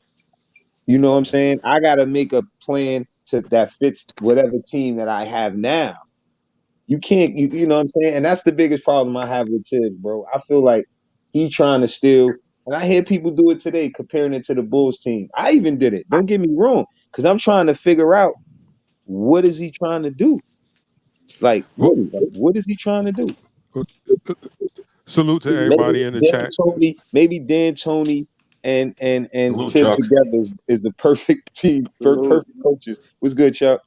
You know what I'm saying? I got to make a plan that fits whatever team that I have now. You can't, you know what I'm saying? And that's the biggest problem I have with Tibbs, bro. I feel like he trying to steal, and I hear people do it today, comparing it to the Bulls team. I even did it. Don't get me wrong, because I'm trying to figure out what is he trying to do? Like, really, like, what is he trying to do? Salute to everybody in the chat. Maybe D'Antoni and Salute, Tibbs Chuck. together is the perfect team, perfect coaches. What's good, Chuck?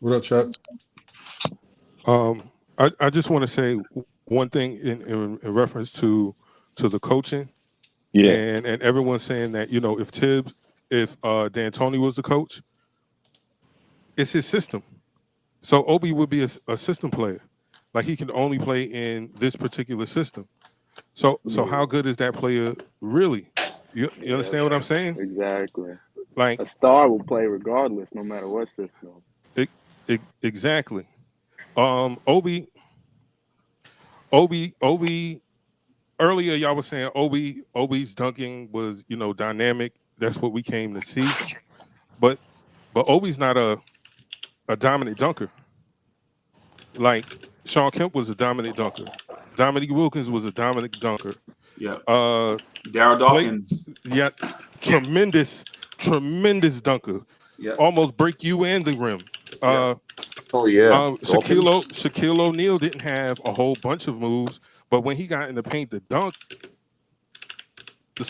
What up, Chuck? I just want to say one thing in reference to the coaching. Yeah. And everyone's saying that, if D'Antoni was the coach, it's his system. So Obi would be a system player. Like he can only play in this particular system. So how good is that player really? You understand what I'm saying? Exactly. Like a star will play regardless, no matter what system. Exactly. Obi. Earlier, y'all was saying Obi's dunking was dynamic. That's what we came to see. But Obi's not a dominant dunker. Like Sean Kemp was a dominant dunker. Dominique Wilkins was a dominant dunker. Yeah. Darryl Dawkins. Tremendous dunker. Yeah. Almost break you and the rim. Shaquille O'Neal didn't have a whole bunch of moves, but when he got in the paint to dunk, the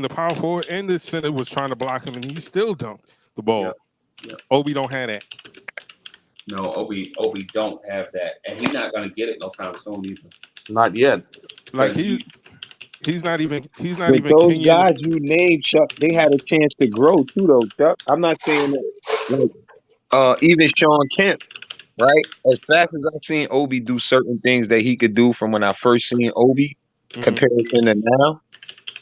power forward and the center was trying to block him, and he still dunked the ball. Yeah. Obi don't have that. No, Obi don't have that, and he's not gonna get it no time soon either. Not yet. Like he's not even But Kenyan. those guys you named, Chuck, they had a chance to grow too, though, Chuck. I'm not saying that. Like, even Sean Kemp, right? As fast as I've seen Obi do certain things that he could do from when I first seen Obi, comparison to now,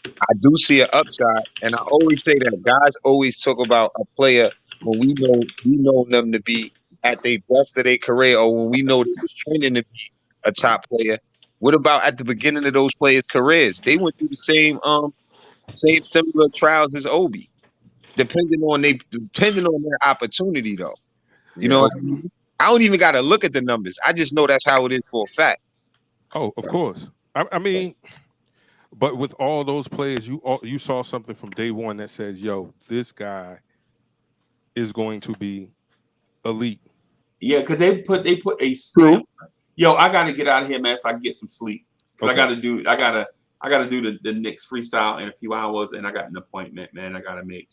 I do see an upside. And I always say that guys always talk about a player when we know them to be at their best of their career, or when we know they was training to be a top player. What about at the beginning of those players' careers? They went through the same similar trials as Obi, depending on their opportunity, though. You know what I mean? I don't even got to look at the numbers. I just know that's how it is for a fact. Oh, of course. I mean, but with all those players, you saw something from day one that says, "Yo, this guy is going to be elite." Yeah, because they put a stamp. Yo, I got to get out of here, man, so I can get some sleep. Because I got to do the Knicks freestyle in a few hours, and I got an appointment, man. I got to make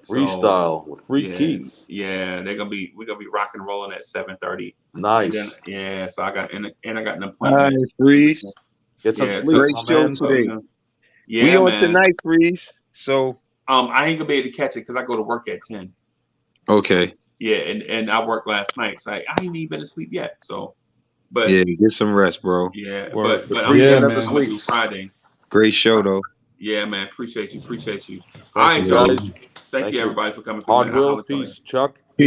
freestyle with Free Keith. Yeah, we're gonna be rock and rolling at 7:30. Nice. Yeah, so I got an appointment. Nice, Freeze. Get some sleep. Great show today. Yeah, we on man. tonight, Freeze. So I ain't gonna be able to catch it because I go to work at 10. Okay. Yeah, and I worked last night, so I ain't even been asleep yet. So, but yeah, get some rest, bro. Yeah, but I'm gonna do Friday. Great show though. Yeah, man. Appreciate you. All right, guys. Thank you, everybody, for coming through. Hard will, peace, Chuck.